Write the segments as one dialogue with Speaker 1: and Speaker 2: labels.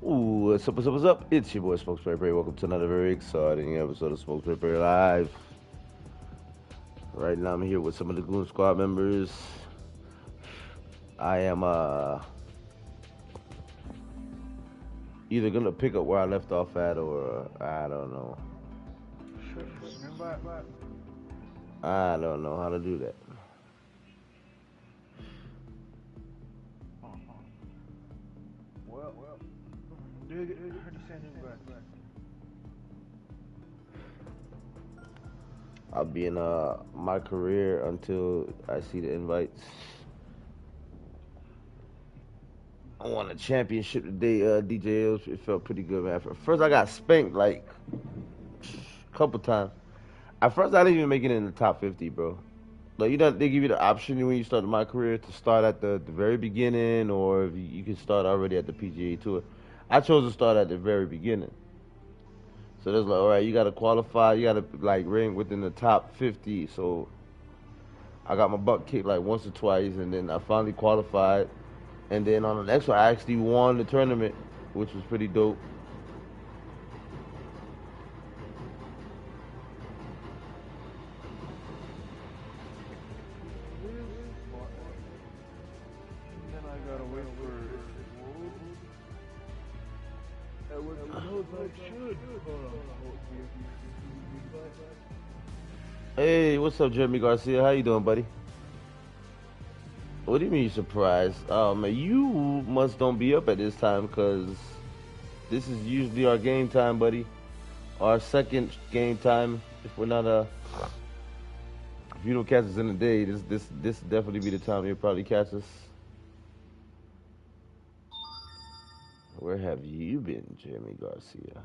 Speaker 1: Ooh, what's up? It's your boy Smoke Spray. Welcome to another very exciting episode of Smoke Spray Live. Right now I'm here with some of the Goon Squad members. I am either gonna pick up where I left off at or I don't know. I don't know how to do that. I'll be in my career until I see the invites. I won a championship today, DJ. It felt pretty good, man. First, I got spanked like a couple times. At first, I didn't even make it in the top 50, bro. Like they give you the option when you start my career to start at the very beginning, or if you can start already at the PGA Tour. I chose to start at the very beginning. So there's like, all right, you got to qualify, you got to like rank within the top 50. So I got my butt kicked like once or twice, and then I finally qualified. And then on the next one, I actually won the tournament, which was pretty dope. Hey, what's up, Jeremy Garcia? How you doing, buddy? What do you mean you surprised? You must don't be up at this time because this is usually our game time, buddy. Our second game time. If we're not if you don't catch us in the day, this definitely be the time you'll probably catch us. Where have you been, Jeremy Garcia?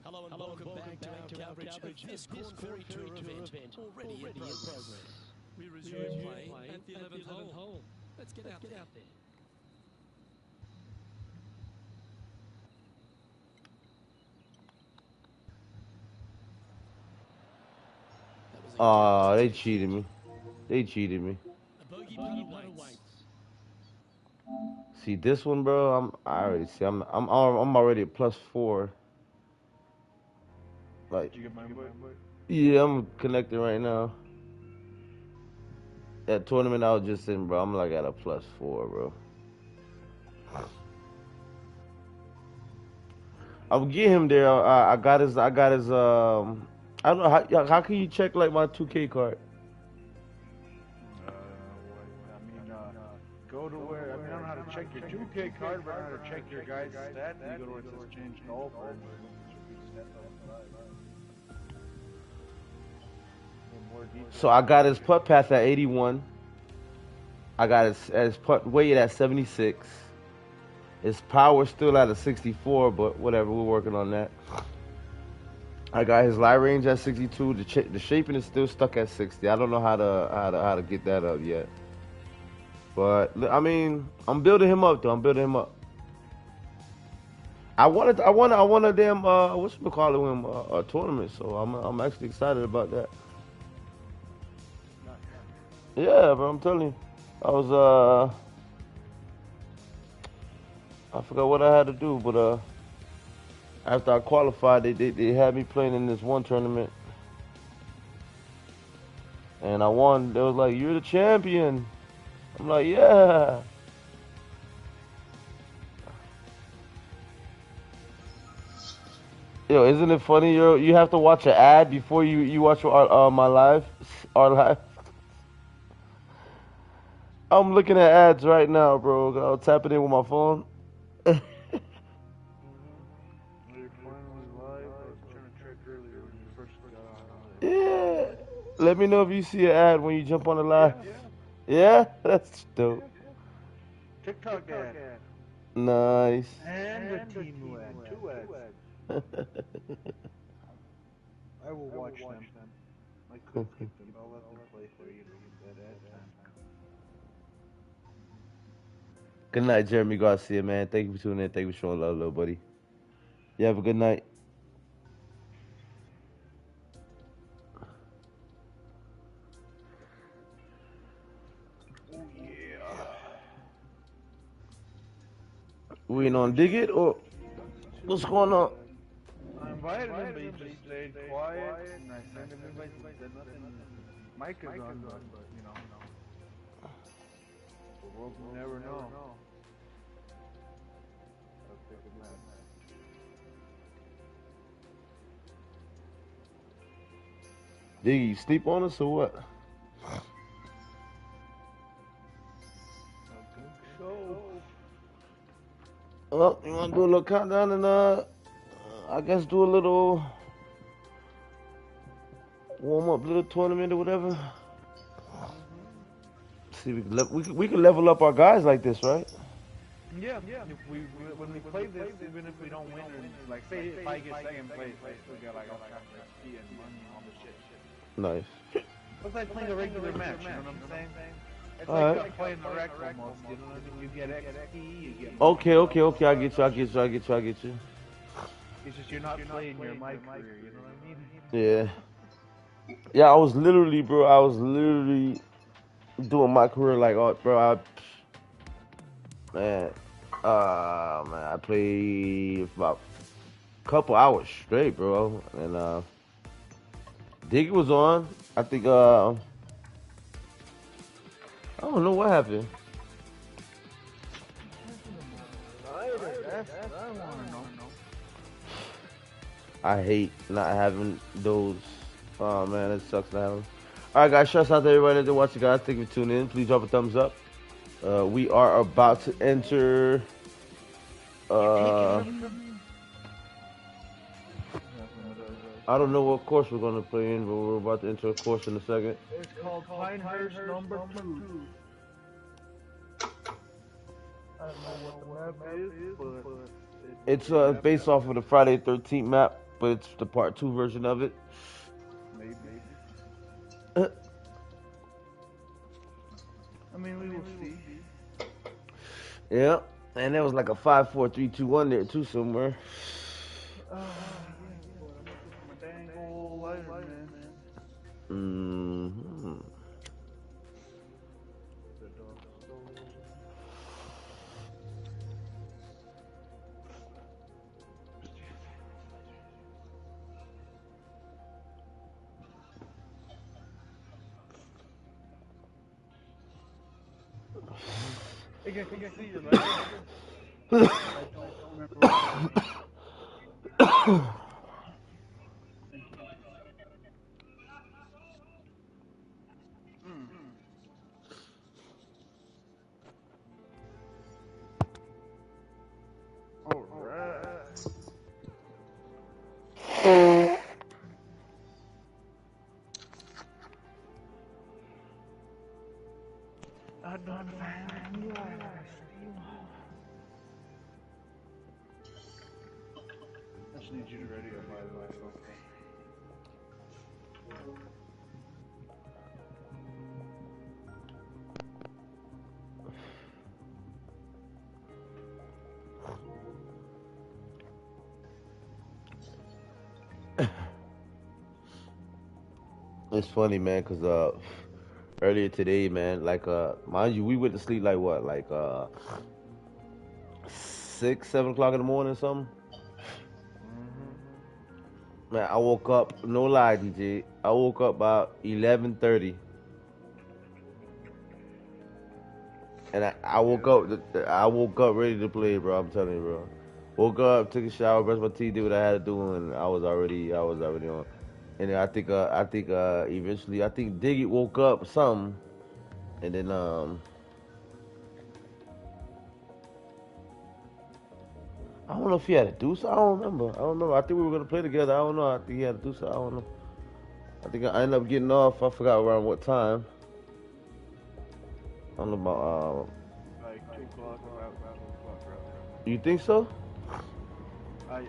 Speaker 2: Hello and welcome back to our coverage of this Corn Ferry Tour event, already in progress. We resume play at the 11th hole. Let's get out there.
Speaker 1: They cheated me. They cheated me.
Speaker 2: A bogey putt awaits.
Speaker 1: See this one, bro. I already see. I'm already at +4. Like,
Speaker 3: did you get my invite?
Speaker 1: yeah, I'm connected right now. That tournament I was just in, bro. I'm like at a +4, bro. I'll get him there. I got his. I don't know how can you check like my 2K card?
Speaker 3: Go to where, I don't know how to check your 2K card, but I know how to check your guy's stats. You go to where it says change golf.
Speaker 1: So I got his putt path at 81. I got his putt weight at 76. His power still at a 64, but whatever, we're working on that. I got his lie range at 62. The shaping is still stuck at 60. I don't know how to get that up yet. But I mean, I'm building him up though. I'm building him up. I want a damn whatchamacallit a tournament. So I'm actually excited about that. Yeah, bro. I'm telling you, I was I forgot what I had to do, but after I qualified, they had me playing in this one tournament, and I won. They was like, "You're the champion." I'm like, "Yeah." Yo, isn't it funny? You have to watch an ad before you watch my live, our live. I'm looking at ads right now, bro. I'll tap it in with my phone. Yeah. Let me know if you see an ad when you jump on the live. Yeah? That's dope.
Speaker 3: TikTok ad.
Speaker 1: Nice.
Speaker 3: And the team who had 2 ads. I will watch them. I could skip them, but I'll let them play for you to keep that ad time.
Speaker 1: Good night, Jeremy Garcia, man. Thank you for tuning in. Thank you for showing love, little buddy. You have a good night.
Speaker 3: Oh yeah.
Speaker 1: We ain't on dig it or what's going on?
Speaker 3: I invited him, but he just stayed quiet, and I sent him invites, he said nothing. Mic is on, but you know, the world will never know. I'll take a nap.
Speaker 1: Diggy, you sleep on us or what?
Speaker 3: So,
Speaker 1: Well, you wanna do a little countdown and I guess do a little warm up, little tournament or whatever. See, we can level up our guys like this, right?
Speaker 3: yeah. If when we play this, even if we don't win, or like say if I get second place, I still get like all kinds of XP and money and all the shit.
Speaker 1: Nice.
Speaker 3: It's like playing a regular match, you know what I'm saying? It's
Speaker 1: All
Speaker 3: like
Speaker 1: right.
Speaker 3: playing the rec almost, you know what I mean? You get XP, you get money.
Speaker 1: Okay. I get you.
Speaker 3: It's just you're not playing your my career, you know what I mean?
Speaker 1: Yeah. Yeah, I was literally doing my career like, oh, bro, man, I played for about a couple hours straight, bro, and Diggy was on. I think I don't know what happened.
Speaker 3: That's what I want to know.
Speaker 1: I hate not having those. Oh man, it sucks not having. All right, guys, shouts out to everybody that watching, guys. Thank you for tuning in. Please drop a thumbs up. We are about to enter. I don't know what course we're gonna play in, but we're about to enter a course in a second.
Speaker 3: It's called Pinehurst number 2. I don't know what the map is, but
Speaker 1: It's based off of the Friday 13th map, but it's the part 2 version of it.
Speaker 3: maybe. I mean, we will see.
Speaker 1: Yeah, and there was like a 5, 4, 3, 2, 1 there too somewhere.
Speaker 3: Yeah, but I'm looking for my dang old lighter, man.
Speaker 1: Mm-hmm.
Speaker 3: The dog stole. I guess you can see your lighter. I don't remember what Alright. I don't find you. I just need you to ready up, by the way, okay?
Speaker 1: It's funny, man, cause earlier today, man, like mind you, we went to sleep like what, like 6, 7 o'clock in the morning or something. Man, I woke up, no lie, DJ. I woke up about 11:30, and I woke up. I woke up ready to play, bro. I'm telling you, bro. Woke up, took a shower, brushed my teeth, did what I had to do, and I was already on. And then eventually, I think Diggy woke up or something, and then I don't know if he had to do so. I don't remember. I think we were gonna play together. I don't know. I think he had to do so. I don't know. I think I ended up getting off. I forgot around what time. I don't know about
Speaker 3: Like 2 o'clock, about 2 o'clock, right?
Speaker 1: You think so?
Speaker 3: I know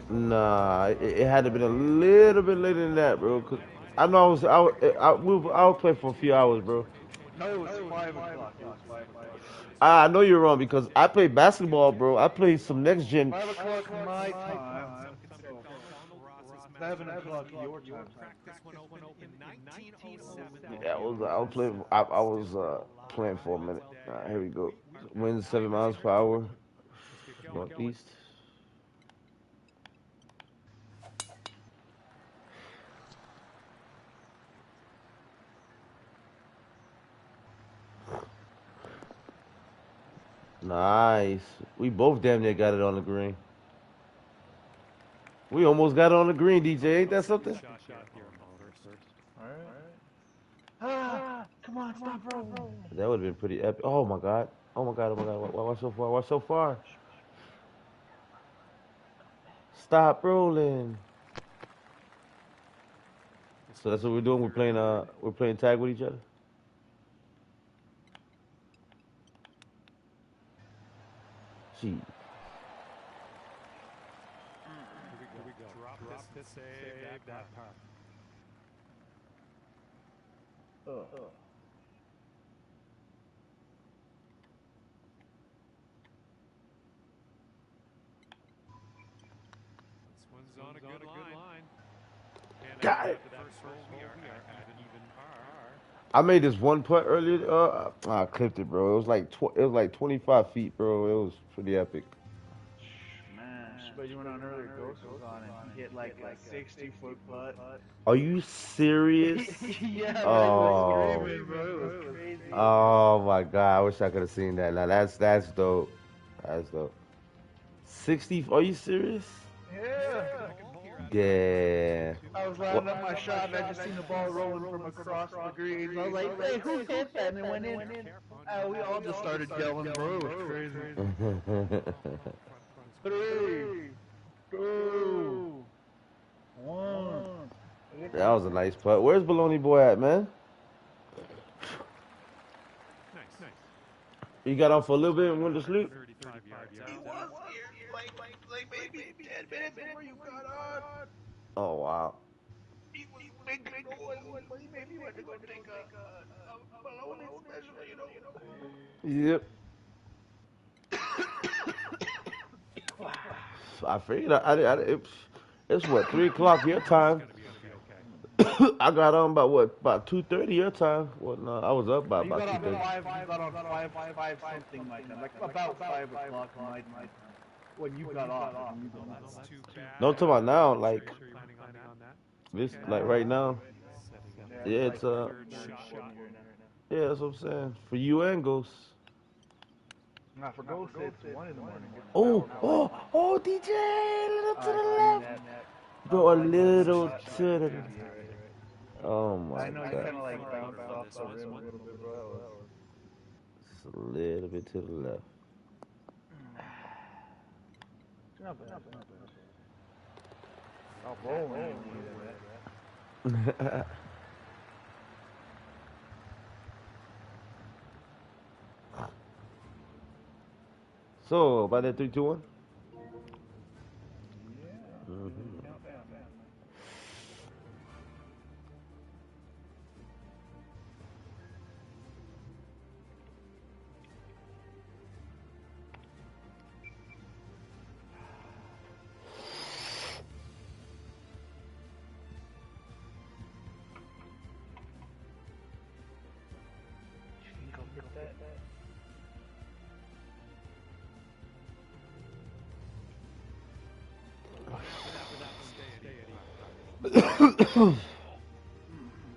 Speaker 3: so.
Speaker 1: Nah, it had to been a little bit later than that, bro. Cause I know I was playing for a few hours, bro.
Speaker 3: No, it was 5 o'clock. It was 5 o'clock.
Speaker 1: I know you're wrong because I played basketball, bro. I played some next gen.
Speaker 3: 5 o'clock my time. So 7 o'clock your time.
Speaker 1: Yeah, I was playing for a minute. Here we go. Winds 7 miles per hour, northeast. Nice. We both damn near got it on the green. We almost got it on the green, DJ. Ain't that something?
Speaker 3: Alright. Ah, come on, stop rolling.
Speaker 1: That would have been pretty epic. Oh my god. Oh my god. Oh my god. Why so far? Why so far? Stop rolling. So that's what we're doing. We're playing tag with each other. Gee.
Speaker 3: Oh.
Speaker 1: Got it. I made this one putt earlier. I clipped it, bro. It was like 25 feet, bro. It was pretty epic.
Speaker 3: Man, but you went on earlier. Ghost was on and he hit like a 60-foot putt.
Speaker 1: Are you serious?
Speaker 3: Yeah, man, he was
Speaker 1: Oh,
Speaker 3: screaming, bro. It was crazy.
Speaker 1: oh my god! I wish I could have seen that. Now that's dope. That's dope. 60? Are you serious?
Speaker 3: Yeah.
Speaker 1: Yeah.
Speaker 3: I was lining up my shot and I just seen the ball rolling from across the greens. I was like, hey, who hit that? And it went in. We all just started yelling, bro. It was crazy. 3, 2, 1.
Speaker 1: That was a nice putt. Where's Baloney Boy at, man? You got off for a little bit and went to sleep?
Speaker 3: He was here, like maybe 10 minutes before you got on.
Speaker 1: Oh, wow.
Speaker 3: He was making noise, but he maybe went to go take a bologna special, you know.
Speaker 1: Yep. I figured it's what, 3 o'clock your time. I got on about what, about 2:30 your time. Well, no, I was up by
Speaker 3: You
Speaker 1: about
Speaker 3: got on
Speaker 1: 2:30.
Speaker 3: 5, you got on 5 something my time, like about 5 o'clock my time. When you got off.
Speaker 1: No, I'm talking about now, like this, like right now. Yeah, it's yeah, that's what I'm saying. For you and Ghost.
Speaker 3: Not for Ghost, it's 1 in the morning.
Speaker 1: Oh, DJ, a little to the
Speaker 3: See
Speaker 1: left,
Speaker 3: that.
Speaker 1: bro, a little to the. Oh
Speaker 3: I
Speaker 1: my
Speaker 3: know you
Speaker 1: god,
Speaker 3: kind of like bounced off the rim a little bit, bro.
Speaker 1: just a little bit to the left.
Speaker 3: Not bad, not bad. I'll roll when you that.
Speaker 1: So, by that 3, 2, 1.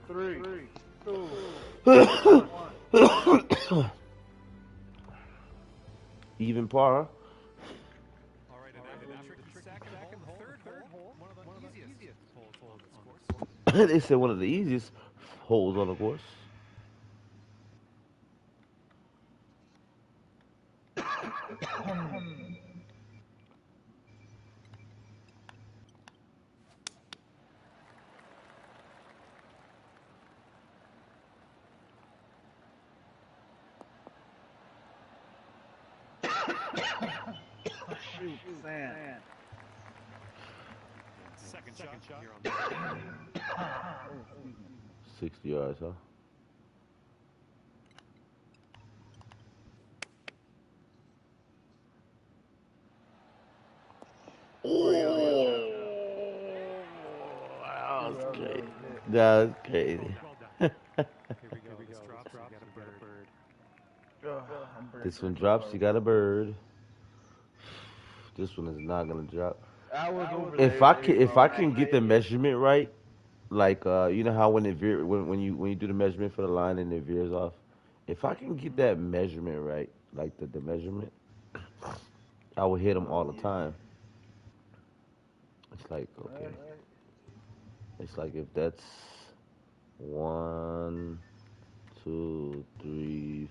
Speaker 3: Three, two, one.
Speaker 1: Even par. They said one of the easiest holes on the course.
Speaker 3: shoot, sand.
Speaker 2: Second shot here on the
Speaker 3: Oh, excuse me.
Speaker 1: 60 yards, huh?
Speaker 3: Oh, yeah.
Speaker 1: That was crazy.
Speaker 3: Hit.
Speaker 1: That was crazy.
Speaker 2: well done. Here we go. This drops. You got a bird.
Speaker 3: I'm burnt.
Speaker 1: This one drops, you got a bird. This one is not gonna drop.
Speaker 3: I was over
Speaker 1: If
Speaker 3: there.
Speaker 1: I can get the measurement right, like you know how when it when you do the measurement for the line and it veers off, if I can get that measurement right, like the measurement, I will hit them all the time. It's like okay, it's like if that's 1, 2, 3,
Speaker 3: You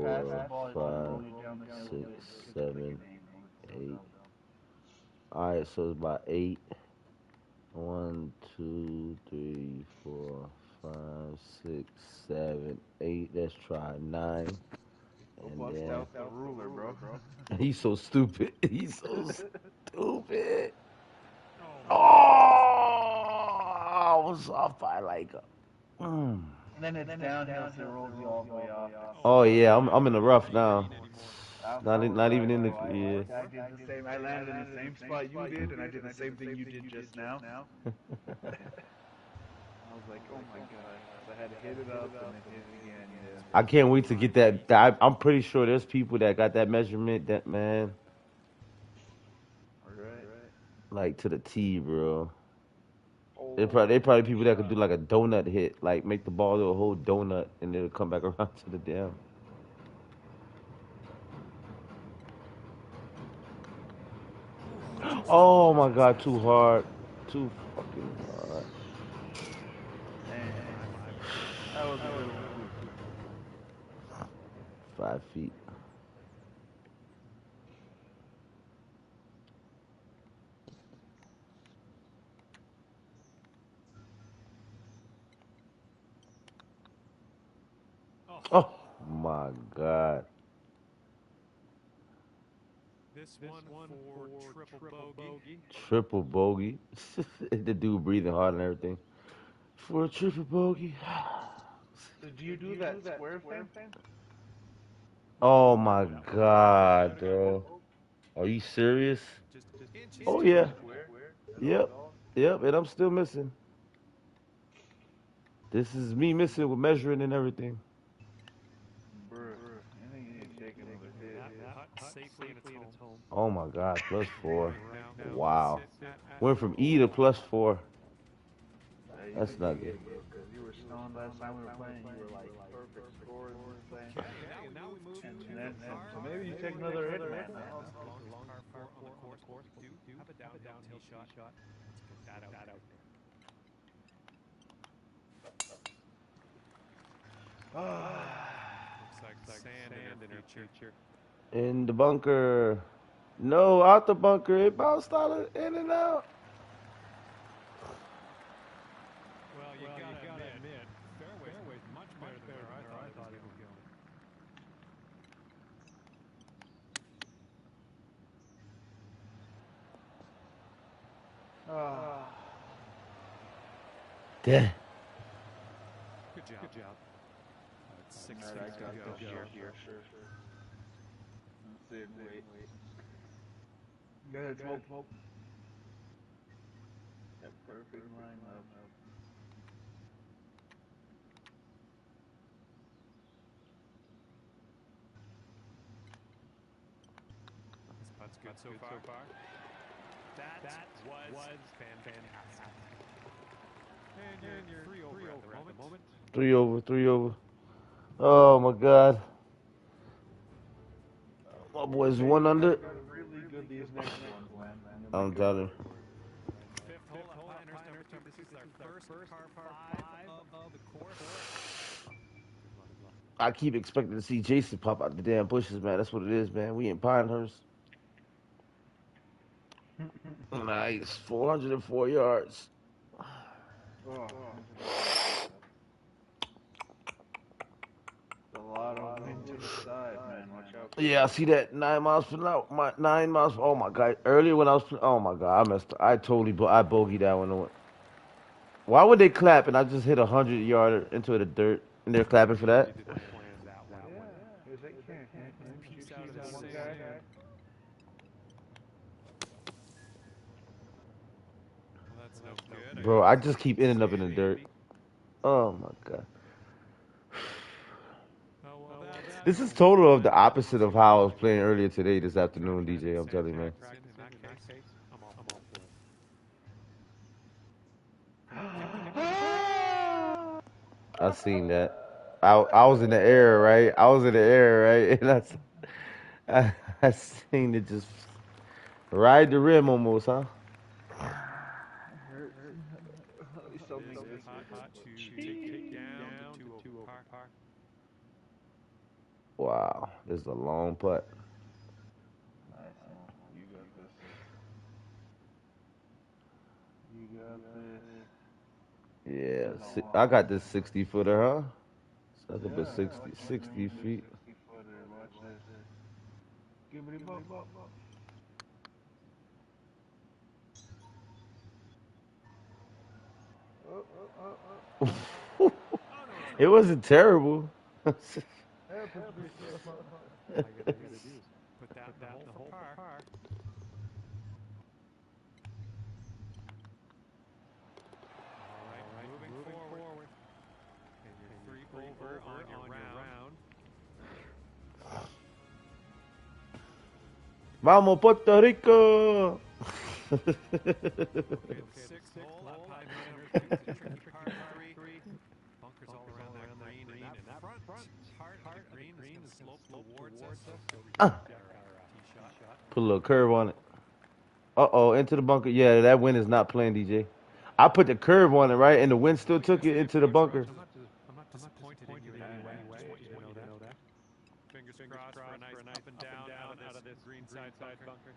Speaker 3: pass the
Speaker 1: 4,
Speaker 3: ball, it's gonna
Speaker 1: 5,
Speaker 3: roll you down the hill.
Speaker 1: 6,
Speaker 3: It's like a
Speaker 1: 7,
Speaker 3: game.
Speaker 1: 8. All right, so it's about 8. 1, 2, 3, 4, 5, 6, 7, 8. Let's try 9. And
Speaker 3: Bust
Speaker 1: then
Speaker 3: out the ruler, bro.
Speaker 1: he's so stupid. He's so stupid.
Speaker 2: Oh,
Speaker 1: Oh, I was off by like. Mm.
Speaker 3: And then it's downhill, so it rolls you all the way off.
Speaker 1: Oh yeah, I'm in the rough now.
Speaker 3: I'm
Speaker 1: Not even in the
Speaker 3: I
Speaker 1: yeah.
Speaker 3: did the same. I landed in the same spot you did, and I did the same thing you did just now. I was like, oh my god. So I had to hit it up and then hit it again. Yeah.
Speaker 1: I can't wait to get that. I'm pretty sure there's people that got that measurement. That man,
Speaker 3: All right.
Speaker 1: like to the T, bro.
Speaker 3: Oh.
Speaker 1: They probably people that could do like a donut hit, like make the ball do a whole donut and then it'll come back around to the damn. Oh my god, too hard. Too fucking hard.
Speaker 3: Man, that was a good one.
Speaker 1: 5 feet. Oh my god.
Speaker 2: This one for triple bogey.
Speaker 1: Triple bogey. The dude breathing hard and everything. For a triple bogey.
Speaker 3: So do you do that square thing?
Speaker 1: Oh my god, bro. Are you serious?
Speaker 2: Just inches.
Speaker 1: Oh yeah.
Speaker 3: Square?
Speaker 1: Yep. Yep, and I'm still missing. This is me missing with measuring and everything.
Speaker 3: Bruh, I think you need to take another hit.
Speaker 2: That putt safely in its home.
Speaker 1: Oh my god, +4.
Speaker 2: Now
Speaker 1: Wow.
Speaker 2: sit at
Speaker 1: Went from E to +4.
Speaker 3: Yeah, you
Speaker 1: That's
Speaker 3: did
Speaker 1: not good.
Speaker 3: because you were stoned last time we were playing. You were like perfect scores and things.
Speaker 2: now we move
Speaker 3: And then, so maybe you take another hit, man.
Speaker 2: long par 4 on the course. Do have a downhill shot. Let's get that out there. Looks like sand in the future.
Speaker 1: In the bunker. No, out the bunker. It bounced out in and out.
Speaker 2: Well, you gotta admit, fairway's much better than where I thought it would go.
Speaker 1: Damn.
Speaker 2: Good job. That's 6
Speaker 3: Alright,
Speaker 2: feet
Speaker 3: I got
Speaker 2: to
Speaker 3: this
Speaker 2: go.
Speaker 3: here. Sit and wait. Go ahead, smoke. That perfect line up.
Speaker 2: This putt's good so far. That was fantastic. And you're 3 over at the moment.
Speaker 1: 3 over, 3 over. Oh my god. My boy's 1 under.
Speaker 3: Really good these next ones, man.
Speaker 1: I'm telling you.
Speaker 2: Fifth hole at Pinehurst number 2. This is our first par 5 of the course. Good luck.
Speaker 1: I keep expecting to see Jason pop out the damn bushes, man. That's what it is, man. We in Pinehurst. Nice. 404 yards.
Speaker 3: Oh. A lot of wind to the side, man. Watch out
Speaker 1: Yeah, I see that 9 miles per hour. 9 miles. Oh my god! Earlier when I was, oh my god, I messed. I totally, I bogeyed that one. Why would they clap and I just hit 100 yarder into the dirt and they're clapping for that?
Speaker 4: You didn't plan that one.
Speaker 3: Because they can't, man.
Speaker 4: Piece
Speaker 3: Juicy's
Speaker 4: out of the
Speaker 3: the one
Speaker 4: sand.
Speaker 3: guy.
Speaker 4: Well, that's no good.
Speaker 1: Bro, I just keep ending up in the dirt. Oh my god.
Speaker 4: Oh, well, that's
Speaker 1: This is total of the opposite of how I was playing earlier today, this afternoon, DJ. I'm telling you, man.
Speaker 4: in that case, I'm all for it.
Speaker 1: I seen that. I was in the air, right? I was in the air, right? And I seen it just ride the rim almost, huh?
Speaker 3: Hurts. At least I'll make this
Speaker 4: Hot to take down the two over par.
Speaker 1: Wow, this is a long putt.
Speaker 3: Nice, man. You got this. You got this.
Speaker 1: Yeah, I got this 60-footer, huh? So that's about 60 feet.
Speaker 3: 60-footer. Watch this. Give me the bump.
Speaker 1: It wasn't terrible.
Speaker 3: Yeah, put pretty slow.
Speaker 4: All I gotta do is put that in the hole for par. All right, moving forward. And you're 3 over on your round.
Speaker 1: Vamos, Puerto Rico!
Speaker 4: Okay, the 6th hole, up high man, the tricky par 3. Bunkers all around that green, and that front part of the green is going to slope towards us. So tee shot.
Speaker 1: Put a little curve on it. Uh-oh, into the bunker. Yeah, that wind is not playing, DJ. I put the curve on it, right? And the wind still took it into the bunker.
Speaker 4: I'm not disappointed in you in any way. I just want you to know that. Fingers crossed for a nice up and down out of this green side bunker.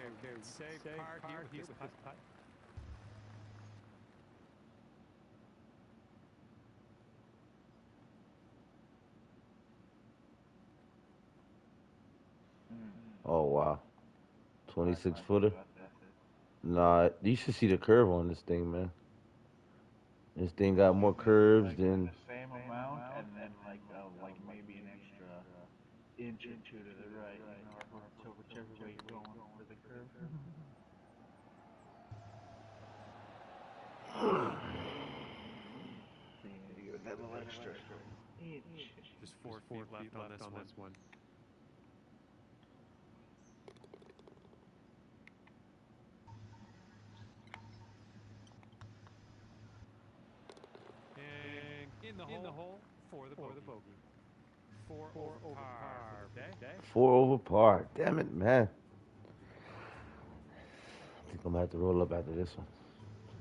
Speaker 4: Okay, save par here with this putt.
Speaker 1: Oh, wow. 26-footer. Nah, you should see the curve on this thing, man. This thing got more curves than...
Speaker 3: The same amount, and then like maybe an extra inch or two to the right, or whichever way you're going for the curve. So you need to give it that little extra inch.
Speaker 4: Just 4 feet left on this one. And in the hole for the bogey. 4 over par today.
Speaker 1: 4 over par. Damn it, man. I think I'm going to have to roll up after this one.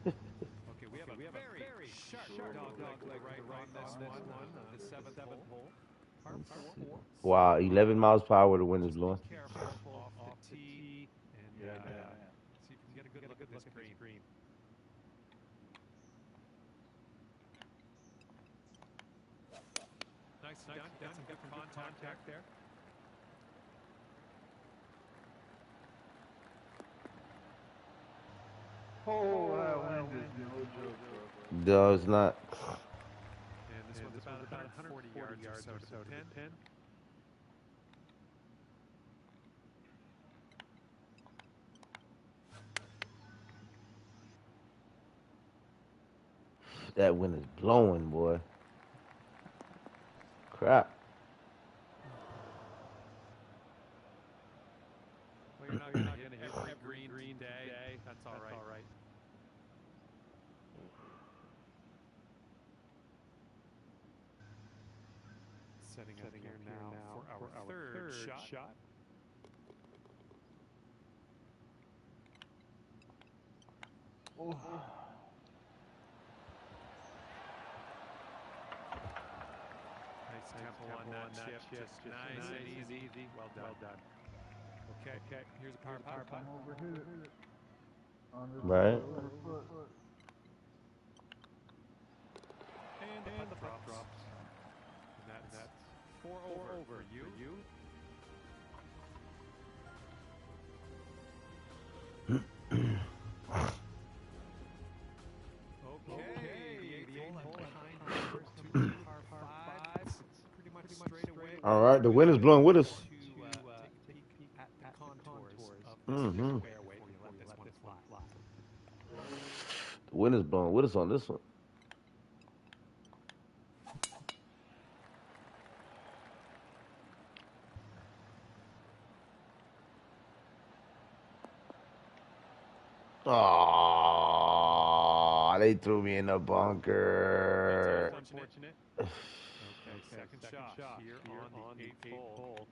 Speaker 4: Okay, we have a very sharp dog leg right on this one. The 7th hole. Par 4.
Speaker 1: Wow, 11 miles per hour the wind is blowing.
Speaker 4: Careful off the tee. And see if you can get a good look at this green. Nice done. Got some good contact there.
Speaker 3: Oh, that wind is no joke, bro.
Speaker 1: No, it's not.
Speaker 4: And this one's about 140 yards or so to the pin.
Speaker 1: That wind is blowing, boy. Crap.
Speaker 4: Well, you're not going to hit every green day. That's all right. Setting up here now for our third shot.
Speaker 3: Oh.
Speaker 4: Nice tempo on that chip. Just nice and easy. Well done. Okay. Here's a par putt.
Speaker 3: Over here.
Speaker 1: Right.
Speaker 4: And the putt drops. And that's 4 over for you. Okay, the eighth hole behind the first two par fives. It's pretty much straight away.
Speaker 1: All right, the wind is blowing with us.
Speaker 4: To take a peek at the contours of this
Speaker 1: Mm-hmm.
Speaker 4: fairway before you let this one fly.
Speaker 1: The wind is blowing with us on this one. Oh, they threw me in the bunker.
Speaker 4: That's unfortunate. Okay, second shot here on the eighth hole.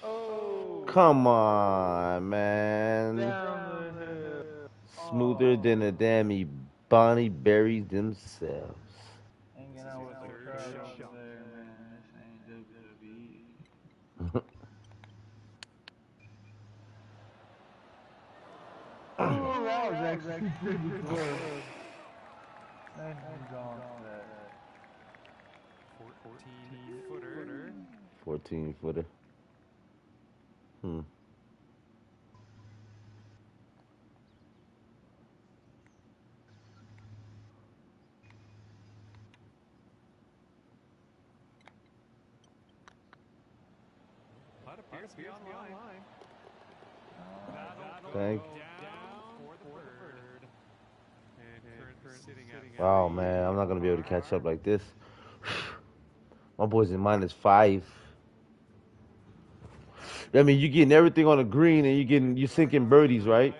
Speaker 3: Oh,
Speaker 1: Come on, man.
Speaker 3: down the hill.
Speaker 1: Smoother than the damn Bonnie berries themselves.
Speaker 3: Hanging out with the crowd over there, man. This ain't WWE. Oh, that was actually pretty good. And he's on that.
Speaker 4: 14-footer.
Speaker 1: 14-footer. Hmm.
Speaker 4: Putt appears to be online.
Speaker 1: Thank.
Speaker 4: Down for the bird. And current sitting at
Speaker 1: Oh man, I'm not gonna be able to catch up like this. My boy's in -5. I mean, you're getting everything on the green, and you're sinking birdies, right?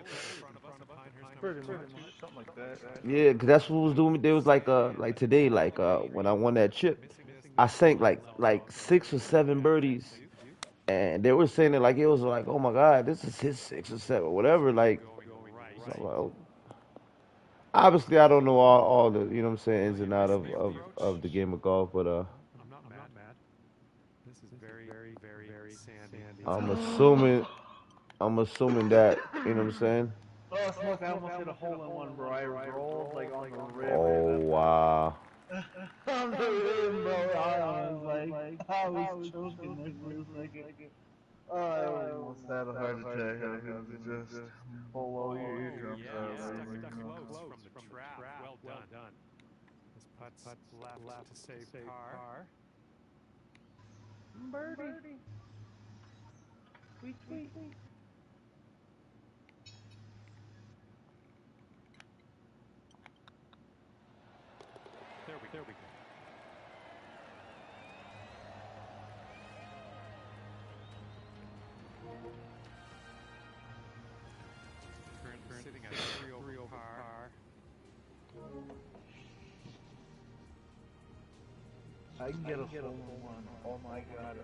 Speaker 3: Pretty much, something like that.
Speaker 1: Yeah, 'cause that's what was doing me. There was like today, when I won that chip, I sank like 6 or 7 birdies, and they were saying it like it was like, oh my God, this is his 6 or 7, whatever. Like, so I'm like, oh. Obviously, I don't know all the what I'm saying, ins and out of the game of golf, but
Speaker 4: I'm not mad. This is very sandy.
Speaker 1: I'm assuming I'm assuming that what I'm saying.
Speaker 3: Oh, smoke! I almost hit a hole in one, bro. I rolled like on the rim.
Speaker 1: Oh wow.
Speaker 3: On the rim, bro. I was choking there for a second. Oh, I almost had a heart attack. I was just blow your eardrums out, baby.
Speaker 4: Stuck close from the trap. Well done. This putt's left to save par.
Speaker 3: Birdie. Sweet, sweet.
Speaker 4: There we go. Current sitting at 3 over par.
Speaker 3: I can get a hole in one. Oh my God.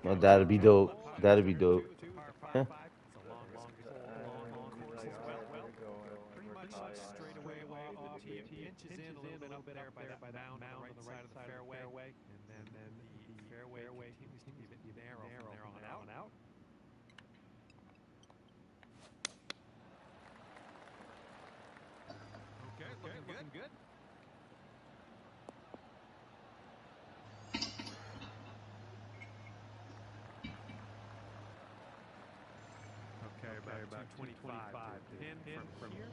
Speaker 1: Oh, that'd be dope. That'd be dope.
Speaker 4: Par 5. It's a long course as well. Pretty much straight away off the tee. Pinches in a little bit up there by that mound on the right side of the fairway. And then the fairway continues to be narrow from there on out. Okay, looking good. Okay, about 225 to pin from here.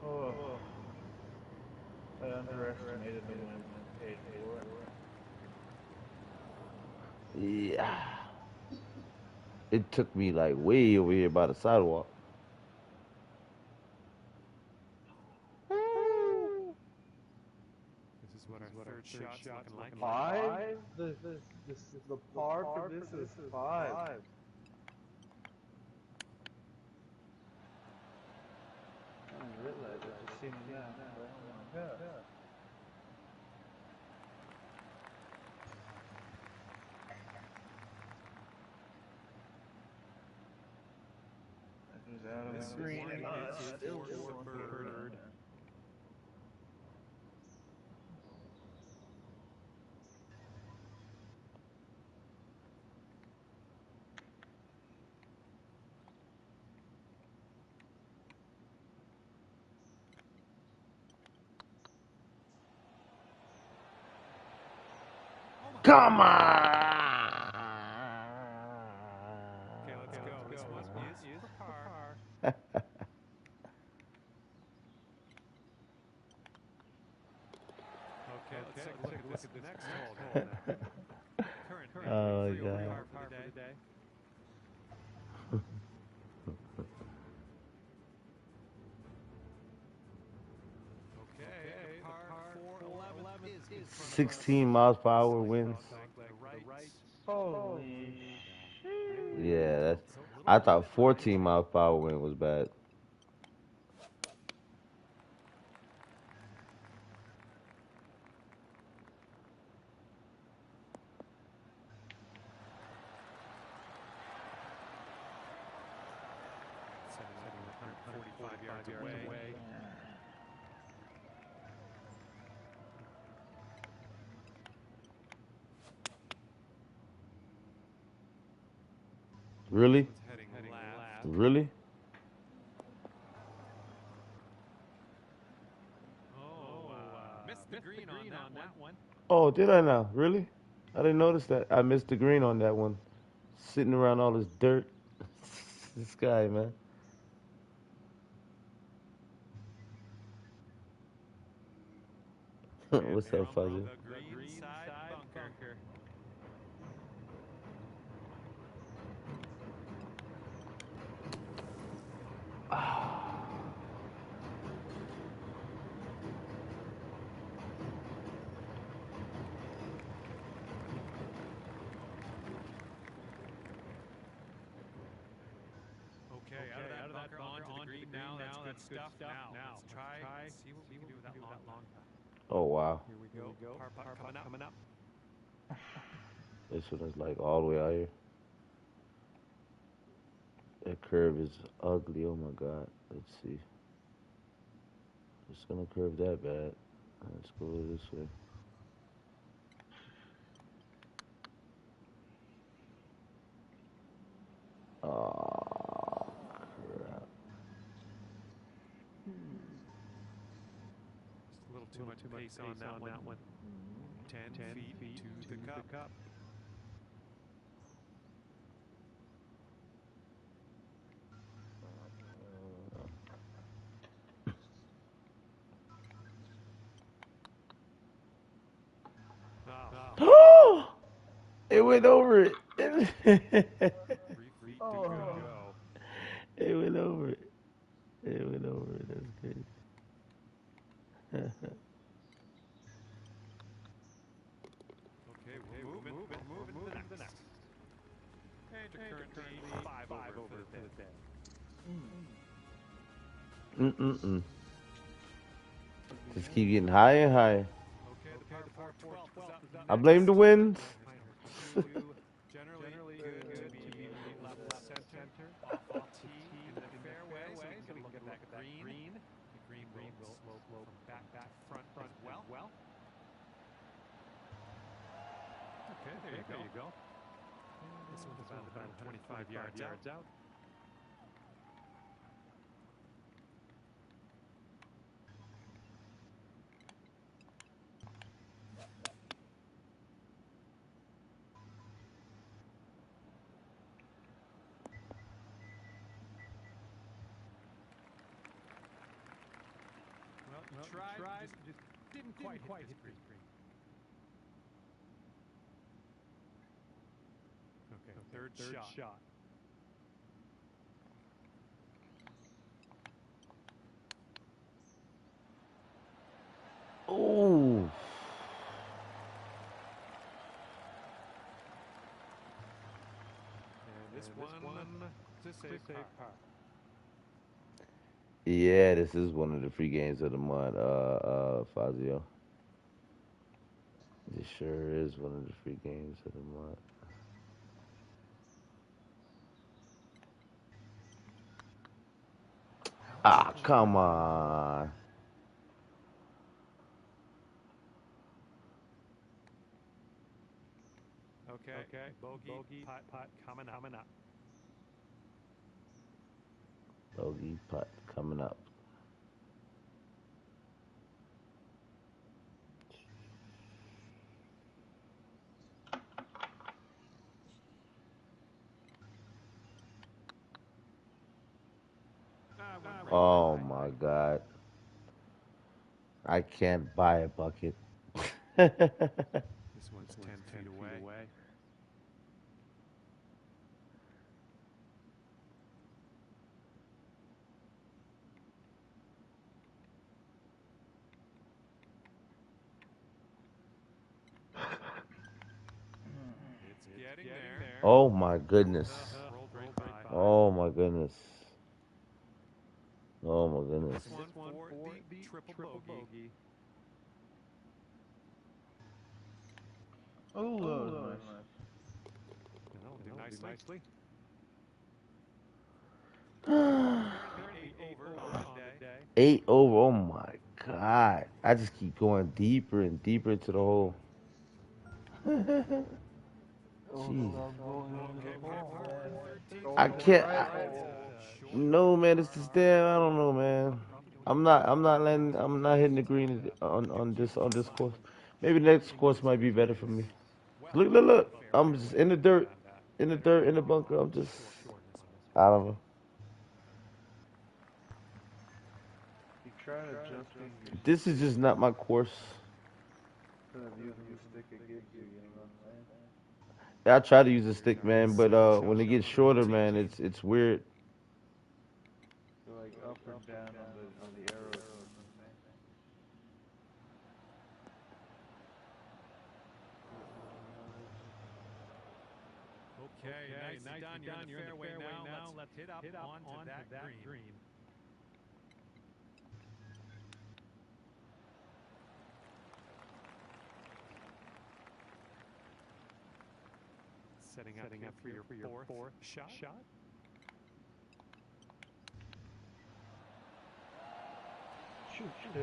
Speaker 3: Oh, I underestimated the wind. Paid for it.
Speaker 1: Yeah. It took me like way over here by the sidewalk.
Speaker 4: This is what our third shot's looking like.
Speaker 3: 5? The par for this is 5. I didn't realize I just seen it now. Oh my God. That was out of this green and still going bird.
Speaker 1: Come on.
Speaker 4: Okay, let's go. This one is for par. Okay, let's take a look at the next hole now. Current
Speaker 1: Oh my
Speaker 4: three over
Speaker 1: God.
Speaker 4: par for the day. Okay, the par 4 11 is
Speaker 1: 16 miles per hour winds.
Speaker 3: Holy shit.
Speaker 1: Yeah, that's. I thought 14 miles per hour wind was bad.
Speaker 4: Setting 145 yards away.
Speaker 1: Really?
Speaker 4: Heading left.
Speaker 1: Really?
Speaker 4: Oh, missed the green on that one.
Speaker 1: Oh, did I now? Really? I didn't notice that. I missed the green on that one. Sitting around all this dirt. This guy, man. What's up, Fuzzy?
Speaker 4: The green side bunker. Okay, out of that bunker onto the green now. That's good stuff. Now let's try see what we can do with that long putt.
Speaker 1: Oh, wow.
Speaker 4: Here we go. Par putt coming up.
Speaker 1: This one is like all the way out here. That curve is ugly. Oh my God. Let's see. It's gonna curve that bad. Let's go this way. Oh, crap.
Speaker 4: Just a little too much pace on that one. 10 feet to the cup.
Speaker 1: Oh, it went over it.
Speaker 4: 3 feet to go.
Speaker 1: It went over it. It went over it. That's crazy.
Speaker 4: Okay, we're moving to the next. And you're currently 5 over for the day.
Speaker 1: Just keep getting higher and higher.
Speaker 4: Okay, the par 12 is up.
Speaker 1: I blame the winds.
Speaker 4: Generally good to be left center, off tee in the fairway, so we can get a look at that green. The green will slope from back front as well. Okay, there you go. This one's about 25 yards out. Well, tried, just didn't quite hit this green. Okay, third shot.
Speaker 1: Ooh.
Speaker 4: And this one to save par.
Speaker 1: Yeah, this is one of the free games of the month, Fazio. This sure is one of the free games of the month. Ah, come on.
Speaker 4: Okay. Bogey putt coming up.
Speaker 1: Bogey putt coming up. Oh my God. I can't buy a bucket.
Speaker 4: This one's 10 feet away. It's getting there.
Speaker 1: Oh my goodness.
Speaker 4: Rolled right by.
Speaker 1: Oh my goodness. Oh my goodness.
Speaker 4: This one for the triple bogey.
Speaker 3: Oh, that was nice.
Speaker 4: And that'll do nicely. Currently 8 over on the day.
Speaker 1: 8 over. Oh my God. I just keep going deeper and deeper into the hole. Jeez.
Speaker 4: Okay, par 4, 13.
Speaker 1: I can't.
Speaker 4: Short.
Speaker 1: No, man. It's just damn. I don't know, man. I'm not letting. I'm not hitting the green on this course. Maybe the next course might be better for me. Look. I'm just in the dirt, in the bunker. I'm just. I don't know.
Speaker 3: You try adjusting your
Speaker 1: This is just not my course.
Speaker 3: instead of using the stick it gives you, you know what I'm saying?
Speaker 1: I try to use a stick, man, but when it gets shorter, man, it's weird.
Speaker 3: So like up and down on the arrows, you know what I'm saying?
Speaker 4: Okay, nice done. You're in the fairway now. Let's hit up onto that green. Setting up for your fourth shot.
Speaker 3: Shoot. I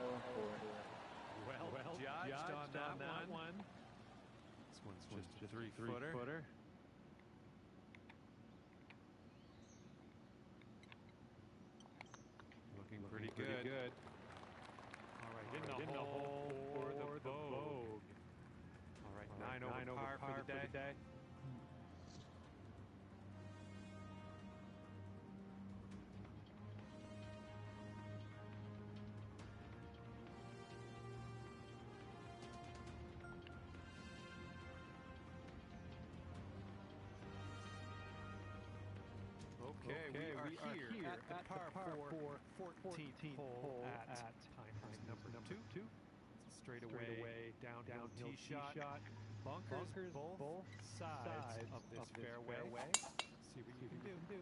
Speaker 3: went for it.
Speaker 4: Well judged on that one. This one's just a 3-footer. Looking pretty good. All right, in the hole for the Vogue. All right, 9 over par for the day. Okay, we are here at the par 4 14th hole at time number 2. It's a straightaway downhill tee shot. Bunkers both sides of this fairway. See what you can do.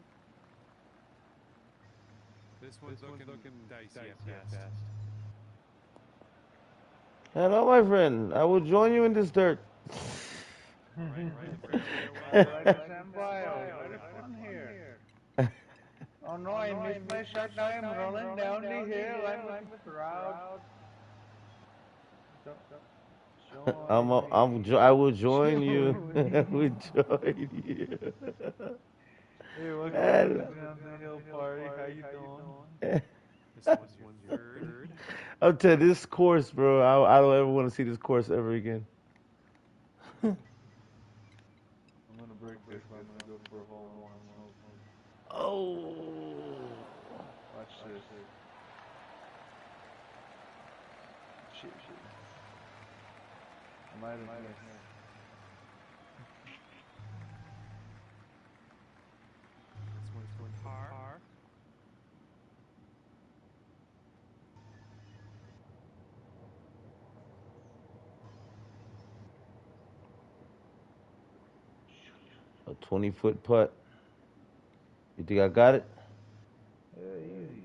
Speaker 4: This one's looking dicey at best.
Speaker 1: Hello, my friend. I will join you in this dirt.
Speaker 4: Right,
Speaker 3: I like to stand by. What is fun here? Oh no, I missed my shot. Now I'm rolling down the hill. I'm with the crowd.
Speaker 1: I will join you. I will join you.
Speaker 3: Hey, welcome
Speaker 1: Hello.
Speaker 3: to the hill party. How you doing?
Speaker 4: This one's your third.
Speaker 1: I'll tell you, this course, bro. I don't ever want to see this course ever again.
Speaker 3: I'm gonna break this. I'm gonna go for a hole in one smoke.
Speaker 1: Oh.
Speaker 3: Watch this. Shit. I might have missed.
Speaker 4: This one's for par.
Speaker 1: A 20-foot putt. You think I got it?
Speaker 3: Yeah, easy.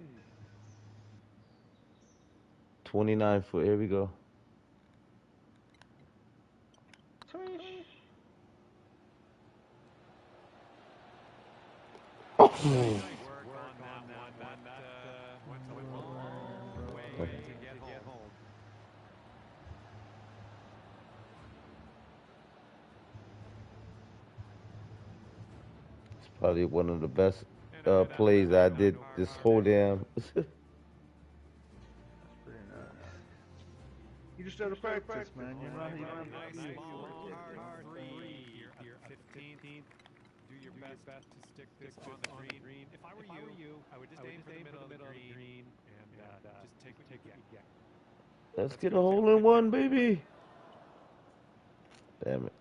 Speaker 1: 29 foot. Here we go.
Speaker 3: Swish.
Speaker 1: Oh.
Speaker 4: Nice work on that one.
Speaker 1: Probably one of the best
Speaker 4: And after
Speaker 1: plays
Speaker 4: that,
Speaker 1: I did this whole damn.
Speaker 3: That's pretty nice. You just out of practice, man. You're not even
Speaker 4: nice
Speaker 3: you.
Speaker 4: long hard three here at the 15th. Do your best to stick this on the green. If I were you, I would just aim for the middle of the green and just take what you get.
Speaker 1: Let's get a hole in one, baby. Damn it.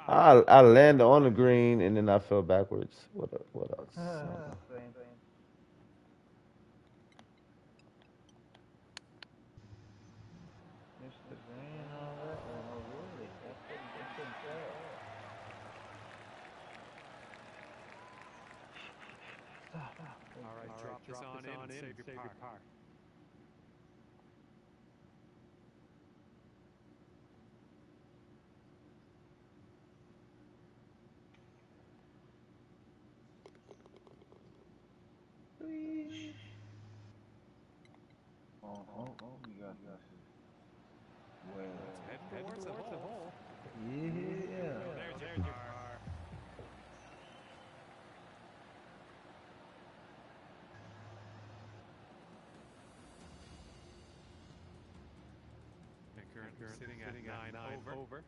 Speaker 1: I landed on the green and then I fell backwards. What else?
Speaker 3: Same. Missed the green and all that one. Oh, really? I couldn't tell.
Speaker 4: All right, drop this on in and save your par.
Speaker 3: You got this. Well,
Speaker 4: Heading towards the hole.
Speaker 3: yeah.
Speaker 4: There's your par. And currently sitting at 9 over.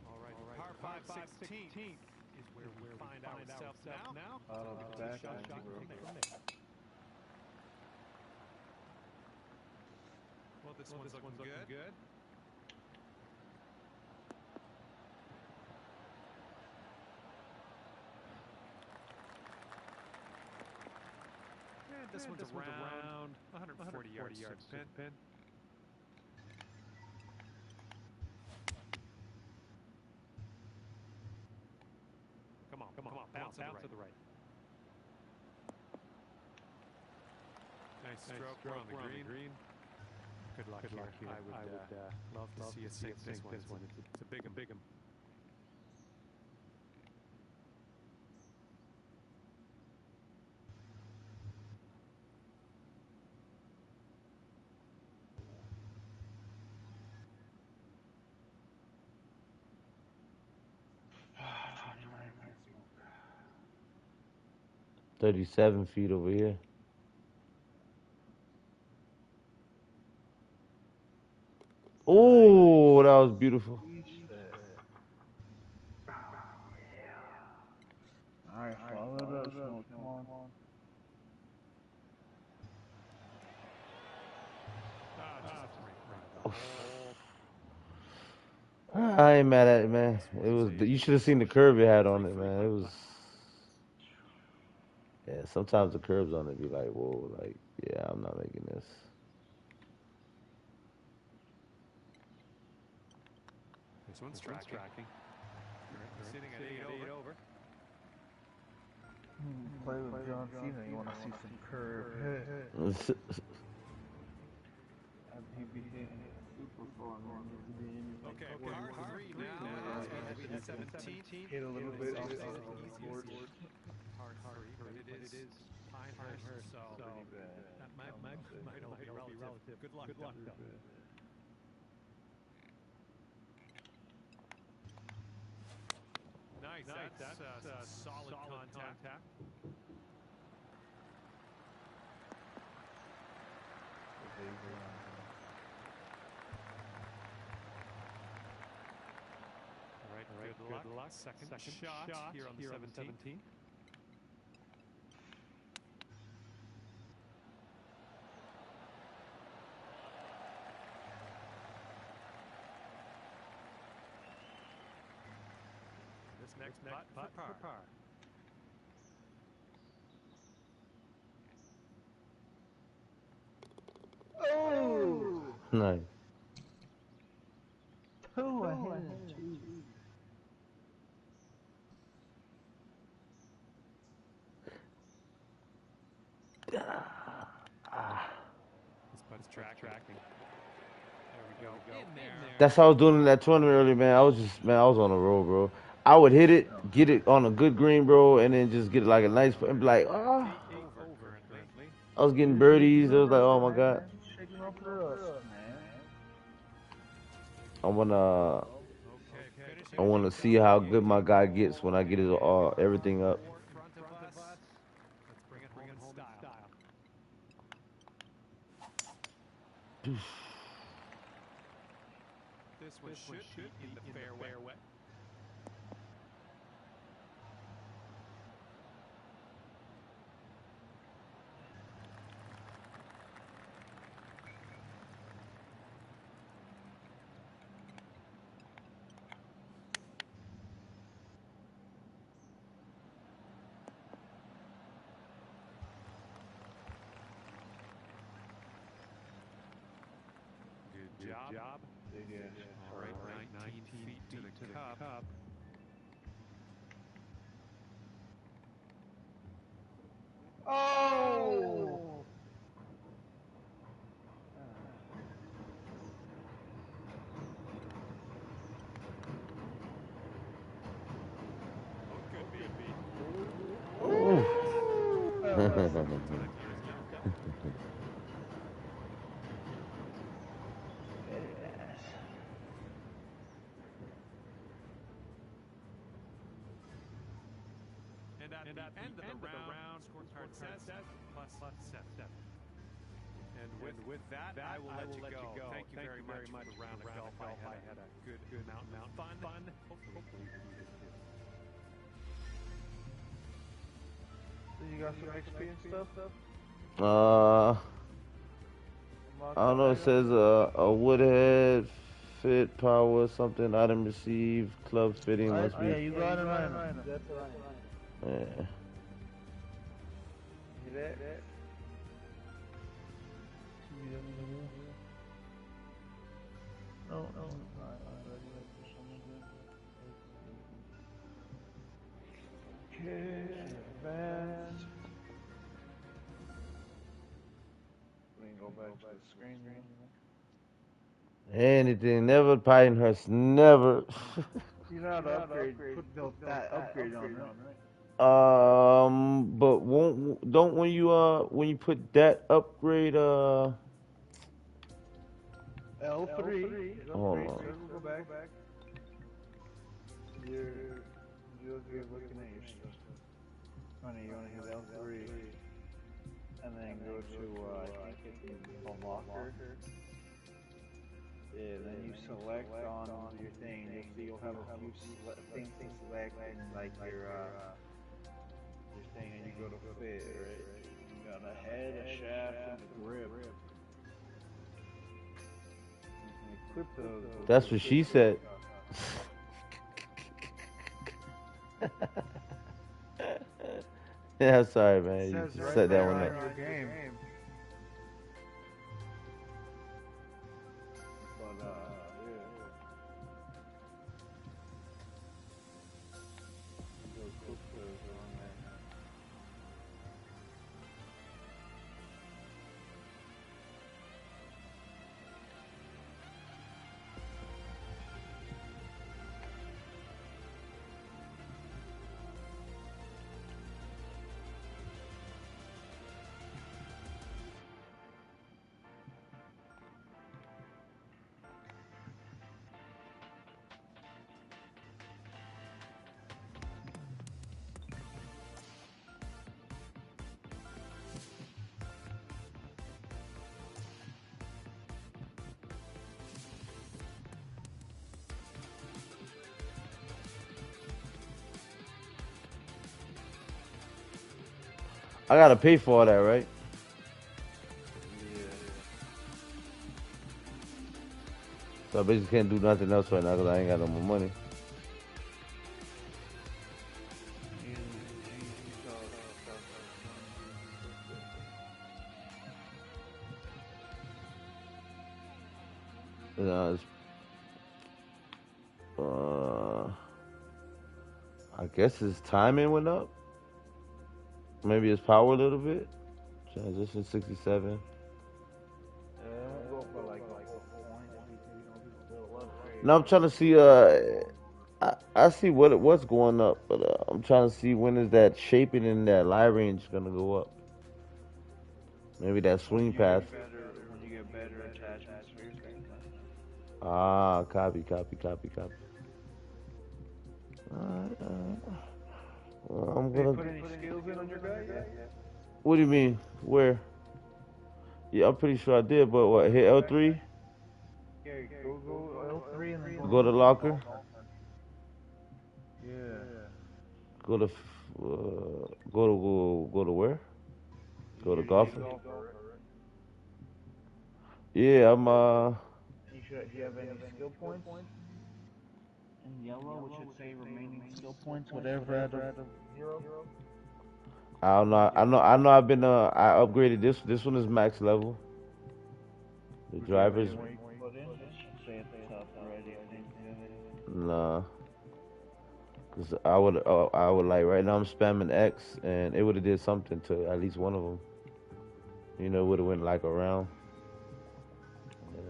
Speaker 4: All right, par 5 16 is where we find ourselves now.
Speaker 3: Out of the back,
Speaker 4: Shot
Speaker 3: from
Speaker 4: from
Speaker 3: there.
Speaker 4: there. Well, this one's looking good. And this one's around 140 yards to pin. Come on, bounce to the right. Nice stroke, we're on the green. Good luck here. I would love to see you sink this one. It's a big one.
Speaker 1: — 37 feet over here. Oh, that was beautiful.
Speaker 3: Alright, follow it up, Smoke. Come on.
Speaker 1: I ain't mad at it, man. It was you should have seen the curve it had on it, man. It was sometimes the curves on it be like, whoa, like yeah, I'm not making this.
Speaker 4: This one's tracking. Sitting at 8 over.
Speaker 3: Play with John Cena. You want to see some curve? He'd be hitting it super far, man.
Speaker 4: Okay, par 3 now. It's 17.
Speaker 3: Hit a little bit off the board.
Speaker 4: Par 3, but it is Pinehurst, so that might all be relative. Good luck, though. Nice. That's solid contact. All right, good luck. Second shot here on the 17. This next putt for par.
Speaker 3: Oh!
Speaker 1: Nice.
Speaker 3: Two ahead.
Speaker 4: This putt's tracking. There we go. In there.
Speaker 1: That's how I was doing in that tournament earlier, man. I was on a roll, bro. I would hit it, get it on a good green, bro, and then just get like a nice and be like, ah.
Speaker 4: Over currently.
Speaker 1: I was getting birdies. It was like, oh my god.
Speaker 3: Shake him up for us, man.
Speaker 1: I wanna
Speaker 4: Okay,
Speaker 1: I
Speaker 4: finishing
Speaker 1: wanna see how good my guy gets when I get his everything up.
Speaker 4: front of us. Let's bring it home in style. This one should be in the fairway. Good job. All right, 19 feet to the cup.
Speaker 3: Oh!
Speaker 4: Oh, could be.
Speaker 1: Ooh.
Speaker 4: And at the end of the round, scorecard says plus 7. And with that, I will let you go. Thank you very much for the round of golf. I had a good amount of fun. Hopefully you did too.
Speaker 3: So you got some XP and stuff?
Speaker 1: I don't know. It says a woodhead fit power something item received club fitting must be.
Speaker 3: Yeah, you got it right. That's right.
Speaker 1: Yeah.
Speaker 3: See that? No. Okay, advance. We can go back to the screen.
Speaker 1: Anything, never Pinehurst, never.
Speaker 3: You know how to upgrade, put that upgrade on, right?
Speaker 1: But don't when you put that upgrade
Speaker 3: L3.
Speaker 1: hold on.
Speaker 3: Go back. You're looking at your stuff. You want to hit L3, and then go to I think it's called locker. Yeah, then you select on your thing. You'll have a few things to select, and like your thing, and you go to fit, right? You got a head, a shaft, and a grip. You can equip those.
Speaker 1: That's what she said. Yeah, sorry, man. You set that one up. I gotta pay for all that, right?
Speaker 3: Yeah.
Speaker 1: So I basically can't do nothing else right now because I ain't got no more money. It's, I guess his timing went up. Maybe his power a little bit. Transition 67.
Speaker 3: Go for like
Speaker 1: No, I'm trying to see. I see what's going up, but I'm trying to see when is that shaping in that lie range gonna go up. Maybe that swing path.
Speaker 3: When you get better attachments for your thing.
Speaker 1: Ah, copy, copy, copy, copy. Alright. Well, I'm
Speaker 3: Have you
Speaker 1: gonna.
Speaker 3: put any skills in on your guy yet?
Speaker 1: What do you mean? Where? Yeah, I'm pretty sure I did, but what? Hit L3?
Speaker 3: Yeah, go L3 and then
Speaker 1: Go to locker?
Speaker 3: Yeah.
Speaker 1: Go to. Go to where? Go to golfer? Yeah, I'm.
Speaker 3: You have any skill points? In yellow, which should say remaining skill points, whatever out of 0.
Speaker 1: I don't know. I know. I've been. I upgraded this. This one is max level. The drivers.
Speaker 3: Where you can put in, it should say at the top already, I think.
Speaker 1: Nah. Cause I would like right now I'm spamming X and it would have did something to at least one of them. You know, would have went like around. Yeah.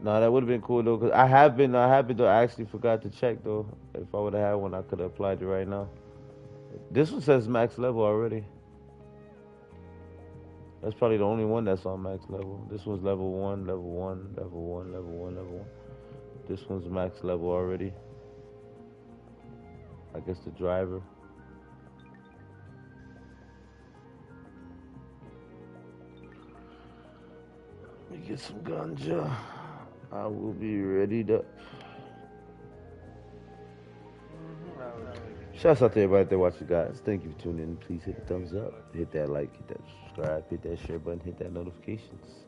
Speaker 1: No, that would have been cool though. Cause I have been though. I actually forgot to check though. If I would have had one, I could have applied it right now. This one says max level already. That's probably the only one that's on max level. This one's level one, level one, level one, level one, level one. This one's max level already. I guess the driver. Let me get some ganja. I will be ready to. Shouts out to everybody that watching, guys. Thank you for tuning in. Please hit the thumbs up, hit that like, hit that subscribe, hit that share button, hit that notifications.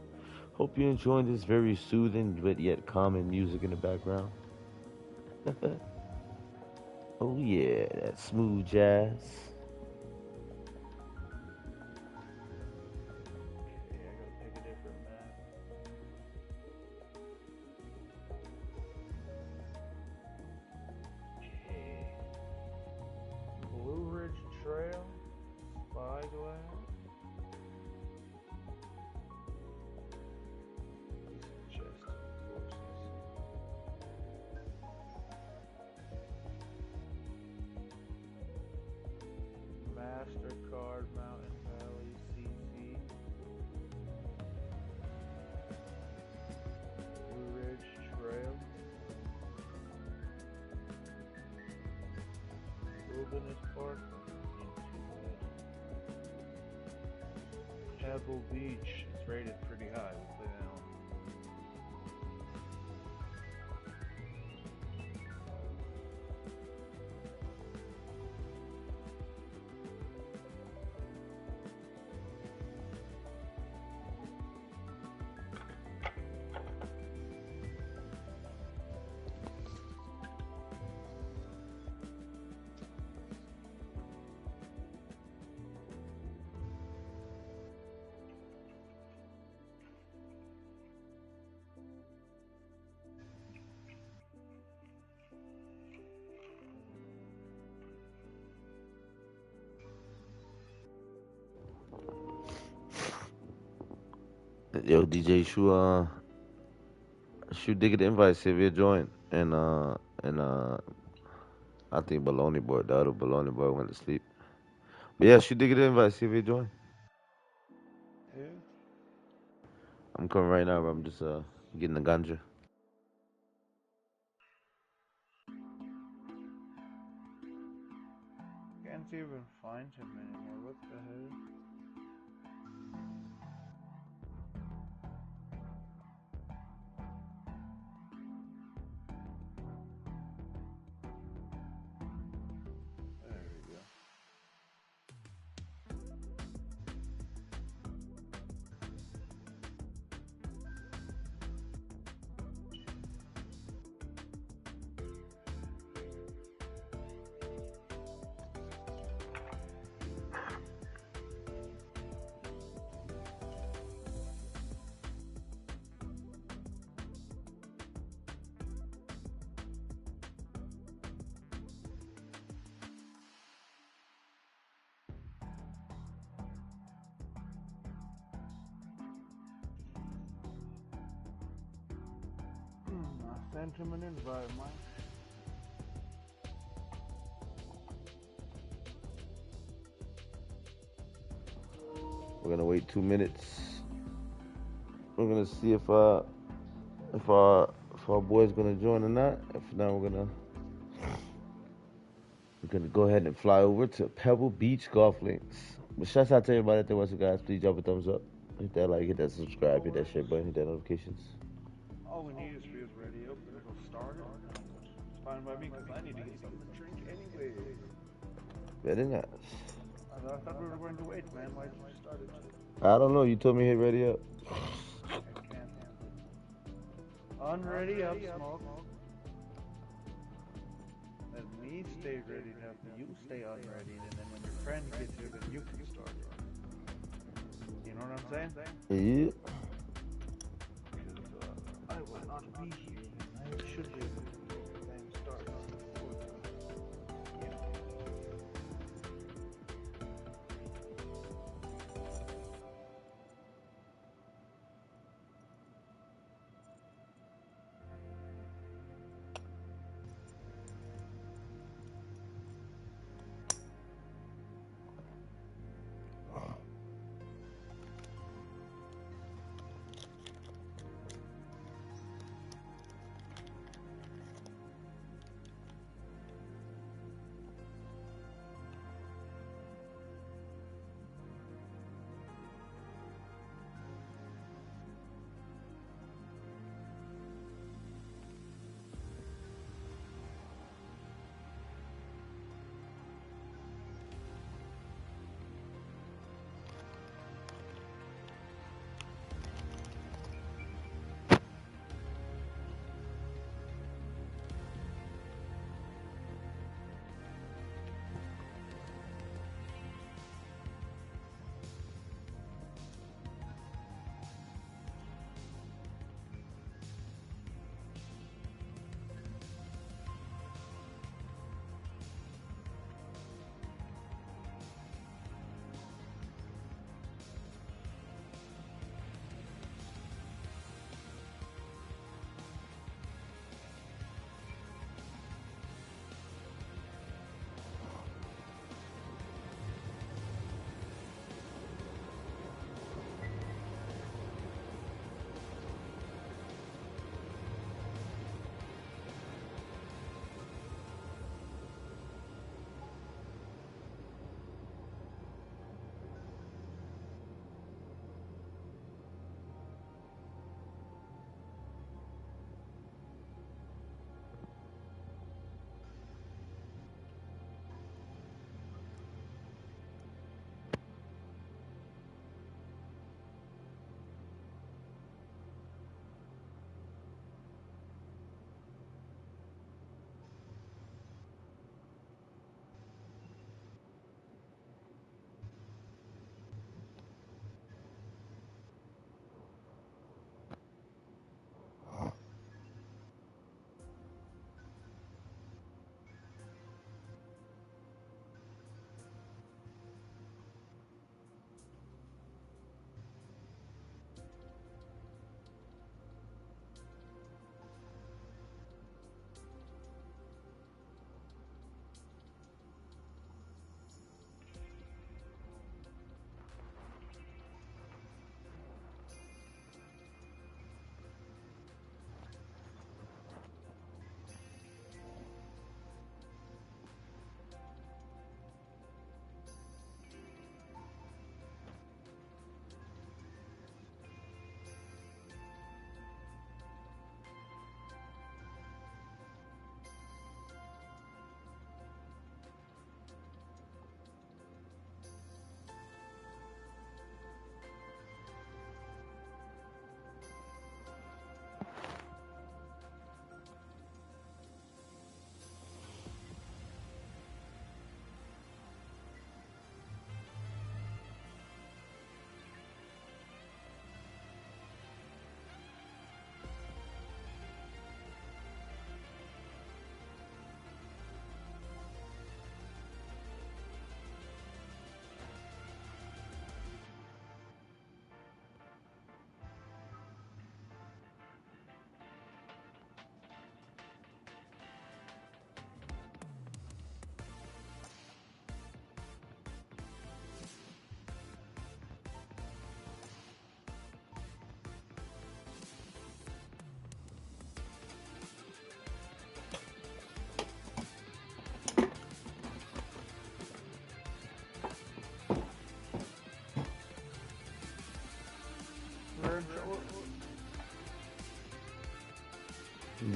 Speaker 1: Hope you're enjoying this very soothing but yet calming music in the background. Oh yeah, that smooth jazz.
Speaker 3: Trail, Spyglass. Chest corpses. MasterCard, Mountain Valley, CC. Blue Ridge Trail. Wilderness Park. Pebble Beach. It's rated pretty high. We'll play that one.
Speaker 1: Yo, DJ shoot dig the invite, see if you join. And I think Baloney Boy, the other Baloney Boy went to sleep. But yeah, shoot dig the invite, see if you join.
Speaker 3: Yeah.
Speaker 1: I'm coming right now, bro. I'm just getting the ganja.
Speaker 3: Can't even find him anymore. What the hell? There we go. I sent him an invite, Mike.
Speaker 1: We're gonna wait 2 minutes. We're gonna see if our boy's gonna join or not. If not, we're gonna go ahead and fly over to Pebble Beach Golf Links. But shouts out to everybody out there watching, guys. Please drop a thumbs up. Hit that like, hit that subscribe, hit that share button, hit that notifications.
Speaker 3: All we need is for you to ready up and it'll start it. It's fine by me because I need to get something to drink anyway.
Speaker 1: Very nice.
Speaker 3: I thought we were going to wait, man. Why did you start it?
Speaker 1: I don't know. You told me hit ready up.
Speaker 3: I can't. Unready up, smoke. Let me stay ready up, you stay unready, and then when your friend gets here, then you can start it. You know what I'm saying?
Speaker 1: Yeah.
Speaker 3: I will not be here. I should be then start. Yeah.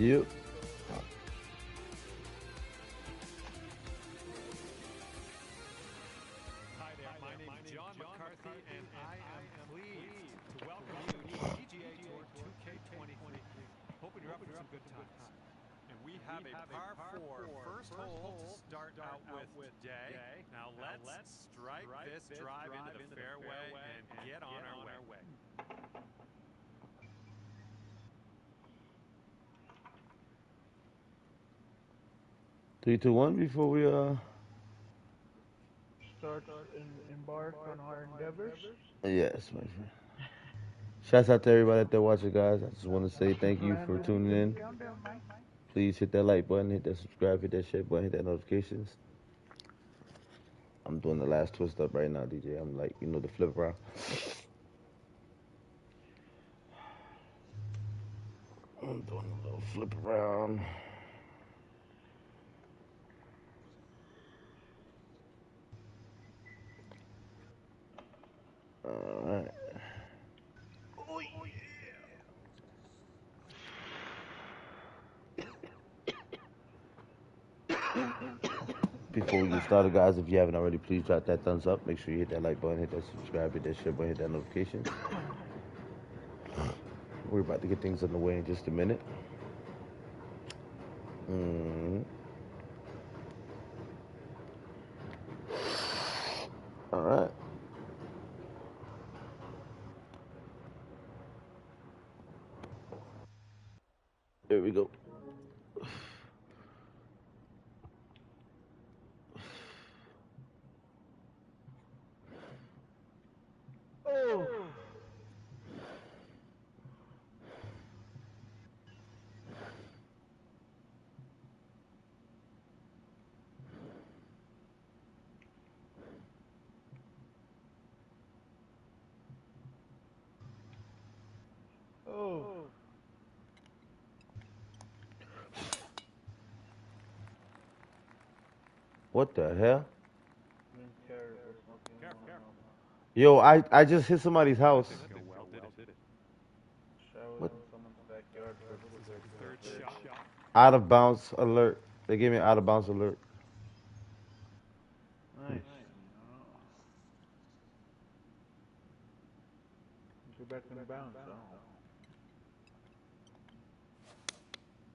Speaker 1: Yep.
Speaker 4: Hi there, my name is John McCarthy, and I am pleased to welcome you to the PGA Tour 2K23. Hoping you're up for some good times. And we have a par 4 first hole to start out with today. Now let's strike this drive into the fairway and get on our way.
Speaker 1: 3, 2, 1 before we
Speaker 3: Start and embark on our endeavors.
Speaker 1: Yes, my friend. Shouts out to everybody out there watching, guys. I just want to say thank you for tuning in.
Speaker 3: Countdown, Mike.
Speaker 1: Please hit that like button, hit that subscribe, hit that share button, hit that notifications. I'm doing the last twist up right now, DJ. I'm like, you know, the flip around. I'm doing a little flip around. All right. Oh, yeah. Before we get started, guys, if you haven't already, please drop that thumbs up. Make sure you hit that like button, hit that subscribe, hit that share button, hit that notification. We're about to get things underway in just a minute. All right. Here we go.
Speaker 3: Oh. Oh.
Speaker 1: What the hell?
Speaker 4: Careful.
Speaker 1: Yo, I just hit somebody's house.
Speaker 4: Didn't go well, did it?
Speaker 1: What?
Speaker 3: In someone's backyard for
Speaker 4: This is our third shot.
Speaker 1: Out of bounds alert. They gave me an out of bounds alert.
Speaker 3: Nice. Go back in bounds.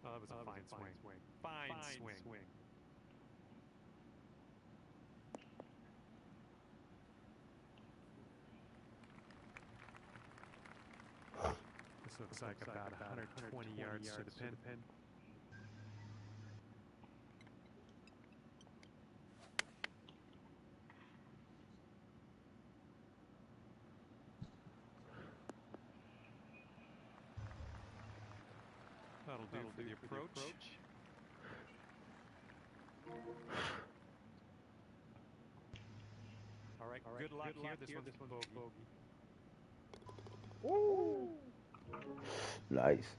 Speaker 4: Oh, that was a fine swing. Fine swing. This looks like about 120 yards to the pin. That'll do for the approach. All right, good luck here. This one's bogey.
Speaker 3: Ooh.
Speaker 1: Nice.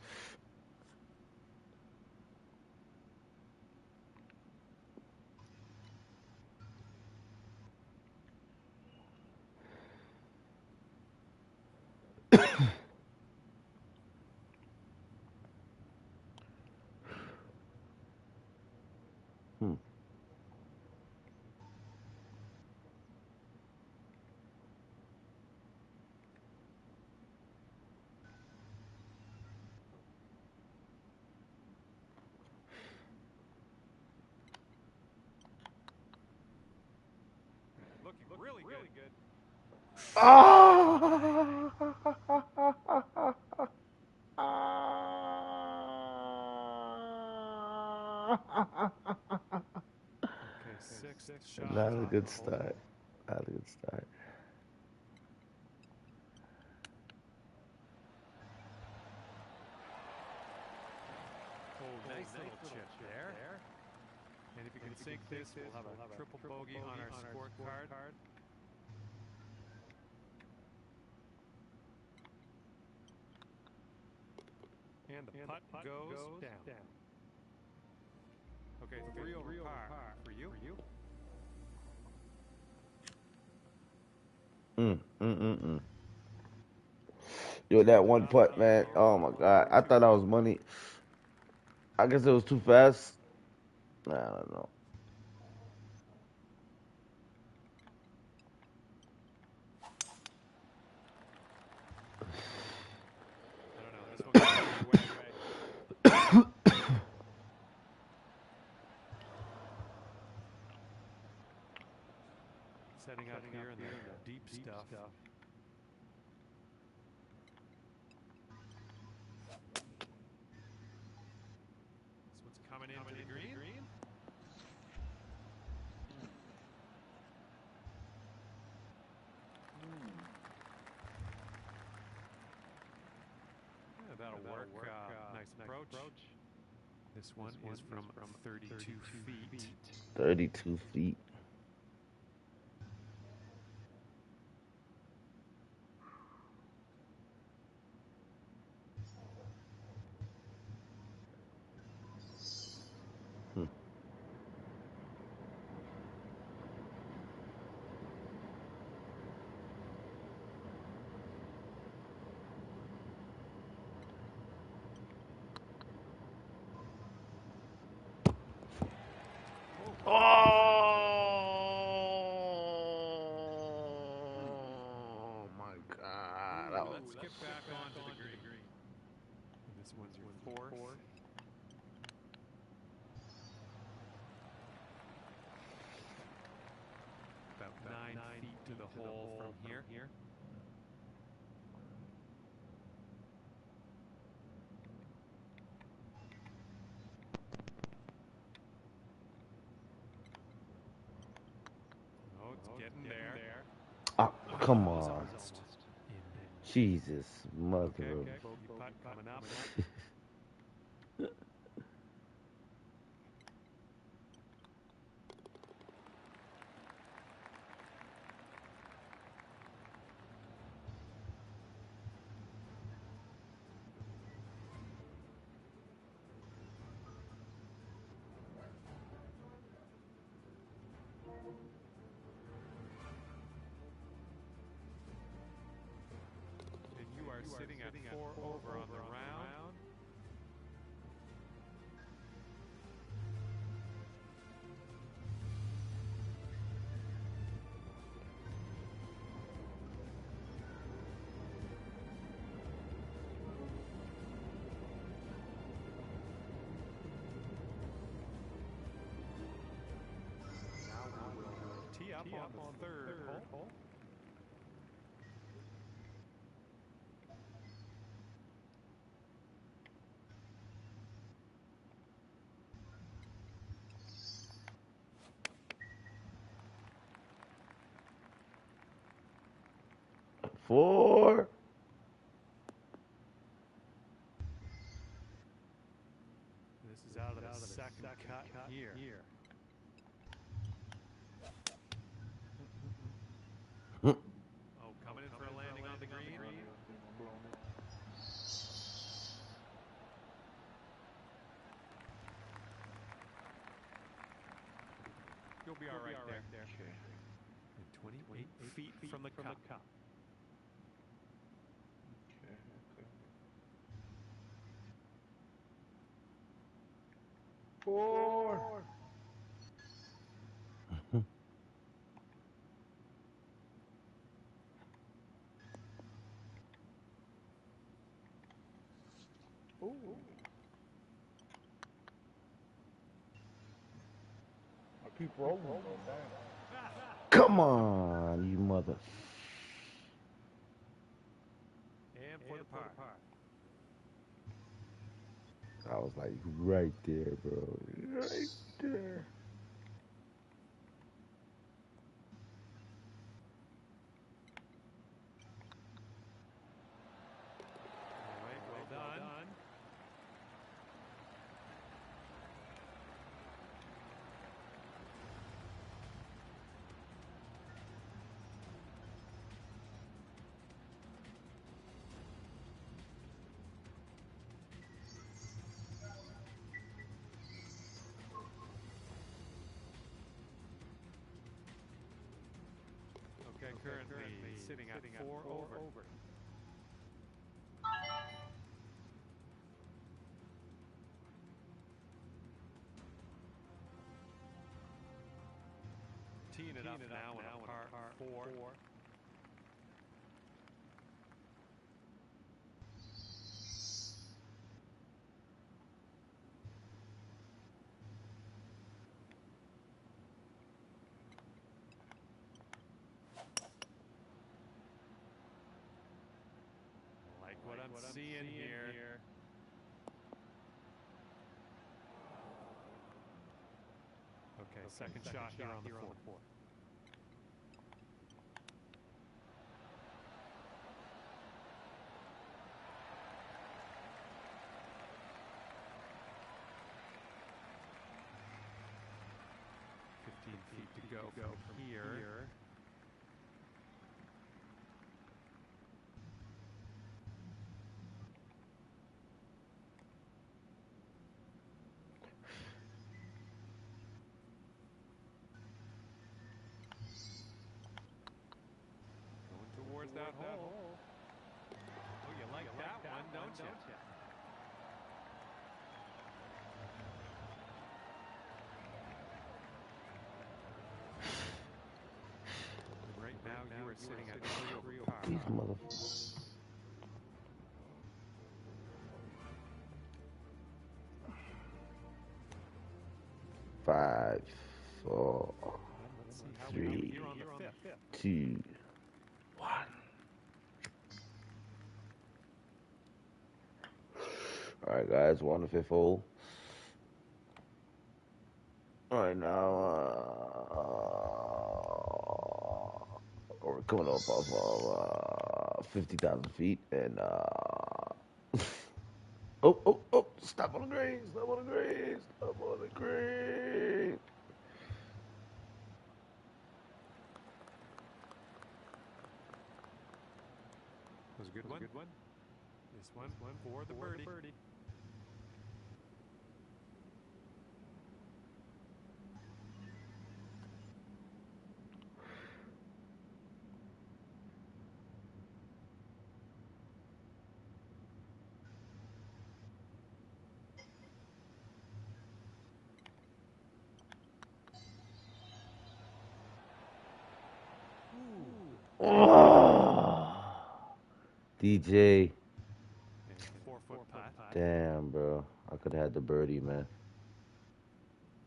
Speaker 4: Looking really good.
Speaker 1: Ah!
Speaker 4: Okay, sixth shot.
Speaker 1: Not a good start. Not a good start.
Speaker 4: Oh, nice little chip there. And if you can sink this, we'll have a triple bogey on our scorecard. And the putt goes down. Okay, 3 over par for you.
Speaker 1: Yo, that one putt, man. Oh my God. I thought I was money. I guess it was too fast. Nah, I don't know.
Speaker 4: I don't know. This one goes either way. Setting up here in the deep stuff. This one's coming into the green. Yeah, that'll work. Nice approach. This one is from 32 feet.
Speaker 1: 32 feet. Oh my God!
Speaker 4: Let's skip back onto the green. And this one's your fourth. About 9 feet to the hole from here. Oh, it's getting there.
Speaker 1: Oh, come
Speaker 4: It's
Speaker 1: on.
Speaker 4: almost in.
Speaker 1: Jesus, mother
Speaker 4: Okay,
Speaker 1: of.
Speaker 4: bogey putt coming up. And you are sitting at 4 over on the round. Now we will tee up on the third hole.
Speaker 1: Four.
Speaker 4: This is out of the second cut here. Oh, coming in for a landing on the green. You'll be all right there.
Speaker 3: Okay.
Speaker 4: And 28 feet from the cup.
Speaker 3: Okay. Four. Ooh. I keep rolling.
Speaker 1: Come on, you mother.
Speaker 4: And for the par.
Speaker 1: I was like right there, bro. Right there.
Speaker 4: All right, well done. Okay, currently sitting at 4 over. teeing it up now on a par 4. Like what I'm seeing here. Okay, second shot here on the 4th. Feet to go from here. Going towards that hole. Oh, you like that one, don't you? Right now, you are sitting at 3 over par.
Speaker 1: These motherfuckers. 5, 4, 3, 2, 1. All right, guys, we're on the 5th hole. All right, now we're coming off of 50,000 feet, and oh, stop on the green, stop on the green, stop on the green.
Speaker 4: Was a good one. This one for the birdie.
Speaker 1: Oh, DJ.
Speaker 4: 4-foot putt.
Speaker 1: Damn, bro. I could have had the birdie, man.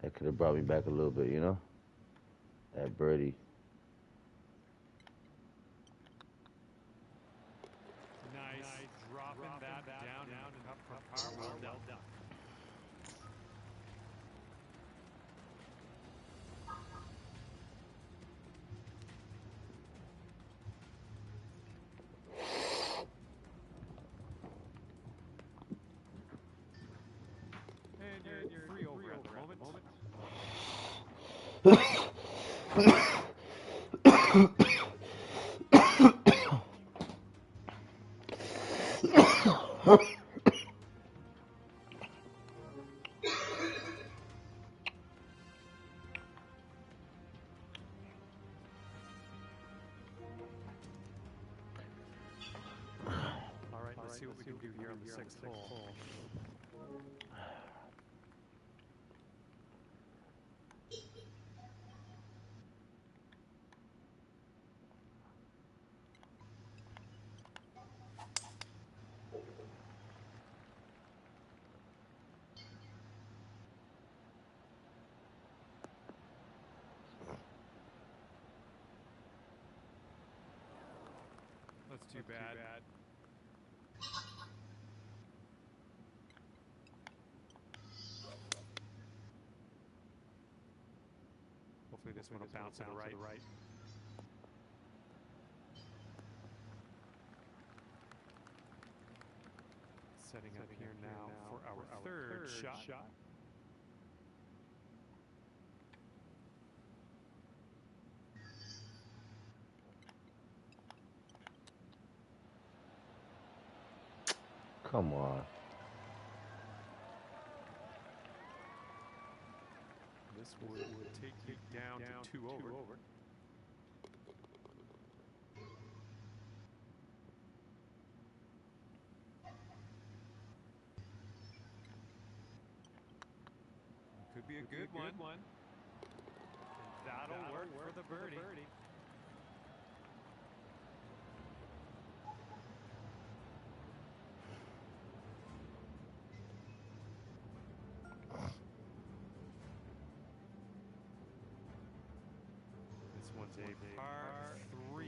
Speaker 1: That could have brought me back a little bit, you know? That birdie.
Speaker 4: Nice. Dropping that down and up from par. Well done. And you're 3 over at the moment. All right, let's see what we can do here on the 6th hole. That's too bad. Hopefully this one will bounce to the right. Setting up here now for our third shot.
Speaker 1: Come on.
Speaker 4: This would take you down to 2 over. Could be a good one. That'll work for the birdie. This one's a par 3.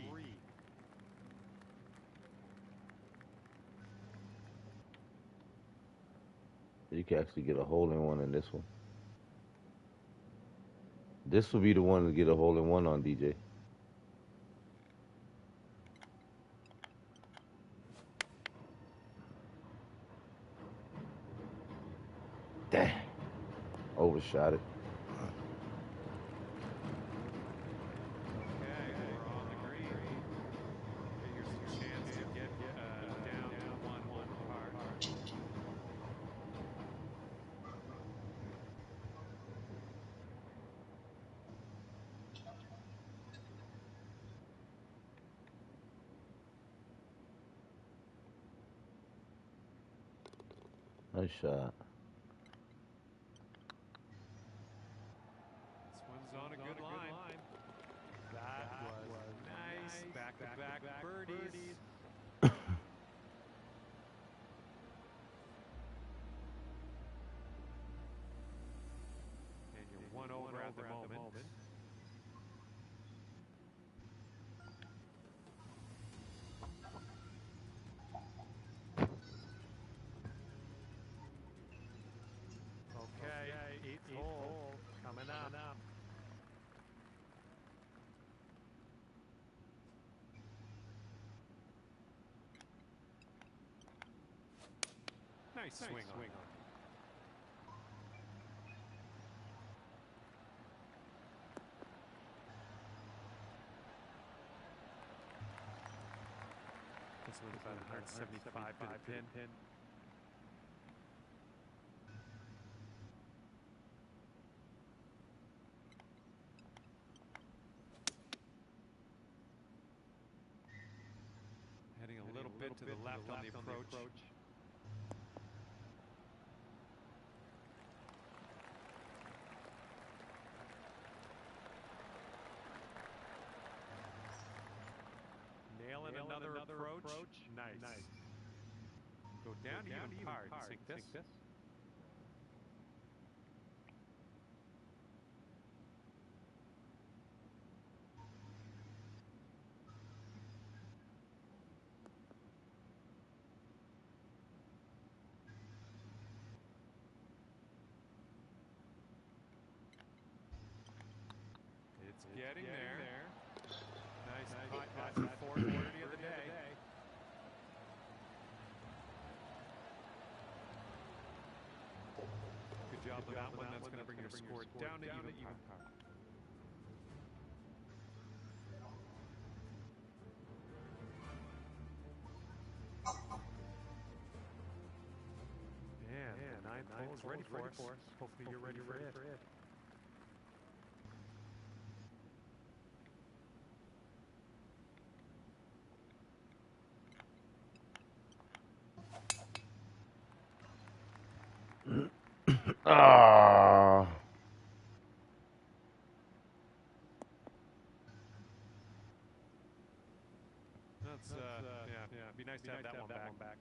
Speaker 1: You can actually get a hole-in-one in this one. This will be the one to get a hole-in-one on, DJ. Damn. Overshot it.
Speaker 4: Okay, we're on the green. Here's your chance to get down to one par.
Speaker 1: Nice shot.
Speaker 4: This one's on a good line. That was nice. Back-to-back birdies. And you're one over at the moment. Okay, eighth hole coming up. Nice swing on it. This one's about 175 to the pin. Heading a little bit to the left on the approach. Nailing another approach. Nice. Go down to even par. Sink this. It's getting there. Nice putt. That's the 440 of the day. Good job on that one. That's going to bring your score down to even par. Man, the ninth hole's ready for us. Hopefully you're ready for it.
Speaker 1: Ah.
Speaker 4: That's yeah. It'd be nice to have that one back.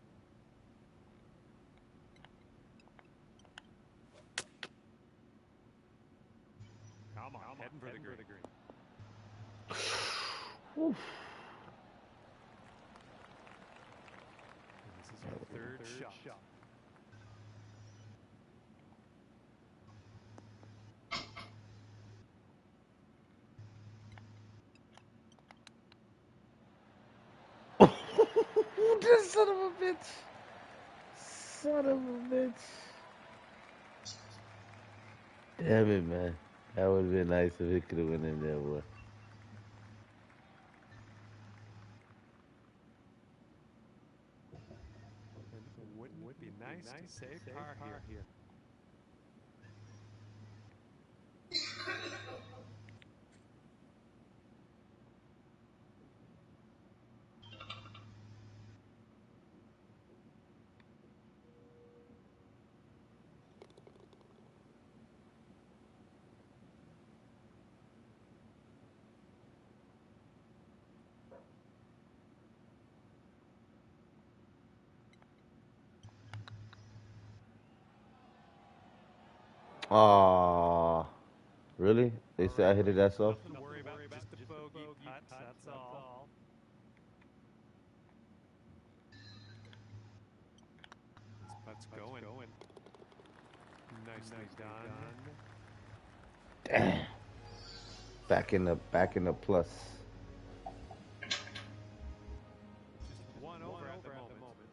Speaker 4: Come on, heading for the green.
Speaker 1: Oof.
Speaker 4: And this is your third shot.
Speaker 1: This son of a bitch. Son of a bitch. Damn it, man. That would have been nice if it could have went in there, boy.
Speaker 4: And wouldn't it be nice to save par here?
Speaker 1: Aw, really? They say I hit it that soft?
Speaker 4: Nothing to worry about, just a bogey putt, that's all. This putt's going. Nicely done.
Speaker 1: Damn. Back in the plus.
Speaker 4: Just one over at the moment.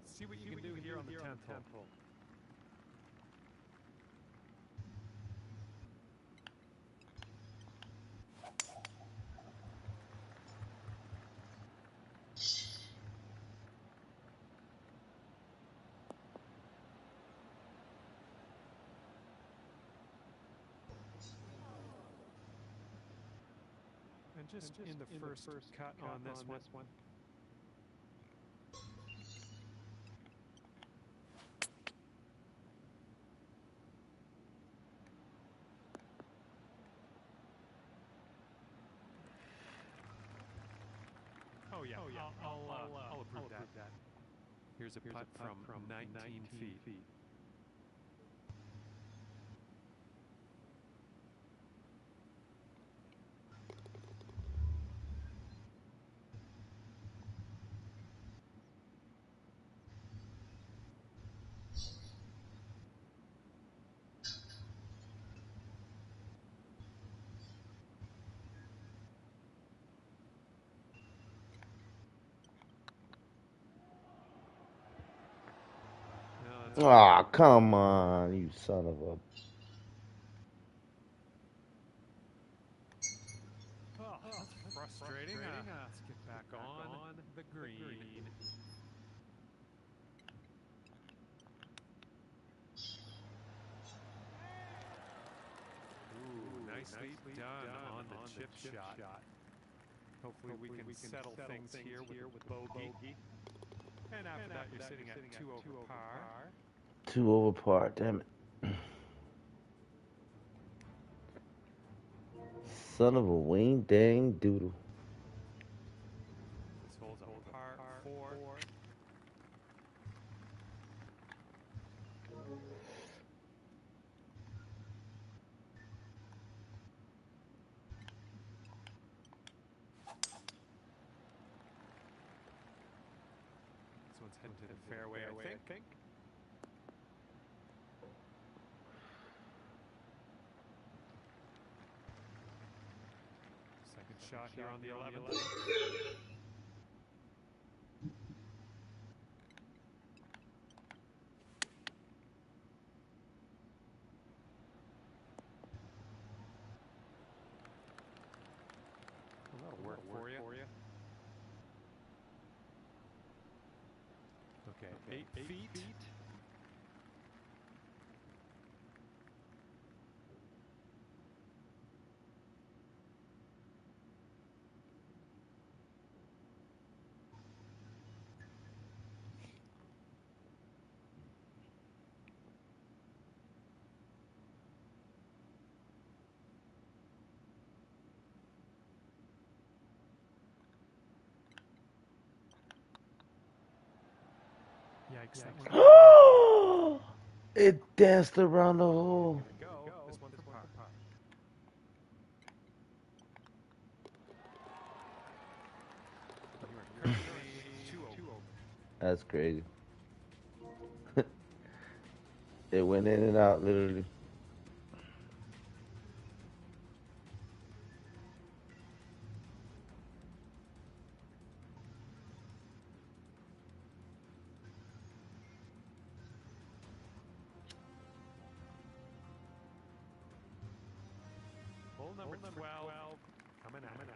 Speaker 4: See what you can do here on the 10th hole. And just in the first cut on this one. Oh yeah, I'll approve that. Here's a putt from 19 feet.
Speaker 1: Aw, come on, you son of a...
Speaker 4: Oh, that's frustrating. Let's get back on the green. Ooh, nicely done on the chip shot. Hopefully we can settle things here with bogey. And after that, you're sitting at 2 over par.
Speaker 1: 2 over par, damn it. Son of a wing dang doodle.
Speaker 4: This hole's a par 4. This one's heading to the fairway, I think. Second shot here on the 11th. Well, that'll work for you. Okay, 8 feet. Yikes, that one.
Speaker 1: It danced around the hole.
Speaker 4: Here we go. This one for par. You are currently 2 over.
Speaker 1: That's crazy. It went in and out, literally.
Speaker 4: Hole number 12. Coming at it.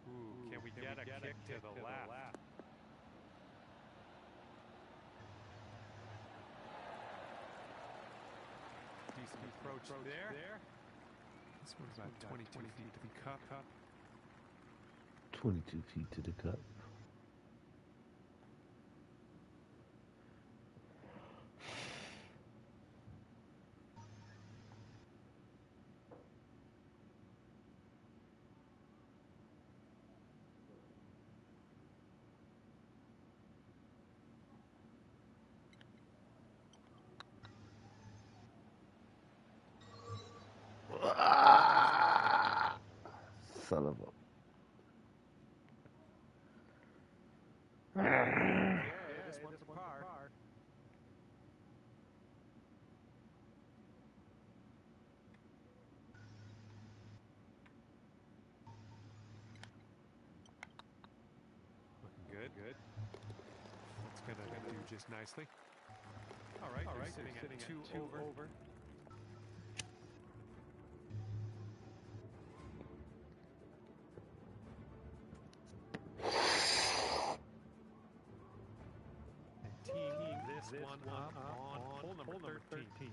Speaker 4: Ooh, can we get a kick to the left? Decent approach there. This one's about 22 feet to the cup.
Speaker 1: 22 feet to the cup. Ah, son of a.
Speaker 4: Okay, this one's a par. Looking good. That's gonna do just nicely. All right, you're sitting at two over. And teeing this one up on hole number 13.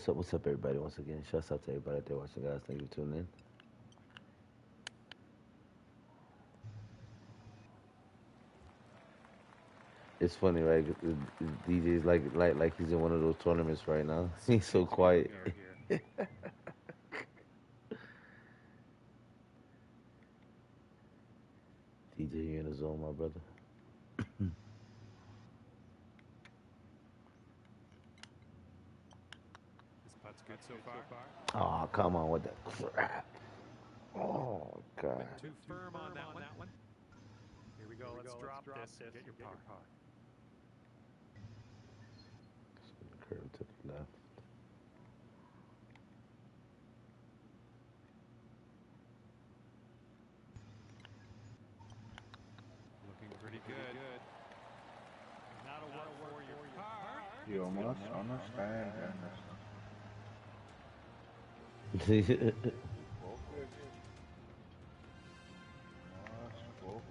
Speaker 1: What's up, everybody? Once again, shouts out to everybody out there watching, guys. Thank you for tuning in. It's funny, right? DJ's like he's in one of those tournaments right now. He's so quiet. DJ, you in the zone, my brother.
Speaker 4: This putt's good so far.
Speaker 1: Oh, come on with that crap. Oh, God.
Speaker 4: Went too firm on that one. Here we go. Let's drop this and get your par.
Speaker 1: Curve to the left.
Speaker 4: Looking pretty good. That'll work for your par.
Speaker 3: You almost understand.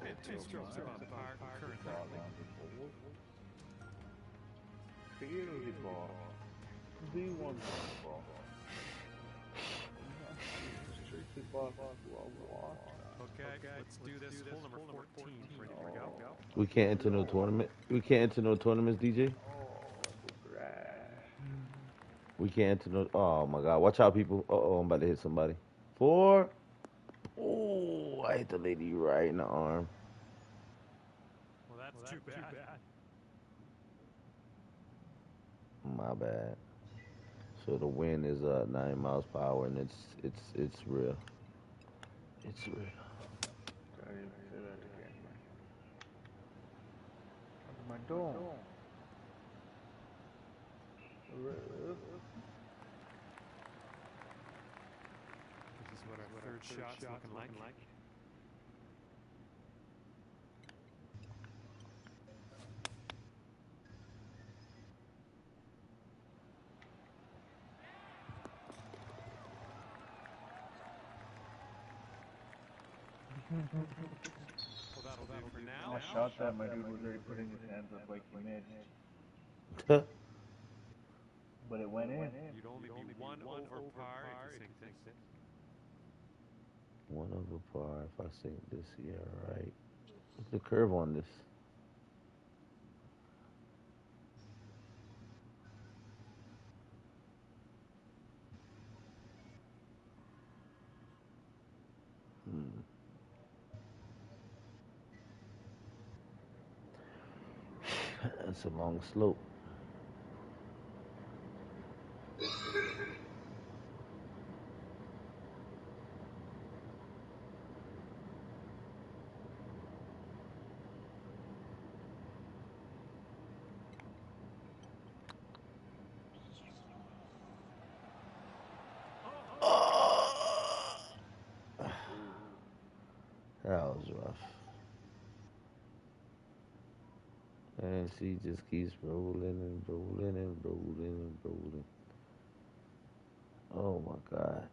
Speaker 4: And two strokes above par currently.
Speaker 3: Feel the ball. Be one ball.
Speaker 4: Okay, let's do this. Hole number 14. Ready to go?
Speaker 1: We can't enter no tournament. We can't enter no tournaments, DJ. We can't enter no. Oh my God! Watch out, people. Oh, I'm about to hit somebody. 4. Oh, I hit the lady right in the arm.
Speaker 4: Well, that's too bad.
Speaker 1: My bad. So the wind is 9 miles per hour, and it's real. It's real.
Speaker 3: Sorry, say that again, man. What am I doing?
Speaker 4: This is what our third shot's looking like. Well, that'll do for now.
Speaker 3: I shot that. My dude was already putting his hands up like he missed. But it went in.
Speaker 4: You'd only be one over par if you sink this.
Speaker 1: 1 over par. If I sink this, yeah, right. What's the curve on this? That's a long slope. That was rough. And she just keeps rolling and rolling and rolling and rolling. Oh my God.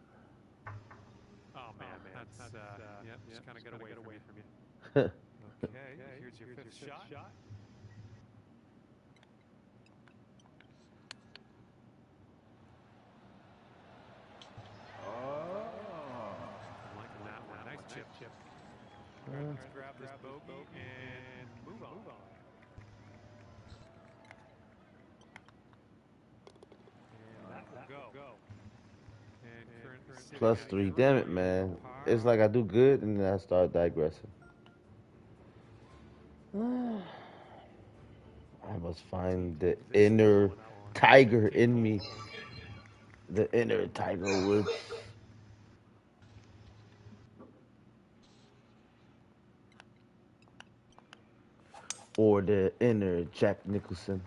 Speaker 4: Oh man, that's yeah, just kind of get away from you. Okay, here's your fifth shot. I'm liking that one. Nice chip. All right, let's grab this bogey and move on. And that will go. And current
Speaker 1: +3. Damn it, man. It's like I do good and then I start digressing. I must find the inner tiger in me. The inner Tiger Woods. Or the inner Jack Nicholson.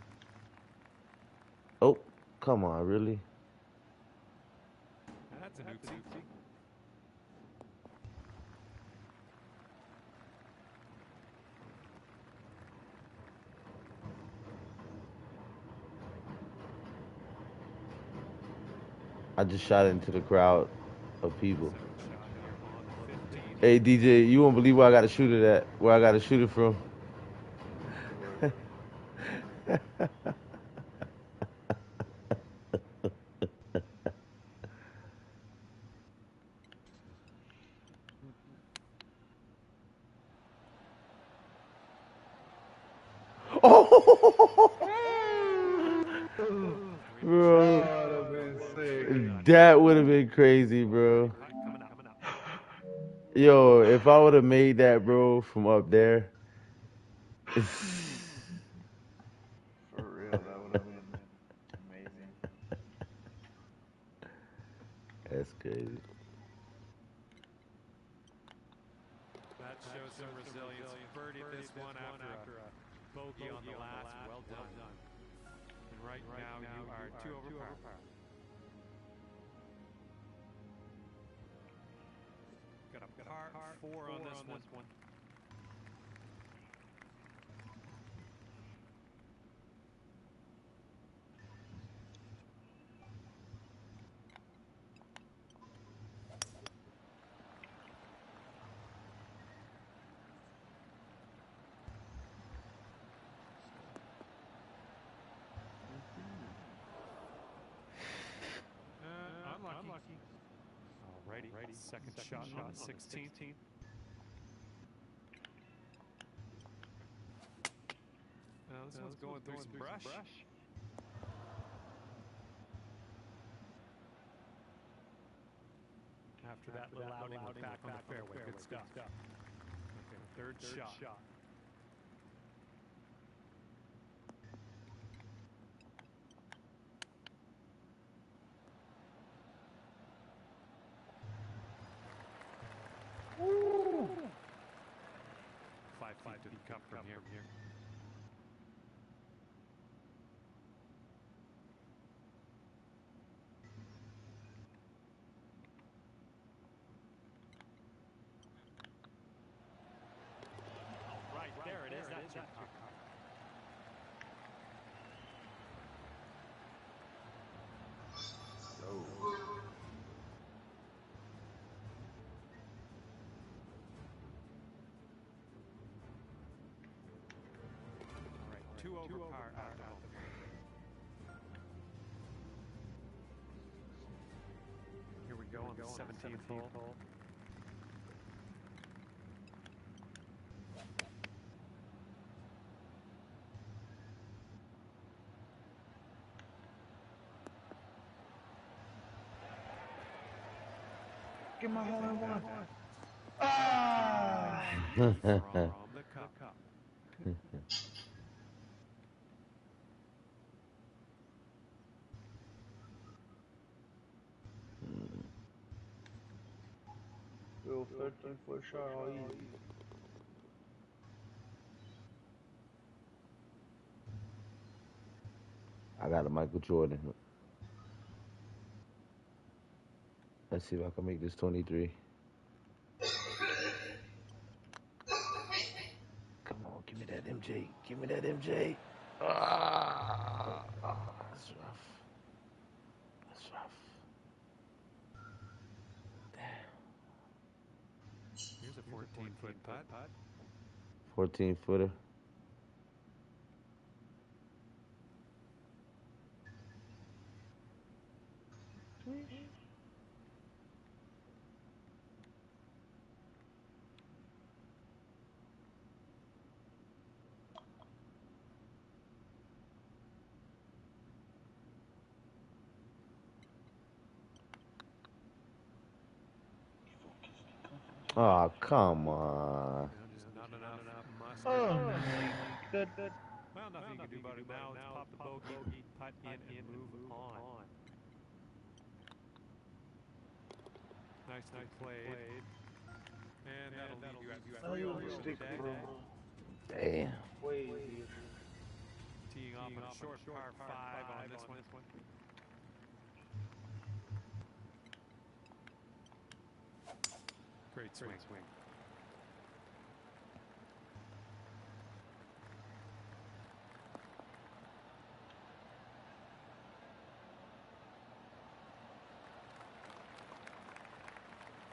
Speaker 1: Oh, come on, really?
Speaker 4: That's an oopsie.
Speaker 1: I just shot into the crowd of people.
Speaker 4: Seventh shot here on 15.
Speaker 1: Hey DJ, you won't believe where I got to shoot it at. Where I got to shoot it from. Oh, bro,
Speaker 3: That would have been sick.
Speaker 1: that would have been crazy, bro.
Speaker 4: Coming up.
Speaker 1: Yo, if I would have made that, bro, from up there,
Speaker 3: For real, that would have been amazing.
Speaker 1: that's crazy.
Speaker 4: That shows some resilience. Birdie this one after a bogey on the last. Well done. And right now you are 2 over par. Got a par 4 on this one. Unlucky. Alrighty. Second shot on the 16th. Now this one's going through some brush. After that little outing, look back on the fairway. Good stuff. Okay, third shot.
Speaker 3: Woo.
Speaker 4: 5 feet to the cup from here. Right, there it is. That's your car. All right, 2 over par at the moment. Here we go on the 17th hole.
Speaker 3: Get my hole in one. Ah!
Speaker 4: From the cup.
Speaker 3: little 13-foot shot all easy.
Speaker 1: I got a Michael Jordan. Let's see if I can make this 23. Come on, give me that MJ. Give me that MJ. That's rough. That's rough.
Speaker 4: Here's a 14-foot putt.
Speaker 1: 14-footer. Oh, come on.
Speaker 4: Just not enough mustard.
Speaker 3: Oh my good.
Speaker 4: Well, nothing you can do about it now. It's pop the bogey, putt in, and move on. Nicely played. And that'll leave you at 3 over the
Speaker 3: Stick,
Speaker 4: deck.
Speaker 3: bro.
Speaker 1: Damn.
Speaker 3: Way easier.
Speaker 4: Teeing off on a short par 5 on this one. Great swing.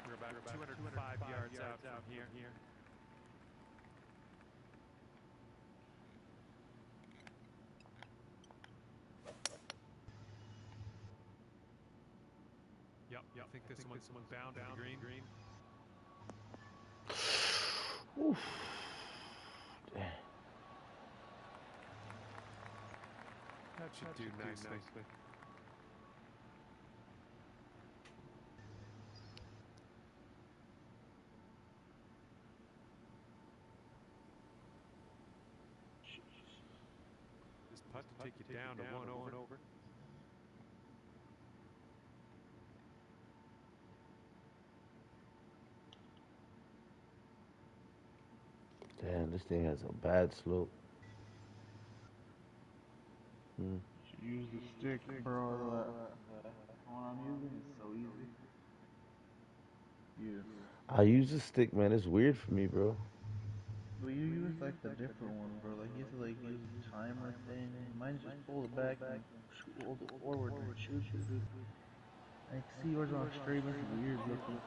Speaker 4: We're about 205 yards out from here. Yep. I think this one's bound to the green.
Speaker 1: Oof. Damn.
Speaker 4: That should do nicely. This putt to take you down to 1 over.
Speaker 1: Damn, this thing has a bad slope.
Speaker 3: Should use the stick, bro. The one I'm using is so easy. Yes.
Speaker 1: I use a stick, man. It's weird for me, bro.
Speaker 3: But you use like the different one, bro. Like you have to like use the timer thing. Mine's just pull it back and hold it forward and shoot it. Like see yours on straight, it's weird looking.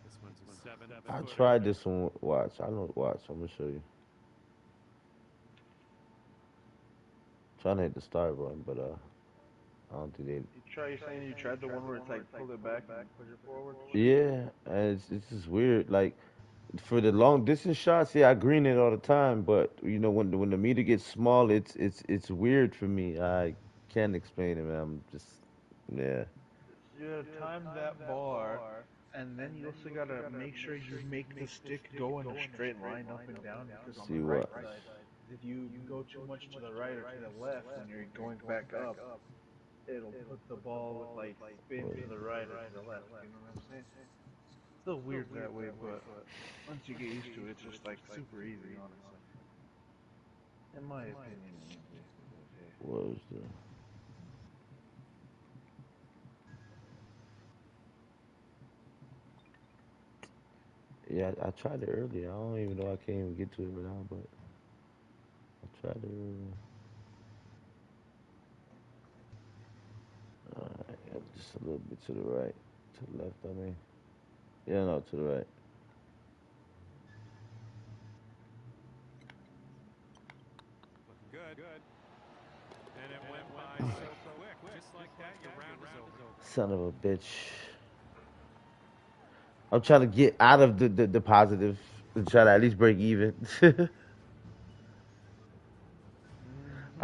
Speaker 4: This one's a 7.
Speaker 1: I tried this one. Watch. I don't watch. I'm gonna show you. Trying to hit the start button, but I don't think they.
Speaker 3: You saying you tried the one where it's like pull it back and push it forward?
Speaker 1: Yeah, and it's just weird. Like for the long distance shots, yeah, I green it all the time. But you know, when the meter gets small, it's weird for me. I can't explain it, man. I'm just yeah.
Speaker 3: You gotta time that bar, and then you also gotta make sure you make the stick go in a straight line up and down, because on
Speaker 1: See
Speaker 3: the right
Speaker 1: what?
Speaker 3: side, if you go too much to the right or to the left when you're going back up, it'll put the ball with like spin to the right or to the left. You know what I'm saying? Still weird that way, but once you get used to it, it's just like super easy, honestly. In my opinion, anyway.
Speaker 1: What was the? Yeah, I tried it earlier. I don't even know I can't even get to it right now, but I tried it earlier. Just a little bit to the right, to the left. I mean, yeah, no, to the right.
Speaker 4: Looking good. And it went by so quick. Just like that, your round is over.
Speaker 1: Son of a bitch. I'm trying to get out of the positive and try to at least break even. I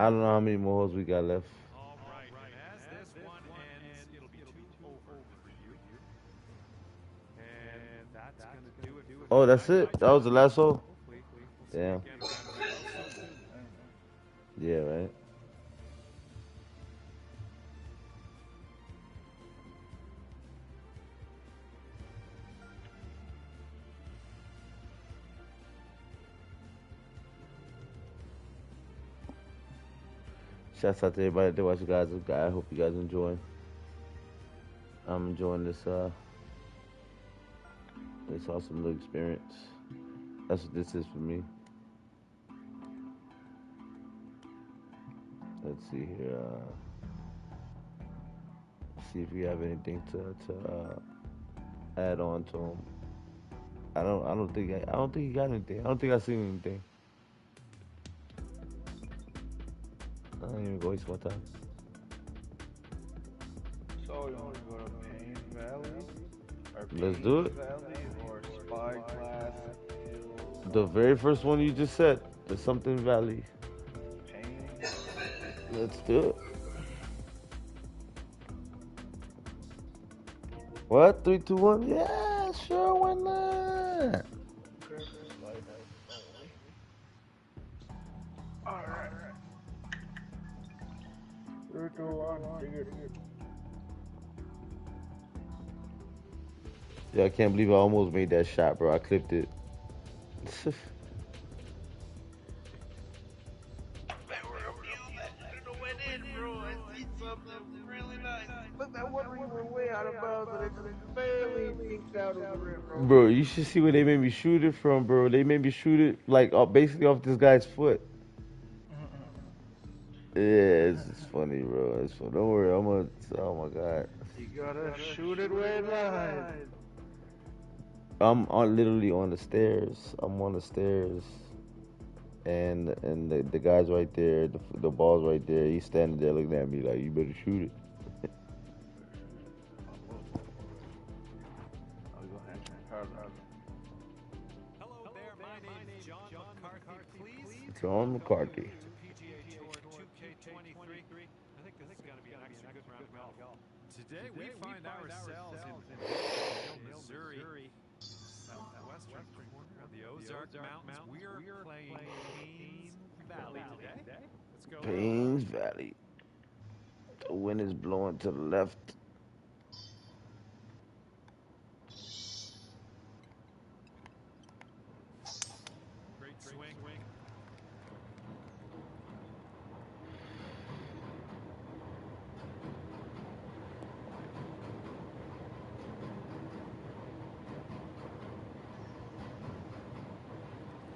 Speaker 1: don't know how many more holes we got left.
Speaker 4: All right, and as this one ends, it'll be 2 over for you. And that's going to do it.
Speaker 1: Oh, that's it? That was the last hole?
Speaker 4: Yeah.
Speaker 1: Yeah, right. Shouts out to everybody that watch you guys. I hope you guys enjoy. I'm enjoying this awesome little experience. That's what this is for me. Let's see here. See if we have anything to add on to him. I don't think he got anything. I don't think I seen anything. I don't even go waste my time.
Speaker 3: So you want to go to Pain Valley? Or
Speaker 1: Let's
Speaker 3: Pain
Speaker 1: do it.
Speaker 3: Valley or Spyglass Hill?
Speaker 1: The very first one you just said, the something valley.
Speaker 3: Pain.
Speaker 1: Let's do it. What? 3, 2, 1? Yeah, sure, why not?
Speaker 3: Alright. 3, 2, 1, dig it.
Speaker 1: Yeah, I can't believe I almost made that shot, bro. I clipped it. Bro, you should see where they made me shoot it from, bro. They made me shoot it like basically off this guy's foot. Yeah, it's funny, bro. It's fun. Don't worry, I'm gonna. Oh my god.
Speaker 3: You gotta shoot it where it lies.
Speaker 1: I'm literally on the stairs. I'm on the stairs, and the guy's right there. The ball's right there. He's standing there looking at me like, you better shoot it.
Speaker 4: Hello there, my name is John McCarthy. Please
Speaker 1: John McCarthy.
Speaker 4: to PGA Tour 2K23. I think this is going to be an extra good round of golf. Today we find ourselves in Missouri, southwestern corner of the Ozark Mountains. We are playing Paynes Valley today. Let's go.
Speaker 1: Paynes Valley. The wind is blowing to the left.
Speaker 4: Great swing.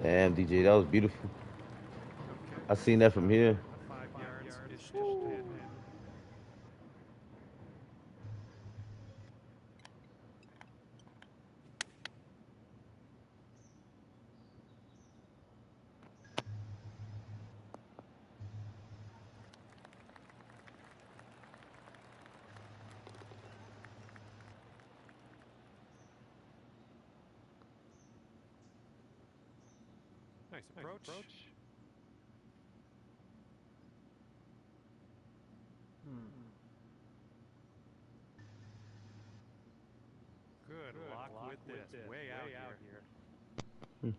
Speaker 1: Damn, DJ, that was beautiful.
Speaker 4: Okay.
Speaker 1: I seen that from here.
Speaker 4: 5 yards-ish to pin. Nice approach. Good luck with this. Way out here.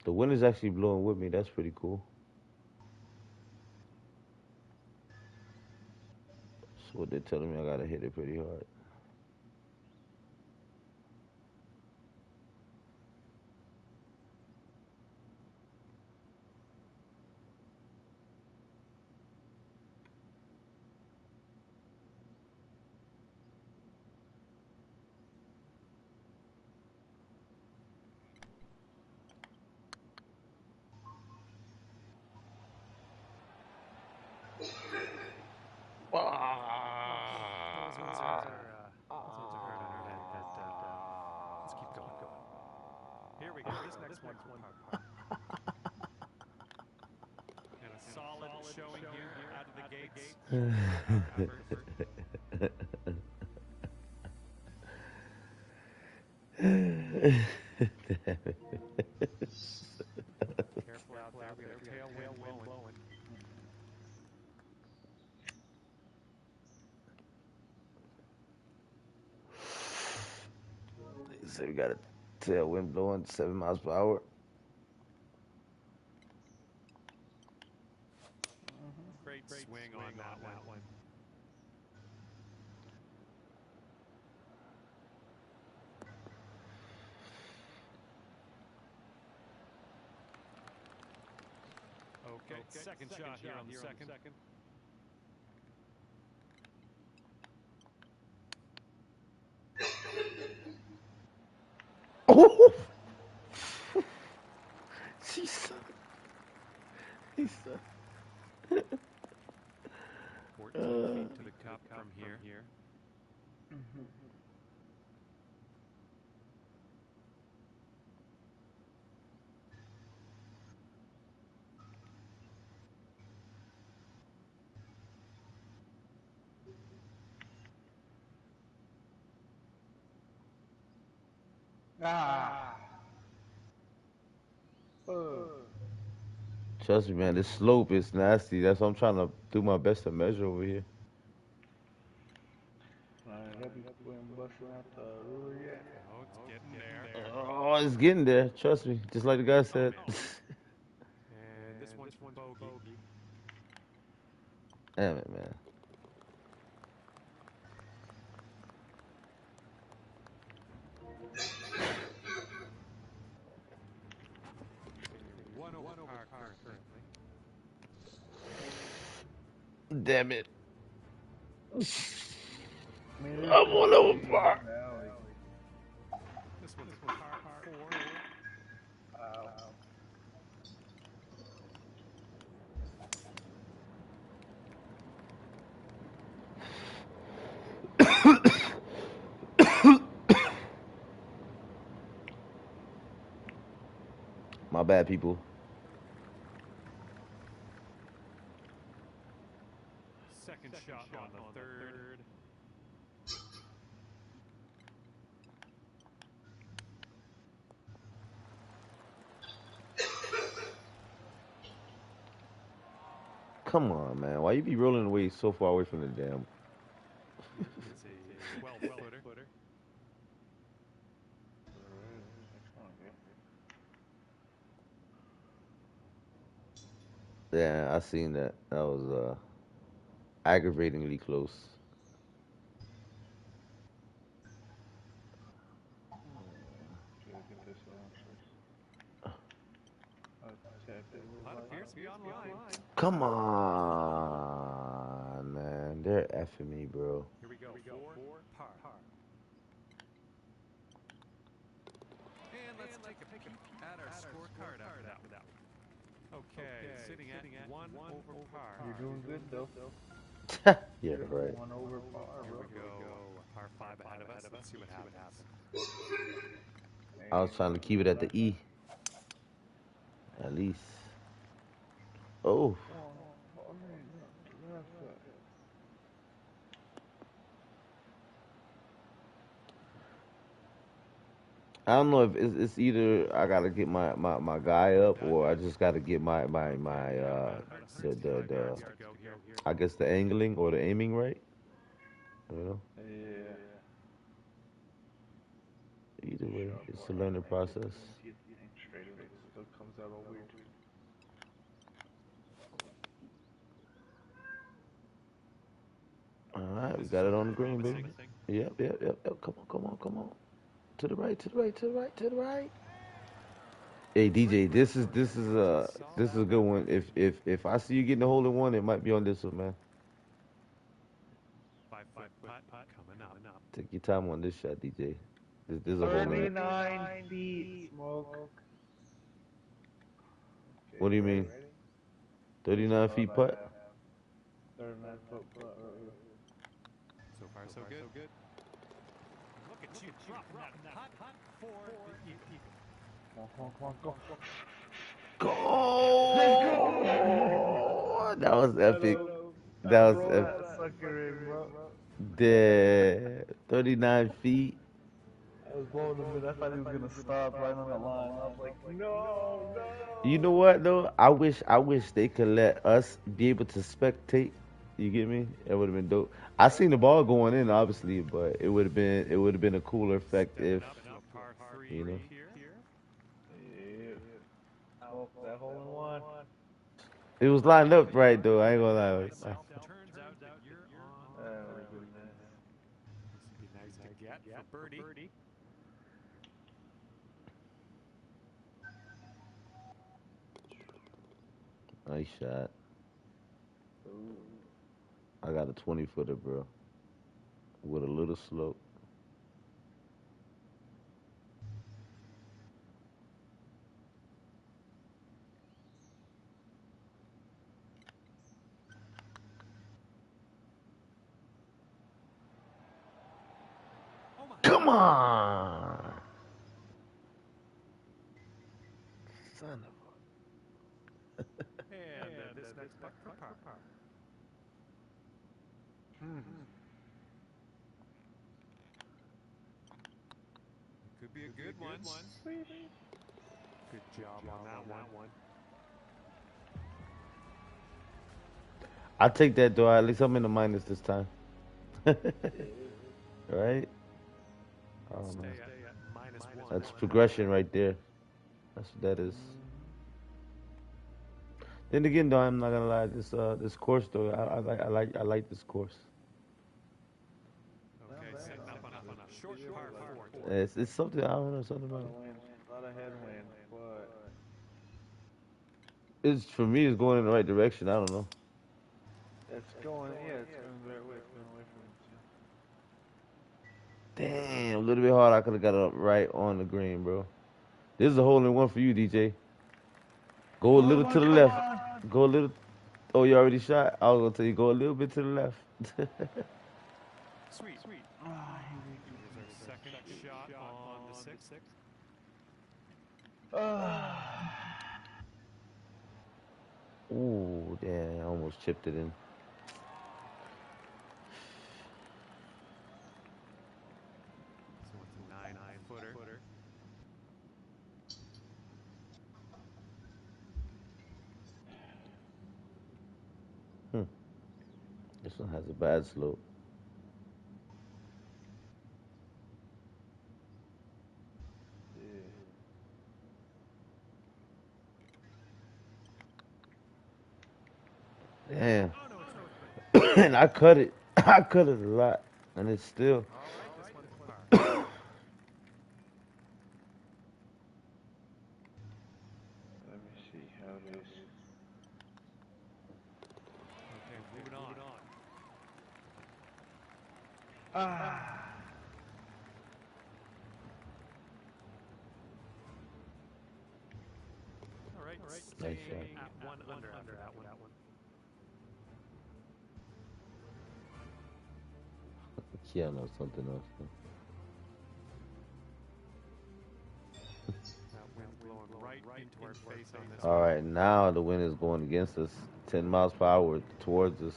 Speaker 1: The wind is actually blowing with me. That's pretty cool. So what they're telling me, I gotta hit it pretty hard.
Speaker 4: Those ones are hard on our head, but let's keep going. Here we go. This next one's par. And a solid showing here out of the gates. Careful out there. We have a tailwind blowing.
Speaker 1: They say we got a tailwind blowing 7 miles per hour.
Speaker 4: Great swing on that one. Okay, second shot here on the second.
Speaker 1: Oh, she sucked. He sucked.
Speaker 4: 14 feet to the cup from here.
Speaker 3: Ah.
Speaker 1: Trust me, man. This slope is nasty. That's what I'm trying to do my best to measure over here.
Speaker 3: That be busting out the ruler yet.
Speaker 4: Oh, it's getting there.
Speaker 1: Oh, it's getting there. Trust me. Just like the guy said.
Speaker 4: And this one's for bogey.
Speaker 1: Damn it, man.
Speaker 4: One over par currently.
Speaker 1: Damn it.
Speaker 3: I mean,
Speaker 1: I'm one over par.
Speaker 4: This one's par 4.
Speaker 1: My bad, people.
Speaker 4: Second shot on the third.
Speaker 1: Come on, man. Why you be rolling away so far away from the damn?
Speaker 4: It's a 12-footer.
Speaker 1: Yeah, I seen that. That was aggravatingly close.
Speaker 4: Putt appears to be online.
Speaker 1: Come on, man. They're effing me, bro.
Speaker 4: Here we go. 4 par. And let's take a peek at our scorecard after that one. Okay, sitting at 1 over par.
Speaker 3: You're doing good though.
Speaker 1: Yeah, right.
Speaker 3: 1 over par,
Speaker 4: Here
Speaker 3: bro.
Speaker 4: we go. Par 5 ahead of us. Let's see what happens.
Speaker 1: I was trying to keep it at the E. At least. Oh. I don't know if it's either I gotta get my guy up or I just gotta get my the I guess the angling or the aiming right. You know?
Speaker 3: Yeah.
Speaker 1: Either way, it's a learning process.
Speaker 3: Straight away, it still comes out all weird.
Speaker 1: All right, we got it on the green, baby. Yep. Come on. To the right, to the right, to the right, to the right. Hey DJ, this is a good one. If I see you getting a hole in one, it might be on this one, man.
Speaker 4: 5-foot putt coming up.
Speaker 1: Take your time on this shot, DJ. This is a hole in it.
Speaker 3: 39 feet, smoke.
Speaker 1: What do you mean? 39 feet putt?
Speaker 3: 39-foot putt.
Speaker 4: So far, so good. Look at you dropping that putt for the eagle.
Speaker 3: Come on, go.
Speaker 1: Go! That was epic. That was epic.
Speaker 3: That sucker in, bro.
Speaker 1: The 39 feet.
Speaker 3: I was blowing him in. I thought he was gonna stop right on the line. I was like, no.
Speaker 1: You know what though? I wish they could let us be able to spectate. You get me? It would have been dope. I seen the ball going in, obviously, but it would have been a cooler effect if
Speaker 4: Par 3
Speaker 1: you know.
Speaker 4: here.
Speaker 3: Yeah. Oh, that hole in one.
Speaker 1: It was lined up right though. I ain't gonna lie.
Speaker 4: Turns out that you're on.
Speaker 3: Oh, goodness.
Speaker 4: This would be nice to get for birdie.
Speaker 1: Nice shot.
Speaker 3: Ooh.
Speaker 1: I got a 20-footer, bro, with a little slope.
Speaker 4: Oh my.
Speaker 1: Come on. Son of
Speaker 4: And this next putt for par. Could be a good one. Good job on that one.
Speaker 1: I take that though. At least I'm in the minus this time. Right? I don't know.
Speaker 4: Stay at -1.
Speaker 1: That's progression right there. That's what that is. Then again, though, I'm not gonna lie. This course though, I like this course.
Speaker 4: Okay, setting up on a short par 4.
Speaker 1: It's something I don't know something
Speaker 3: A lot
Speaker 1: about
Speaker 3: of winds, a lot of headwinds, but
Speaker 1: it. It's for me. It's going in the right direction. I don't know.
Speaker 3: it's going. Yeah, it's going the right way. It's going away from
Speaker 1: Damn, a little bit hard. I could have got it up right on the green, bro. This is a hole in one for you, DJ. Go a little to the
Speaker 3: come
Speaker 1: left.
Speaker 3: on.
Speaker 1: Go a little. Oh, you already shot. I was gonna tell you go a little bit to the left.
Speaker 4: Sweet.
Speaker 3: Ah,
Speaker 4: Here's our second shot on the 6th.
Speaker 1: Ooh, damn! I almost chipped it in.
Speaker 4: So it's a 9-footer.
Speaker 1: Hmm. This one has a bad slope. Damn.
Speaker 4: Oh no, it's
Speaker 1: And I cut it. I cut it a lot, and it's still.
Speaker 4: all right. This one's for par.
Speaker 3: Let me see how this.
Speaker 4: Okay, moving on.
Speaker 3: Ah.
Speaker 4: All right,
Speaker 1: Nice
Speaker 4: staying
Speaker 1: shot.
Speaker 4: at 1 under after that one.
Speaker 1: Yeah, no, something else.
Speaker 4: That wind's blowing right into our face on this
Speaker 1: All
Speaker 4: one.
Speaker 1: right, now the wind is going against us, 10 miles per hour towards us.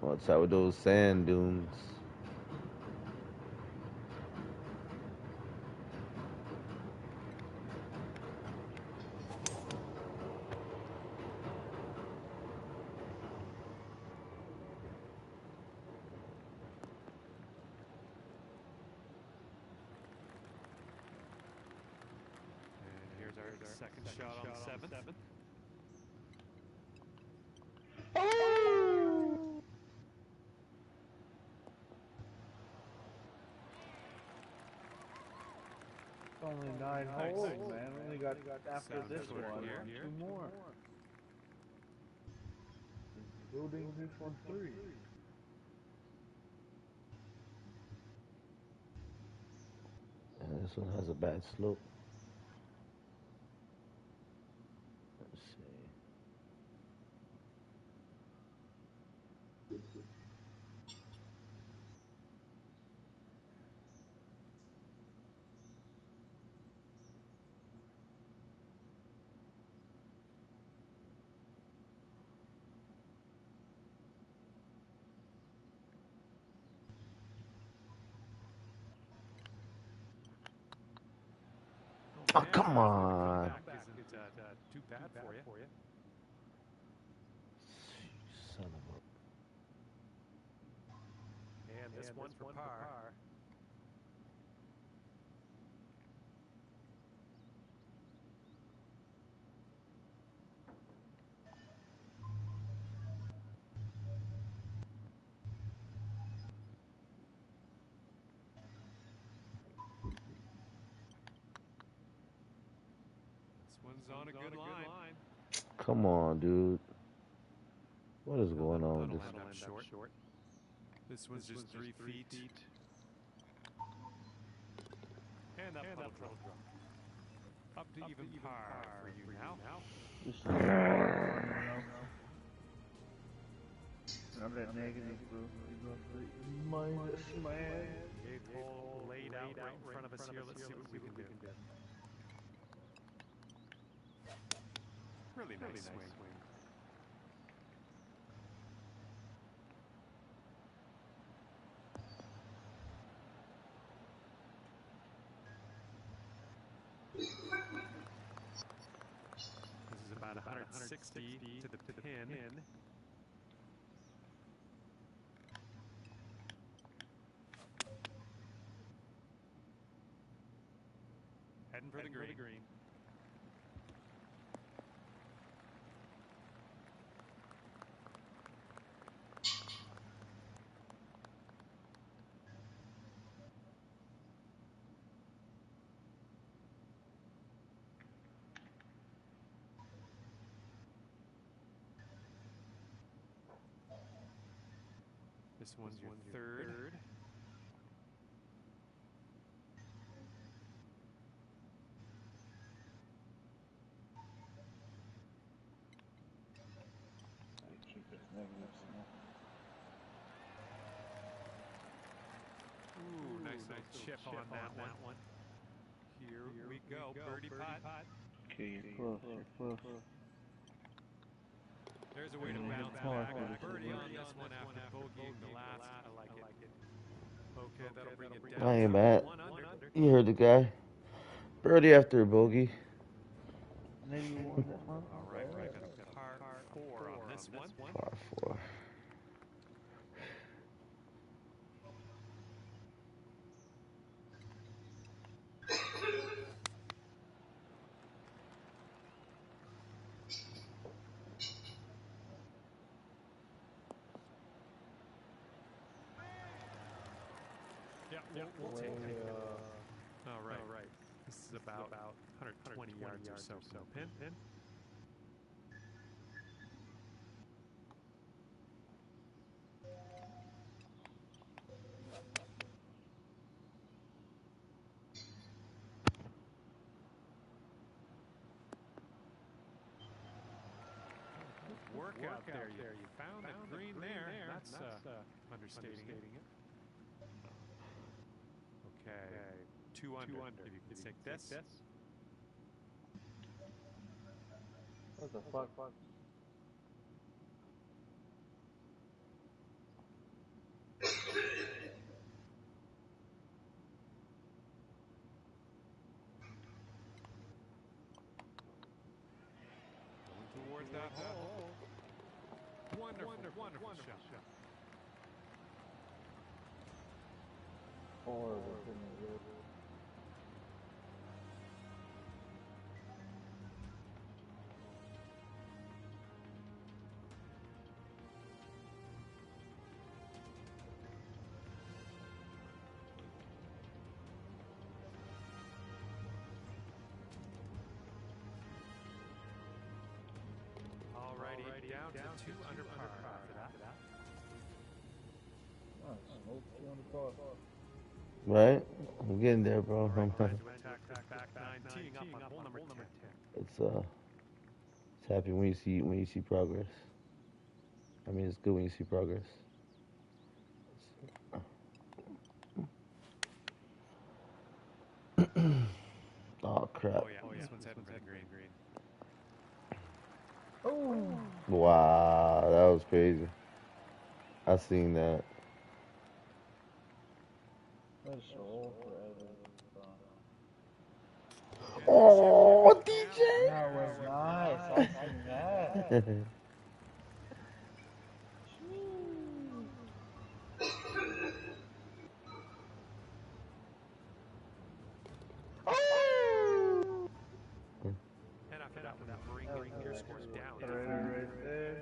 Speaker 1: Watch out with those sand dunes.
Speaker 4: And here's our second shot on the 7th.
Speaker 3: It's only 9 holes, man. We only got after
Speaker 4: Sounds
Speaker 3: this
Speaker 4: good
Speaker 3: one,
Speaker 4: here.
Speaker 3: 2 more. Building this one 3.
Speaker 1: And this one has a bad slope. Let's see. Oh,
Speaker 4: And
Speaker 1: come
Speaker 4: the
Speaker 1: on.
Speaker 4: comeback isn't too bad for you.
Speaker 1: Son of
Speaker 4: And this one's for par. This one's on a good line.
Speaker 1: Come on, dude. What is going on with this?
Speaker 4: That'll end up short. This one's just 3 feet. And that puddle drop. Up to even par for you now.
Speaker 3: Just I'm that negative, bro. Minus, man.
Speaker 4: 8th hole laid out right in front of us here. Let's see what we can do. Really nice swing. This is about 160 to the pin. Heading for the green. This one's your third. Ooh, nice chip on that one. Here we go. Birdie pot.
Speaker 3: Okay, you're close.
Speaker 4: There's a way to bounce back. Birdie on this one after bogeying the last. I like it. Okay, that'll bring it down.
Speaker 1: I ain't mad.
Speaker 4: 1 under.
Speaker 1: You heard the guy. Birdie after a bogey.
Speaker 3: Maybe you won that one.
Speaker 4: All right, we're going to par 4 on this one.
Speaker 1: Par 4.
Speaker 4: Yeah, we'll take it. All right. This is about 120 yards or so from the pin. Work out there. You found the green there. That's understating it. Okay, 2 under. If you can take this.
Speaker 3: What the fuck?
Speaker 4: Going towards that hole. Wonderful shot.
Speaker 3: Horrible.
Speaker 4: Alrighty, down to 2 under par after that.
Speaker 1: Right? I'm getting there, bro.
Speaker 4: Time to attack this back 9, teeing up on hole number 10.
Speaker 1: It's happy when you see progress. I mean, it's good when you see progress. Oh crap!
Speaker 4: Oh yeah, this one's heading for the green.
Speaker 3: Oh!
Speaker 1: Wow, that was crazy. I seen that.
Speaker 3: That's so forever.
Speaker 1: Oh, DJ!
Speaker 3: That was nice. I seen that.
Speaker 4: And after that one, bringing your scores down.
Speaker 3: Right there.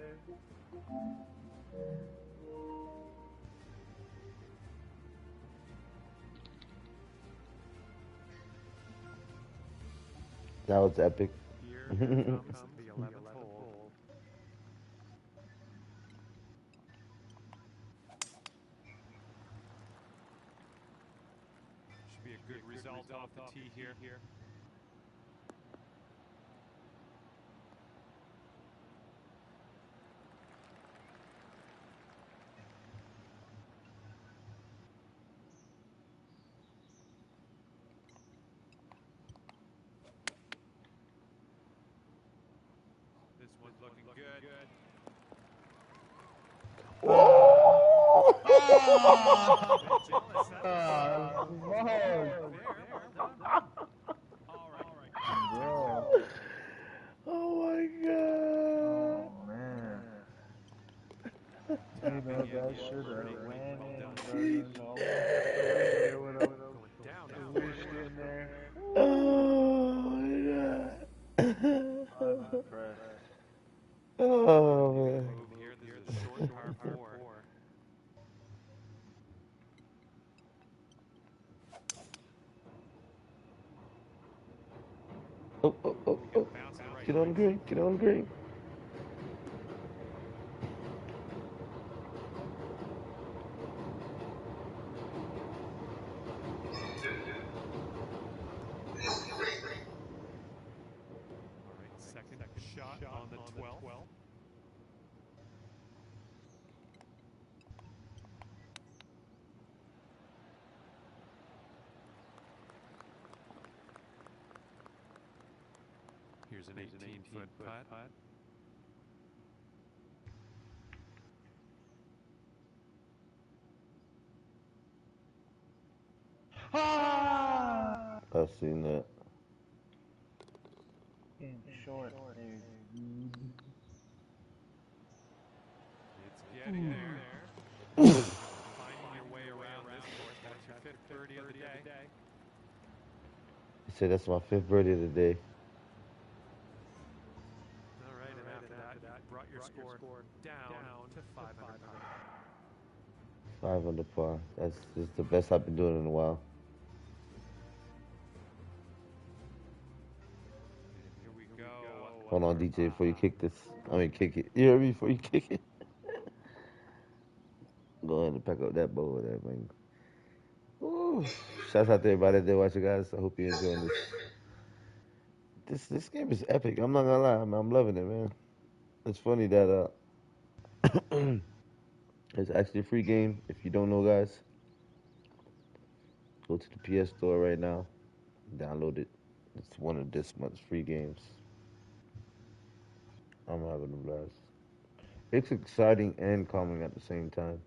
Speaker 1: That was epic.
Speaker 4: Here comes the 11th hole. result off the tee here. This one's looking good.
Speaker 1: Oh my god.
Speaker 3: Oh man. You know that should have went in, bro. He's almost got the wish there with him.
Speaker 4: Going down
Speaker 3: The
Speaker 4: now.
Speaker 3: wish in there.
Speaker 1: Oh my god.
Speaker 3: I'm impressed.
Speaker 1: Oh man.
Speaker 4: Move here. This is a short par 4.
Speaker 1: Oh, oh, oh,
Speaker 4: Got
Speaker 1: oh.
Speaker 4: a bounce to the right.
Speaker 1: Get on the green. Get on the green.
Speaker 4: All right, second shot on the 12th. Here's an 18-foot putt.
Speaker 3: Ah!
Speaker 1: I've seen that.
Speaker 3: Getting short there, dude.
Speaker 4: It's getting there. Finding your way around this course. That's your 5th birdie of the day.
Speaker 1: He said that's my 5th birdie of the day.
Speaker 4: All right, and after that, you brought your score down to 5 under par.
Speaker 1: 5 under par. That's just the best I've been doing in a while.
Speaker 4: And here we go.
Speaker 1: Hold on, DJ, before you kick this. I mean, kick it. You hear me? Before you kick it. Go ahead and pack up that bowl there, man. Ooh. Shouts out to everybody that watching, guys. I hope you're enjoying this game is epic. I'm not gonna lie, man. I'm loving it, man. It's funny that it's actually a free game. If you don't know, guys, go to the PS Store right now, download it. It's one of this month's free games. I'm having a blast. It's exciting and calming at the same time.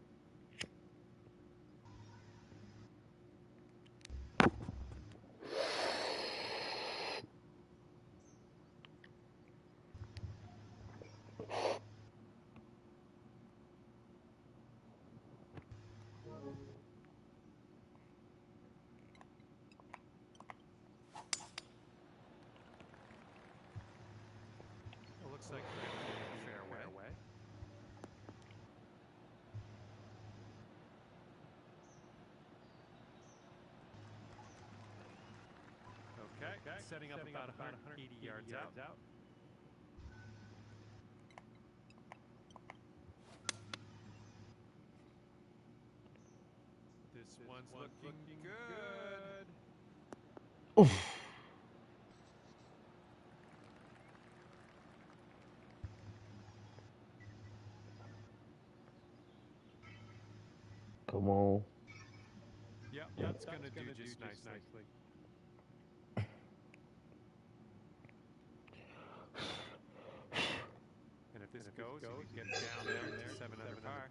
Speaker 4: It looks like we're going to be in the fairway. Okay, setting up about 180 yards out. This one's looking good.
Speaker 1: Oof. Come on.
Speaker 4: Yep, that's going to do just nicely. And if this goes, you can get down there to 7 under par.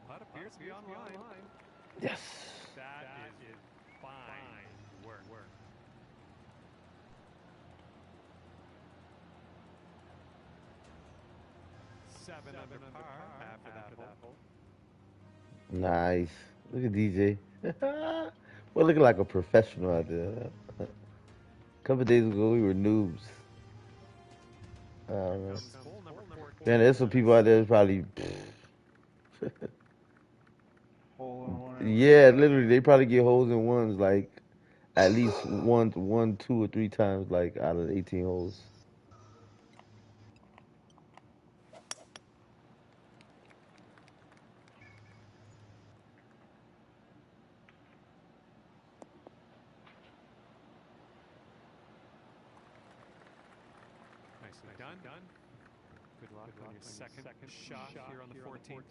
Speaker 4: Putt appears to be online.
Speaker 1: Yes.
Speaker 4: That is fine work. 7 under par after that hole.
Speaker 1: Nice. Look at DJ. We're looking like a professional out there. A couple days ago, we were noobs. I don't know.
Speaker 4: Comes hole number 14.
Speaker 1: Man, there's some people out there that's probably.
Speaker 3: Hole in one every
Speaker 1: Yeah,
Speaker 3: shot.
Speaker 1: literally, they probably get holes in ones like at least one, 2 or 3 times, like out of 18 holes.
Speaker 4: Nicely done. Good luck on your second shot here on the 14th.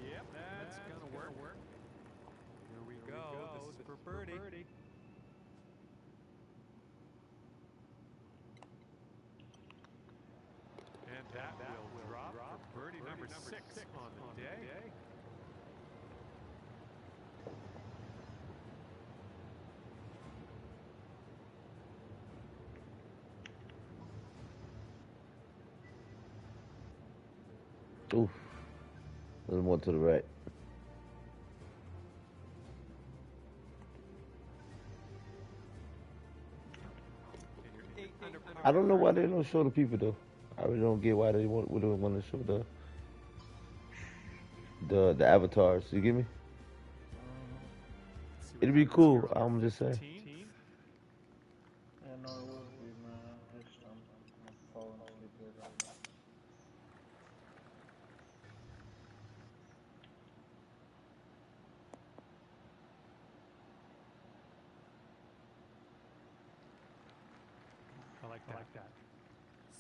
Speaker 4: Yep, that's gonna work. Here we go. This is for birdie. And that will drop for birdie number 6 on the day.
Speaker 1: Oof. A little more to the right.
Speaker 4: And you're 8 under par.
Speaker 1: I don't know why they don't show the people though. I really don't get why they wouldn't want to show the avatars. You get me? It'd be cool. I'm just saying.
Speaker 3: Yeah, no, it would be, man. I'm falling asleep here right now.
Speaker 4: I like that.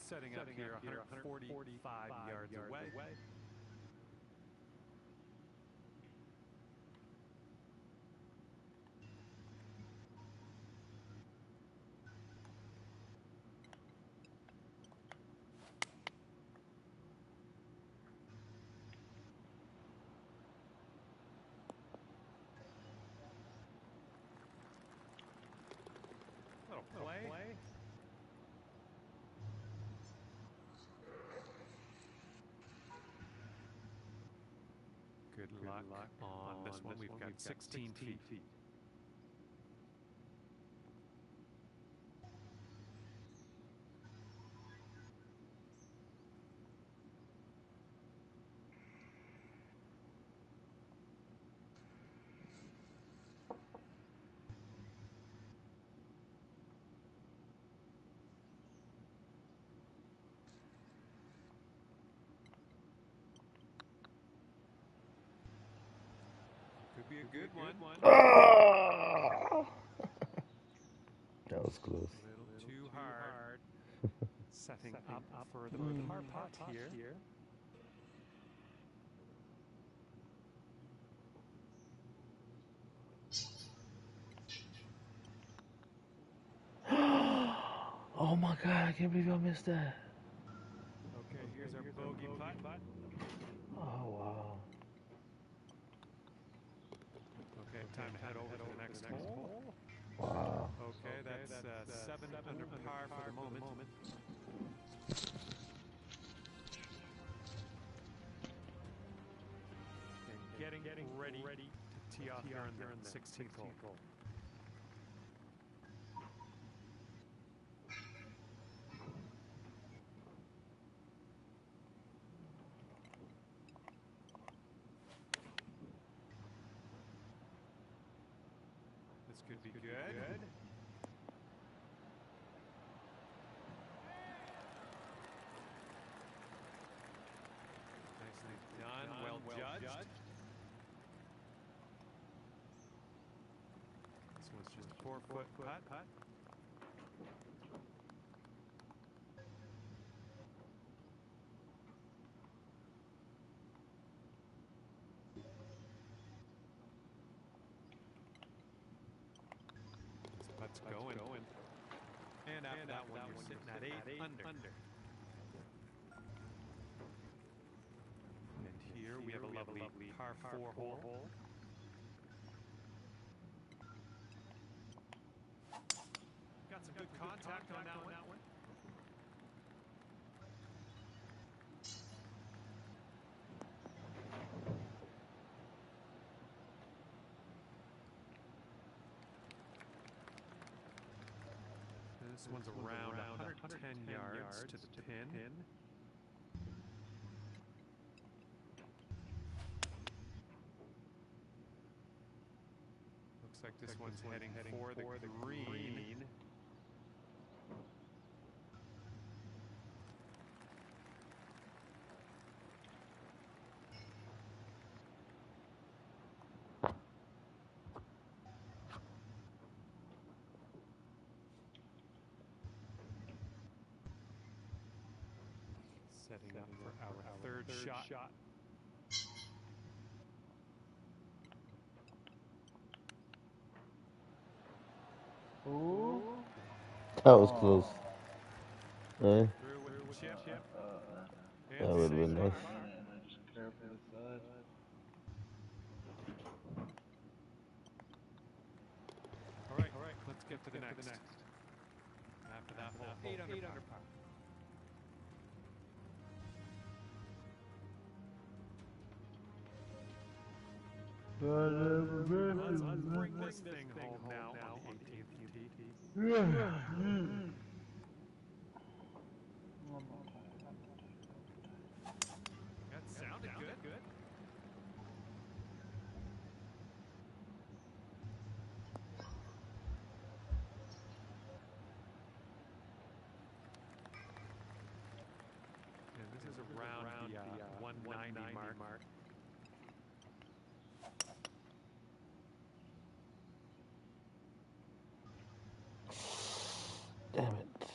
Speaker 4: Setting up here 145 yards away. Little play. Good luck on this one. We've got 16 feet. Could be a good one.
Speaker 1: Ah! That was close.
Speaker 4: A little too hard. Setting up for the par putt here.
Speaker 1: Oh my God! I can't believe I missed that.
Speaker 4: Okay, here's our bogey putt.
Speaker 1: Oh wow.
Speaker 4: Okay, time to head over to the next hole.
Speaker 1: Wow.
Speaker 4: Okay, that's 7 under par for the moment. And getting ready to tee off here on the 16th hole. This could be good. Nicely done. Well judged. This one's just a 4-foot putt. This putt's going. And after that one, you're sitting at 8 under. And here we We have a lovely par 4 hole. Got some good contact on that one. This one's around 110 yards to the pin. Looks like this one's heading for the green. Setting up for our third shot.
Speaker 3: Ooh.
Speaker 1: That was close.
Speaker 4: Through with the chip.
Speaker 1: That would have been nice.
Speaker 3: Just careful this side.
Speaker 4: All right. Let's get to the next. After that hole, 8 under par. Let's bring this thing home now on the 18th tee. That sounded good. And this is around the 190 mark.
Speaker 1: Damn it.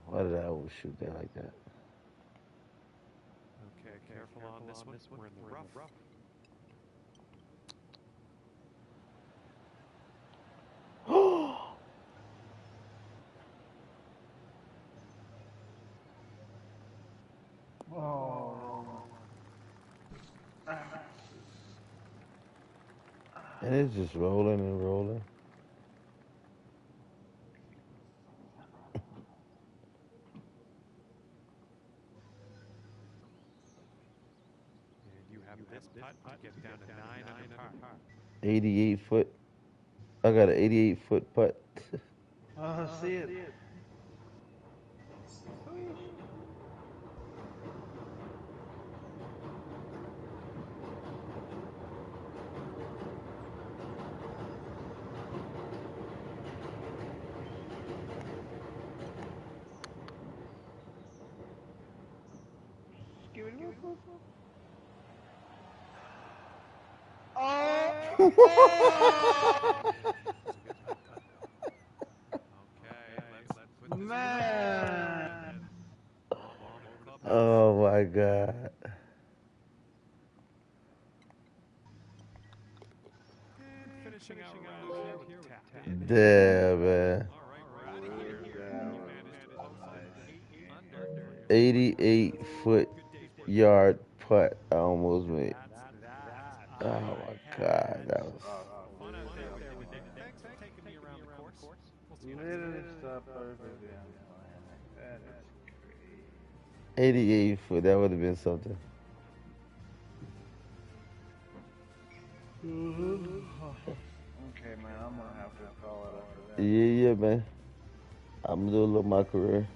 Speaker 1: Why did I overshoot that like that?
Speaker 4: Okay, careful on this one. We're in the rough.
Speaker 1: And it's just rolling and rolling.
Speaker 4: And you have this putt to get down to 9 under par.
Speaker 1: 88 foot. I got an 88 foot putt.
Speaker 3: See it. Man.
Speaker 1: Oh my God.
Speaker 4: And finishing our round here with tap in.
Speaker 1: Damn, man.
Speaker 4: All right, we're out of here. You managed to post an 8 under.
Speaker 1: 88 foot
Speaker 4: Good day's work.
Speaker 1: yard putt. I almost made.
Speaker 4: That's
Speaker 1: Oh my God. That was.
Speaker 4: fun out there with Nick. Thanks for taking me around the course. We'll see you next
Speaker 3: Literally
Speaker 4: time.
Speaker 3: stop perfectly on fine. That is crazy.
Speaker 1: 88 foot. That would have been something.
Speaker 3: Okay, man, I'm gonna have to call it after that.
Speaker 1: Yeah, man. I'm gonna do a little my career.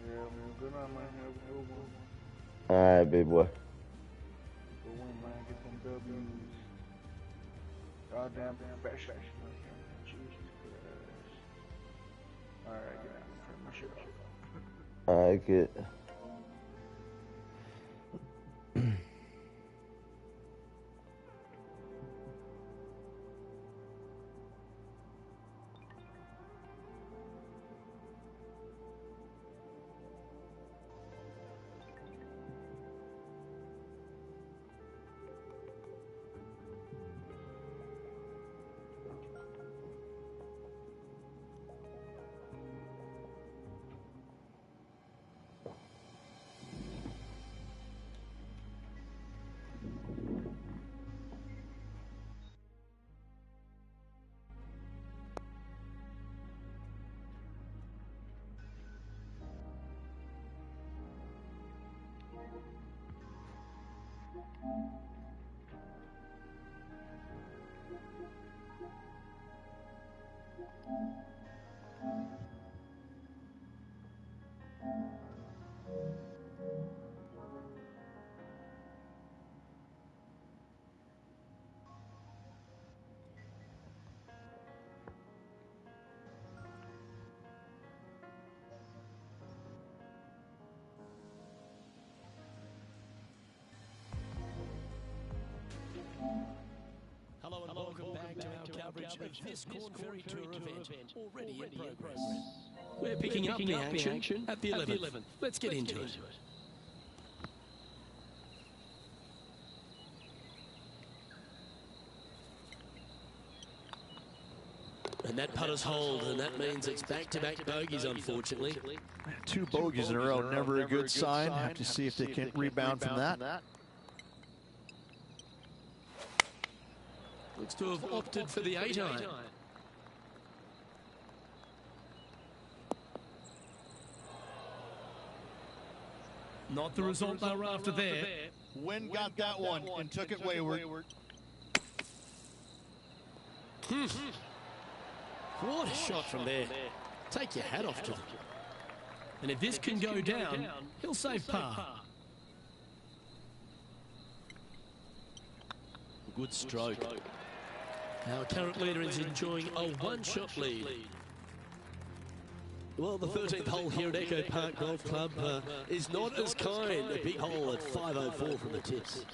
Speaker 3: Yeah, well, good on, man. Have a good one.
Speaker 1: All right, big boy.
Speaker 3: Go win, man. Get them W's. Goddamn professional. Jesus Christ. Alright, get out. Turn my shit off.
Speaker 1: All right, kid.
Speaker 2: Hello and welcome back to our coverage of this Corn Ferry Tour event, already in progress. We're picking up the action at the 11th. Let's get into it. And that putter's hold, and that means it's back-to-back bogeys, unfortunately.
Speaker 5: 2 bogeys in a row, never a good sign. Have to see if they can rebound from that.
Speaker 2: Looks to have opted for the 8-iron. Not the result they were after there.
Speaker 5: Wind got that one and took it wayward.
Speaker 2: What a shot from there. Take your hat off to them. And if this can go down, he'll save par. Good stroke. Our current leader is enjoying a one-shot lead. Well, the 13th hole here at Echo Park Golf Club is not as kind. A big hole at 504 from the tips.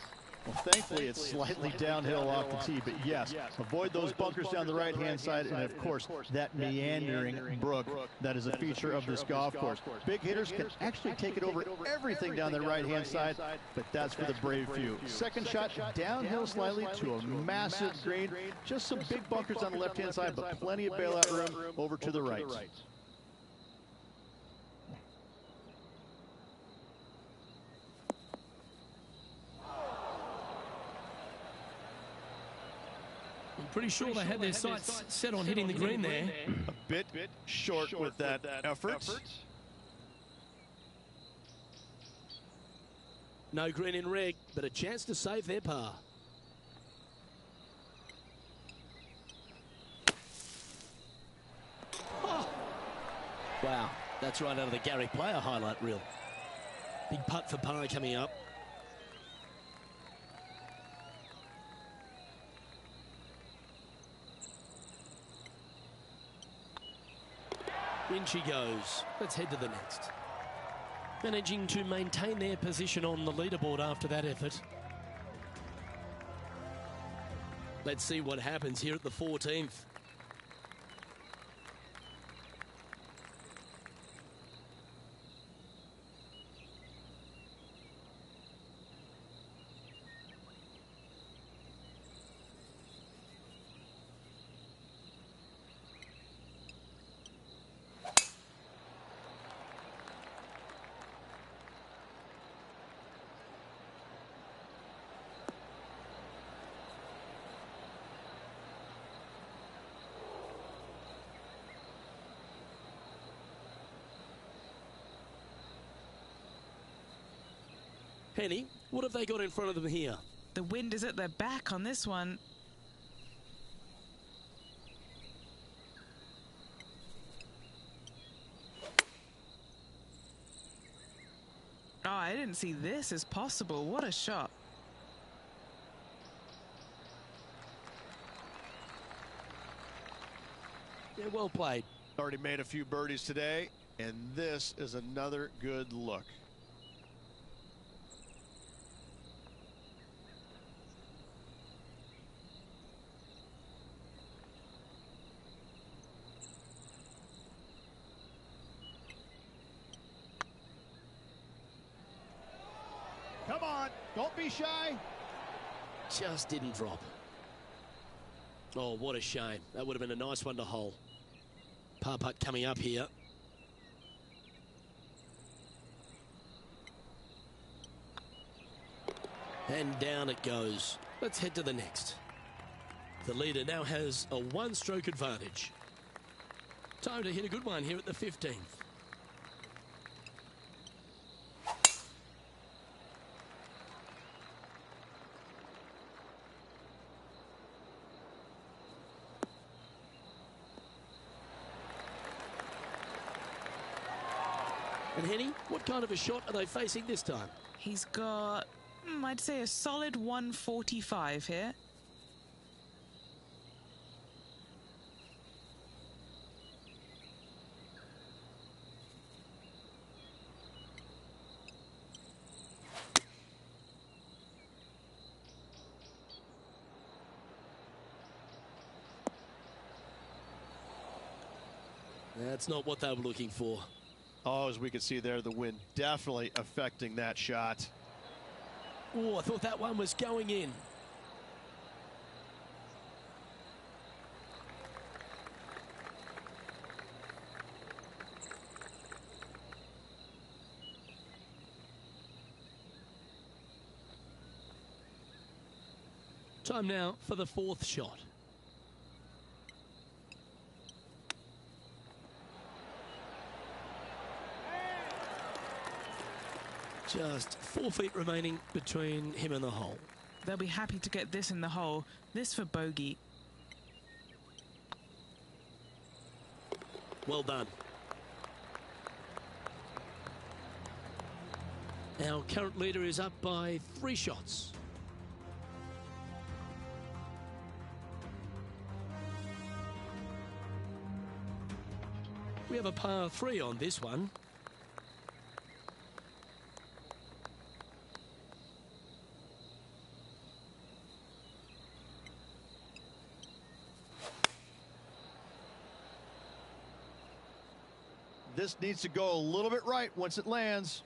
Speaker 5: Well, thankfully, it's slightly downhill off the tee, but yes, avoid those bunkers down the right-hand side, and of course, that meandering brook that is a feature of this golf course. Big hitters can actually take it over everything down the right-hand side, but that's for the brave few. Second shot, downhill slightly to a massive green. Just some big bunkers on the left-hand side, but plenty of bailout room over to the right.
Speaker 2: I'm pretty sure they had their sights set on hitting the green there.
Speaker 5: A bit short with that effort.
Speaker 2: No green in red, but a chance to save their par. Oh. Wow, that's right out of the Gary Player highlight reel. Big putt for par coming up. In she goes. Let's head to the next. Managing to maintain their position on the leaderboard after that effort. Let's see what happens here at the 14th. Penny, what have they got in front of them here?
Speaker 6: The wind is at their back on this one. Oh, I didn't see this as possible. What a shot.
Speaker 2: Yeah, well played.
Speaker 5: Already made a few birdies today, and this is another good look. Come on, don't be shy.
Speaker 2: Just didn't drop. Oh, what a shame. That would have been a nice one to hole. Par putt coming up here. And down it goes. Let's head to the next. The leader now has a one-stroke advantage. Time to hit a good one here at the 15th. And Henny, what kind of a shot are they facing this time?
Speaker 6: He's got, I'd say, a solid 145 here.
Speaker 2: That's not what they were looking for.
Speaker 5: Oh, as we can see there, the wind definitely affecting that shot.
Speaker 2: Oh, I thought that one was going in. Time now for the fourth shot. Just 4 feet remaining between him and the hole.
Speaker 6: They'll be happy to get this in the hole. This for bogey.
Speaker 2: Well done. Our current leader is up by 3 shots. We have a par 3 on this one.
Speaker 5: This needs to go a little bit right once it lands.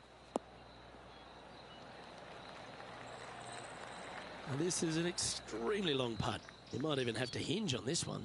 Speaker 2: And this is an extremely long putt. You might even have to hinge on this one.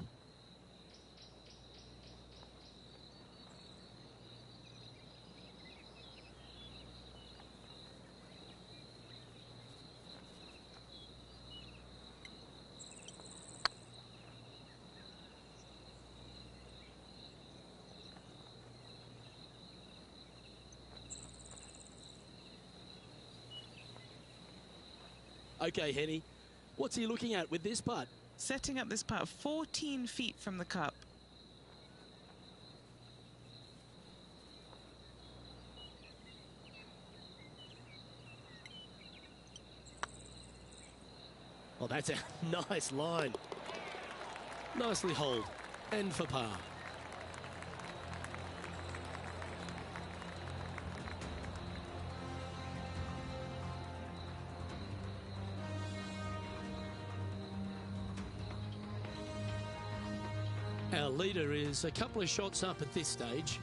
Speaker 2: Okay, Henny, what's he looking at with this putt?
Speaker 6: Setting up this putt 14 feet from the cup.
Speaker 2: Oh, that's a nice line. Nicely holed. And for par. Our leader is a couple of shots up at this stage.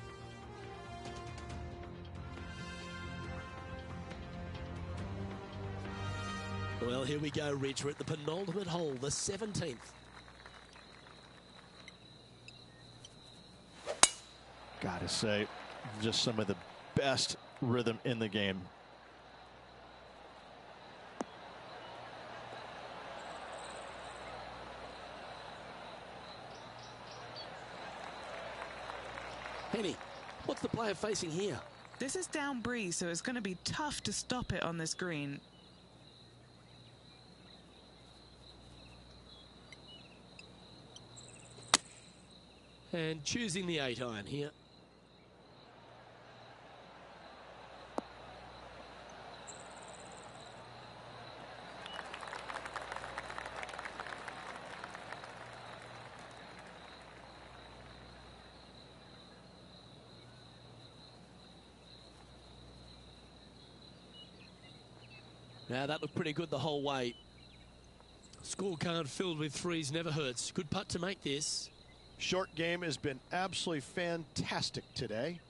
Speaker 2: Well, here we go, Rich. We're at the penultimate hole, the 17th.
Speaker 5: Gotta say, just some of the best rhythm in the game.
Speaker 2: Henny, what's the player facing here?
Speaker 6: This is down breeze, so it's going to be tough to stop it on this green.
Speaker 2: And choosing the 8-iron here. Now that looked pretty good the whole way. Scorecard filled with threes never hurts. Good putt to make this.
Speaker 5: Short game has been absolutely fantastic today.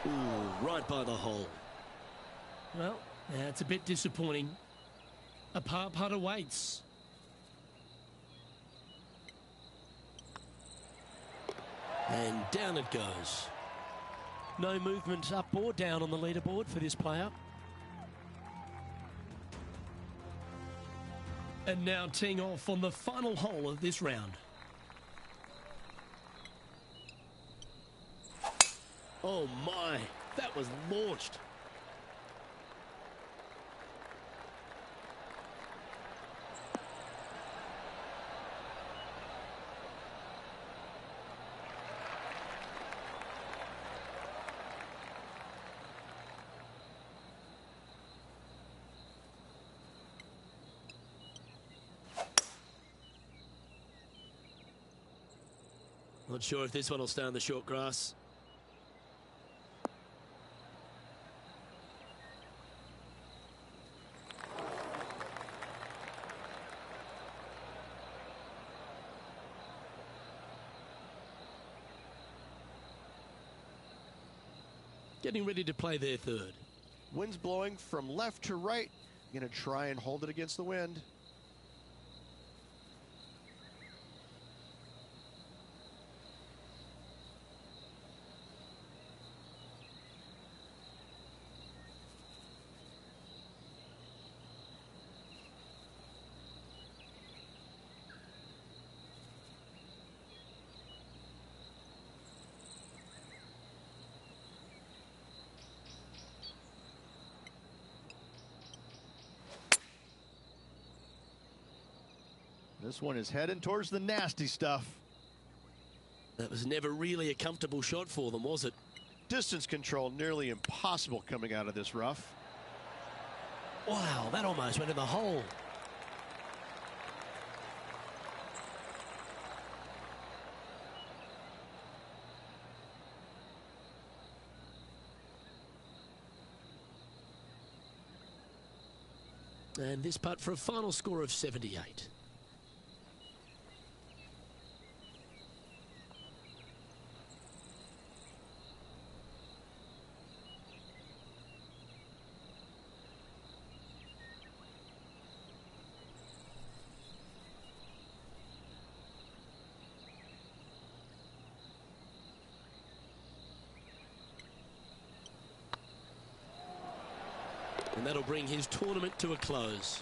Speaker 2: Ooh, right by the hole. Well, that's a bit disappointing. A par putt awaits. And down it goes. No movement up or down on the leaderboard for this player. And now teeing off on the final hole of this round. Oh my, that was launched. Not sure if this one will stay on the short grass. Getting ready to play their third.
Speaker 5: Wind's blowing from left to right. Going to try and hold it against the wind. This one is heading towards the nasty stuff.
Speaker 2: That was never really a comfortable shot for them, was it?
Speaker 5: Distance control nearly impossible coming out of this rough.
Speaker 2: Wow, that almost went in the hole. And this putt for a final score of 78. And that'll bring his tournament to a close.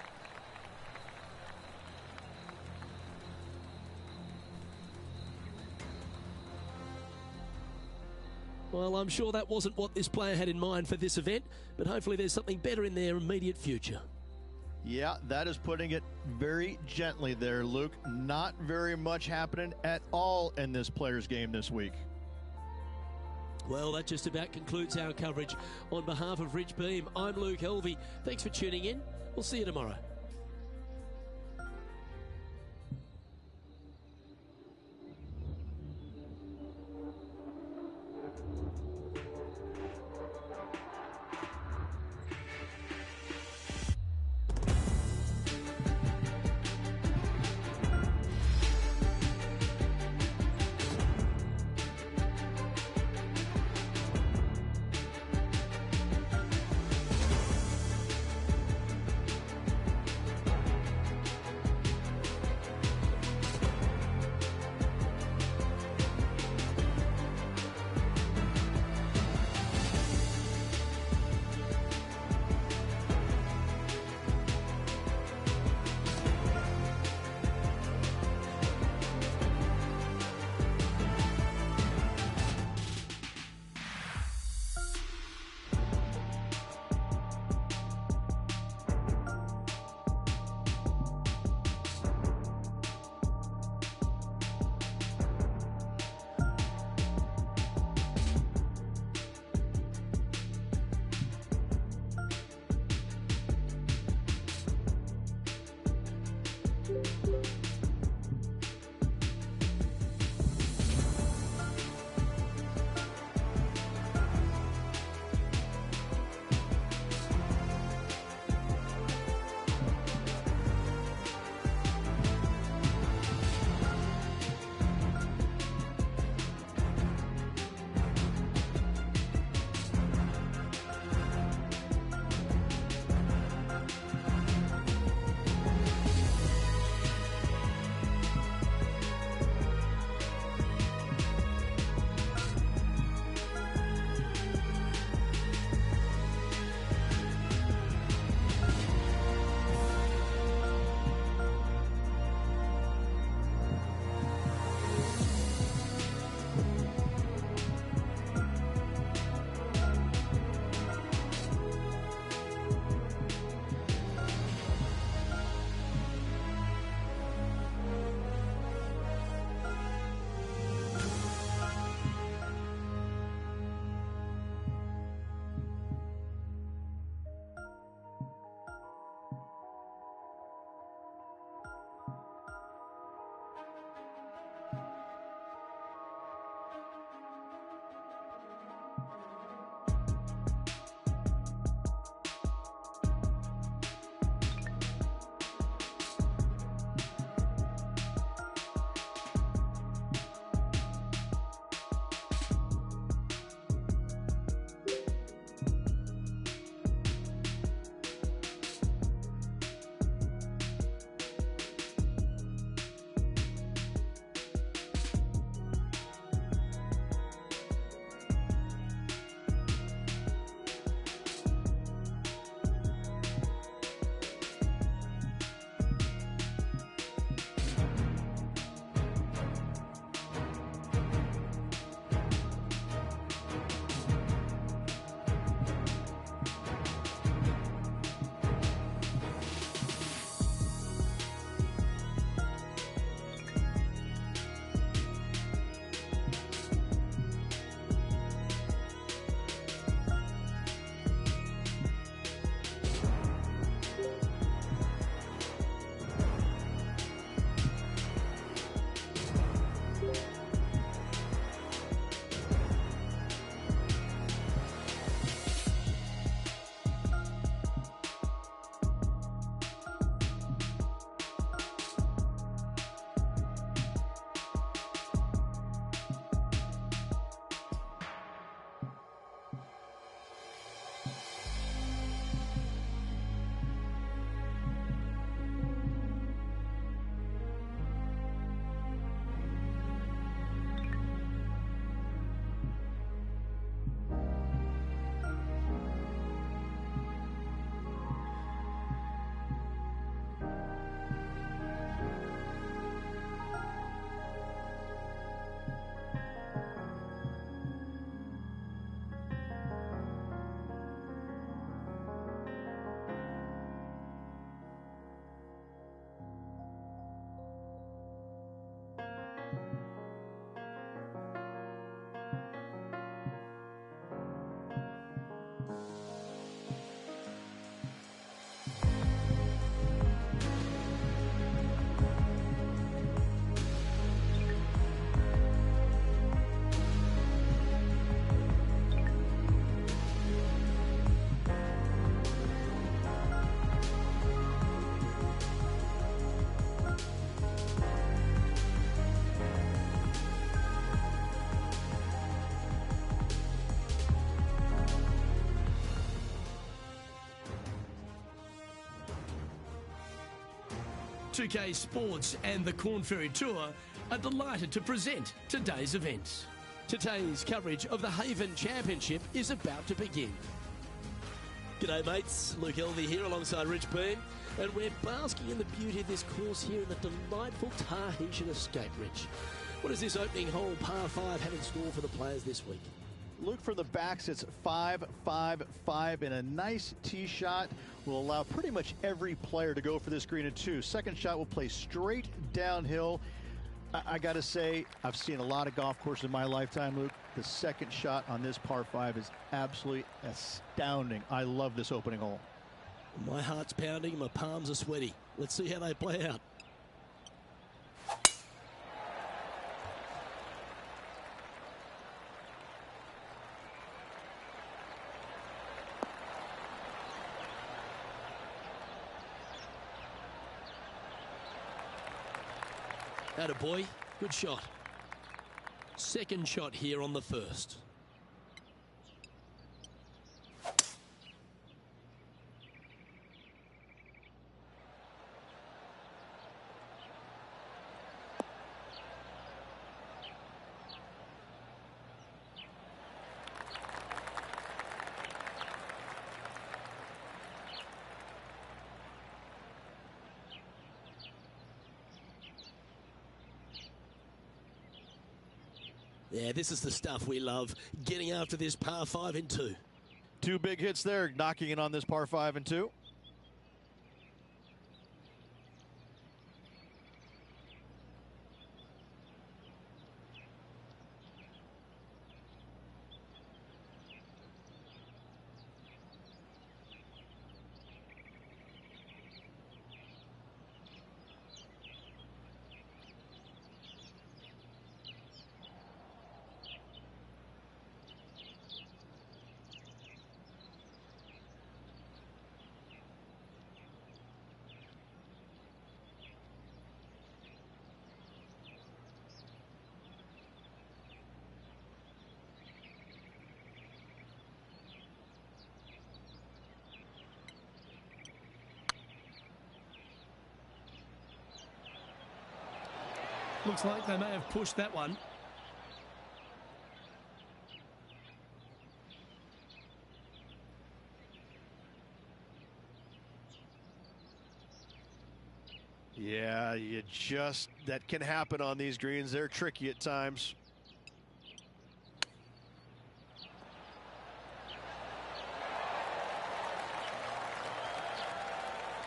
Speaker 2: Well, I'm sure that wasn't what this player had in mind for this event, but hopefully there's something better in their immediate future.
Speaker 5: Yeah, that is putting it very gently there, Luke. Not very much happening at all in this player's game this week.
Speaker 2: Well, that just about concludes our coverage. On behalf of Rich Beam, I'm Luke Helvey. Thanks for tuning in. We'll see you tomorrow. 2K Sports and the Corn Ferry Tour are delighted to present today's event. Today's coverage of the Haven Championship is about to begin. G'day mates, Luke Elvey here alongside Rich Beam, and we're basking in the beauty of this course here in the delightful Tahitian Escape, Rich. What does this opening hole, par 5, have in store for the players this week?
Speaker 5: Luke, from the backs, it's 5-5-5, and a nice tee shot will allow pretty much every player to go for this green at 2. Second shot will play straight downhill. I got to say, I've seen a lot of golf courses in my lifetime, Luke. The second shot on this par 5 is absolutely astounding. I love this opening hole.
Speaker 2: My heart's pounding, my palms are sweaty. Let's see how they play out. Attaboy, good shot. Second shot here on the first. Yeah, this is the stuff we love, getting after this par 5 in 2.
Speaker 5: 2 big hits there, knocking in on this par 5 and 2.
Speaker 2: Looks like they may have pushed that one.
Speaker 5: Yeah, that can happen on these greens. They're tricky at times.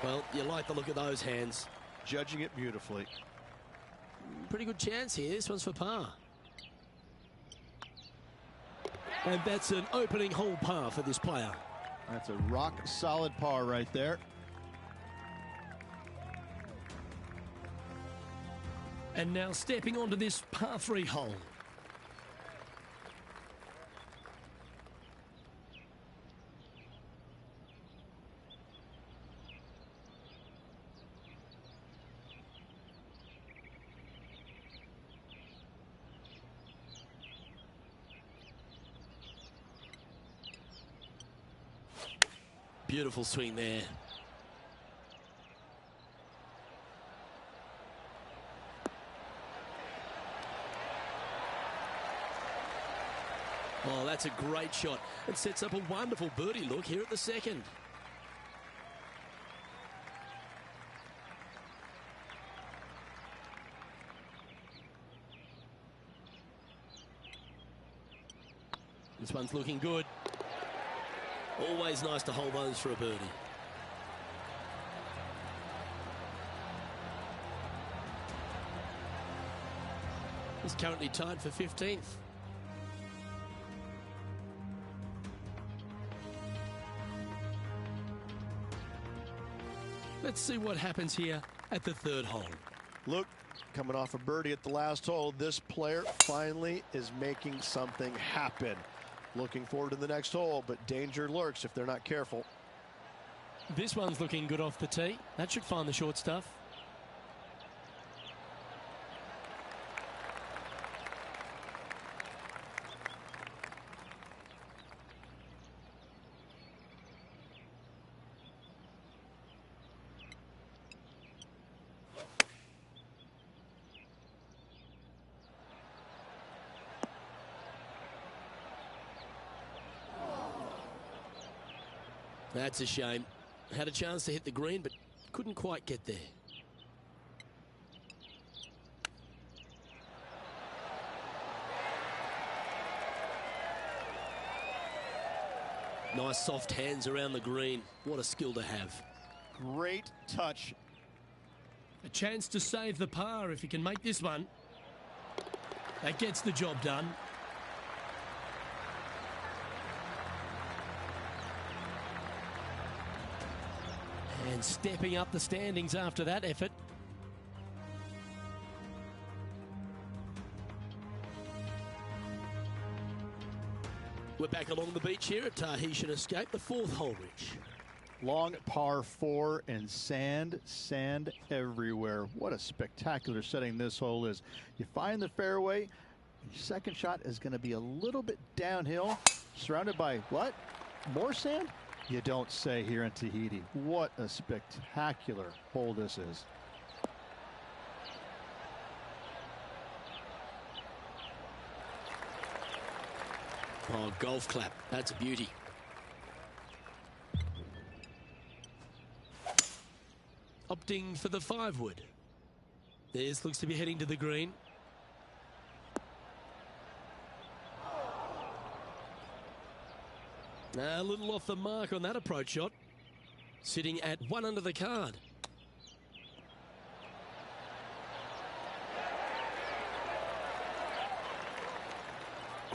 Speaker 2: Well, you like the look of those hands.
Speaker 5: Judging it beautifully.
Speaker 2: Pretty good chance here. This one's for par. And that's an opening hole par for this player.
Speaker 5: That's a rock solid par right there.
Speaker 2: And now stepping onto this par 3 hole. Beautiful swing there. Oh, that's a great shot. It sets up a wonderful birdie look here at the second. This one's looking good. Always nice to hold those for a birdie. He's currently tied for 15th. Let's see what happens here at the 3rd hole.
Speaker 5: Look, coming off a birdie at the last hole, this player finally is making something happen. Looking forward to the next hole, but danger lurks if they're not careful.
Speaker 2: This one's looking good off the tee. That should find the short stuff. That's a shame. Had a chance to hit the green, but couldn't quite get there. Nice soft hands around the green. What a skill to have.
Speaker 5: Great touch.
Speaker 2: A chance to save the par if he can make this one. That gets the job done. And stepping up the standings after that effort. We're back along the beach here at Tahitian Escape, the 4th hole, Rich.
Speaker 5: Long par 4 and sand everywhere. What a spectacular setting this hole is. You find the fairway, your second shot is going to be a little bit downhill, surrounded by what? More sand? You don't say here in Tahiti. What a spectacular hole this is.
Speaker 2: Oh, golf clap. That's a beauty. Opting for the 5-wood. This looks to be heading to the green. A little off the mark on that approach shot. Sitting at 1 under the card.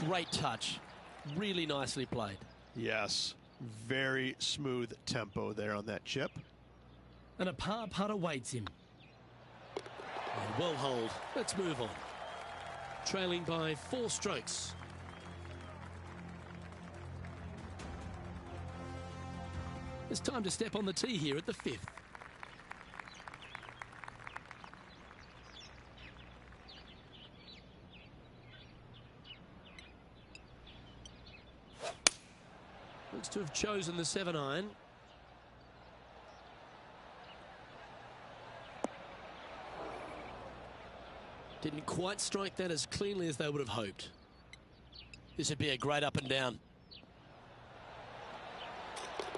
Speaker 2: Great touch. Really nicely played.
Speaker 5: Yes, very smooth tempo there on that chip.
Speaker 2: And a par putt awaits him. And well holed. Let's move on. Trailing by 4 strokes. It's time to step on the tee here at the 5th. Looks to have chosen the 7-iron. Didn't quite strike that as cleanly as they would have hoped. This would be a great up and down.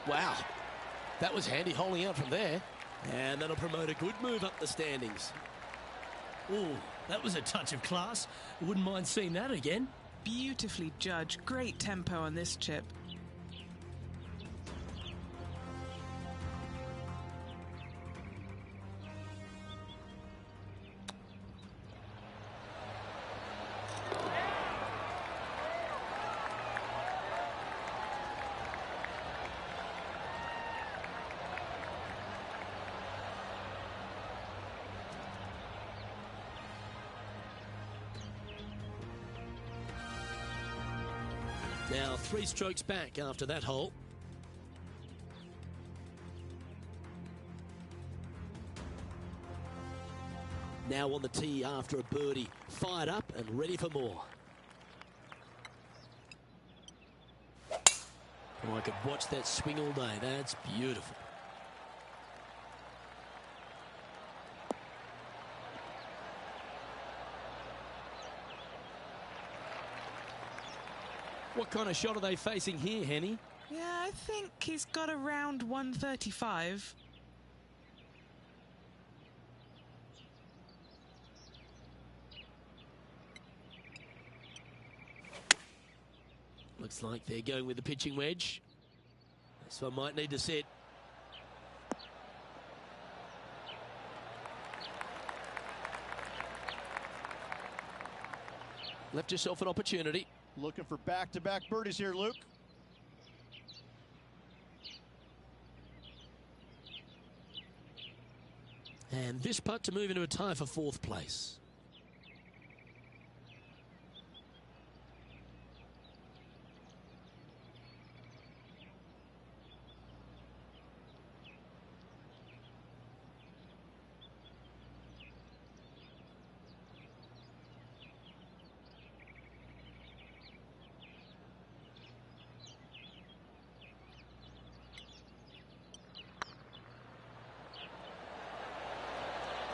Speaker 2: Wow. That was handy holding out from there. And that'll promote a good move up the standings. Ooh, that was a touch of class. Wouldn't mind seeing that again.
Speaker 6: Beautifully judged. Great tempo on this chip.
Speaker 2: Now 3 strokes back after that hole. Now on the tee after a birdie. Fired up and ready for more. Oh, I could watch that swing all day. That's beautiful. What kind of shot are they facing here, Henny?
Speaker 6: Yeah, I think he's got around 135.
Speaker 2: Looks like they're going with the pitching wedge. This one might need to sit. Left yourself an opportunity.
Speaker 5: Looking for back-to-back birdies here, Luke.
Speaker 2: And this putt to move into a tie for 4th place.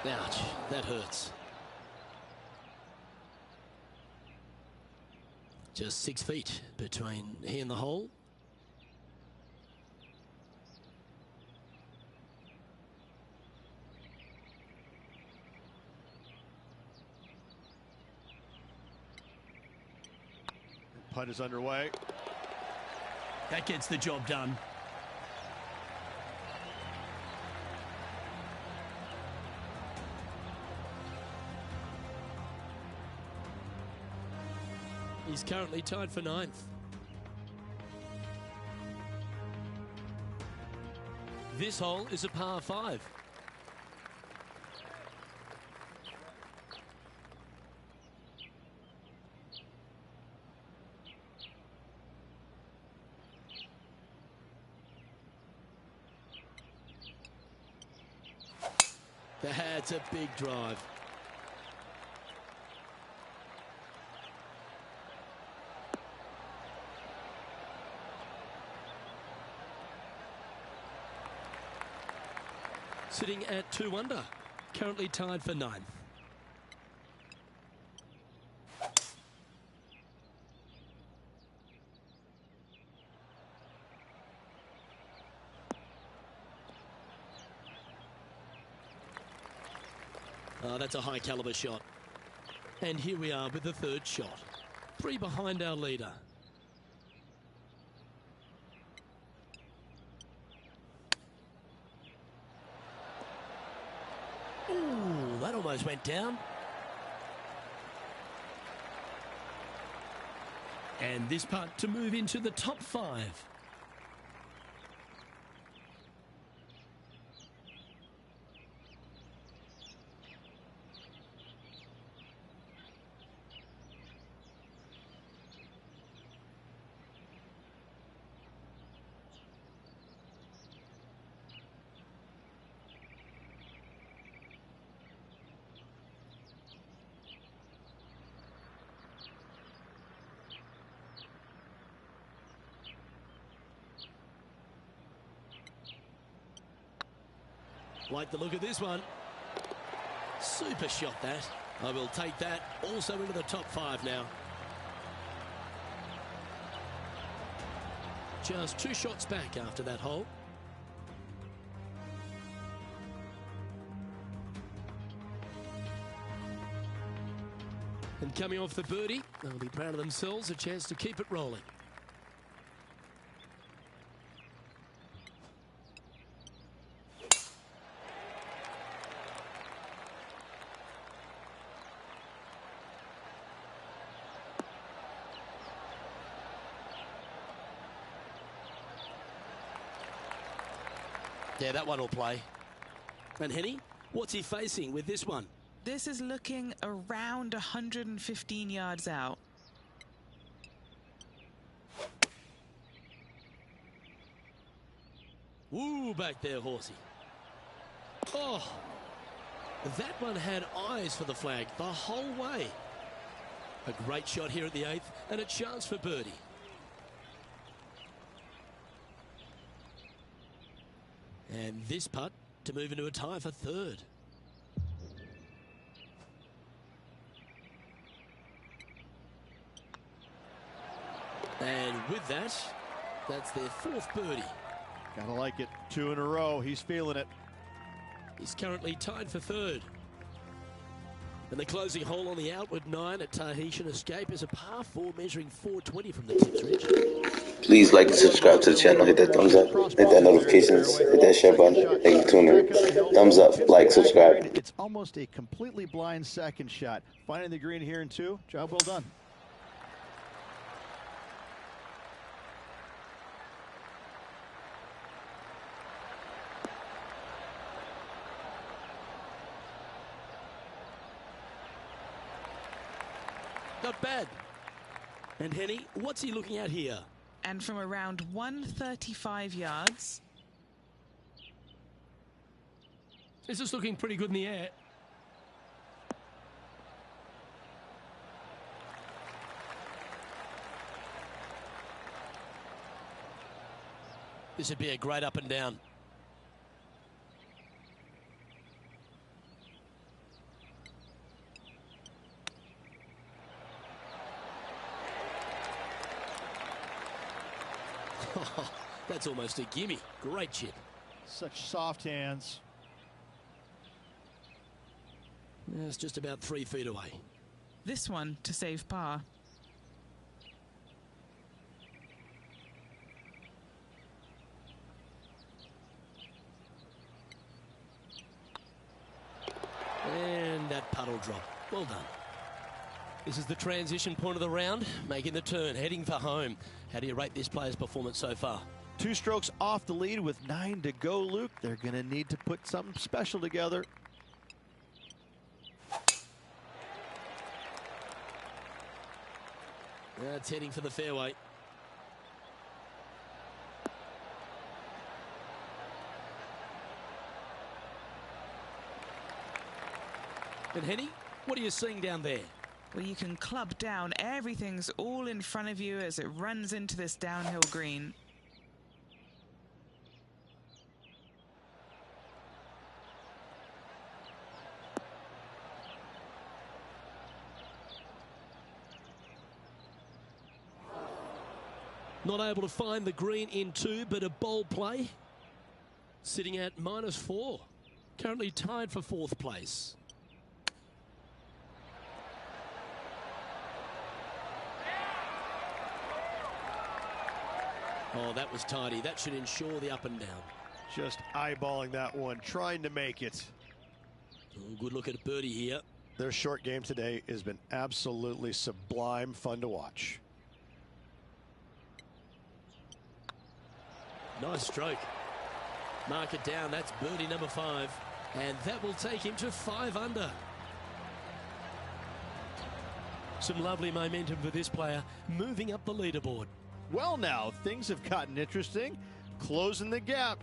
Speaker 2: Ouch, that hurts. Just 6 feet between he and the hole.
Speaker 5: Putt is underway.
Speaker 2: That gets the job done. He's currently tied for 9th. This hole is a par 5. That's a big drive. Sitting at 2 under, currently tied for 9th. Oh, that's a high caliber shot. And here we are with the 3rd shot. 3 behind our leader. Ooh, that almost went down. And this putt to move into the top 5. Like the look of this one. Super shot that. I will take that also into the top 5 now. Just 2 shots back after that hole. And coming off the birdie, they'll be proud of themselves, a chance to keep it rolling. Yeah, that one will play. And Henny, what's he facing with this one?
Speaker 6: This is looking around 115 yards out.
Speaker 2: Woo, back there, horsey. Oh, that one had eyes for the flag the whole way. A great shot here at the 8th and a chance for birdie. And this putt to move into a tie for 3rd. And with that, that's their 4th birdie.
Speaker 5: Gotta like it. 2 in a row. He's feeling it.
Speaker 2: He's currently tied for 3rd. And the closing hole on the outward 9 at Tahitian Escape is a par 4 measuring 420 from the tips ridge.
Speaker 7: Please like and subscribe to the channel, hit that thumbs up, hit that notifications, hit that share button. Thank you for tuning in. Thumbs up, like, subscribe.
Speaker 5: It's almost a completely blind second shot. Finding the green here in 2. Job well done.
Speaker 2: Not bad. And Henny, what's he looking at here?
Speaker 6: And from around 135 yards.
Speaker 2: This is looking pretty good in the air. This would be a great up and down. That's almost a gimme. Great chip.
Speaker 5: Such soft hands.
Speaker 2: It's just about 3 feet away.
Speaker 6: This one to save par.
Speaker 2: And that puddle drop. Well done. This is the transition point of the round, making the turn, heading for home. How do you rate this player's performance so far?
Speaker 5: 2 strokes off the lead with 9 to go, Luke. They're going to need to put something special together.
Speaker 2: That's heading for the fairway. And Henny, what are you seeing down there?
Speaker 6: Well, you can club down. Everything's all in front of you as it runs into this downhill green.
Speaker 2: Not able to find the green in 2, but a bold play. Sitting at -4. Currently tied for 4th place. Oh, that was tidy. That should ensure the up and down.
Speaker 5: Just eyeballing that one, trying to make it.
Speaker 2: Oh, good look at a birdie here.
Speaker 5: Their short game today has been absolutely sublime fun to watch.
Speaker 2: Nice stroke. Mark it down. That's birdie number 5. And that will take him to 5 under. Some lovely momentum for this player, moving up the leaderboard.
Speaker 5: Well, now things have gotten interesting, closing the gap.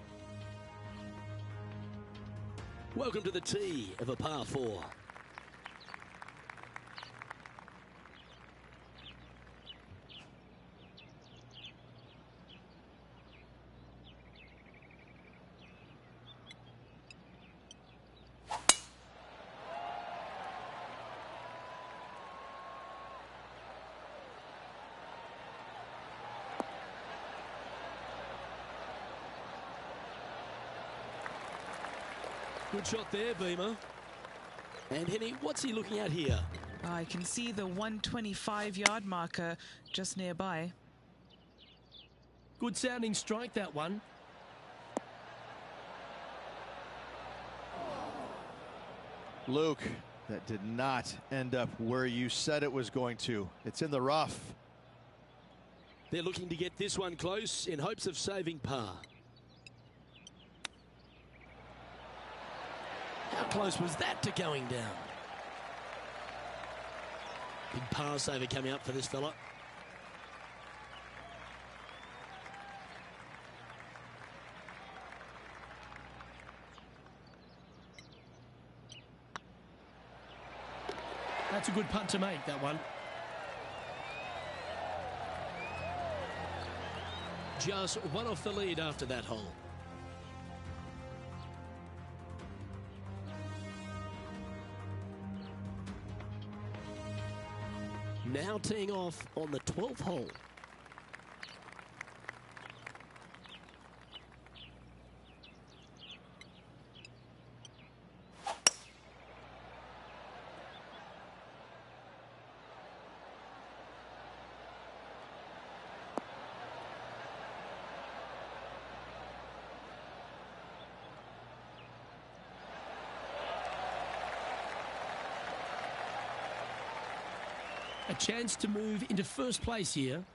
Speaker 2: Welcome to the tee of a par 4. Good shot there, Beamer. And Henny, what's he looking at here?
Speaker 6: I can see the 125-yard marker just nearby.
Speaker 2: Good sounding strike, that one.
Speaker 5: Luke, that did not end up where you said it was going to. It's in the rough.
Speaker 2: They're looking to get this one close in hopes of saving par. How close was that to going down? Big par saver coming up for this fella. That's a good putt to make, that one. Just one off the lead after that hole. Now teeing off on the 12th hole. A chance to move into first place here.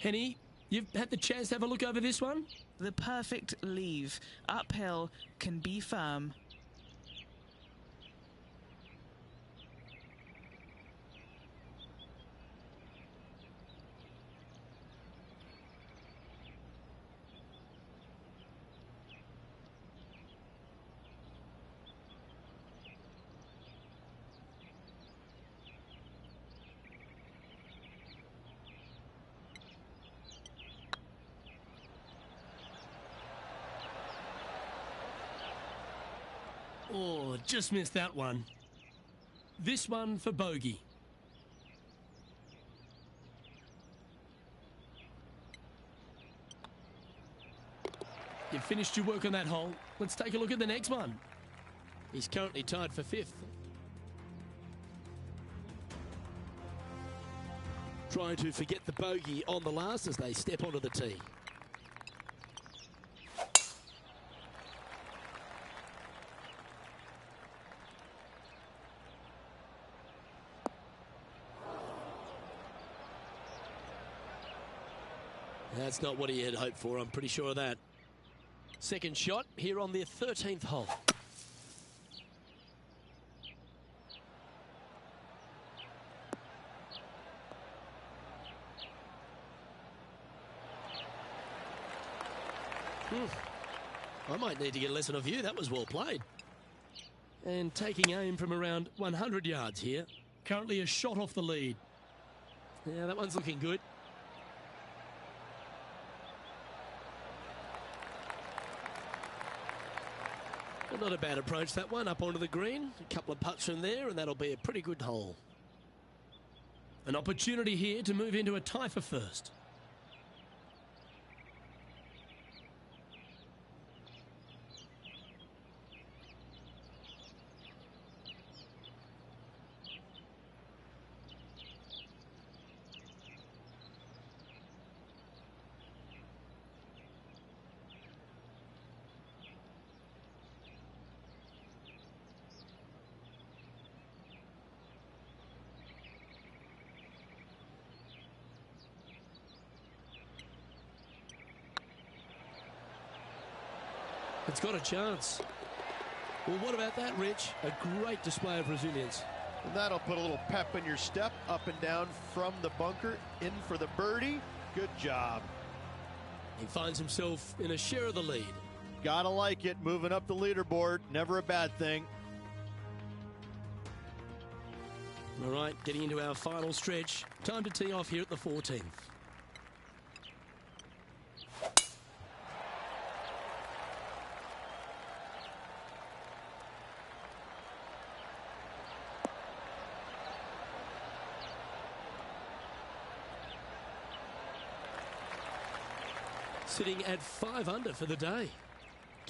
Speaker 2: Henny, You've had the chance to have a look over this one?
Speaker 6: The perfect leave. Uphill, can be firm.
Speaker 2: Oh, just missed that one. This one for bogey. You've finished your work on that hole. Let's take a look at the next one. He's currently tied for 5th. Trying to forget the bogey on the last as they step onto the tee. That's not what he had hoped for, I'm pretty sure of that. Second shot here on their 13th hole. I might need to get a lesson of you. That was well played. And taking aim from around 100 yards here. Currently a shot off the lead. Yeah, that one's looking good. But not a bad approach, that one, up onto the green. A couple of putts from there, and that'll be a pretty good hole. An opportunity here to move into a tie for first. It's got a chance. Well, what about that, Rich? A great display of resilience.
Speaker 5: And that'll put a little pep in your step, up and down from the bunker, in for the birdie. Good job.
Speaker 2: He finds himself in a share of the lead.
Speaker 5: Gotta like it, moving up the leaderboard, never a bad thing.
Speaker 2: All right, getting into our final stretch. Time to tee off here at the 14th. Sitting at 5 under for the day.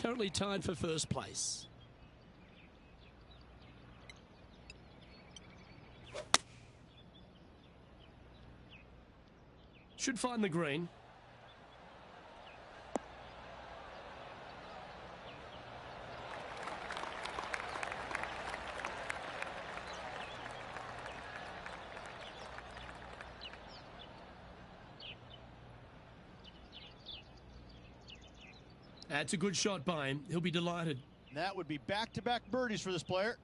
Speaker 2: Currently tied for first place. Should find the green. That's a good shot by him. He'll be delighted.
Speaker 5: And that would be back-to-back birdies for this player.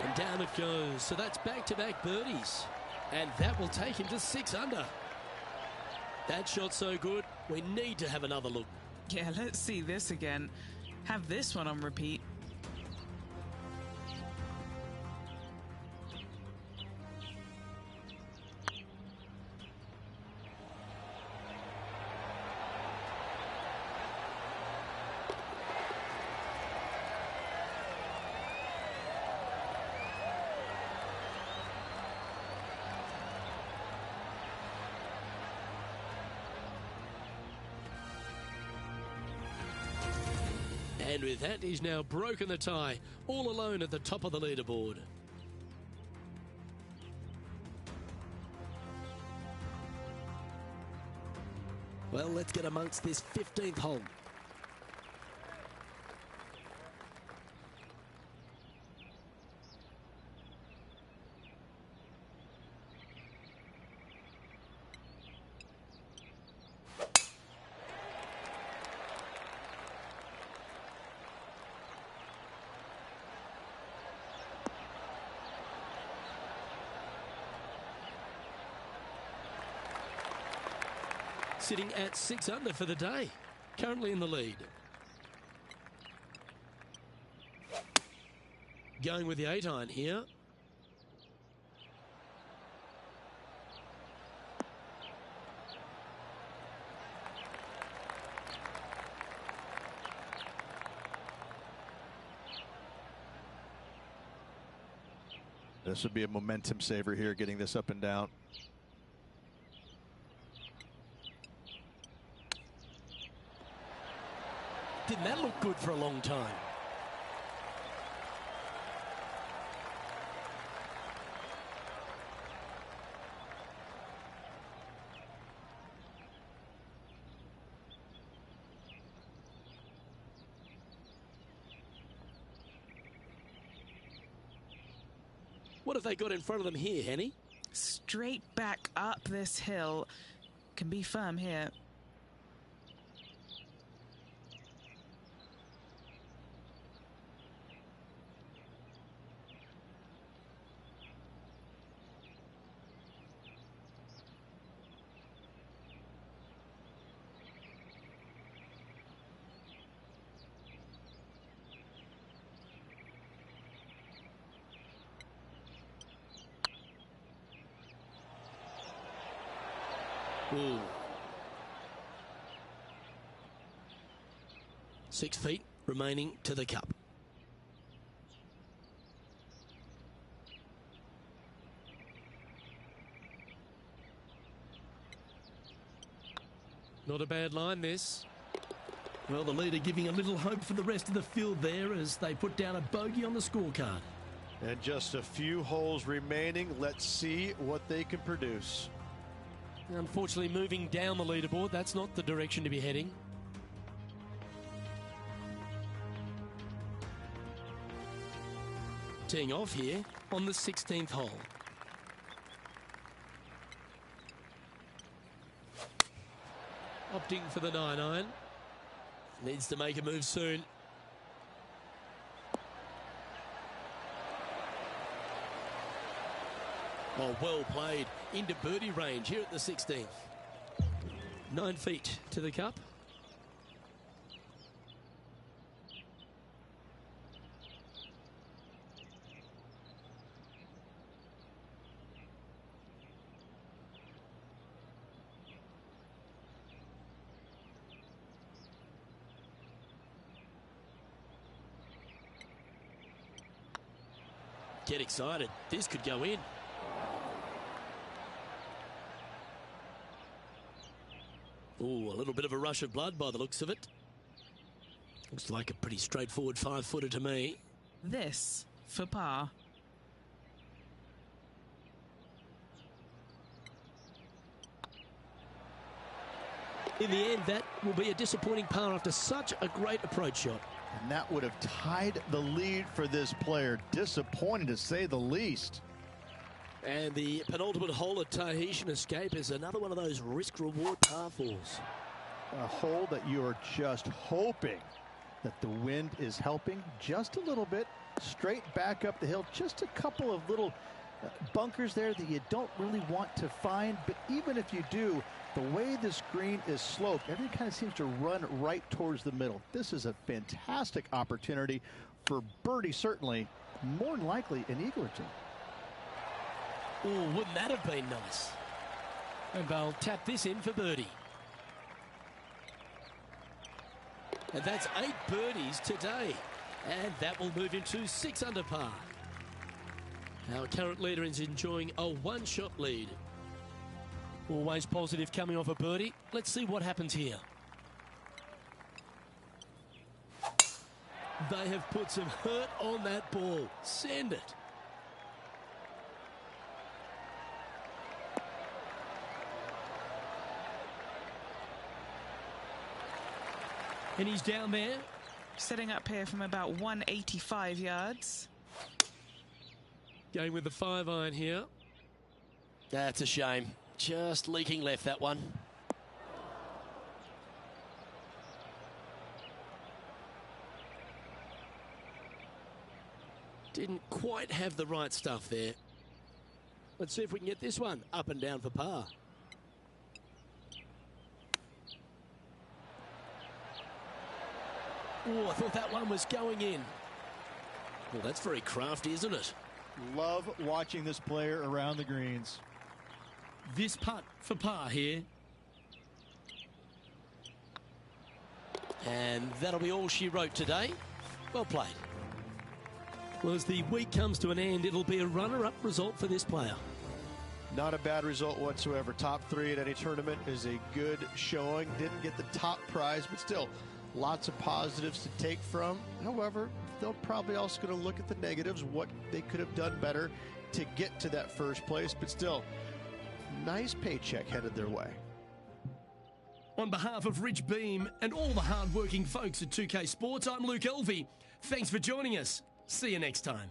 Speaker 2: And down it goes. So that's back-to-back birdies. And that will take him to 6 under. That shot so good, we need to have another look.
Speaker 6: Yeah, let's see this again. Have this one on repeat.
Speaker 2: And with that, he's now broken the tie, all alone at the top of the leaderboard. Well, let's get amongst this 15th hole. Sitting at 6 under for the day, currently in the lead. Going with the 8-iron here.
Speaker 5: This would be a momentum saver here, getting this up and down.
Speaker 2: Didn't that look good for a long time? What have they got in front of them here, Henny?
Speaker 6: Straight back up this hill. Can be firm here.
Speaker 2: Ooh. 6 feet remaining to the cup. Not a bad line, this. Well, the leader giving a little hope for the rest of the field there as they put down a bogey on the scorecard.
Speaker 5: And just a few holes remaining. Let's see what they can produce.
Speaker 2: Unfortunately, moving down the leaderboard, that's not the direction to be heading. Teeing off here on the 16th hole. Opting for the 9-iron. Needs to make a move soon. Oh, well played. Into birdie range here at the 16th. 9 feet to the cup. Get excited. This could go in. Ooh, a little bit of a rush of blood by the looks of it. Looks like a pretty straightforward 5-footer to me.
Speaker 6: This for par.
Speaker 2: In the end, that will be a disappointing par after such a great approach shot.
Speaker 5: And that would have tied the lead for this player. Disappointing to say the least.
Speaker 2: And the penultimate hole at Tahitian Escape is another one of those risk-reward par fours.
Speaker 5: A hole that you are just hoping that the wind is helping just a little bit. Straight back up the hill. Just a couple of little bunkers there that you don't really want to find. But even if you do, the way this green is sloped, everything kind of seems to run right towards the middle. This is a fantastic opportunity for birdie, certainly. More than likely, an eagle or two.
Speaker 2: Oh, wouldn't that have been nice? And they'll tap this in for birdie. And that's 8 birdies today. And that will move him to 6 under par. Our current leader is enjoying a 1-shot lead. Always positive coming off a birdie. Let's see what happens here. They have put some hurt on that ball. Send it. And he's down there.
Speaker 6: Setting up here from about 185 yards.
Speaker 2: Going with the 5-iron here. That's a shame. Just leaking left, that one. Didn't quite have the right stuff there. Let's see if we can get this one up and down for par. Oh, I thought that one was going in. Well, that's very crafty, isn't it?
Speaker 5: Love watching this player around the greens.
Speaker 2: This putt for par here. And that'll be all she wrote today. Well played. Well, as the week comes to an end, it'll be a runner-up result for this player.
Speaker 5: Not a bad result whatsoever. Top 3 at any tournament is a good showing. Didn't get the top prize, but still lots of positives to take from. However, they'll probably also going to look at the negatives, what they could have done better to get to that first place, but still nice paycheck headed their way.
Speaker 2: On behalf of Rich Beam and all the hard-working folks at 2K Sports, I'm Luke Elvey. Thanks for joining us. See you next time.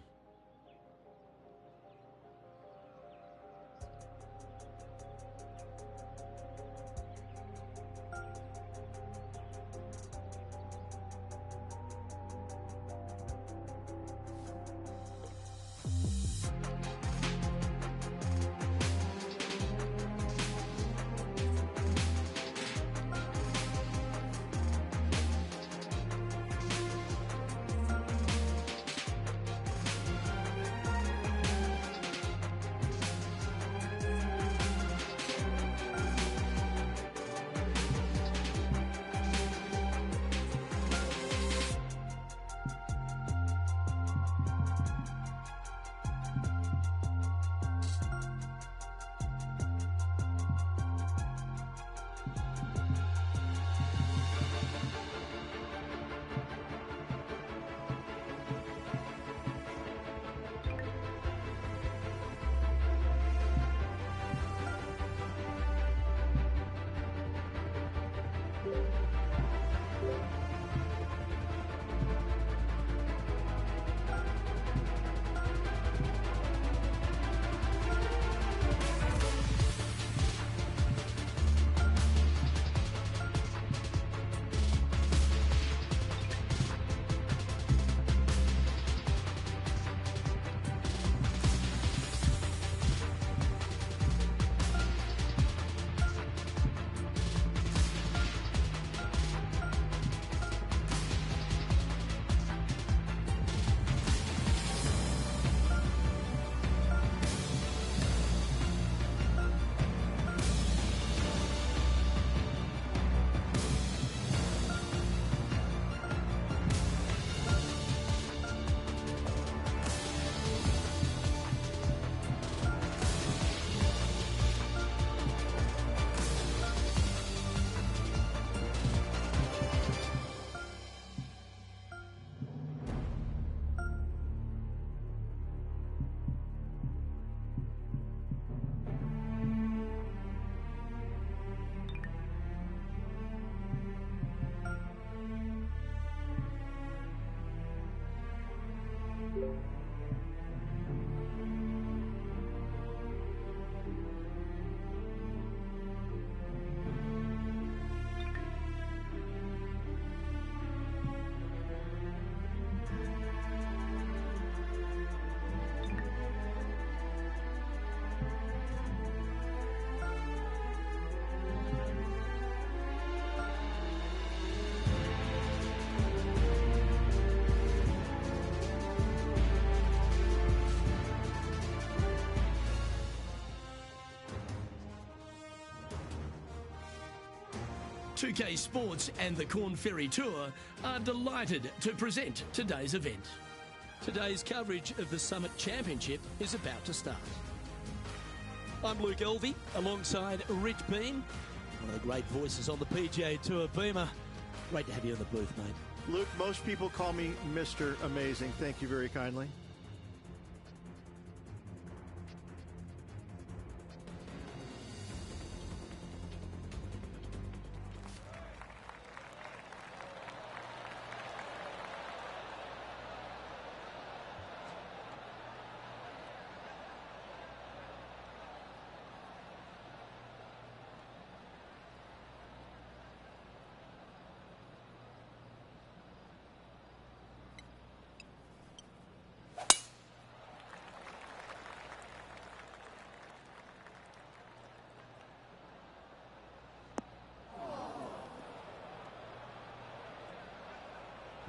Speaker 2: .2K Sports and the Corn Ferry Tour are delighted to present today's event. Today's coverage of the Summit Championship is about to start. I'm Luke Elvey, alongside Rich Beam, one of the great voices on the PGA Tour. Beamer, great to have you in the booth, mate.
Speaker 5: Luke, most people call me Mr. Amazing. Thank you very kindly.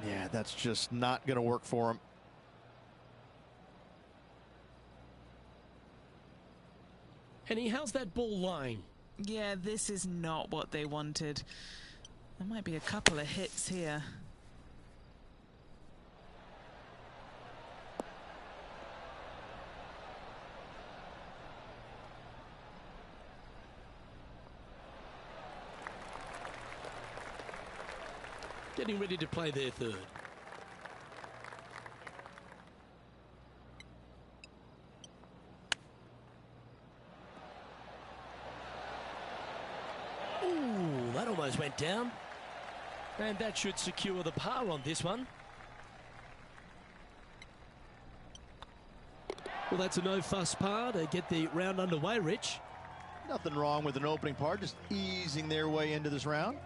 Speaker 5: Yeah, that's just not going to work for him.
Speaker 2: Henny, how's that ball lying?
Speaker 6: Yeah, this is not what they wanted. There might be a couple of hits here.
Speaker 2: Getting ready to play their third. Ooh, that almost went down. And that should secure the par on this one. Well, that's a no-fuss par to get the round underway, Rich.
Speaker 5: Nothing wrong with an opening par, just easing their way into this round.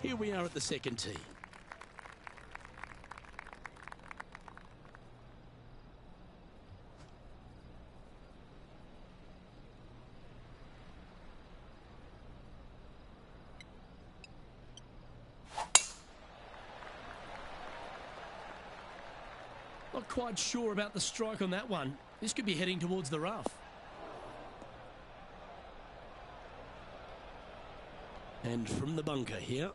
Speaker 2: Here we are at the second tee. Not quite sure about the strike on that one. This could be heading towards the rough. And from the bunker here.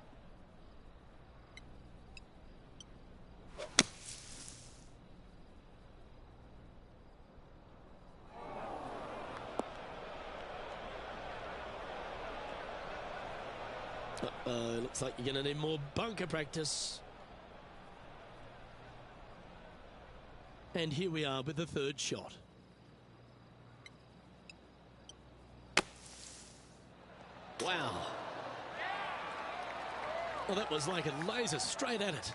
Speaker 2: Looks like you're going to need more bunker practice. And here we are with the third shot. Wow. Well, that was like a laser straight at it.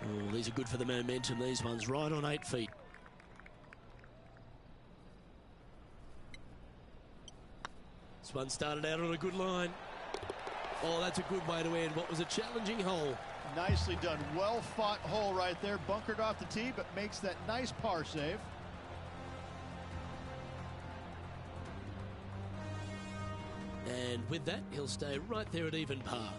Speaker 2: Oh, these are good for the momentum, these ones, right on 8 feet. This one started out on a good line. Oh, that's a good way to end what was a challenging hole.
Speaker 5: Nicely done. Well fought hole right there. Bunkered off the tee, but makes that nice par save.
Speaker 2: And with that, he'll stay right there at even par.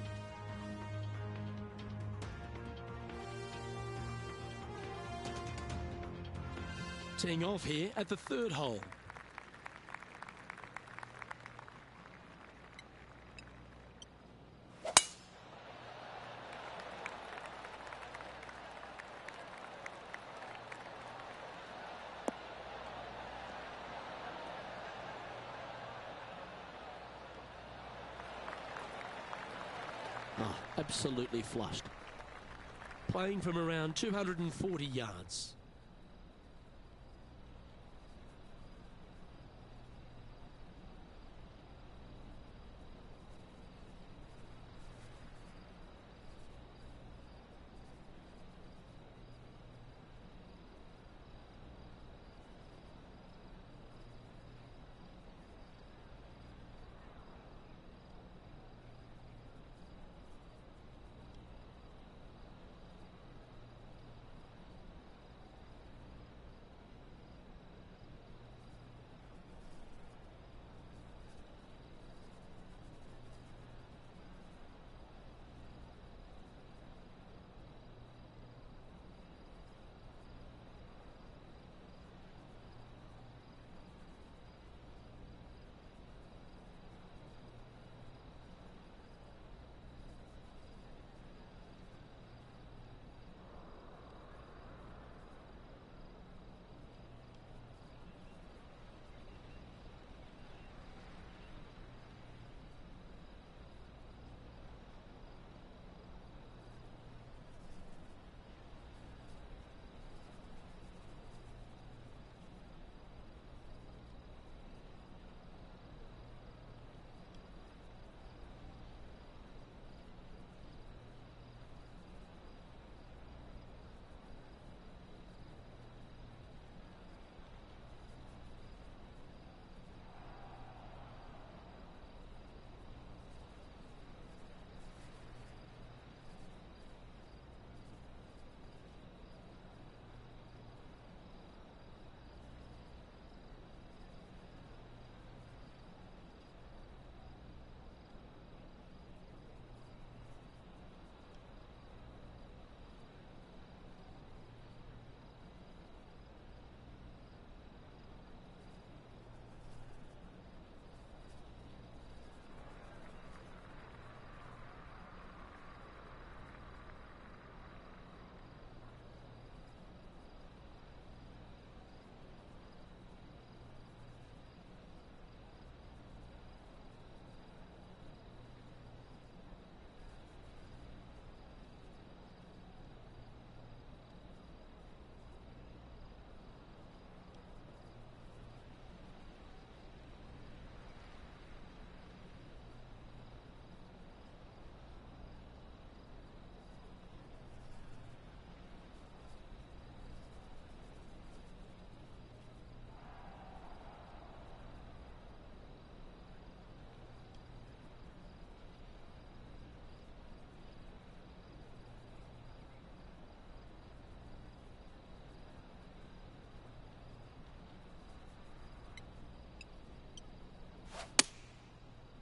Speaker 2: Teeing off here at the third hole. Oh, absolutely flushed. Playing from around 240 yards.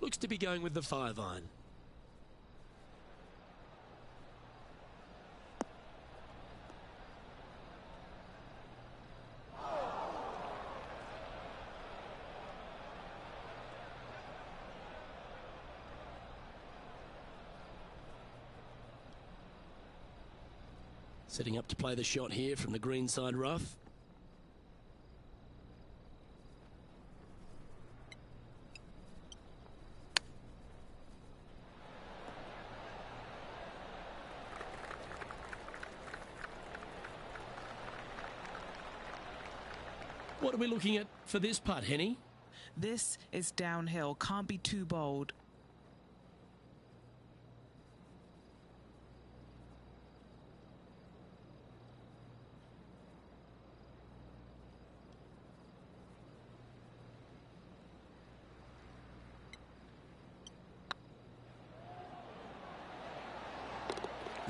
Speaker 2: Looks to be going with the 5-iron. Setting up to play the shot here from the greenside rough. What are we looking at for this putt, Henny?
Speaker 6: This is downhill. Can't be too bold.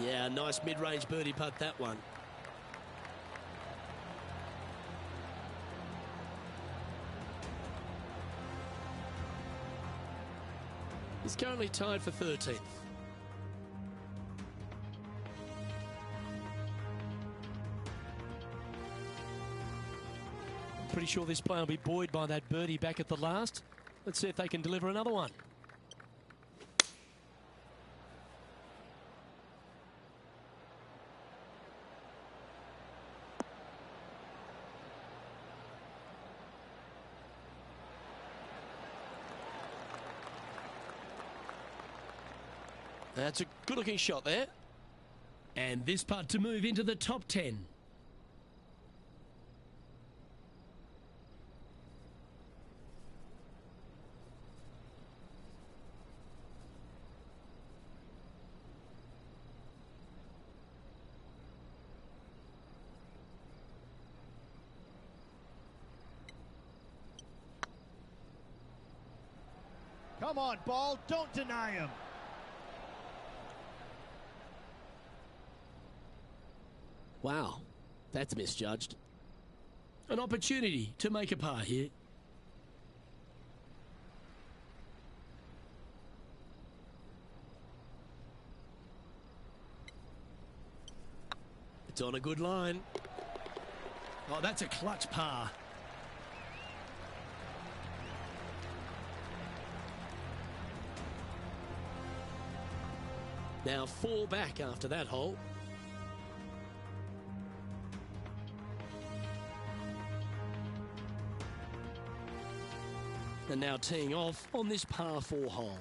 Speaker 2: Yeah, nice mid-range birdie putt, that one. He's currently tied for 13th. I'm pretty sure this player will be buoyed by that birdie back at the last. Let's see if they can deliver another one. That's a good-looking shot there. And this putt to move into the top 10.
Speaker 5: Come on, ball. Don't deny him.
Speaker 2: Wow, that's misjudged. An opportunity to make a par here. It's on a good line. Oh, that's a clutch par. Now 4 back after that hole. And now teeing off on this par 4 hole.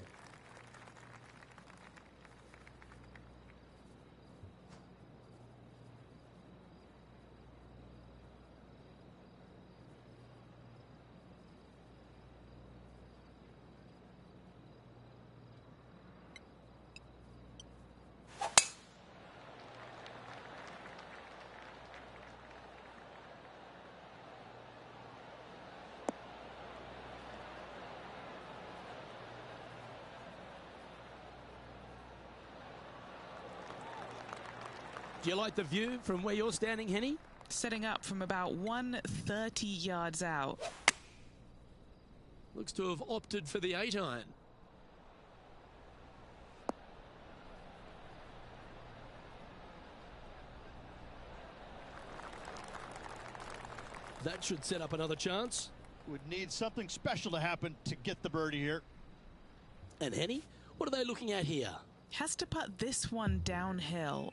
Speaker 2: Do you like the view from where you're standing, Henny?
Speaker 6: Setting up from about 130 yards out.
Speaker 2: Looks to have opted for the 8-iron. That should set up another chance.
Speaker 5: Would need something special to happen to get the birdie here.
Speaker 2: And Henny, what are they looking at here?
Speaker 6: Has to putt this one downhill.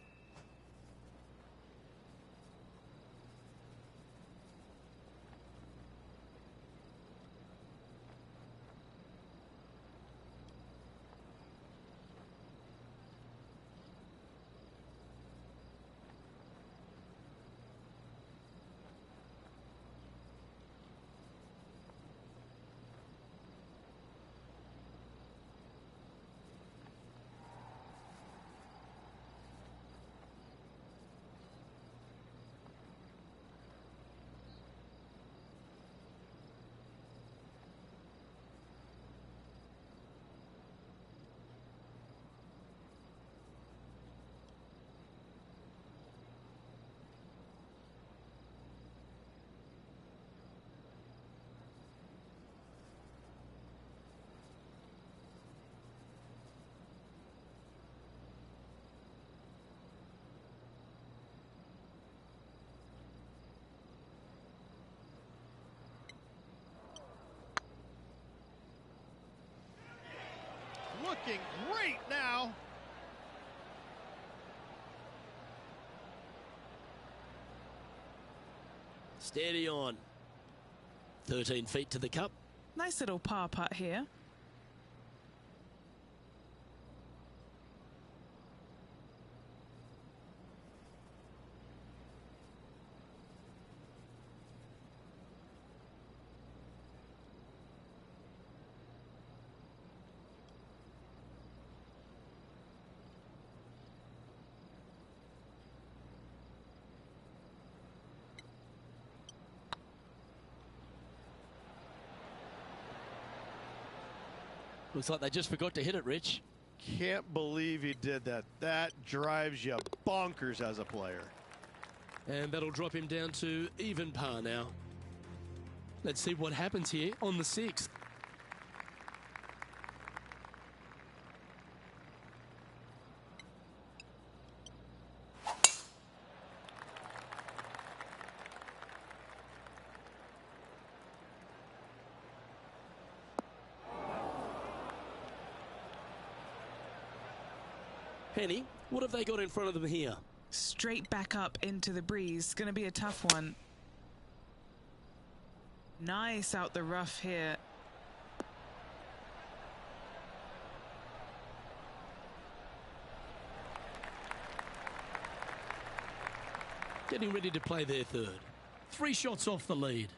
Speaker 5: looking great now.
Speaker 2: Steady on. 13 feet to the cup.
Speaker 6: Nice little par putt here.
Speaker 2: Looks like they just forgot to hit it, Rich.
Speaker 5: Can't believe he did that. That drives you bonkers as a player.
Speaker 2: And that'll drop him down to even par now. Let's see what happens here on the 6th. Penny, what have they got in front of them here?
Speaker 6: Straight back up into the breeze. Going to be a tough one. Nice out the rough here.
Speaker 2: Getting ready to play their third. 3 shots off the lead.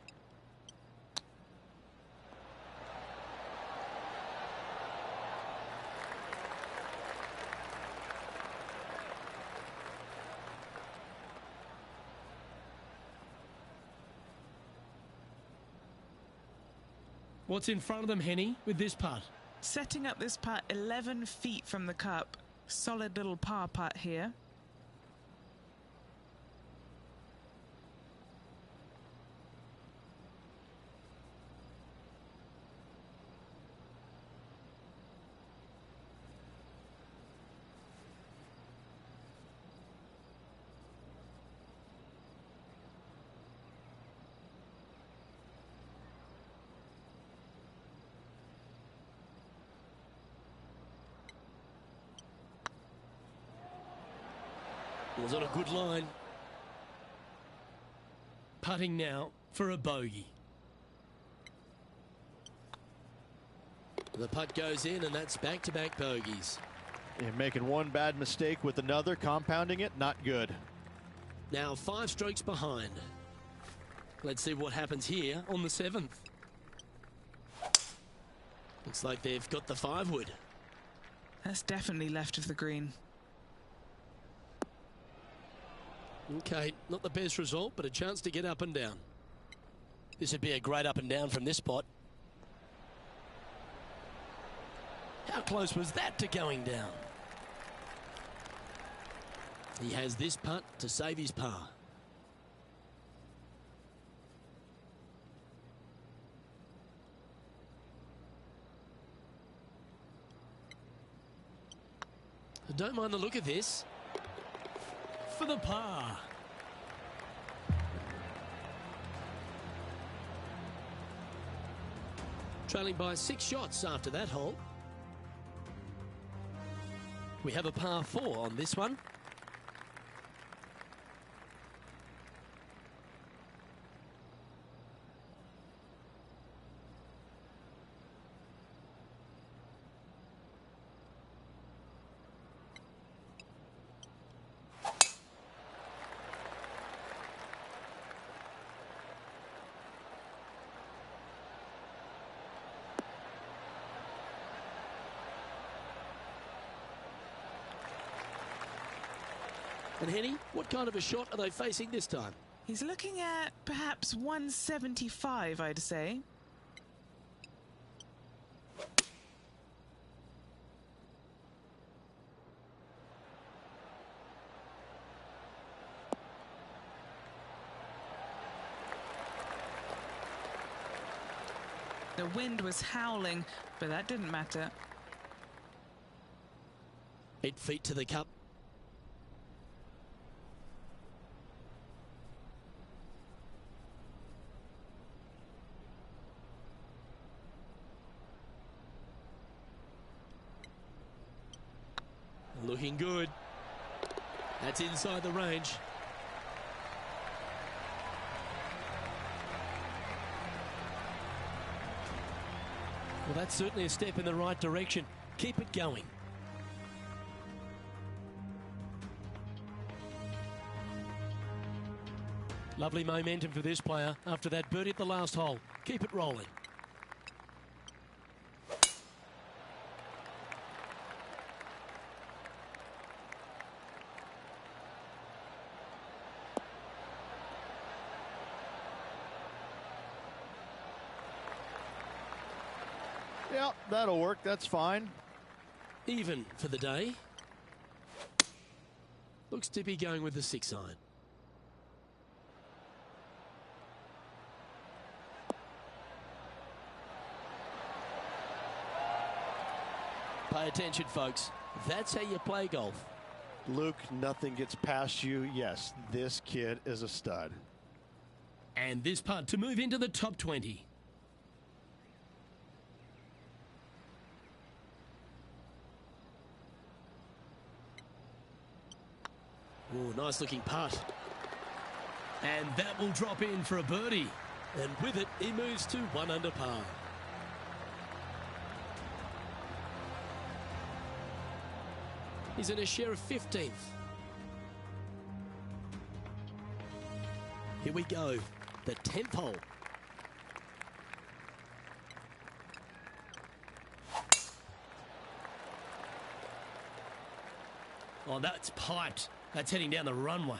Speaker 2: What's in front of them, Henny, with this putt?
Speaker 6: Setting up this putt 11 feet from the cup. Solid little par putt here.
Speaker 2: Was on a good line. Putting now for a bogey. The putt goes in, and that's back-to-back bogeys.
Speaker 5: You're making one bad mistake with another, compounding it, not good.
Speaker 2: Now 5 strokes behind. Let's see what happens here on the 7th. Looks like they've got the 5-wood.
Speaker 6: That's definitely left of the green.
Speaker 2: Okay, not the best result, but a chance to get up and down. This would be a great up and down from this spot. How close was that to going down? He has this putt to save his par. I don't mind the look of this. For the par. Trailing by 6 shots after that hole. We have a par 4 on this one. And Henny, what kind of a shot are they facing this time?
Speaker 6: He's looking at perhaps 175, I'd say. The wind was howling, but that didn't matter.
Speaker 2: 8 feet to the cup. Looking good. That's inside the range. Well, that's certainly a step in the right direction. Keep it going. Lovely momentum for this player after that birdie at the last hole. Keep it rolling.
Speaker 5: Yeah, that'll work. That's fine.
Speaker 2: Even for the day. Looks to be going with the 6-iron. Pay attention, folks. That's how you play golf.
Speaker 5: Luke, nothing gets past you. Yes, this kid is a stud.
Speaker 2: And this putt to move into the top 20. Oh, nice looking putt. And that will drop in for a birdie. And with it, he moves to 1 under par. He's in a share of 15th. Here we go, the 10th hole. Oh, that's piped. That's heading down the runway.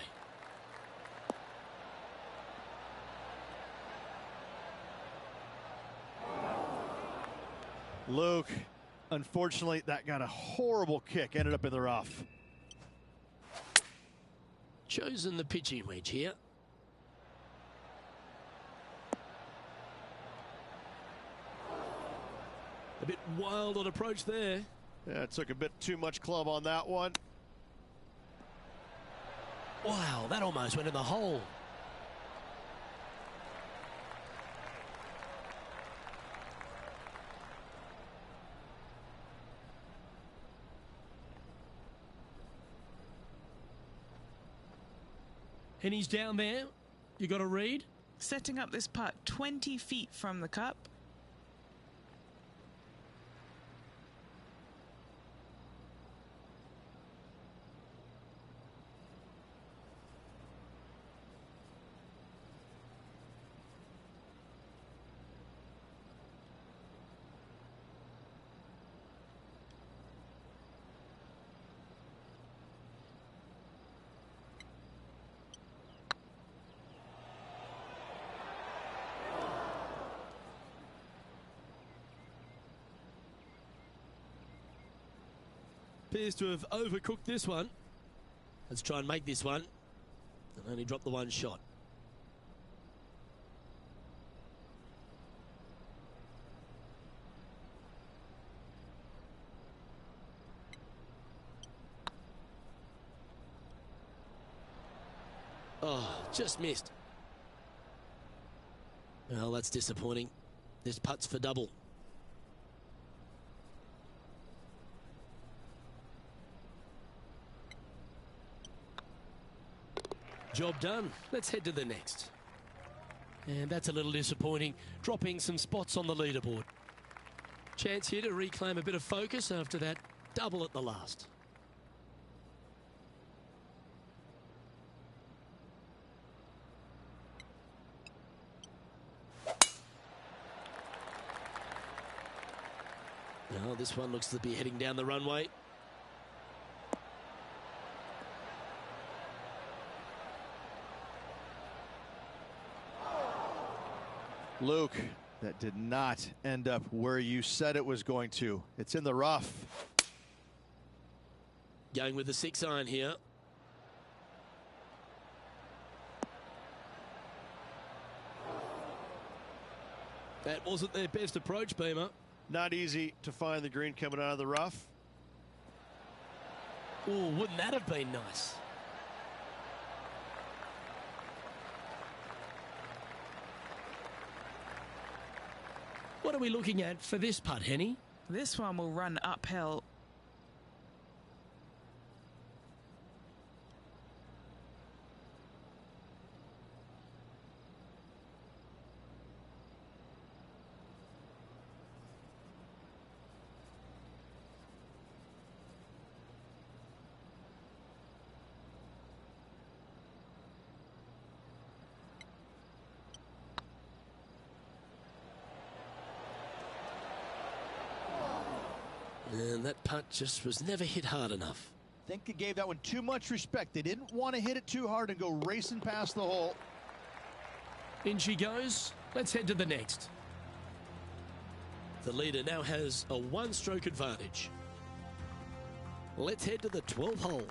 Speaker 5: Luke, unfortunately, that got a horrible kick. Ended up in the rough.
Speaker 2: Chosen the pitching wedge here. A bit wild on approach there.
Speaker 5: Yeah, it took a bit too much club on that one.
Speaker 2: Wow, that almost went in the hole. And he's down there. You got to read.
Speaker 6: Setting up this putt 20 feet from the cup.
Speaker 2: Appears to have overcooked this one. Let's try and make this one. And only drop the one shot. Oh, just missed. Well, that's disappointing. This putt's for double. Job done. Let's head to the next. And that's a little disappointing, dropping some spots on the leaderboard. Chance here to reclaim a bit of focus after that double at the last. Now this one looks to be heading down the runway.
Speaker 5: Luke, that did not end up where you said it was going to. It's in the rough.
Speaker 2: Going with the 6-iron here. That wasn't their best approach, Beamer.
Speaker 5: Not easy to find the green coming out of the rough.
Speaker 2: Oh, wouldn't that have been nice? What are we looking at for this putt, Henny?
Speaker 6: This one will run uphill.
Speaker 2: And that putt just was never hit hard enough.
Speaker 5: I think he gave that one too much respect. They didn't want to hit it too hard and go racing past the hole.
Speaker 2: In she goes. Let's head to the next. The leader now has a one-stroke advantage. Let's head to the 12th hole.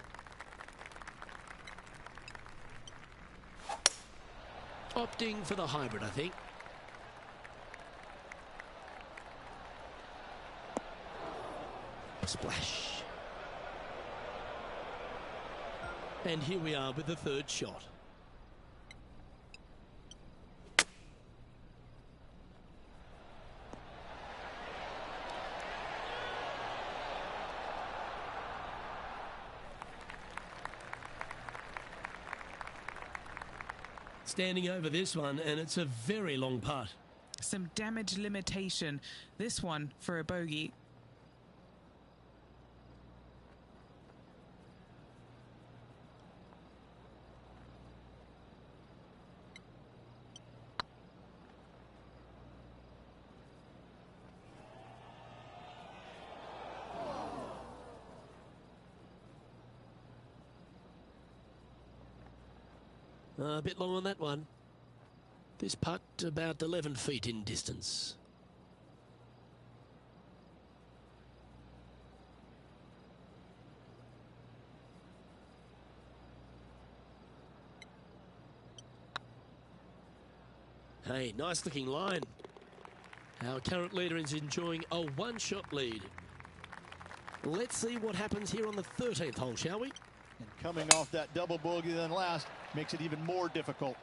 Speaker 2: Opting for the hybrid, I think. Splash. And here we are with the third shot. Standing over this one, and it's a very long putt.
Speaker 6: Some damage limitation. This one for a bogey.
Speaker 2: A bit long on that one. This putt about 11 feet in distance. Hey, nice looking line. Our current leader is enjoying a one-shot lead. Let's see what happens here on the 13th hole, shall we?
Speaker 5: And coming off that double bogey than last makes it even more difficult.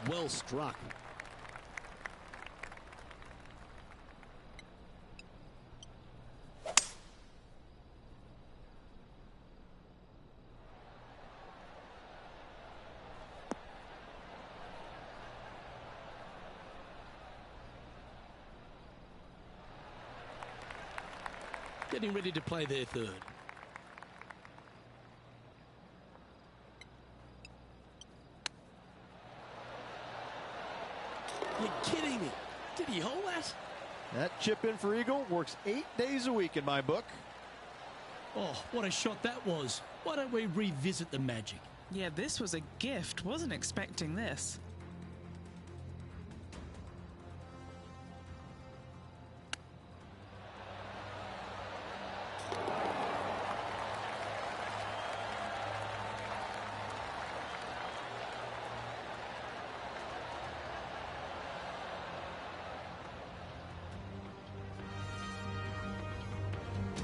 Speaker 2: Well struck. Getting ready to play their third. You're kidding me. Did he hold that?
Speaker 5: That chip in for eagle works 8 days a week in my book.
Speaker 2: Oh, what a shot that was. Why don't we revisit the magic?
Speaker 6: Yeah, this was a gift. Wasn't expecting this.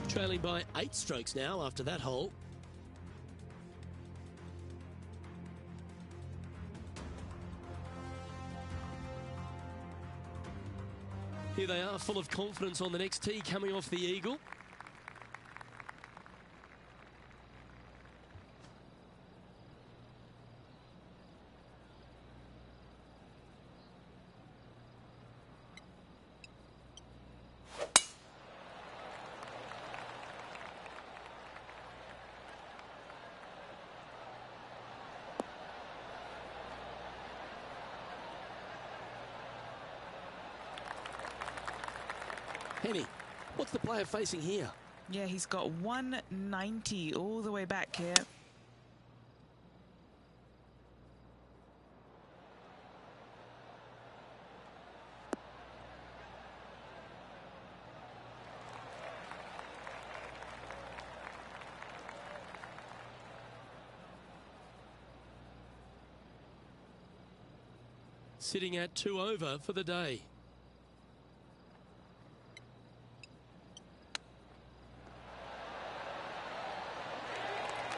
Speaker 2: Trailing by 8 strokes now after that hole. Here they are, full of confidence on the next tee, coming off the eagle. Henny, what's the player facing here?
Speaker 6: Yeah, he's got 190 all the way back here.
Speaker 2: Sitting at 2 over for the day.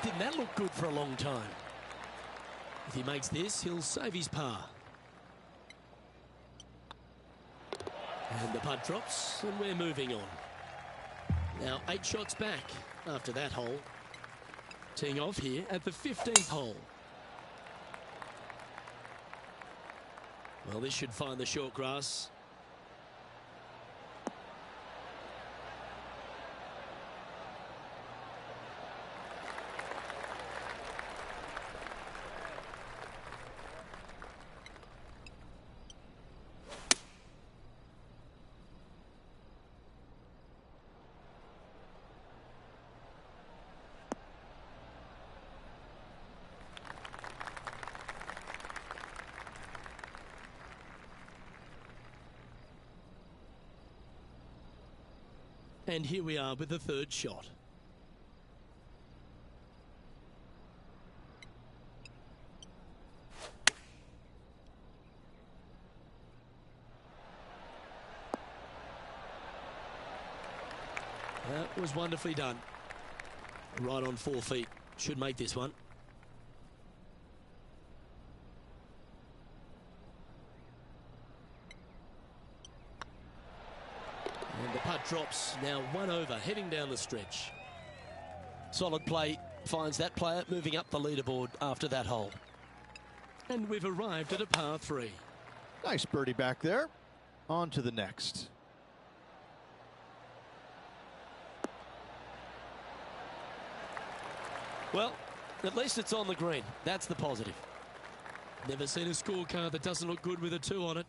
Speaker 2: Didn't that look good for a long time? If he makes this, he'll save his par. And the putt drops, and we're moving on. Now 8 shots back after that hole. Teeing off here at the 15th hole. Well, this should find the short grass. And here we are with the third shot. That was wonderfully done. Right on 4 feet. Should make this one. And the putt drops. Now 1 over, heading down the stretch. Solid play finds that player moving up the leaderboard after that hole. And we've arrived at a par 3.
Speaker 5: Nice birdie back there. On to the next.
Speaker 2: Well, at least it's on the green. That's the positive. Never seen a scorecard that doesn't look good with a 2 on it.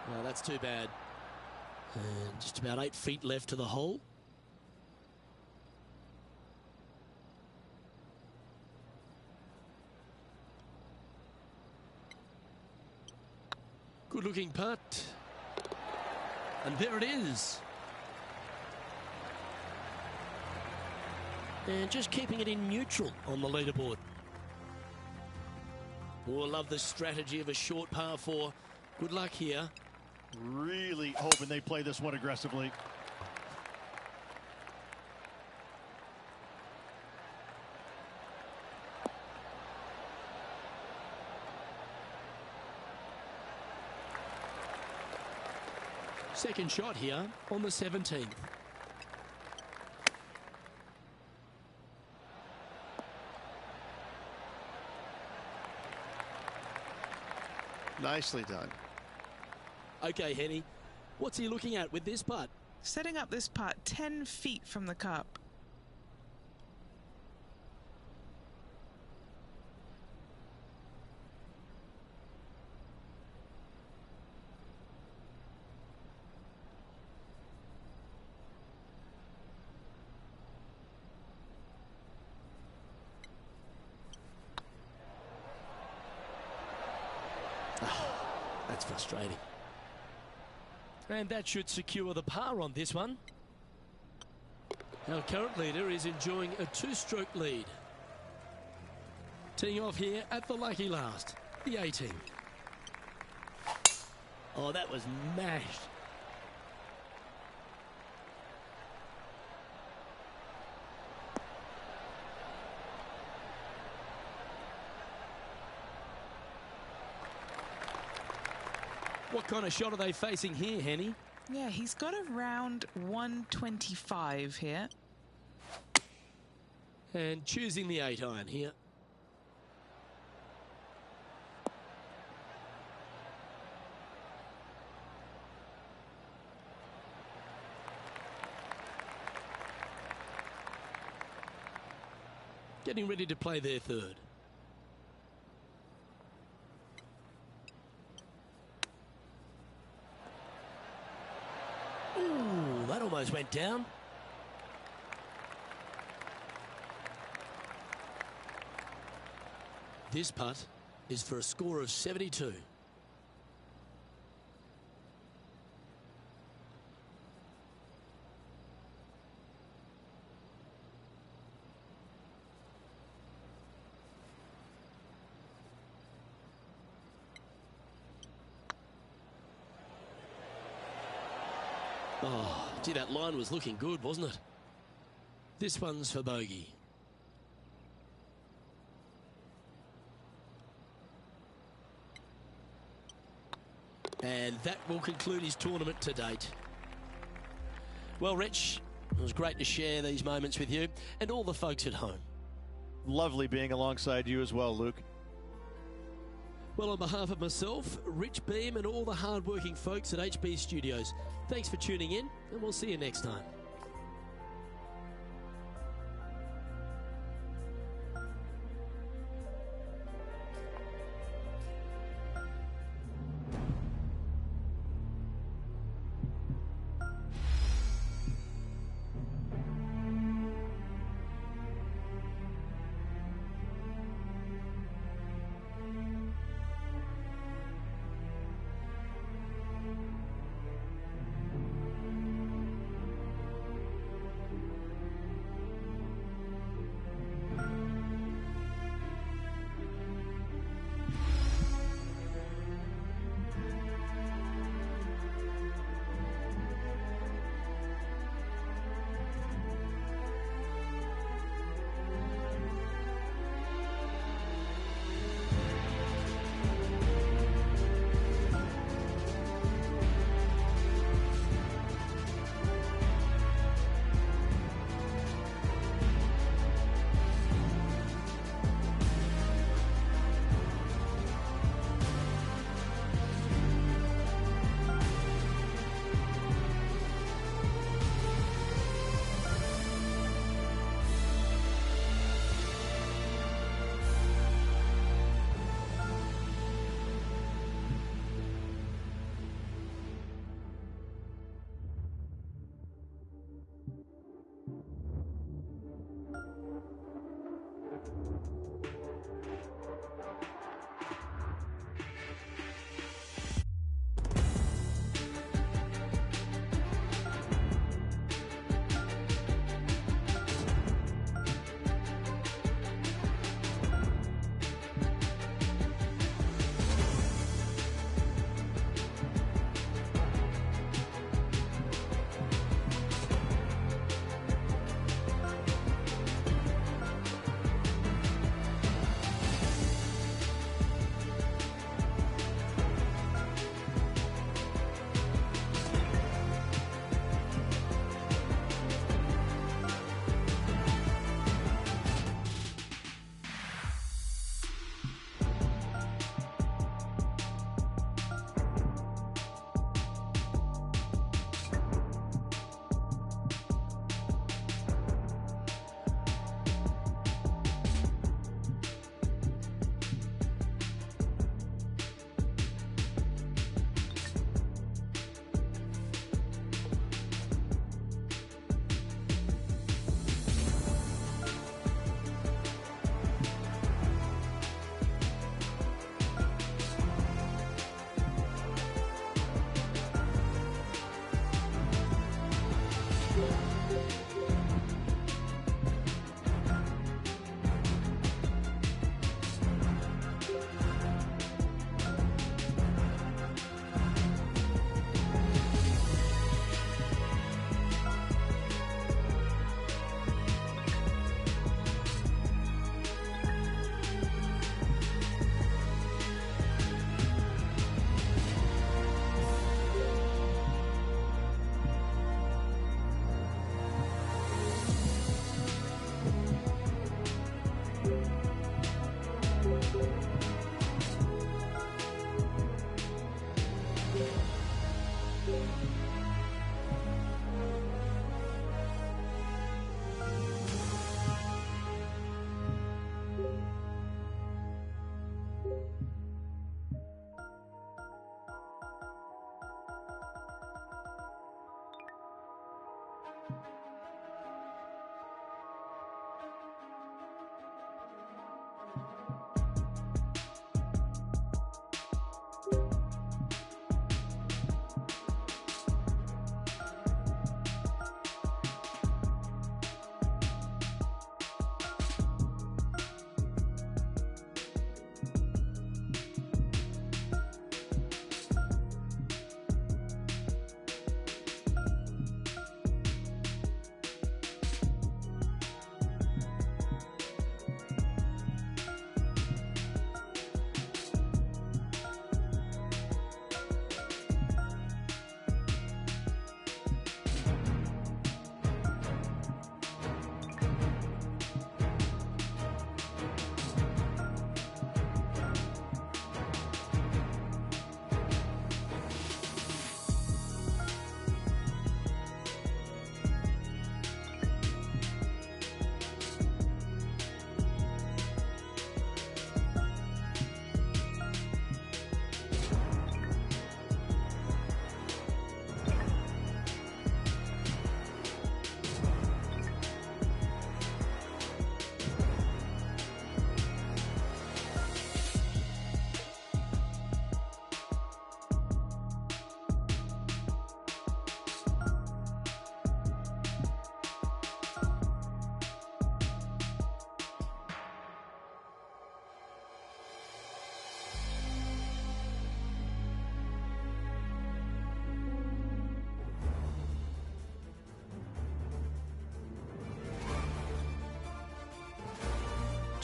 Speaker 2: No, that's too bad. And just about 8 feet left to the hole. Good looking putt. And there it is. And just keeping it in neutral on the leaderboard. Oh, I love the strategy of a short par 4. Good luck here.
Speaker 5: Really hoping they play this one aggressively.
Speaker 2: Second shot here on the 17th.
Speaker 8: Nicely done.
Speaker 2: Okay, Henny, what's he looking at with this putt?
Speaker 6: Setting up this putt 10 feet from the cup.
Speaker 2: That's frustrating. And that should secure the par on this one. Our current leader is enjoying a 2-stroke lead. Teeing off here at the lucky last, the 18th. Oh, that was mashed. What kind of shot are they facing here, Henny?
Speaker 6: Yeah, he's got around 125 here.
Speaker 2: And choosing the 8-iron here. Getting ready to play their third. Ooh, that almost went down. This putt is for a score of 72. Oh, gee, that line was looking good, wasn't it? This one's for bogey. And that will conclude his tournament to date. Well, Rich, it was great to share these moments with you and all the folks at home.
Speaker 5: Lovely being alongside you as well, Luke.
Speaker 2: Well, on behalf of myself, Rich Beam, and all the hard-working folks at HB Studios, thanks for tuning in, and we'll see you next time.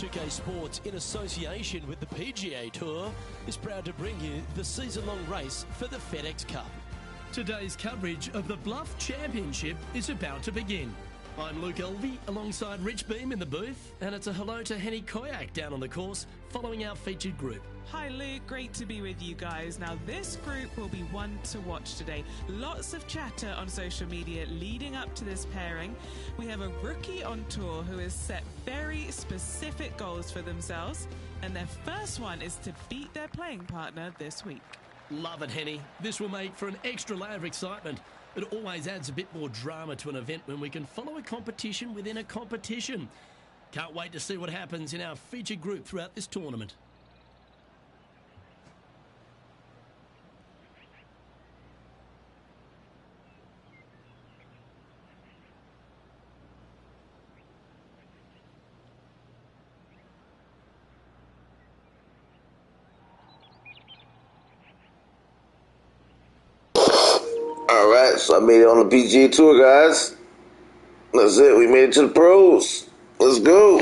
Speaker 2: 2K Sports, in association with the PGA Tour, is proud to bring you the season-long race for the FedEx Cup. Today's coverage of the Bluff Championship is about to begin. I'm Luke Elvey alongside Rich Beam in the booth, and it's a hello to Henny Koyak down on the course following our featured group.
Speaker 6: Hi Luke, great to be with you guys. Now this group will be one to watch today. Lots of chatter on social media leading up to this pairing. We have a rookie on tour who has set very specific goals for themselves, and their first one is to beat their playing partner this week.
Speaker 2: Love it, Henny. This will make for an extra layer of excitement. It always adds a bit more drama to an event when we can follow a competition within a competition. Can't wait to see what happens in our featured group throughout this tournament.
Speaker 7: Alright, so I made it on the PGA Tour, guys. That's it. We made it to the pros. Let's go.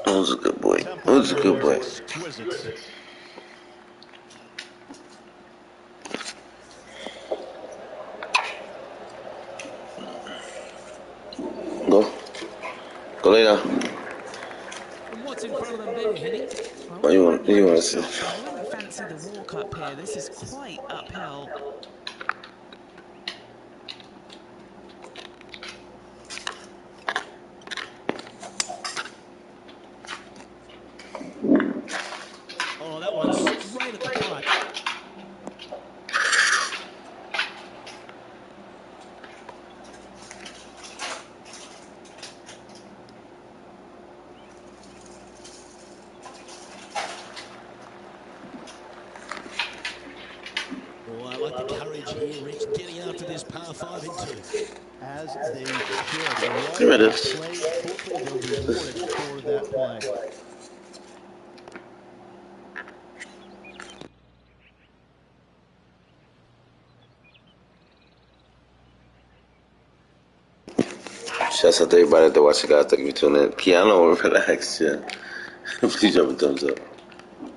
Speaker 7: That was a good boy. That was a good boy. Go lay down.
Speaker 2: What's in front of them there, Henny?
Speaker 7: What do you want to see?
Speaker 6: I wouldn't fancy the walk up here. This is quite uphill.
Speaker 2: Oh, that one's straight at the pipe. Oh, I like the courage here, Rich, getting after this par 5 in 2.
Speaker 5: As they should.
Speaker 7: Here it is.
Speaker 5: Hopefully they'll be rewarded for that play.
Speaker 7: Shouts out to everybody that watching, guys. Thank you for tuning in. Keanu, relax, yeah. Please drop a thumbs up.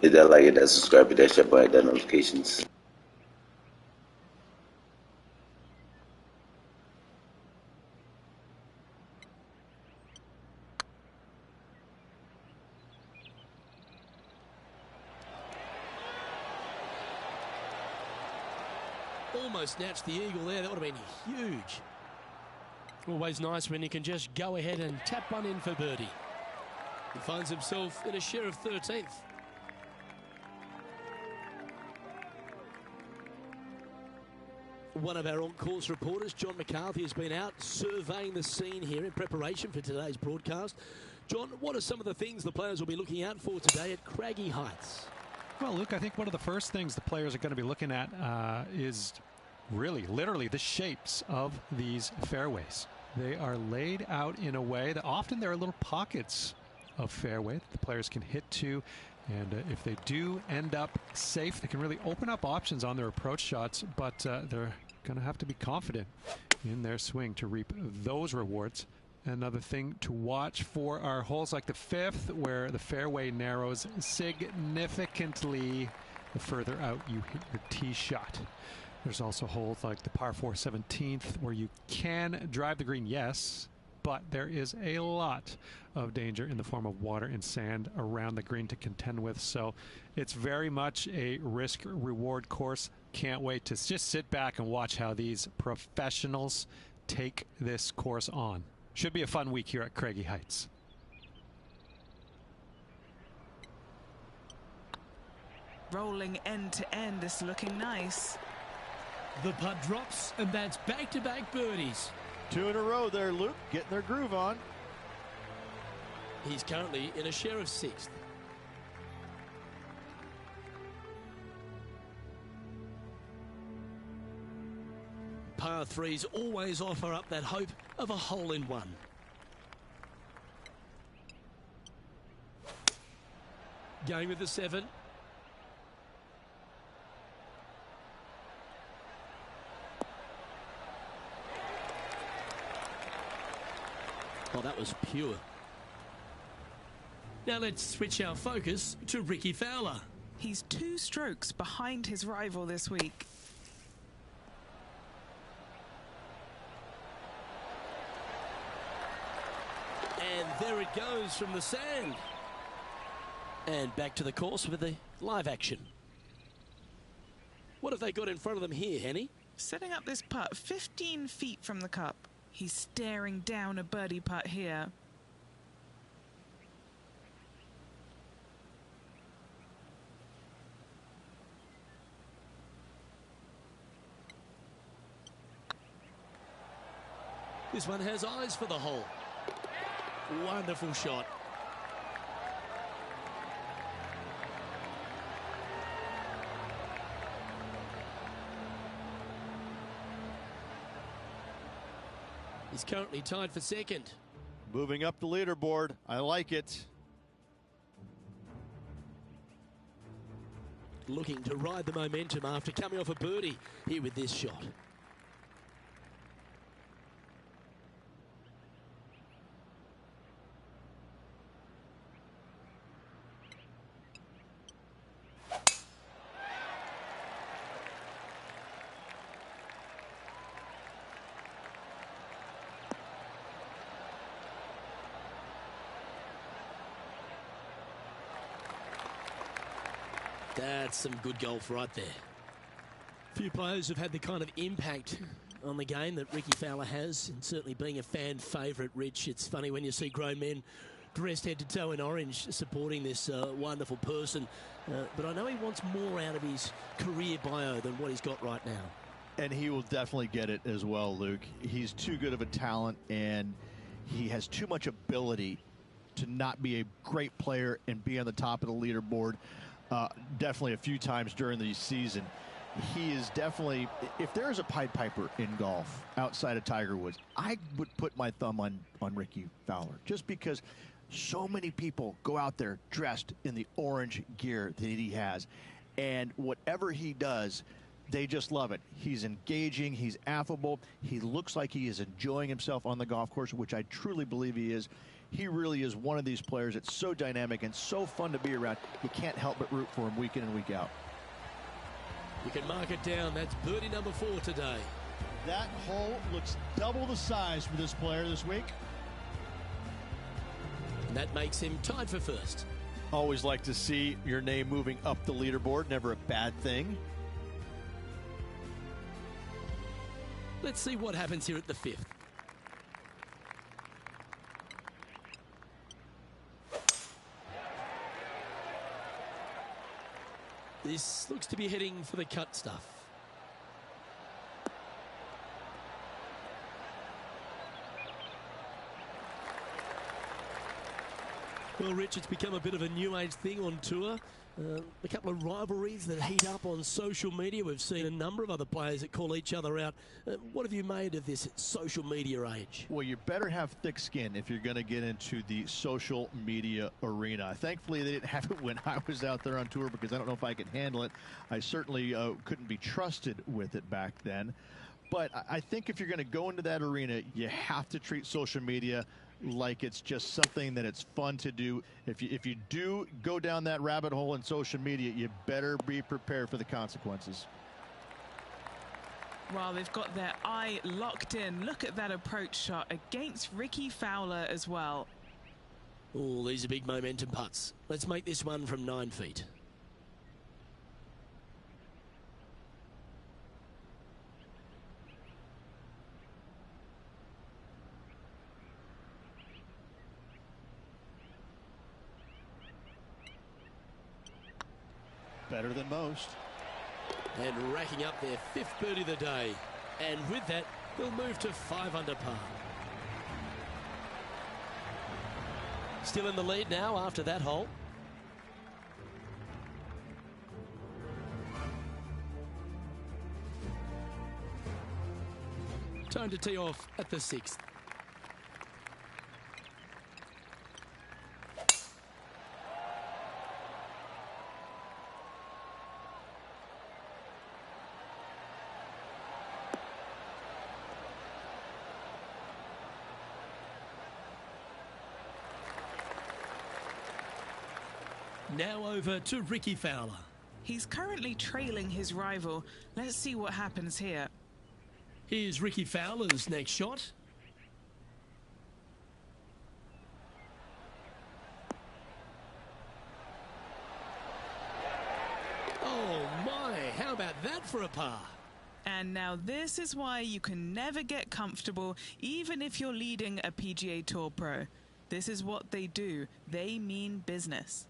Speaker 7: Hit that like, hit that subscribe, hit that share button, hit that notifications.
Speaker 2: Almost snatched the eagle there. That would have been huge. Always nice when you can just go ahead and tap one in for birdie. He finds himself in a share of 13th. One of our on-course reporters, John McCarthy, has been out surveying the scene here in preparation for today's broadcast. John, what are some of the things the players will be looking out for today at Craggy Heights?
Speaker 4: Well, Luke, I think one of the first things the players are going to be looking at is really, literally, the shapes of these fairways. They are laid out in a way that often there are little pockets of fairway that the players can hit to. And if they do end up safe, they can really open up options on their approach shots. But they're going to have to be confident in their swing to reap those rewards. Another thing to watch for are holes like the 5th, where the fairway narrows significantly the further out you hit your tee shot. There's also holes like the par 4 17th, where you can drive the green, yes, but there is a lot of danger in the form of water and sand around the green to contend with. So it's very much a risk-reward course. Can't wait to just sit back and watch how these professionals take this course on. Should be a fun week here at Craggy Heights.
Speaker 6: Rolling end to end, this looking nice.
Speaker 2: The putt drops, and that's back-to-back birdies.
Speaker 5: 2 in a row there, Luke, getting their groove on.
Speaker 2: He's currently in a share of 6th. Par 3s always offer up that hope of a hole-in-one. Going with the 7. Oh, that was pure. Now let's switch our focus to Ricky Fowler.
Speaker 6: He's 2 strokes behind his rival this week.
Speaker 2: And there it goes from the sand. And back to the course with the live action. What have they got in front of them here, Henny?
Speaker 6: Setting up this putt 15 feet from the cup. He's staring down a birdie putt here.
Speaker 2: This one has eyes for the hole. Wonderful shot. He's currently tied for second.
Speaker 5: Moving up the leaderboard. I like it.
Speaker 2: Looking to ride the momentum after coming off a birdie here with this shot. That's some good golf right there. Few players have had the kind of impact on the game that Ricky Fowler has, and certainly being a fan favourite, Rich. It's funny when you see grown men dressed head to toe in orange supporting this wonderful person. But I know he wants more out of his career bio than what he's got right now.
Speaker 5: And he will definitely get it as well, Luke. He's too good of a talent, and he has too much ability to not be a great player and be on the top of the leaderboard. Definitely a few times during the season. He is definitely, if there's a Pied Piper in golf outside of Tiger Woods, I would put my thumb on Ricky Fowler, just because so many people go out there dressed in the orange gear that he has, and whatever he does, they just love it. He's engaging, he's affable, he looks like he is enjoying himself on the golf course, which I truly believe he is. He really is one of these players that's so dynamic and so fun to be around. You can't help but root for him week in and week out.
Speaker 2: You can mark it down. That's birdie number 4 today.
Speaker 5: That hole looks double the size for this player this week.
Speaker 2: And that makes him tied for first.
Speaker 5: Always like to see your name moving up the leaderboard. Never a bad thing.
Speaker 2: Let's see what happens here at the 5th. This looks to be heading for the cut stuff. Well, Rich, it's become a bit of a new age thing on tour. A couple of rivalries that heat up on social media. We've seen a number of other players that call each other out. What have you made of this social media age?
Speaker 5: Well, you better have thick skin if you're going to get into the social media arena. Thankfully, they didn't have it when I was out there on tour, because I don't know if I could handle it. I certainly couldn't be trusted with it back then. But I think if you're going to go into that arena, you have to treat social media like it's just something that it's fun to do. If you do go down that rabbit hole in social media, you better be prepared for the consequences.
Speaker 6: Well, they've got their eye locked in. Look at that approach shot against Ricky Fowler as well.
Speaker 2: Oh, these are big momentum putts. Let's make this one from 9 feet.
Speaker 5: Better than most.
Speaker 2: And racking up their 5th birdie of the day. And with that, they'll move to 5 under par. Still in the lead now after that hole. Time to tee off at the 6th. Now over to Ricky Fowler.
Speaker 6: He's currently trailing his rival. Let's see what happens here.
Speaker 2: Here's Ricky Fowler's next shot. Oh my, how about that for a par?
Speaker 6: And now this is why you can never get comfortable, even if you're leading a PGA Tour pro. This is what they do. They mean business.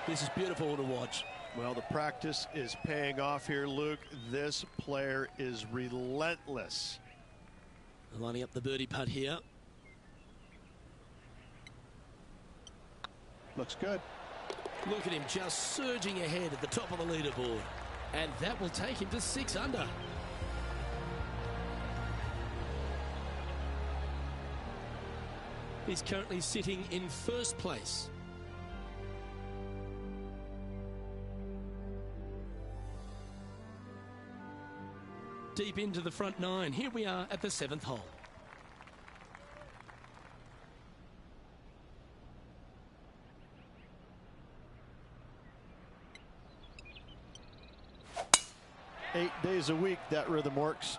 Speaker 2: This is beautiful to watch.
Speaker 5: Well, the practice is paying off here, Luke. This player is relentless.
Speaker 2: Lining up the birdie putt here.
Speaker 5: Looks good.
Speaker 2: Look at him just surging ahead at the top of the leaderboard. And that will take him to 6 under. He's currently sitting in first place. Deep into the front 9. Here we are at the 7th hole.
Speaker 5: Eight days a week, that rhythm works.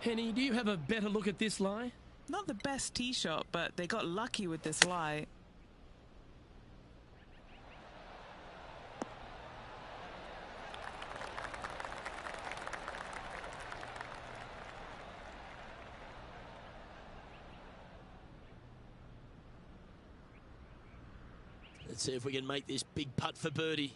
Speaker 2: Henny, do you have a better look at this lie?
Speaker 6: Not the best tee shot, but they got lucky with this lie.
Speaker 2: Let's see if we can make this big putt for birdie.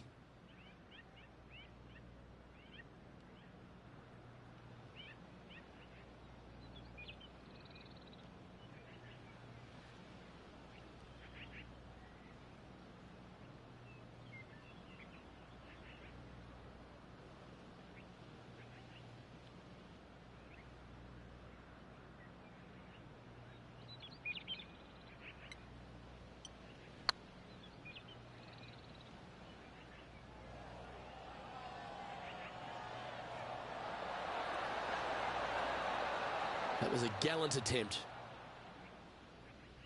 Speaker 2: That was a gallant attempt.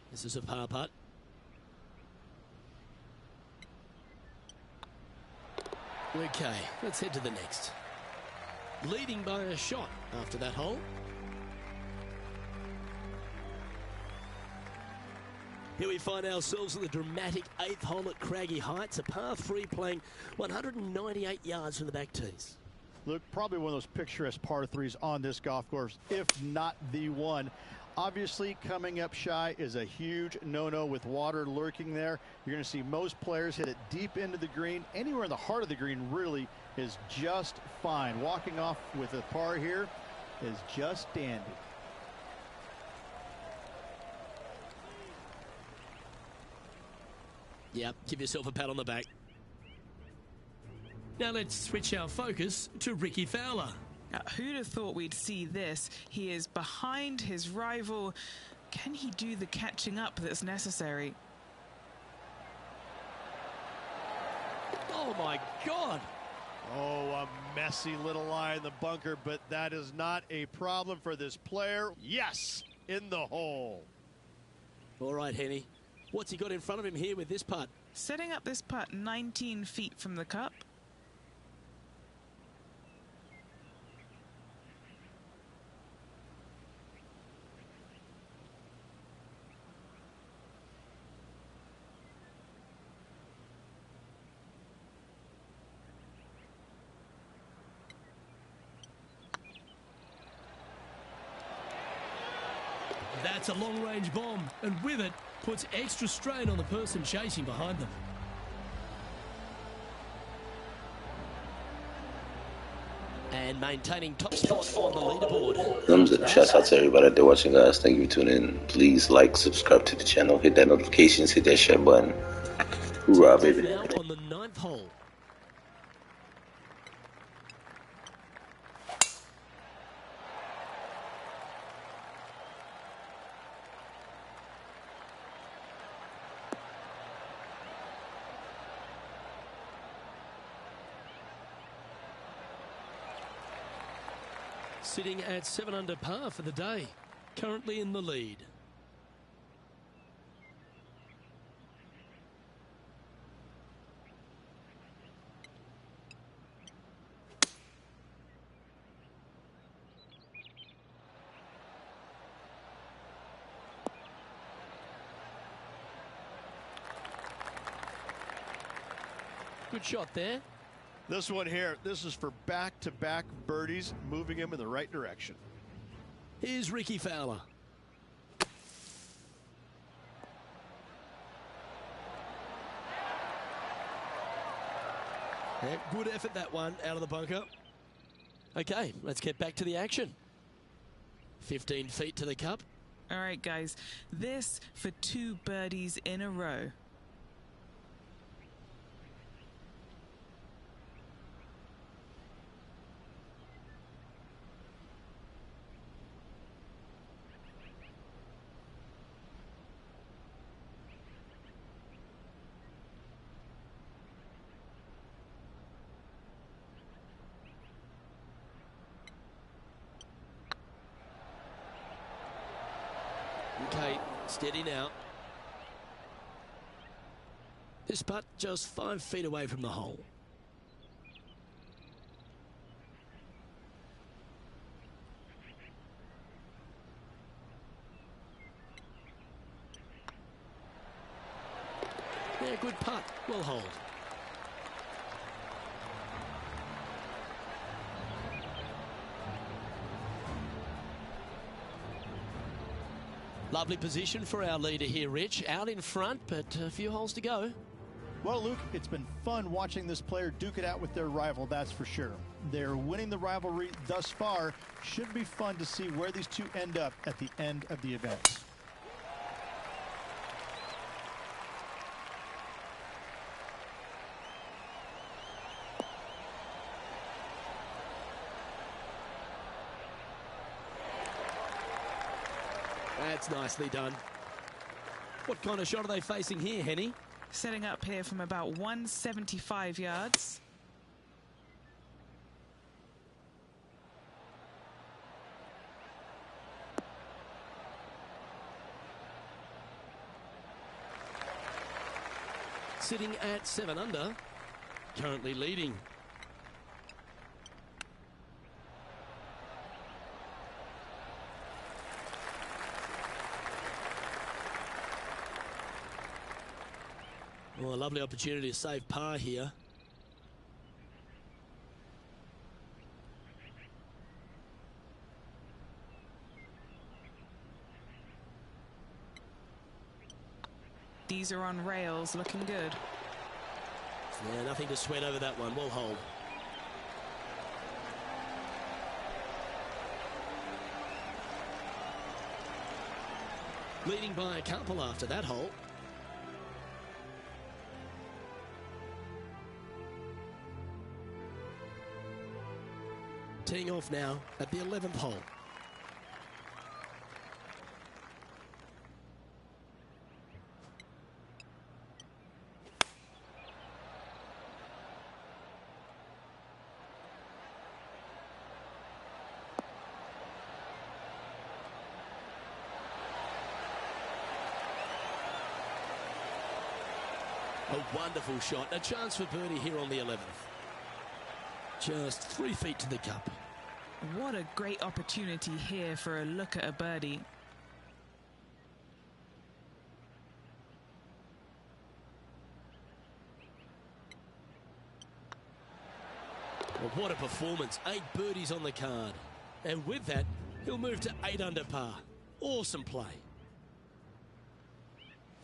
Speaker 2: This is a par putt. Okay, let's head to the next. Leading by a shot after that hole. Here we find ourselves in the dramatic 8th hole at Craggy Heights, a par 3 playing 198 yards from the back tees.
Speaker 5: Look, probably one of those picturesque par 3s on this golf course, if not the one. Obviously, coming up shy is a huge no-no with water lurking there. You're going to see most players hit it deep into the green. Anywhere in the heart of the green really is just fine. Walking off with a par here is just dandy.
Speaker 2: Yep, give yourself a pat on the back. Now let's switch our focus to Ricky Fowler.
Speaker 6: Now, who'd have thought we'd see this? He is behind his rival. Can he do the catching up that's necessary?
Speaker 2: Oh my God!
Speaker 5: Oh, a messy little lie in the bunker, but that is not a problem for this player. Yes, in the hole.
Speaker 2: All right, Henny. What's he got in front of him here with this putt?
Speaker 6: Setting up this putt 19 feet from the cup.
Speaker 2: That's a long-range bomb, and with it, puts extra strain on the person chasing behind them. And maintaining top spot on the leaderboard.
Speaker 7: Thumbs up. Shouts out to everybody out there watching, guys. Thank you for tuning in. Please like, subscribe to the channel, hit that notifications, hit that share button. Hoorah, baby.
Speaker 2: Now on the 9th hole. Sitting at 7 under par for the day. Currently in the lead. Good shot there.
Speaker 5: This one here, this is for back-to-back birdies, moving him in the right direction.
Speaker 2: Here's Ricky Fowler. Yeah, good effort, that one, out of the bunker. Okay, let's get back to the action. 15 feet to the cup.
Speaker 6: All right, guys, this for 2 birdies in a row.
Speaker 2: Okay, steady now. This putt just 5 feet away from the hole. Yeah, good putt. Well hold. Lovely position for our leader here, Rich. Out in front, but a few holes to go.
Speaker 5: Well, Luke, it's been fun watching this player duke it out with their rival, that's for sure. They're winning the rivalry thus far. Should be fun to see where these two end up at the end of the event.
Speaker 2: That's nicely done. What kind of shot are they facing here, Henny?
Speaker 6: Setting up here from about 175 yards.
Speaker 2: Sitting at 7 under, currently leading. Well, a lovely opportunity to save par here.
Speaker 6: These are on rails, looking good.
Speaker 2: Yeah, nothing to sweat over that one. Well hold. Leading by a couple after that hole. Teeing off now at the 11th hole. A wonderful shot. A chance for birdie here on the 11th. Just 3 feet to the cup.
Speaker 6: What a great opportunity here for a look at a birdie.
Speaker 2: Well, what a performance. 8 birdies on the card. And with that, he'll move to 8 under par. Awesome play.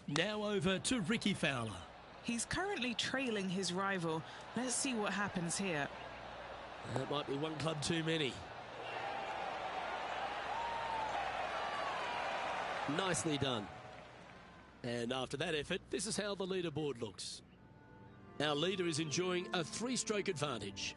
Speaker 2: Now over to Ricky Fowler.
Speaker 6: He's currently trailing his rival. Let's see what happens here.
Speaker 2: That might be one club too many. Nicely done. And after that effort, this is how the leaderboard looks. Our leader is enjoying a 3-stroke advantage.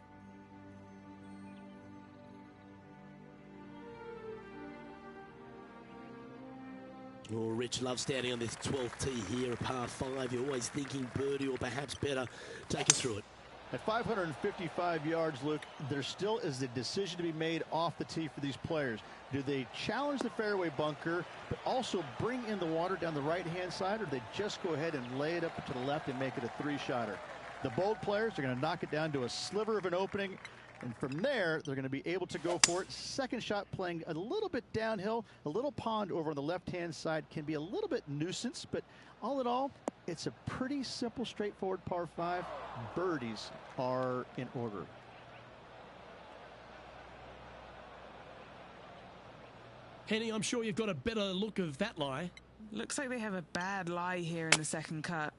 Speaker 2: Oh, Rich loves standing on this 12th tee here, a par 5. You're always thinking birdie or perhaps better. Take us through it.
Speaker 5: At 555 yards, Luke, there still is a decision to be made off the tee for these players. Do they challenge the fairway bunker, but also bring in the water down the right-hand side, or do they just go ahead and lay it up to the left and make it a three-shotter? The bold players are going to knock it down to a sliver of an opening, and from there, they're going to be able to go for it. Second shot playing a little bit downhill. A little pond over on the left-hand side can be a little bit nuisance, but all in all, it's a pretty simple, straightforward par 5. Birdies are in order.
Speaker 2: Henny, I'm sure you've got a better look of that lie.
Speaker 6: Looks like they have a bad lie here in the second cut.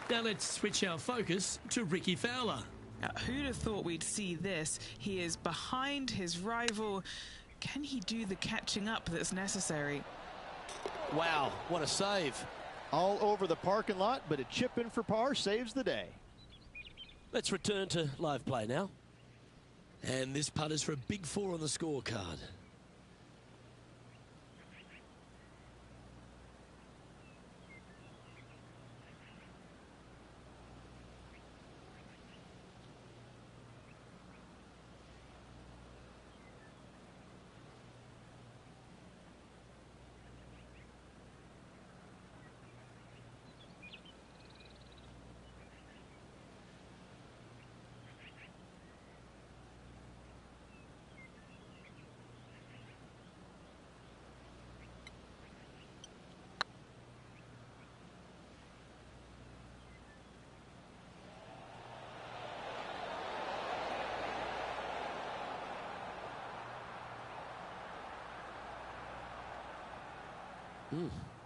Speaker 2: Now let's switch our focus to Ricky Fowler.
Speaker 6: Now, who'd have thought we'd see this? He is behind his rival. Can he do the catching up that's necessary?
Speaker 2: Wow, what a save.
Speaker 5: All over the parking lot, but a chip in for par saves the day.
Speaker 2: Let's return to live play now. And this putt is for a big 4 on the scorecard.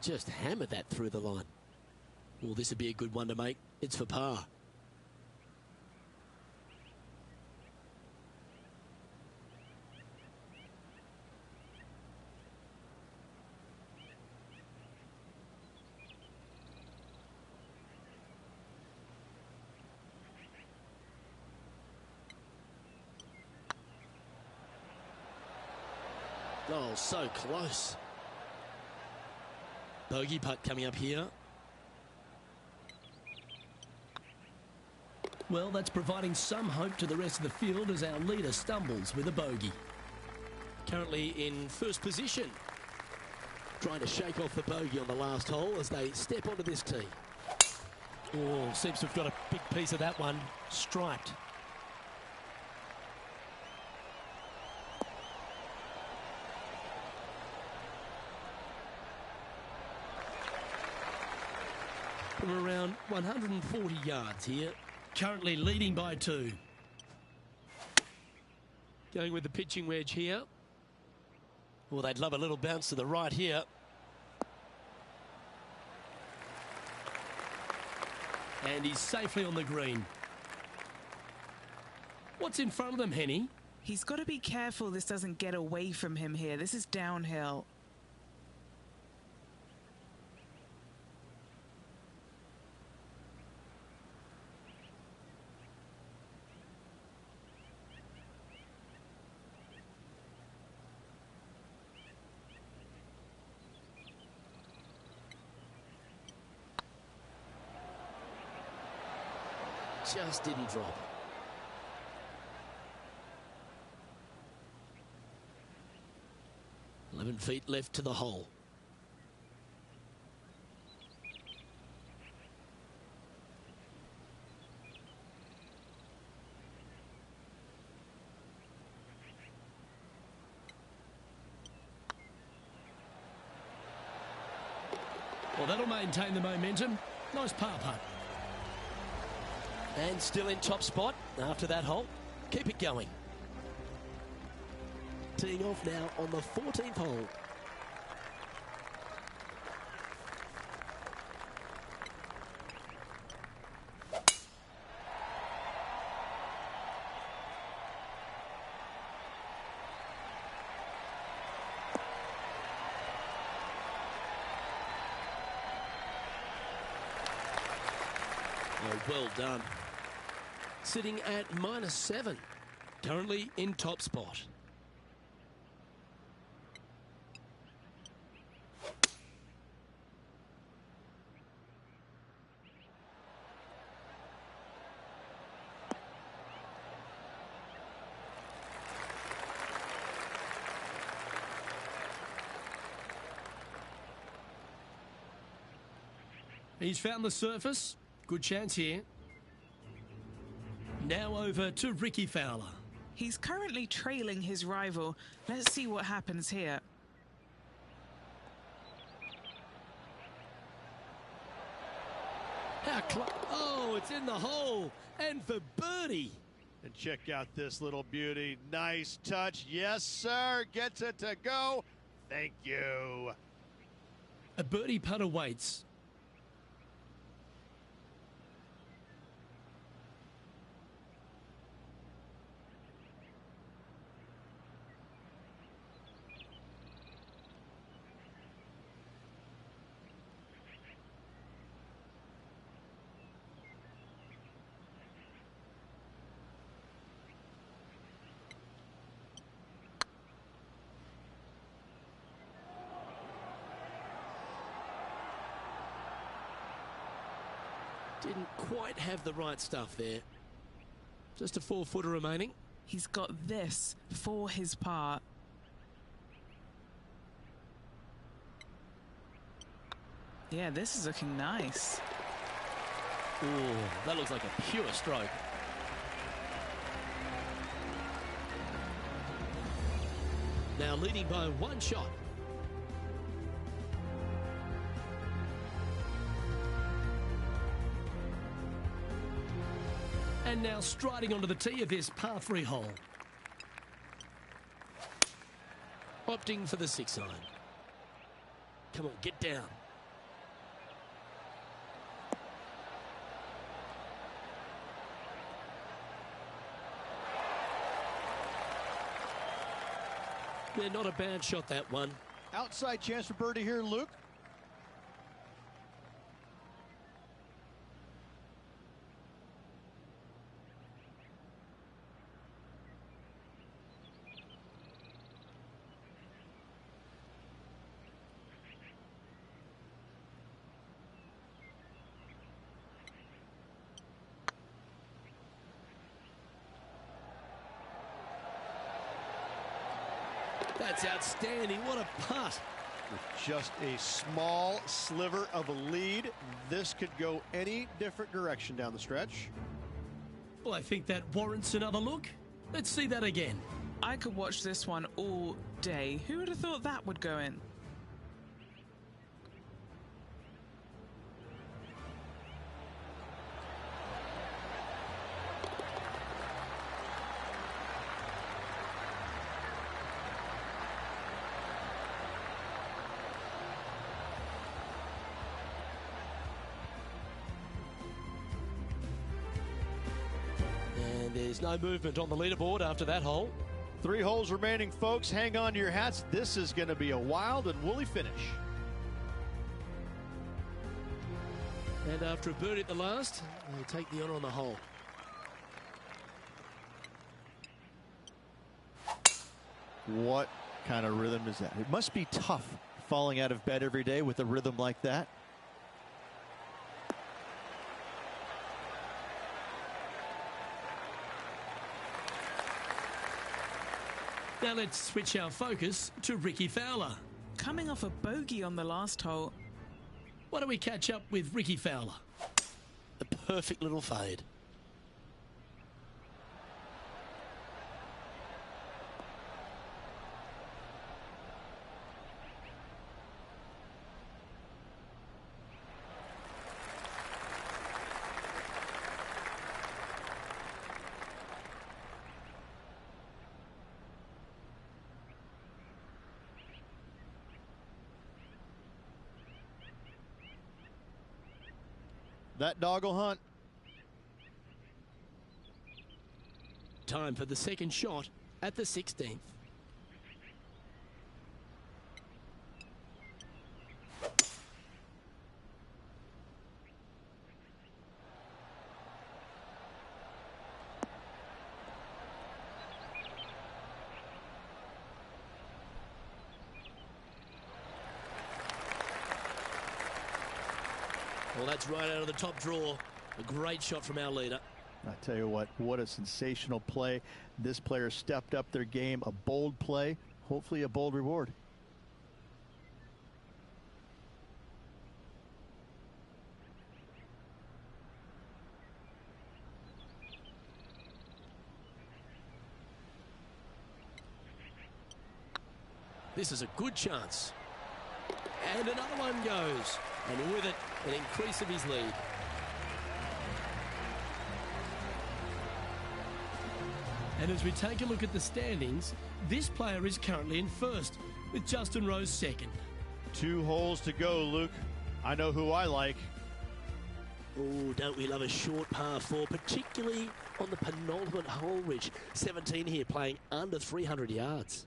Speaker 2: Just hammered that through the line. Well, this would be a good one to make. It's for par. Oh, so close. Bogey putt coming up here. Well, that's providing some hope to the rest of the field as our leader stumbles with a bogey. Currently in first position. Trying to shake off the bogey on the last hole as they step onto this tee. Oh, seems to have got a big piece of that one striped. From around 140 yards here, currently leading by 2. Going with the pitching wedge here. Well, they'd love a little bounce to the right here. And he's safely on the green. What's in front of them, Henny?
Speaker 6: He's got to be careful this doesn't get away from him here. This is downhill.
Speaker 2: Just didn't drop. "11 feet left to the hole. Well, that'll maintain the momentum. Nice par putt. And still in top spot after that hole. Keep it going. Teeing off now on the 14th hole. Oh, well done. Sitting at -7. Currently in top spot. He's found the surface. Good chance here. Now over to Ricky Fowler.
Speaker 6: He's currently trailing his rival. Let's see what happens here.
Speaker 2: Oh, it's in the hole. And for birdie.
Speaker 5: And check out this little beauty. Nice touch. Yes, sir. Gets it to go. Thank you.
Speaker 2: A birdie putt awaits. Didn't quite have the right stuff there. Just a 4-footer remaining.
Speaker 6: He's got this for his part. Yeah, this is looking nice.
Speaker 2: Oh, that looks like a pure stroke. Now leading by 1 shot. And now striding onto the tee of this par 3 hole. Opting for the 6 iron. Come on, get down. Yeah, not a bad shot, that one.
Speaker 5: Outside chance for birdie here, Luke.
Speaker 2: That's outstanding. What a putt.
Speaker 5: With just a small sliver of a lead, this could go any different direction down the stretch.
Speaker 2: Well, I think that warrants another look. Let's see that again.
Speaker 6: I could watch this one all day. Who would have thought that would go in?
Speaker 2: And there's no movement on the leaderboard after that hole.
Speaker 5: 3 holes remaining, folks. Hang on to your hats. This is going to be a wild and woolly finish.
Speaker 2: And after a birdie at the last, they'll take the honour on the hole.
Speaker 5: What kind of rhythm is that? It must be tough falling out of bed every day with a rhythm like that.
Speaker 2: Now let's switch our focus to Ricky Fowler.
Speaker 6: Coming off a bogey on the last hole.
Speaker 2: Why don't we catch up with Ricky Fowler? A perfect little fade.
Speaker 5: That dog will hunt.
Speaker 2: Time for the second shot at the 16th. Well, that's right out of the top draw. A great shot from our leader.
Speaker 5: I tell you what a sensational play. This player stepped up their game. A bold play, hopefully a bold reward.
Speaker 2: This is a good chance. And another one goes. And with it, an increase of his lead. And as we take a look at the standings, this player is currently in first, with Justin Rose second.
Speaker 5: 2 holes to go, Luke. I know who I like.
Speaker 2: Oh, don't we love a short par 4, particularly on the penultimate hole, Rich. 17 here, playing under 300 yards.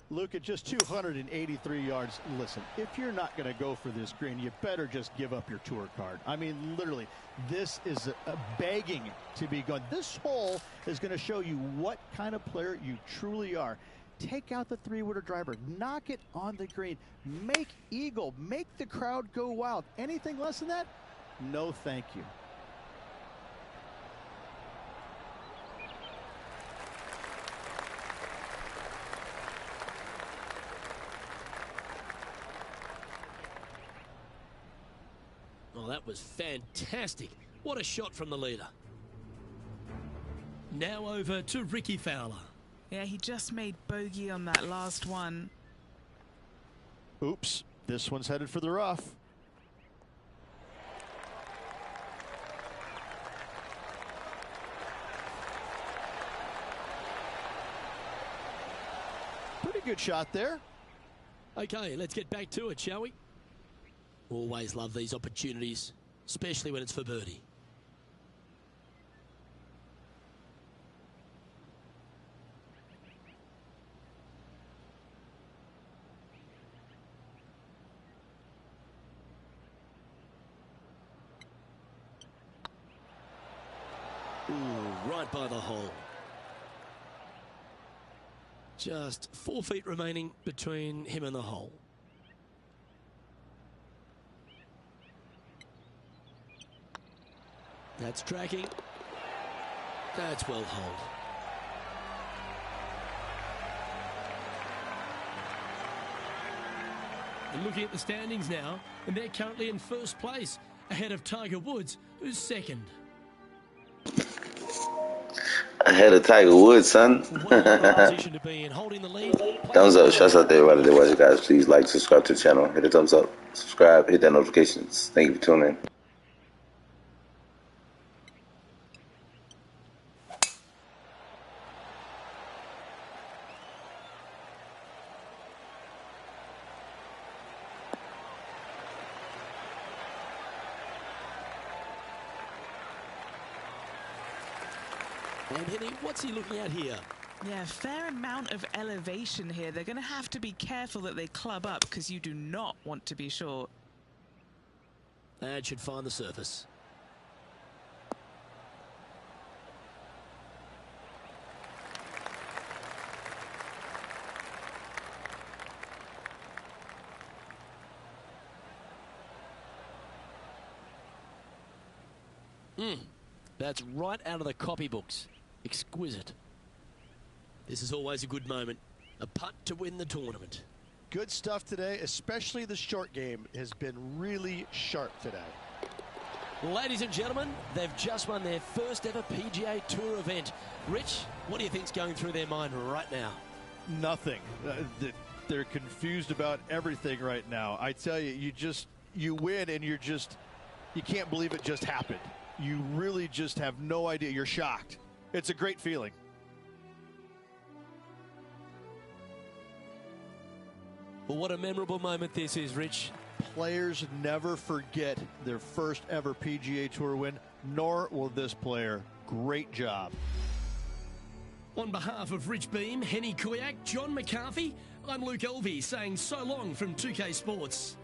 Speaker 5: Luke, at just 283 yards, listen, if you're not going to go for this green, you better just give up your tour card. I mean, literally, this is a begging to be gone. This hole is going to show you what kind of player you truly are. Take out the 3-wooder driver, knock it on the green, make eagle, make the crowd go wild. Anything less than that? No, thank you.
Speaker 2: Oh, that was fantastic. What a shot from the leader. Now over to Ricky Fowler.
Speaker 6: Yeah, he just made bogey on that last one.
Speaker 5: Oops, this one's headed for the rough. Pretty good shot there.
Speaker 2: Okay, let's get back to it, shall we? Always love these opportunities, especially when it's for birdie. Ooh, right by the hole. Just 4 feet remaining between him and the hole. That's tracking. That's well holed. And looking at the standings now, and they're currently in first place, ahead of Tiger Woods, who's second.
Speaker 7: Ahead of Tiger Woods, son.
Speaker 2: Position to be in, holding the lead.
Speaker 7: Thumbs up. Shouts out to everybody that watches, guys. Please like, subscribe to the channel. Hit the thumbs up. Subscribe. Hit that notifications. Thank you for tuning in.
Speaker 2: And Henny, what's he looking at here?
Speaker 6: Yeah, fair amount of elevation here. They're going to have to be careful that they club up because you do not want to be short.
Speaker 2: That should find the surface. That's right out of the copybooks. Exquisite. This is always a good moment. A putt to win the tournament.
Speaker 5: Good stuff today, especially the short game has been really sharp today.
Speaker 2: Ladies and gentlemen, they've just won their first ever PGA Tour event. Rich, what do you think's going through their mind right now?
Speaker 5: Nothing. They're confused about everything right now. I tell you, you win and you can't believe it just happened. You really just have no idea. You're shocked. It's a great feeling.
Speaker 2: Well, what a memorable moment this is, Rich.
Speaker 5: Players never forget their first ever PGA Tour win, nor will this player. Great job.
Speaker 2: On behalf of Rich Beam, Henny Kuyak, John McCarthy, I'm Luke Elvey saying so long from 2K Sports.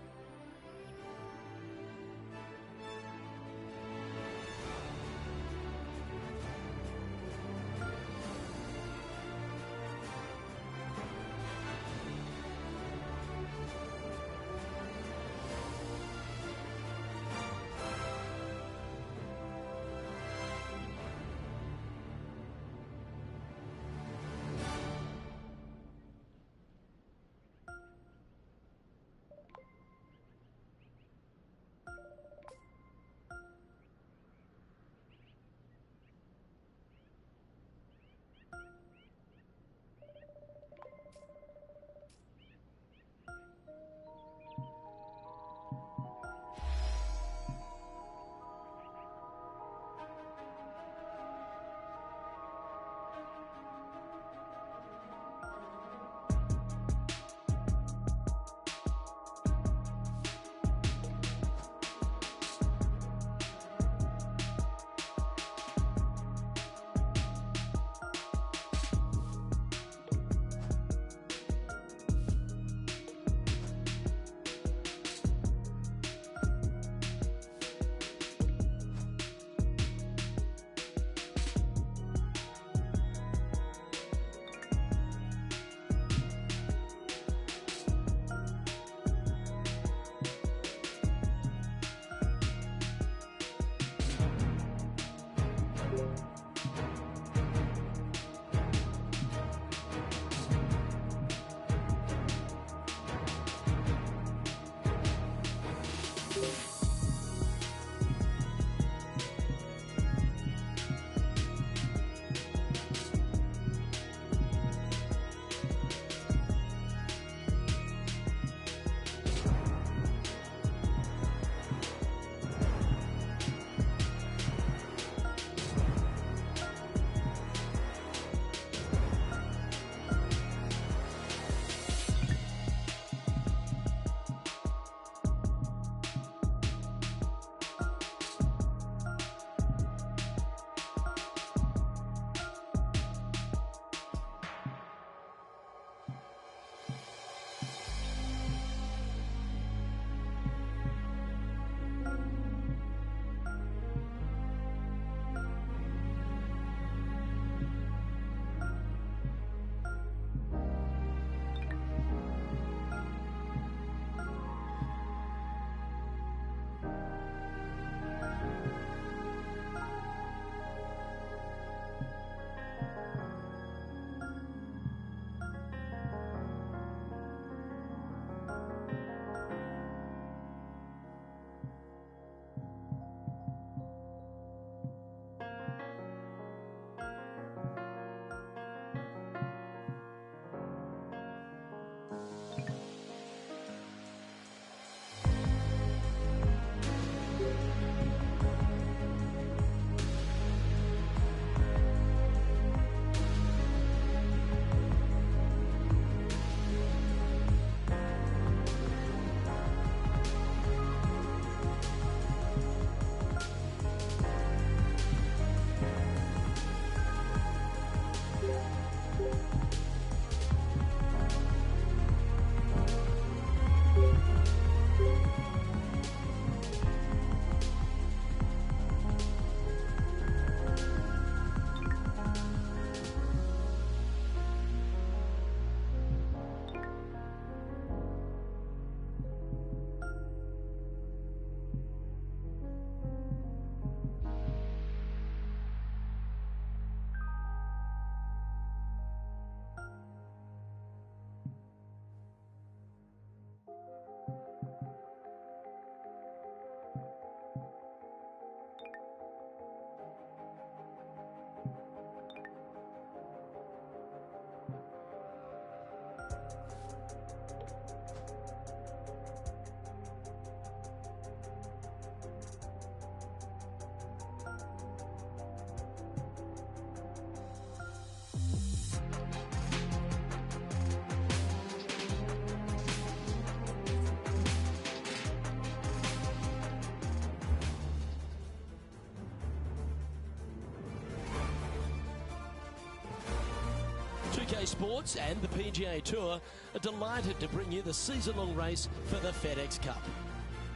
Speaker 2: UK Sports and the PGA Tour are delighted to bring you the season-long race for the FedEx Cup.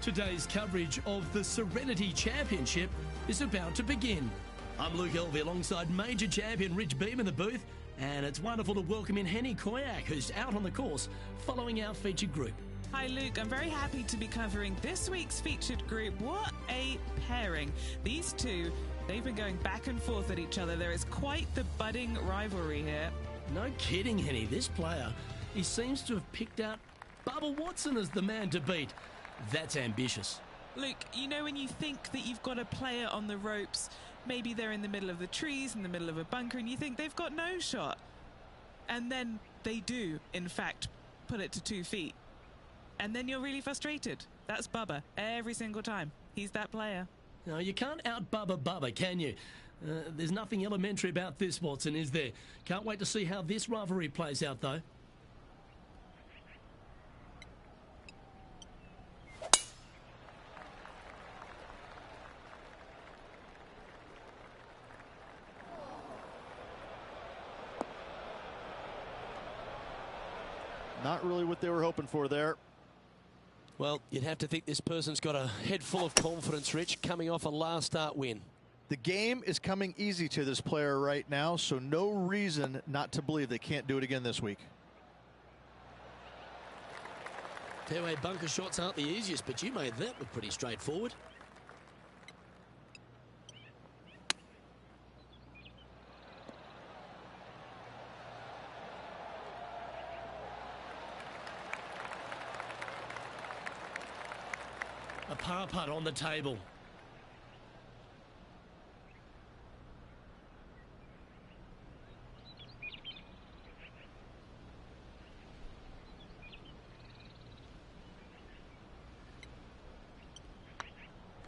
Speaker 2: Today's coverage of the Serenity Championship is about to begin. I'm Luke Elvey alongside major champion Rich Beam in the booth, and it's wonderful to welcome in Henny Koyak, who's out on the course following our featured group.
Speaker 6: Hi Luke, I'm very happy to be covering this week's featured group. What a pairing. These two, they've been going back and forth at each other. There is quite the budding rivalry here.
Speaker 2: No kidding, Henny. This player, he seems to have picked out Bubba Watson as the man to beat. That's ambitious.
Speaker 6: Luke, you know when you think that you've got a player on the ropes, maybe they're in the middle of the trees, in the middle of a bunker, and you think they've got no shot. And then they do, in fact, put it to 2 feet. And then you're really frustrated. That's Bubba, every single time. He's that player.
Speaker 2: No, you can't out-Bubba Bubba, can you? There's nothing elementary about this, Watson, is there? Can't wait to see how this rivalry plays out, though.
Speaker 5: Not really what they were hoping for there.
Speaker 2: Well, you'd have to think this person's got a head full of confidence, Rich, coming off a last start win.
Speaker 5: The game is coming easy to this player right now, so no reason not to believe they can't do it again this week.
Speaker 2: Fairway bunker shots aren't the easiest, but you made that look pretty straightforward. A par putt on the table.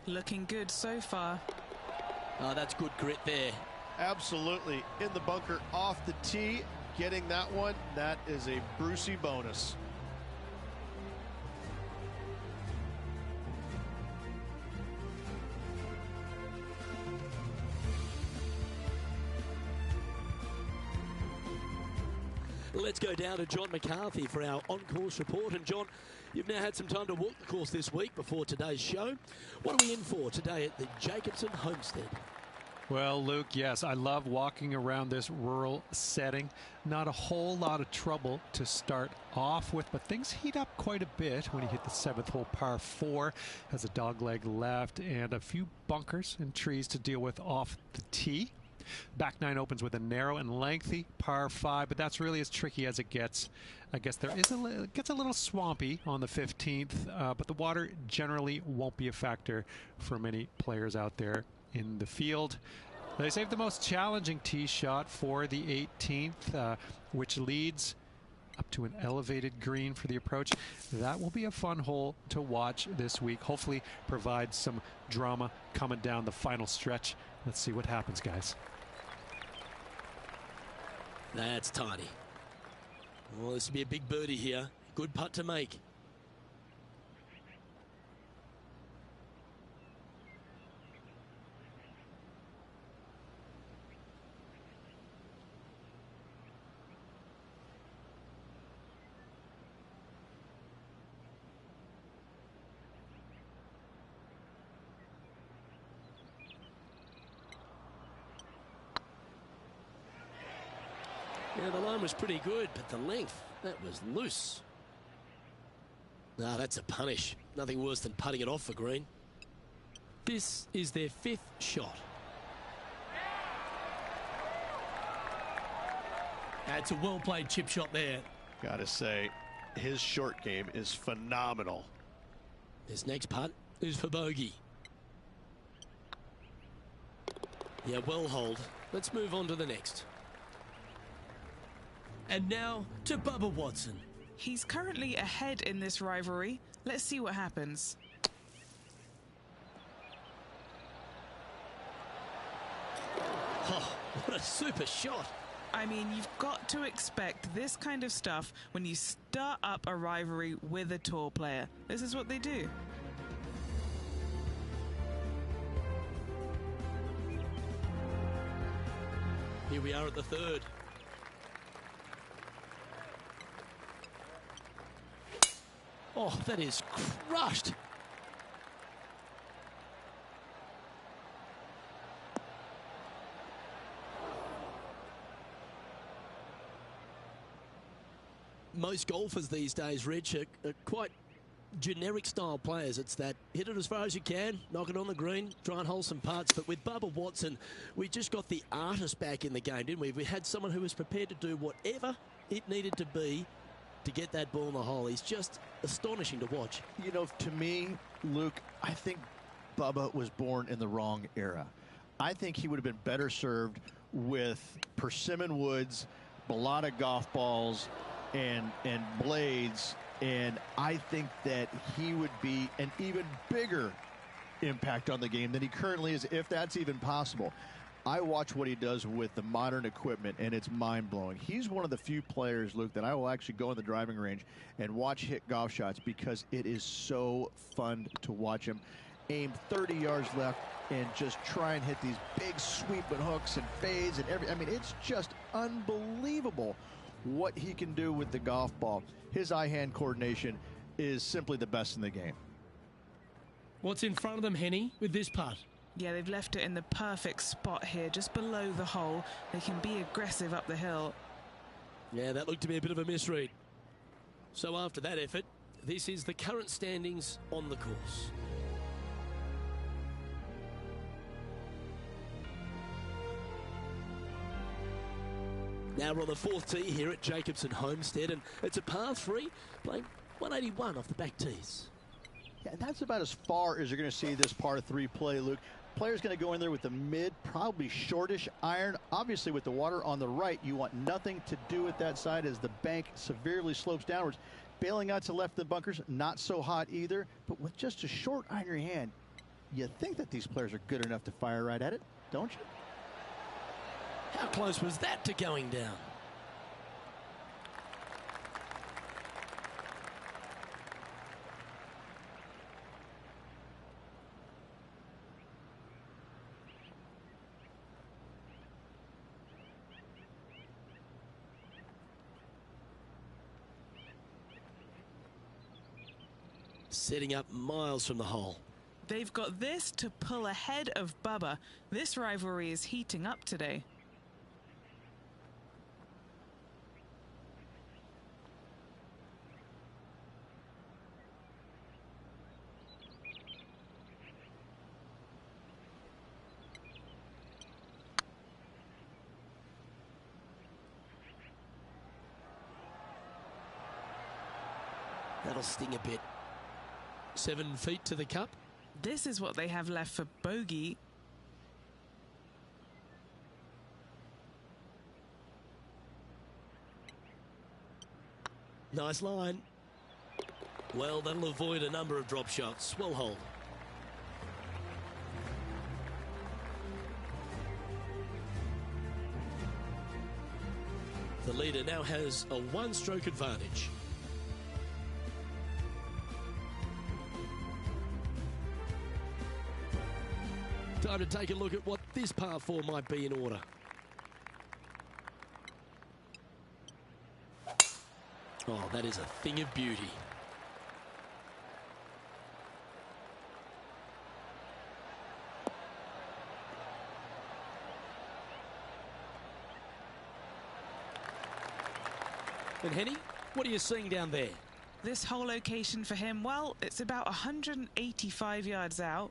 Speaker 6: Looking good so far.
Speaker 2: Oh, that's good grit there.
Speaker 5: Absolutely. In the bunker off the tee, getting that one, that is a Brucey bonus.
Speaker 2: Let's go down to John McCarthy for our on-course report. And John, you've now had some time to walk the course this week before today's show. What are we in for today at the Jacobson Homestead?
Speaker 4: Well, Luke, yes, I love walking around this rural setting. Not a whole lot of trouble to start off with, but things heat up quite a bit when you hit the 7th hole, par 4. Has a dogleg left and a few bunkers and trees to deal with off the tee. Back 9 opens with a narrow and lengthy par 5, but that's really as tricky as it gets. I guess it gets a little swampy on the 15th, but the water generally won't be a factor for many players out there in the field. They saved the most challenging tee shot for the 18th, which leads up to an elevated green for the approach. That will be a fun hole to watch this week. Hopefully provide some drama coming down the final stretch. Let's see what happens, guys.
Speaker 2: That's tidy. Well, this will be a big birdie here. Good putt to make. Yeah, the line was pretty good, but the length, that was loose. No, that's a punish. Nothing worse than putting it off for green. This is their 5th shot. That's a well-played chip shot there.
Speaker 5: Gotta say, his short game is phenomenal.
Speaker 2: This next putt is for bogey. Yeah, well hold. Let's move on to the next. And now to Bubba Watson.
Speaker 6: He's currently ahead in this rivalry. Let's see what happens.
Speaker 2: Oh, what a super shot.
Speaker 6: I mean, you've got to expect this kind of stuff when you start up a rivalry with a tour player. This is what they do.
Speaker 2: Here we are at the 3rd. Oh, that is crushed. Most golfers these days, Rich, are quite generic style players. It's that hit it as far as you can, knock it on the green, try and hold some putts. But with Bubba Watson, we just got the artist back in the game, didn't we? We had someone who was prepared to do whatever it needed to be to get that ball in the hole. He's just astonishing to watch.
Speaker 5: You know, to me, Luke, I think Bubba was born in the wrong era. I think he would have been better served with persimmon woods, balata golf balls, and blades, and I think that he would be an even bigger impact on the game than he currently is, if that's even possible. I watch what he does with the modern equipment, and it's mind-blowing. He's one of the few players, Luke, that I will actually go in the driving range and watch hit golf shots because it is so fun to watch him aim 30 yards left and just try and hit these big sweeping hooks and fades and I mean, it's just unbelievable what he can do with the golf ball. His eye-hand coordination is simply the best in the game.
Speaker 2: What's in front of them, Henny, with this putt?
Speaker 6: Yeah, they've left it in the perfect spot here, just below the hole. They can be aggressive up the hill.
Speaker 2: Yeah, that looked to be a bit of a misread. So after that effort, this is the current standings on the course. Now we're on the fourth tee here at Jacobson Homestead, and it's a par 3, playing 181 off the back tees.
Speaker 5: Yeah, that's about as far as you're going to see this par 3 play, Luke. Player's going to go in there with the mid, probably shortish iron. Obviously, with the water on the right, you want nothing to do with that side as the bank severely slopes downwards. Bailing out to left of the bunkers, not so hot either. But with just a short iron in your hand, you think that these players are good enough to fire right at it, don't you?
Speaker 2: How close was that to going down? Setting up miles from the hole.
Speaker 6: They've got this to pull ahead of Bubba. This rivalry is heating up today.
Speaker 2: That'll sting a bit. 7 feet to the cup.
Speaker 6: This is what they have left for bogey.
Speaker 2: Nice line. Well, that'll avoid a number of drop shots. Well hold. The leader now has a 1-stroke advantage. Time to take a look at what this par 4 might be in order. Oh, that is a thing of beauty. And Henny, what are you seeing down there?
Speaker 6: This whole location for him, well, it's about 185 yards out.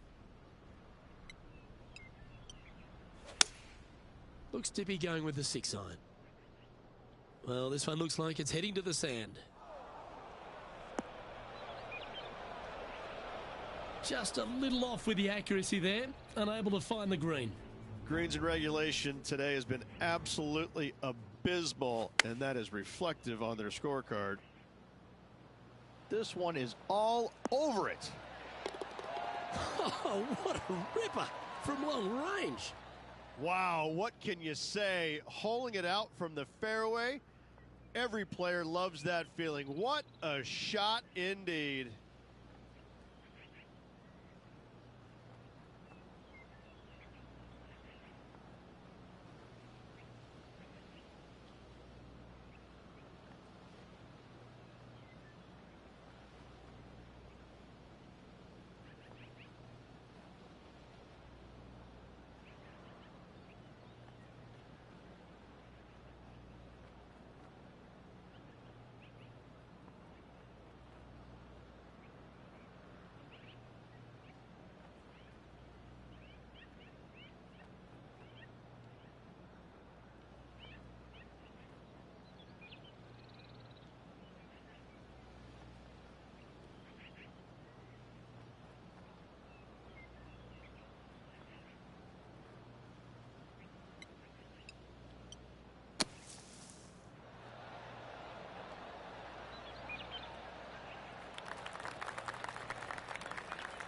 Speaker 2: Looks to be going with the 6-iron. Well, this one looks like it's heading to the sand. Just a little off with the accuracy there, unable to find the green.
Speaker 5: Greens in regulation today has been absolutely abysmal, and that is reflective on their scorecard. This one is all over it.
Speaker 2: Oh, what a ripper from long range.
Speaker 5: Wow, what can you say? Holing it out from the fairway. Every player loves that feeling. What a shot indeed.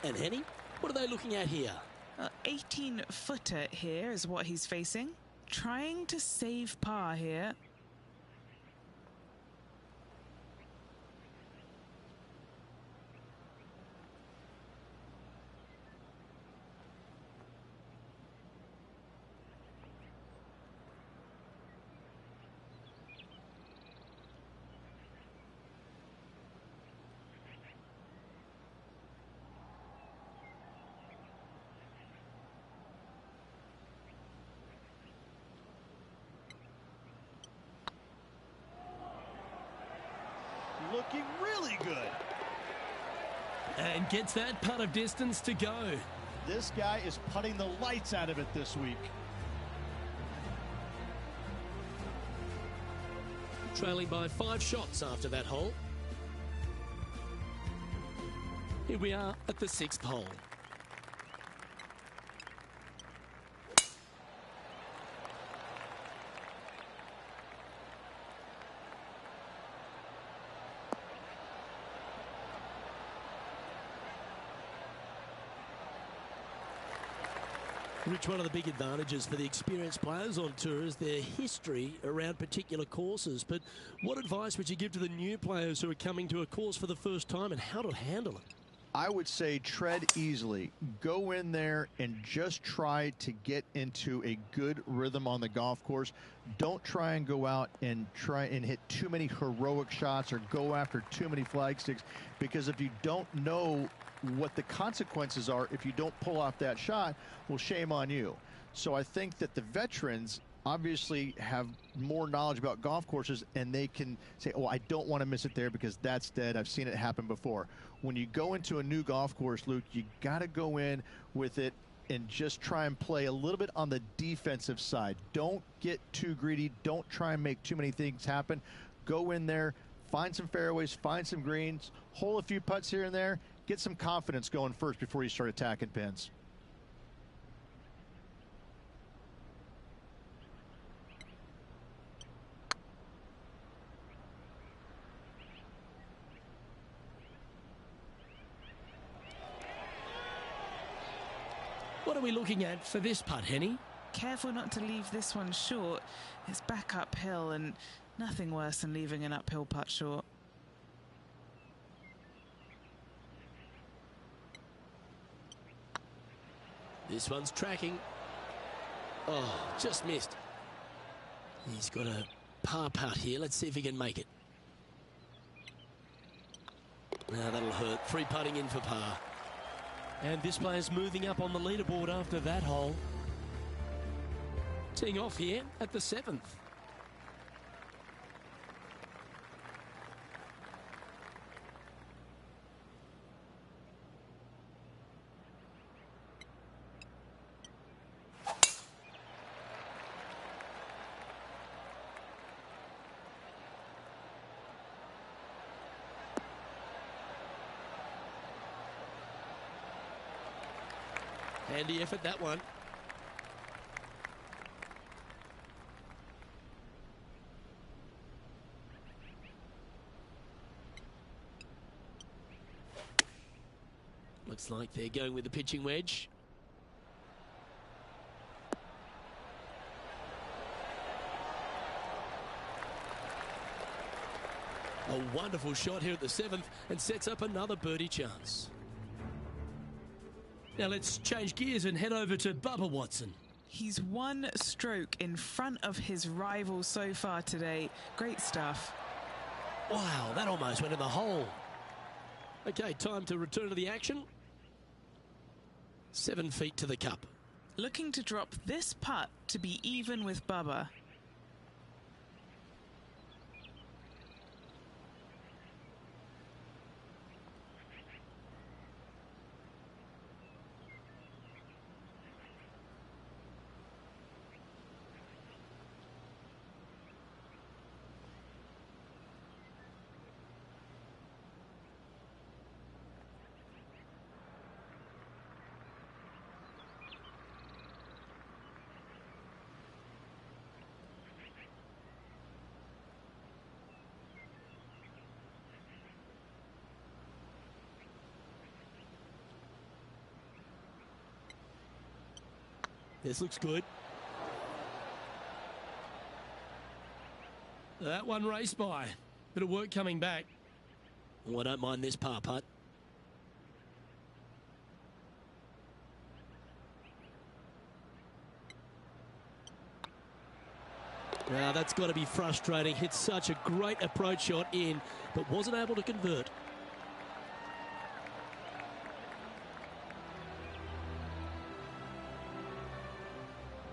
Speaker 2: And Henny, what are they looking at here?
Speaker 6: 18-footer here is what he's facing. Trying to save par here.
Speaker 5: Looking really good.
Speaker 2: And gets that putt of distance to go.
Speaker 5: This guy is putting the lights out of it this week.
Speaker 2: Trailing by 5 shots after that hole. Here we are at the 6th hole. Rich, one of the big advantages for the experienced players on tour is their history around particular courses. But what advice would you give to the new players who are coming to a course for the first time and how to handle it?
Speaker 5: I would say tread easily. Go in there and just try to get into a good rhythm on the golf course. Don't try and go out and try and hit too many heroic shots or go after too many flag sticks, because if you don't know what the consequences are if you don't pull off that shot, well, shame on you. So I think that the veterans obviously have more knowledge about golf courses, and they can say, oh, I don't want to miss it there because that's dead. I've seen it happen before. When you go into a new golf course, Luke, you got to go in with it and just try and play a little bit on the defensive side. Don't get too greedy. Don't try and make too many things happen. Go in there, find some fairways, find some greens, hole a few putts here and there, get some confidence going first before you start attacking pins.
Speaker 2: What are we looking at for this putt, Henny?
Speaker 6: Careful not to leave this one short. It's back uphill, and nothing worse than leaving an uphill putt short.
Speaker 2: This one's tracking. Oh, just missed. He's got a par putt here. Let's see if he can make it. Now that'll hurt. Free putting in for par. And this player's moving up on the leaderboard after that hole. Teeing off here at the 7th. Handy effort, that one. Looks like they're going with the pitching wedge. A wonderful shot here at the 7th and sets up another birdie chance. Now let's change gears and head over to Bubba Watson.
Speaker 6: He's 1 stroke in front of his rival so far today. Great stuff.
Speaker 2: Wow, that almost went in the hole. Okay, time to return to the action. 7 feet to the cup.
Speaker 6: Looking to drop this putt to be even with Bubba.
Speaker 2: This looks good. That one raced by. Bit of work coming back. Oh, I don't mind this par putt. Now that's got to be frustrating. Hit such a great approach shot in, but wasn't able to convert.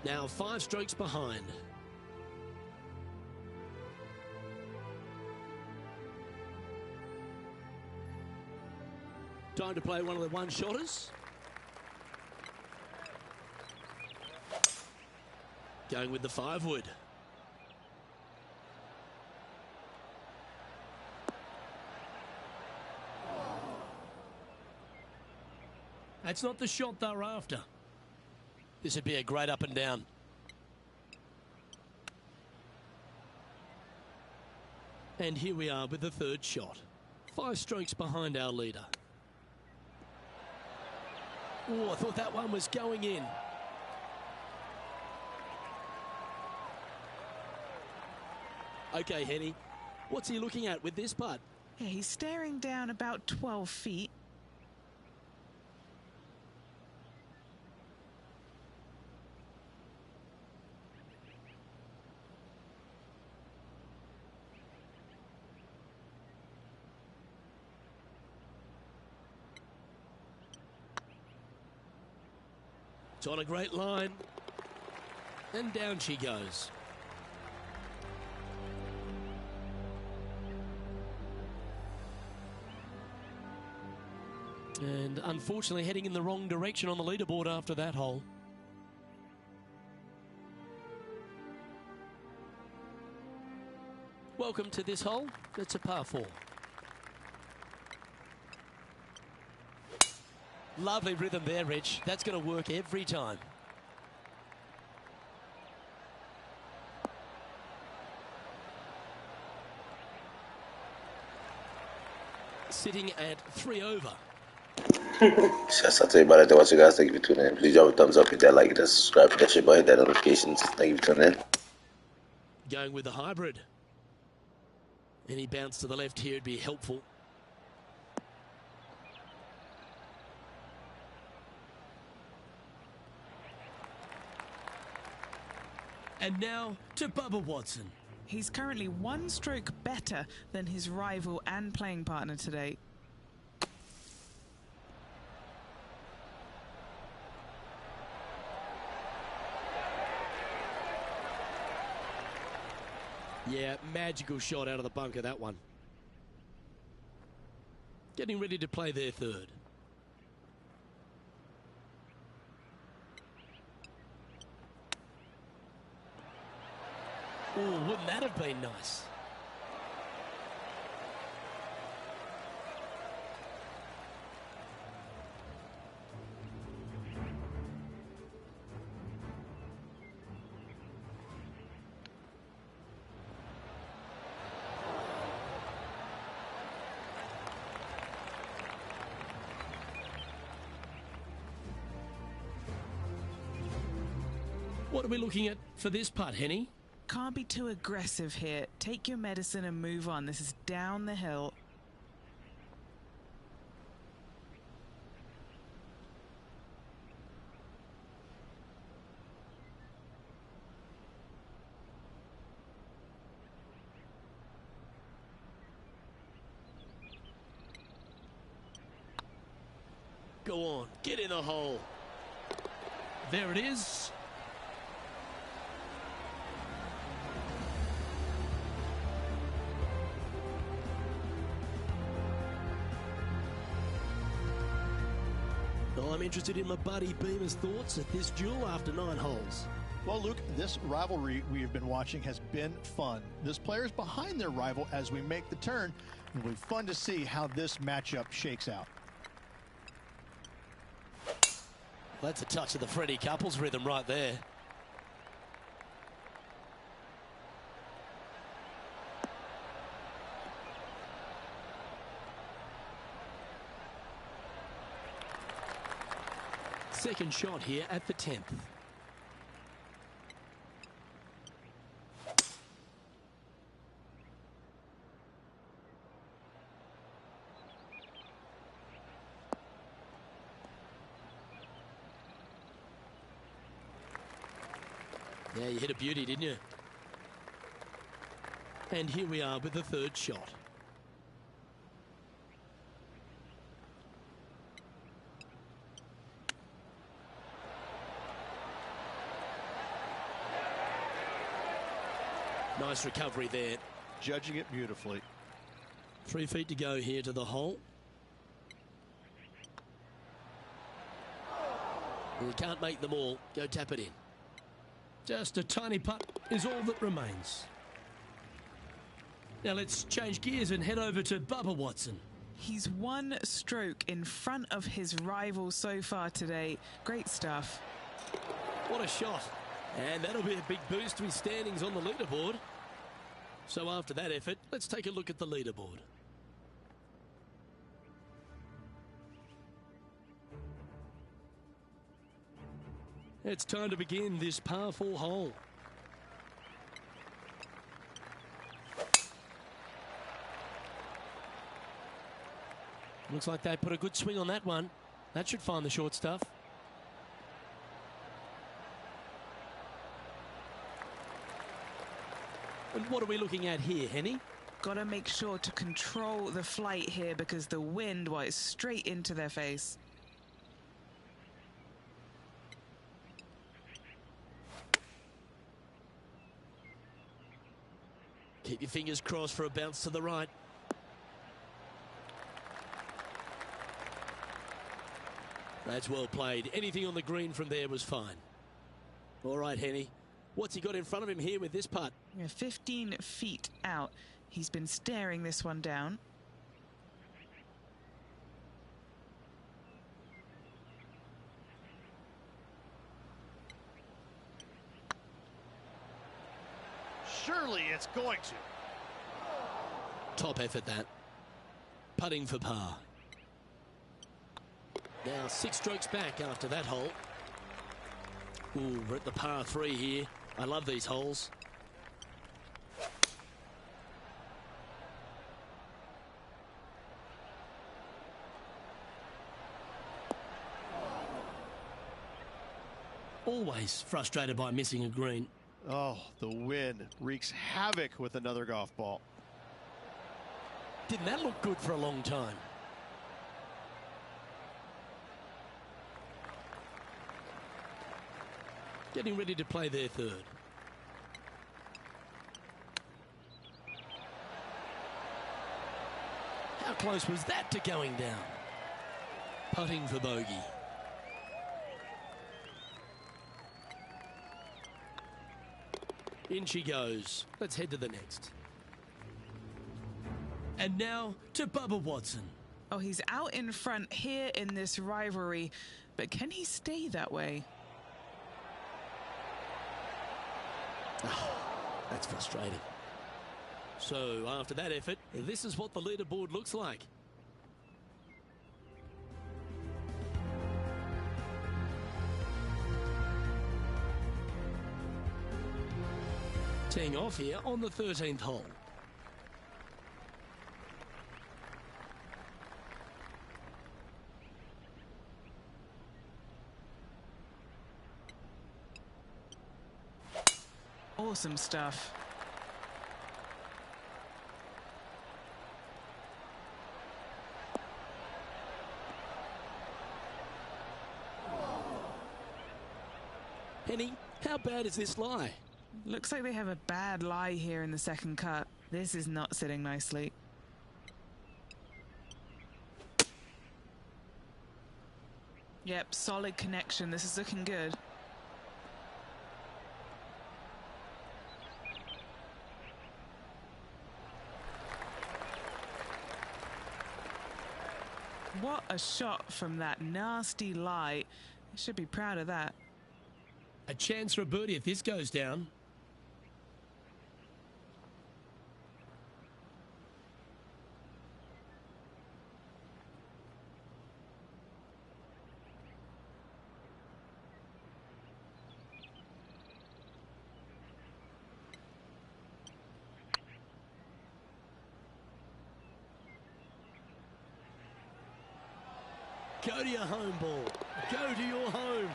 Speaker 2: Now 5 strokes behind. Time to play one of the one-shotters. Going with the 5-wood. That's not the shot they're after. This would be a great up and down. And here we are with the 3rd shot. 5 strokes behind our leader. Oh, I thought that one was going in. Okay, Henny, what's he looking at with this putt?
Speaker 6: Yeah, he's staring down about 12 feet.
Speaker 2: It's on a great line. And down she goes. And unfortunately heading in the wrong direction on the leaderboard after that hole. Welcome to this hole. It's a par 4. Lovely rhythm there, Rich. That's going to work every time. Sitting at 3 over.
Speaker 7: Shouts out to everybody that watch you guys. Thank you for tuning in. Please drop a thumbs up, hit that like, hit that subscribe, hit that shit button, hit that notifications. Thank you for tuning in.
Speaker 2: Going with the hybrid. Any bounce to the left here would be helpful. And now to Bubba Watson.
Speaker 6: He's currently 1 stroke better than his rival and playing partner today.
Speaker 2: Yeah, magical shot out of the bunker, that one. Getting ready to play their 3rd. Oh, wouldn't that have been nice? What are we looking at for this putt, Henny?
Speaker 6: Can't be too aggressive here. Take your medicine and move on. This is down the hill.
Speaker 2: Go on, get in the hole. There it is. I'm interested in my buddy Beamer's thoughts at this duel after 9 holes.
Speaker 5: Well, Luke, this rivalry we have been watching has been fun. This player's behind their rival as we make the turn. It'll be fun to see how this matchup shakes out.
Speaker 2: That's a touch of the Freddie Couples rhythm right there. Second shot here at the 10th. Yeah, you hit a beauty, didn't you? And here we are with the third shot. Nice recovery there.
Speaker 5: Judging it beautifully.
Speaker 2: 3 feet to go here to the hole. You can't make them all. Go tap it in. Just a tiny putt is all that remains. Now let's change gears and head over to Bubba Watson.
Speaker 6: He's one stroke in front of his rival so far today. Great stuff.
Speaker 2: What a shot. And that'll be a big boost to his standings on the leaderboard. So after that effort, let's take a look at the leaderboard. It's time to begin this par 4 hole. Looks like they put a good swing on that one. That should find the short stuff. And what are we looking at here, Henny?
Speaker 6: Got to make sure to control the flight here because the wind, well, is straight into their face.
Speaker 2: Keep your fingers crossed for a bounce to the right. That's well played. Anything on the green from there was fine. All right, Henny. What's he got in front of him here with this putt?
Speaker 6: 15 feet out. He's been staring this one down.
Speaker 5: Surely it's going to.
Speaker 2: Top effort, that. Putting for par. Now 6 strokes back after that hole. Ooh, we're at the par 3 here. I love these holes. Always frustrated by missing a green.
Speaker 5: Oh, the wind wreaks havoc with another golf ball.
Speaker 2: Didn't that look good for a long time? Getting ready to play their third. How close was that to going down? Putting for bogey. In she goes. Let's head to the next. And now to Bubba Watson.
Speaker 6: Oh, he's out in front here in this rivalry, but can he stay that way?
Speaker 2: Oh, that's frustrating. So after that effort, this is what the leaderboard looks like. Teeing off here on the 13th hole.
Speaker 6: Awesome stuff.
Speaker 2: Henny, how bad is this lie?
Speaker 6: Looks like they have a bad lie here in the second cut. This is not sitting nicely. Yep, solid connection. This is looking good. What a shot from that nasty lie. I should be proud of that.
Speaker 2: A chance for a birdie if this goes down. Go to your home ball. Go to your home.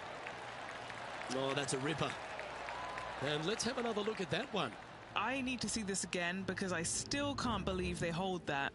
Speaker 2: Oh, that's a ripper. And let's have another look at that one.
Speaker 6: I need to see this again because I still can't believe they hold that.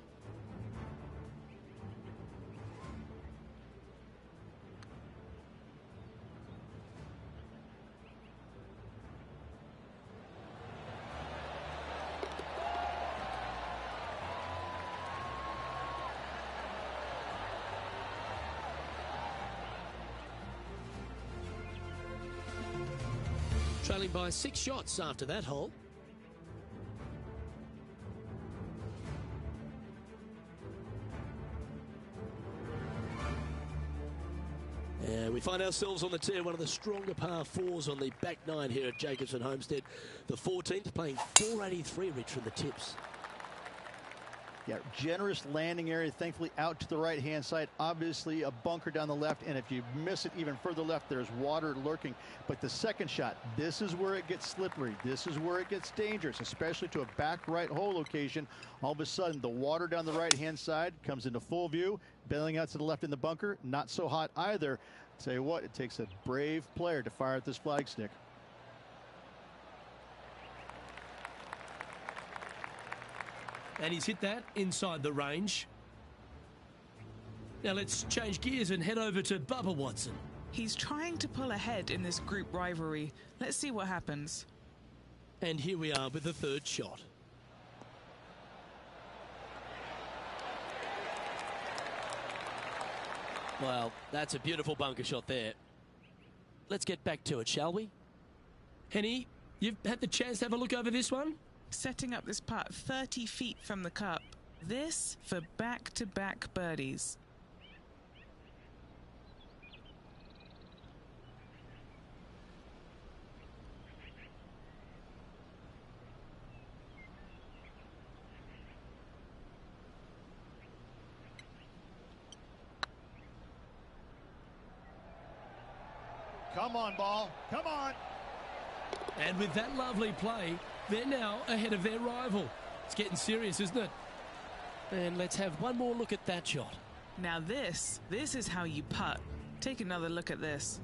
Speaker 2: Trailing by 6 shots after that hole. And we find ourselves on the tee, one of the stronger par 4s on the back 9 here at Jacobson Homestead. The 14th playing 483, Rich, from the tips.
Speaker 5: Yeah, generous landing area, thankfully out to the right-hand side. Obviously a bunker down the left, and if you miss it even further left, there's water lurking. But the second shot, this is where it gets slippery. This is where it gets dangerous, especially to a back right hole location. All of a sudden, the water down the right-hand side comes into full view. Bailing out to the left in the bunker, not so hot either. Tell you what, it takes a brave player to fire at this flag stick.
Speaker 2: And he's hit that inside the range. Now let's change gears and head over to Bubba Watson.
Speaker 6: He's trying to pull ahead in this group rivalry. Let's see what happens.
Speaker 2: And here we are with the third shot. Well, that's a beautiful bunker shot there. Let's get back to it, shall we? Henny, you've had the chance to have a look over this one?
Speaker 6: Setting up this putt 30 feet from the cup. This for back-to-back birdies.
Speaker 5: Come on, ball. Come on.
Speaker 2: And with that lovely play, they're now ahead of their rival. It's getting serious, isn't it? And let's have one more look at that shot.
Speaker 6: Now this is how you putt. Take another look at this.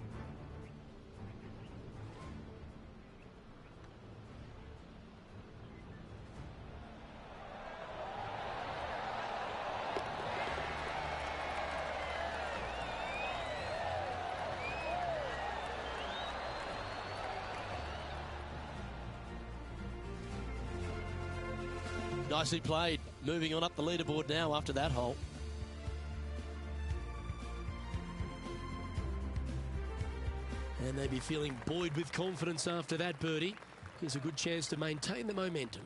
Speaker 2: Nicely played. Moving on up the leaderboard now after that hole. And they'd be feeling buoyed with confidence after that birdie. Here's a good chance to maintain the momentum.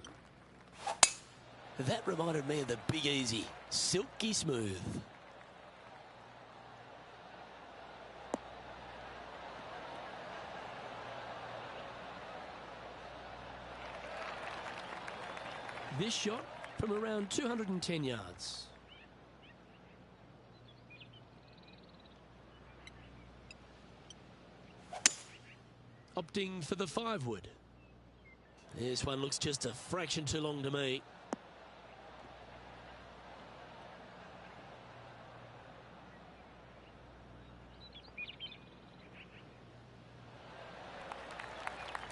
Speaker 2: That reminded me of the Big Easy. Silky smooth. This shot from around 210 yards. Opting for the 5-wood. This one looks just a fraction too long to me.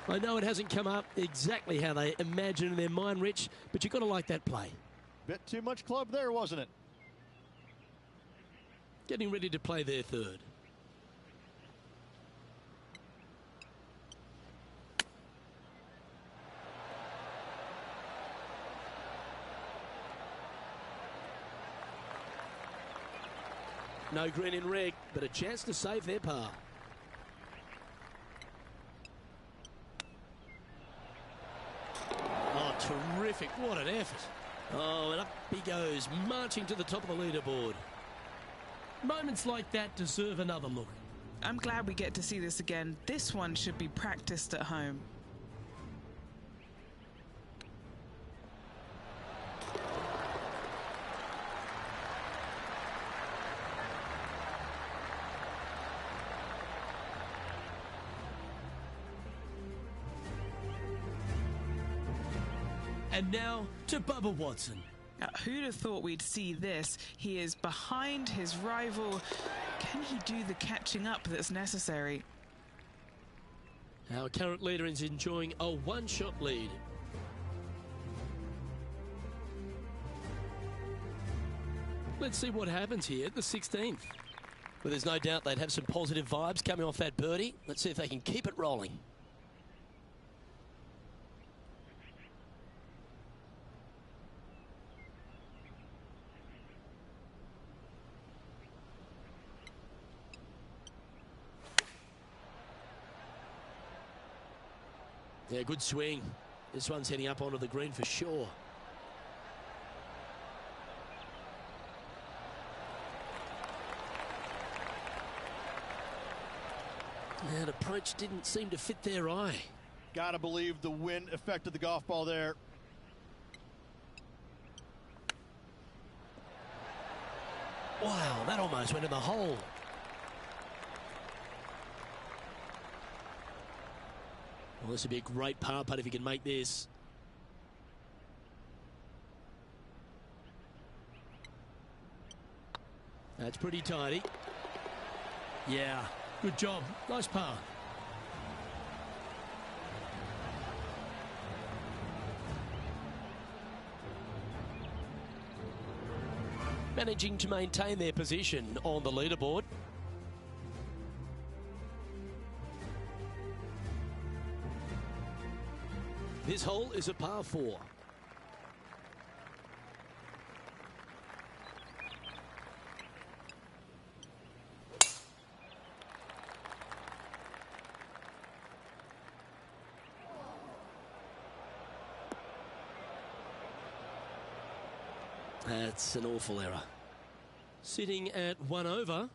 Speaker 2: I know it hasn't come up exactly how they imagine in their mind, Rich, but you've got to like that play.
Speaker 5: Bit too much club there, wasn't it?
Speaker 2: Getting ready to play their third. No green in red, but a chance to save their par. Oh, terrific. What an effort. Oh, and up he goes, marching to the top of the leaderboard. Moments like that deserve another look.
Speaker 6: I'm glad we get to see this again. This one should be practiced at home.
Speaker 2: And now to Bubba Watson.
Speaker 6: Who'd have thought we'd see this? He is behind his rival. Can he do the catching up that's necessary?
Speaker 2: Our current leader is enjoying a one-shot lead. Let's see what happens here at the 16th. Well, there's no doubt they'd have some positive vibes coming off that birdie. Let's see if they can keep it rolling. Yeah, good swing. This one's heading up onto the green for sure. That approach didn't seem to fit their eye.
Speaker 5: Gotta believe the wind affected the golf ball there.
Speaker 2: Wow, that almost went in the hole. Well, this would be a great par putt if he can make this. That's pretty tidy. Yeah, good job. Nice par. Managing to maintain their position on the leaderboard. This hole is a par 4. That's an awful error. Sitting at 1 over.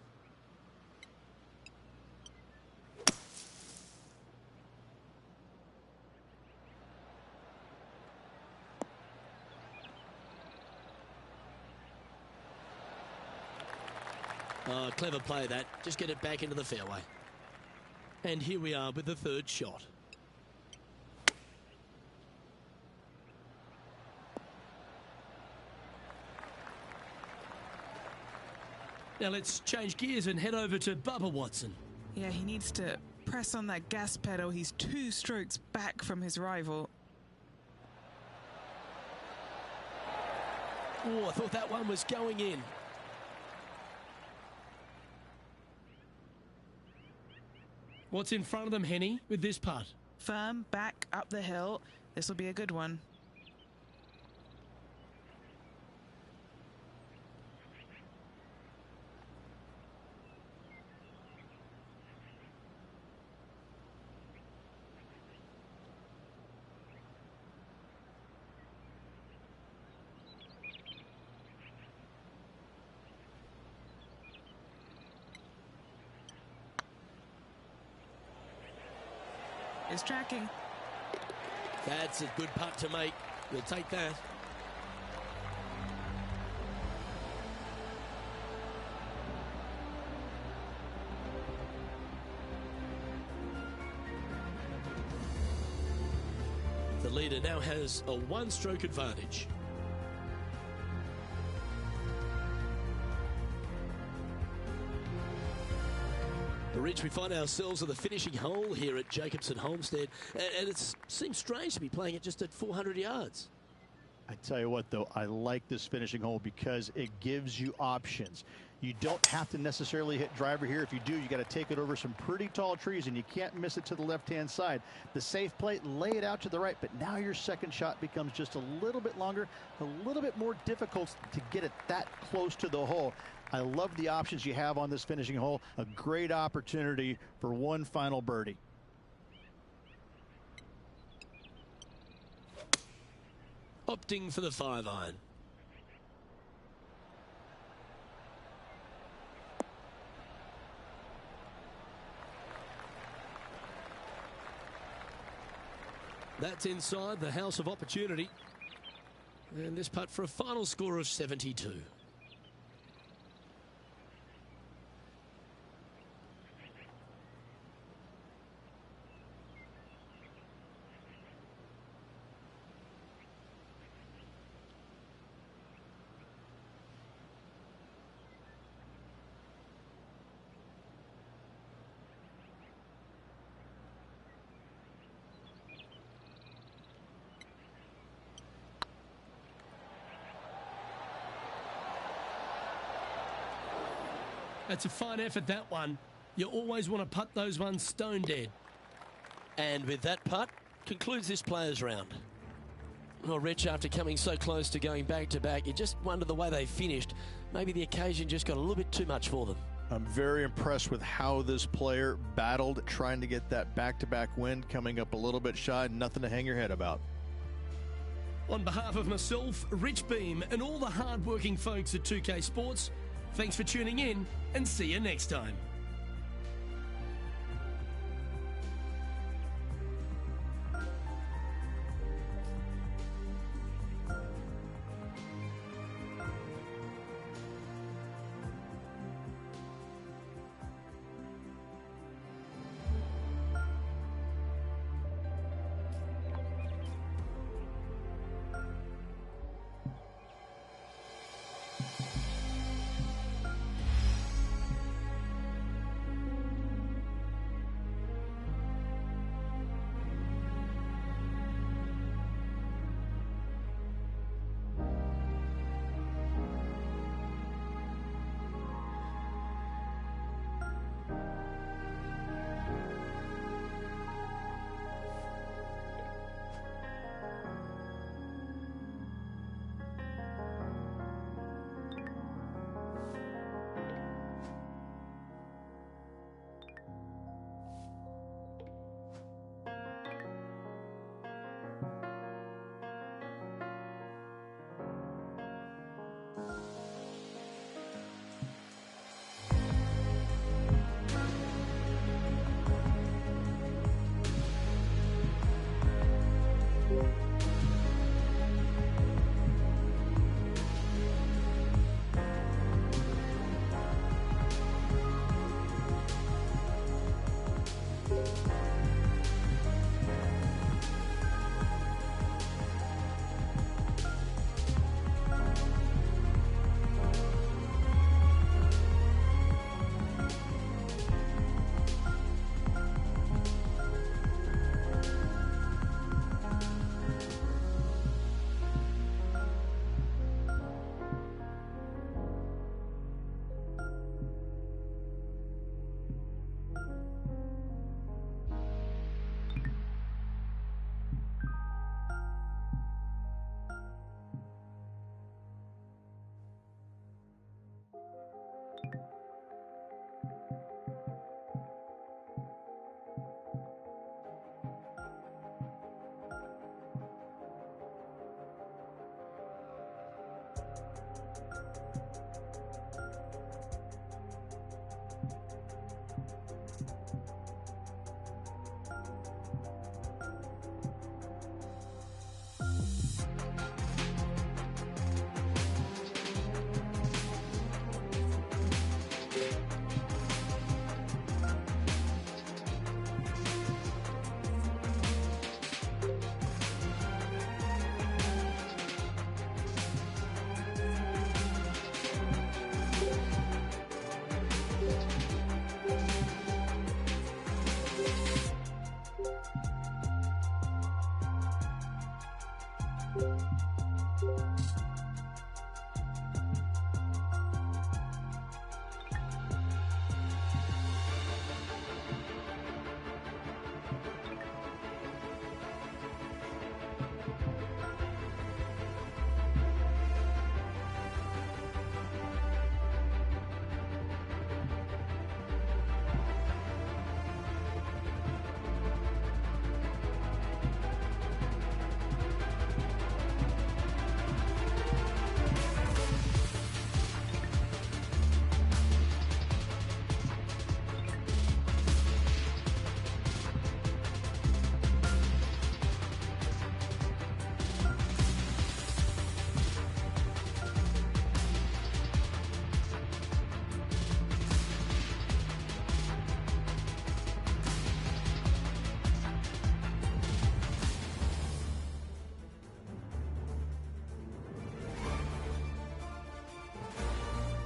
Speaker 2: Oh, clever play that. Just get it back into the fairway. And here we are with the third shot. Now let's change gears and head over to Bubba Watson.
Speaker 6: Yeah, he needs to press on that gas pedal. He's 2 strokes back from his rival.
Speaker 2: Oh, I thought that one was going in. What's in front of them, Henny, with this putt?
Speaker 6: Firm, back, up the hill. This will be a good one. Is tracking.
Speaker 2: That's a good putt to make. We'll take that. The leader now has a 1-stroke advantage. Rich, we find ourselves at the finishing hole here at Jacobson Homestead, and it seems strange to be playing it just at 400 yards.
Speaker 5: I tell you what, though, I like this finishing hole because it gives you options. You don't have to necessarily hit driver here. If you do, you got to take it over some pretty tall trees, and you can't miss it to the left-hand side. The safe play, lay it out to the right, but now your second shot becomes just a little bit longer, a little bit more difficult to get it that close to the hole. I love the options you have on this finishing hole. A great opportunity for one final birdie.
Speaker 2: Opting for the 5-iron. That's inside the house of opportunity. And this putt for a final score of 72. That's a fine effort, that one. You always want to putt those ones stone dead. And with that putt, concludes this players' round. Well, Rich, after coming so close to going back-to-back, you just wonder the way they finished. Maybe the occasion just got a little bit too much for them.
Speaker 5: I'm very impressed with how this player battled, trying to get that back-to-back win, coming up a little bit shy, nothing to hang your head about.
Speaker 2: On behalf of myself, Rich Beam, and all the hard-working folks at 2K Sports, thanks for tuning in, and see you next time.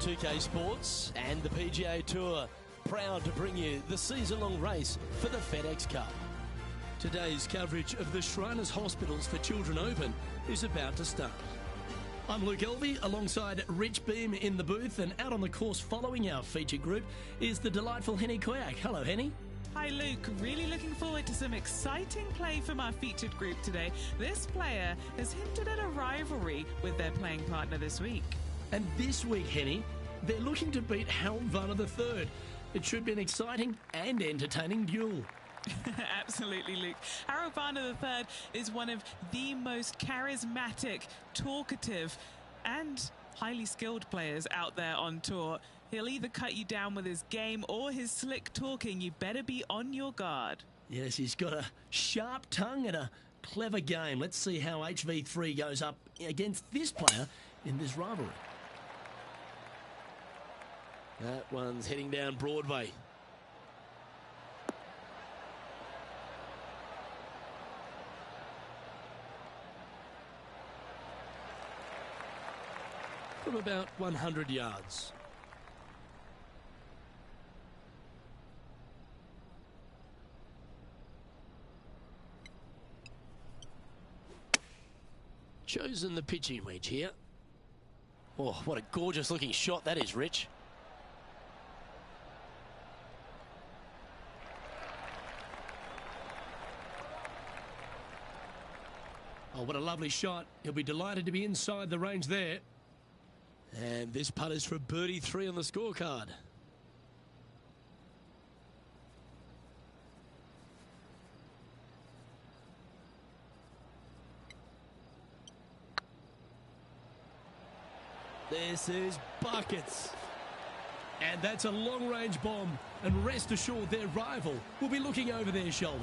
Speaker 8: UK Sports and the PGA Tour, proud to bring you the season-long race for the FedEx Cup.
Speaker 2: Today's coverage of the Shriners Hospitals for Children Open is about to start. I'm Luke Elvey alongside Rich Beam in the booth, and out on the course following our feature group is the delightful Henny Koyak. Hello, Henny.
Speaker 6: Hi Luke, really looking forward to some exciting play from our featured group today. This player has hinted at a rivalry with their playing partner this week.
Speaker 2: And this week, Henny, they're looking to beat Harold Varner III. It should be an exciting and entertaining duel.
Speaker 6: Absolutely, Luke. Harold Varner III is one of the most charismatic, talkative and highly skilled players out there on tour. He'll either cut you down with his game or his slick talking. You better be on your guard.
Speaker 2: Yes, he's got a sharp tongue and a clever game. Let's see how HV3 goes up against this player in this rivalry. That one's heading down Broadway. From about 100 yards. Chosen the pitching wedge here. Oh, what a gorgeous looking shot that is, Rich. Oh, what a lovely shot. He'll be delighted to be inside the range there. And this putt is for birdie 3 on the scorecard. This is buckets. And that's a long-range bomb. And rest assured their rival will be looking over their shoulder.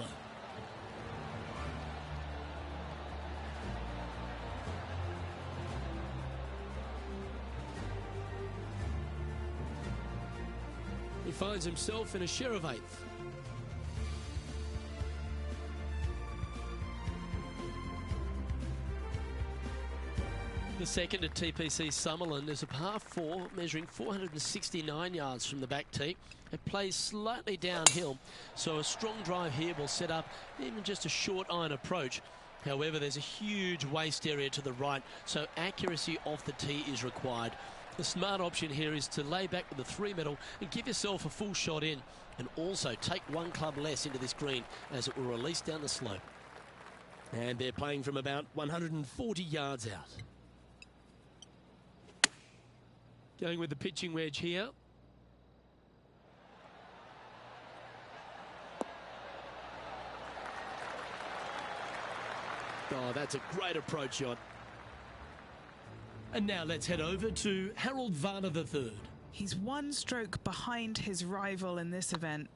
Speaker 2: He finds himself in a share of 8th. The second at TPC Summerland is a par 4 measuring 469 yards from the back tee. It plays slightly downhill, so a strong drive here will set up even just a short iron approach. However, there's a huge waste area to the right, so accuracy off the tee is required. The smart option here is to lay back with the 3 metal and give yourself a full shot in, and also take 1 club less into this green as it will release down the slope. And they're playing from about 140 yards out. Going with the pitching wedge here. Oh, that's a great approach shot. And now let's head over to Harold Varner III.
Speaker 6: He's 1 stroke behind his rival in this event.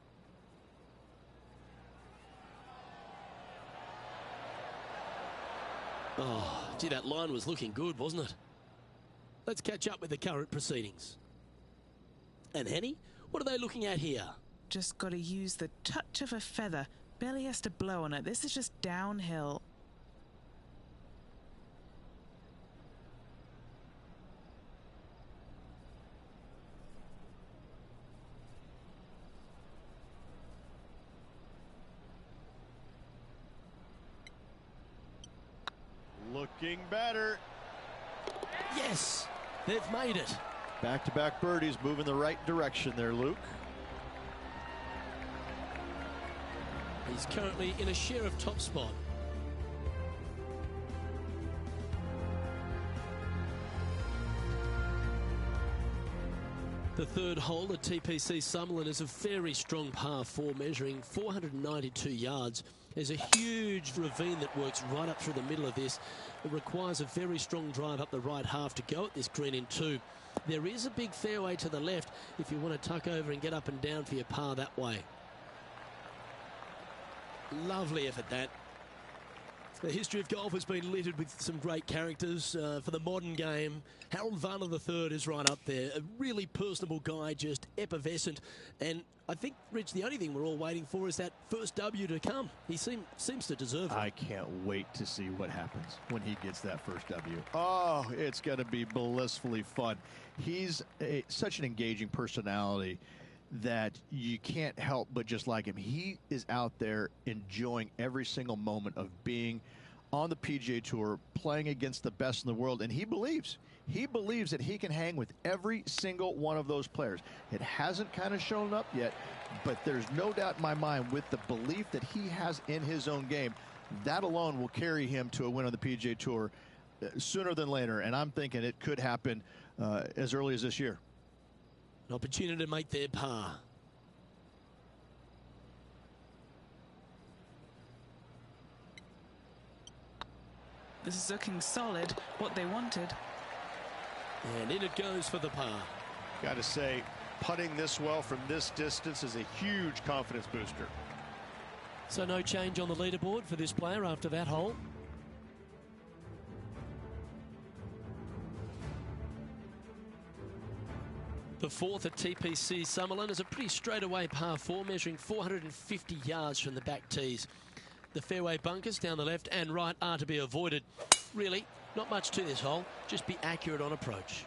Speaker 2: Oh, gee, that line was looking good, wasn't it? Let's catch up with the current proceedings. And Henny, what are they looking at here?
Speaker 6: Just got to use the touch of a feather. Barely has to blow on it. This is just downhill.
Speaker 5: Looking better.
Speaker 2: Yes, they've made it.
Speaker 5: Back-to-back birdies, moving the right direction there, Luke.
Speaker 2: He's currently in a share of top spot. The third hole at TPC Summerland is a very strong par 4 measuring 492 yards. There's a huge ravine that works right up through the middle of this. It requires a very strong drive up the right half to go at this green in 2. There is a big fairway to the left if you want to tuck over and get up and down for your par that way. Lovely effort that. The history of golf has been littered with some great characters. For the modern game, Harold Varner III is right up there. A really personable guy, just effervescent. And I think, Rich, the only thing we're all waiting for is that first W to come. He seems to deserve it.
Speaker 5: I can't wait to see what happens when he gets that first W. Oh, it's going to be blissfully fun. He's such an engaging personality that you can't help but just like him. He is out there enjoying every single moment of being on the PGA Tour, playing against the best in the world, and he believes that he can hang with every single one of those players. It hasn't kind of shown up yet, but there's no doubt in my mind, with the belief that he has in his own game, that alone will carry him to a win on the PGA Tour sooner than later, and I'm thinking it could happen as early as this year.
Speaker 2: An opportunity to make their par.
Speaker 6: This is looking solid, what they wanted.
Speaker 2: And in it goes for the par.
Speaker 5: Got to say, putting this well from this distance is a huge confidence booster.
Speaker 2: So no change on the leaderboard for this player after that hole. The fourth at TPC Summerlin is a pretty straightaway par 4, measuring 450 yards from the back tees. The fairway bunkers down the left and right are to be avoided. Really, not much to this hole. Just be accurate on approach.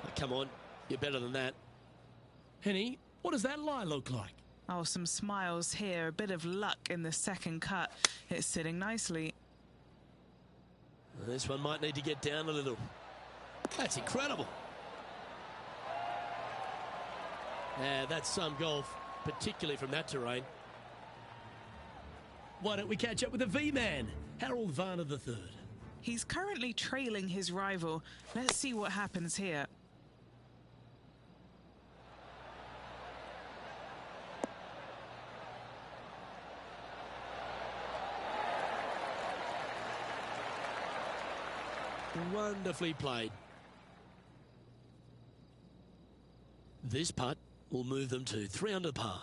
Speaker 2: Oh, come on, you're better than that. Henny, what does that lie look like?
Speaker 6: Oh, some smiles here, a bit of luck in the second cut. It's sitting nicely.
Speaker 2: This one might need to get down a little. That's incredible. That's some golf, particularly from that terrain. Why don't we catch up with the V-Man, Harold Varner III?
Speaker 6: He's currently trailing his rival. Let's see what happens here.
Speaker 2: Wonderfully played. This putt will move them to 3 under par.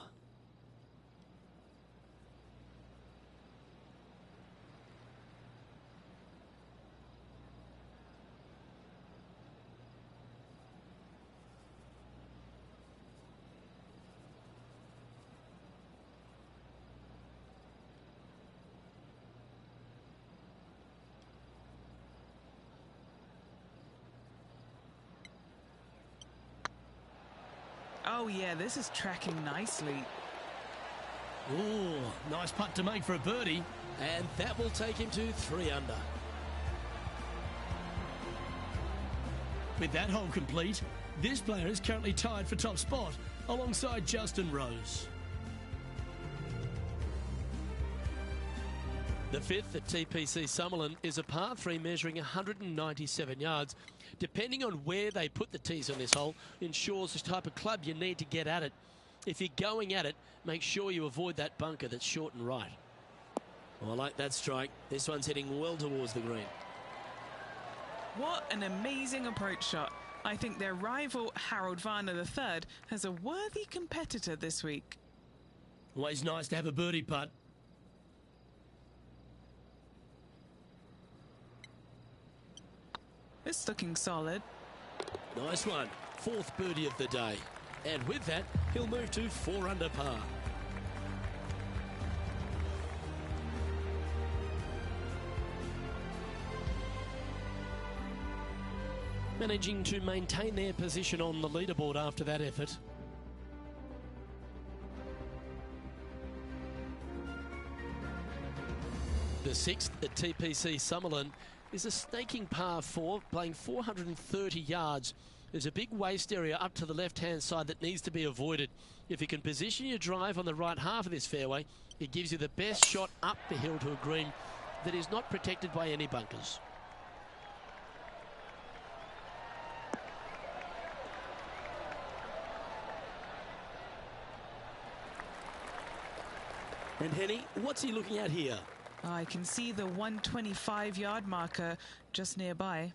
Speaker 6: Oh yeah, this is tracking nicely.
Speaker 2: Ooh, nice putt to make for a birdie, and that will take him to 3 under. With that hole complete, this player is currently tied for top spot alongside Justin Rose. The fifth at TPC Summerlin is a par 3 measuring 197 yards. Depending on where they put the tees on this hole ensures the type of club you need to get at it. If you're going at it, make sure you avoid that bunker that's short and right. Oh, I like that strike. This one's heading well towards the green.
Speaker 6: What an amazing approach shot. I think their rival, Harold Varner III, has a worthy competitor this week.
Speaker 2: Always nice to have a birdie putt.
Speaker 6: It's looking solid.
Speaker 2: Nice one. 4th birdie of the day. And with that, he'll move to 4 under par. Managing to maintain their position on the leaderboard after that effort. The 6th at TPC Summerlin is a snaking par 4, playing 430 yards. There's a big waste area up to the left-hand side that needs to be avoided. If you can position your drive on the right half of this fairway, it gives you the best shot up the hill to a green that is not protected by any bunkers. And Henny, what's he looking at here?
Speaker 6: I can see the 125-yard marker just nearby.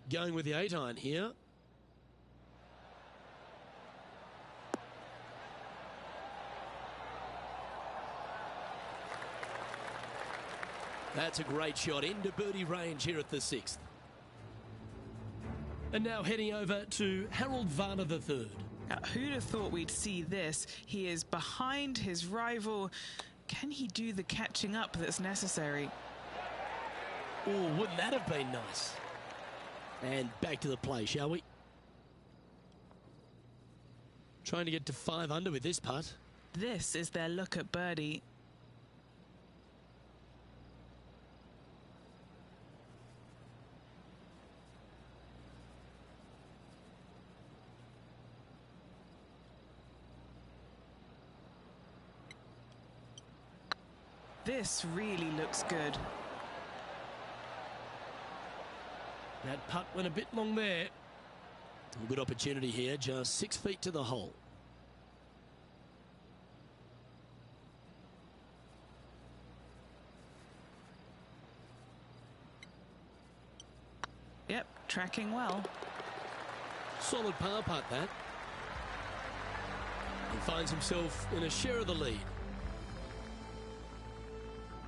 Speaker 2: Going with the 8-iron here. That's a great shot into birdie range here at the 6th. And now heading over to Harold Varner III.
Speaker 6: Who'd have thought we'd see this? He is behind his rival. Can he do the catching up that's necessary?
Speaker 2: Oh, wouldn't that have been nice? And back to the play, shall we? Trying to get to 5 under with this putt.
Speaker 6: This is their look at birdie. This really looks good.
Speaker 2: That putt went a bit long there. A good opportunity here, just 6 feet to the hole.
Speaker 6: Yep, tracking well.
Speaker 2: Solid par putt, that. He finds himself in a share of the lead.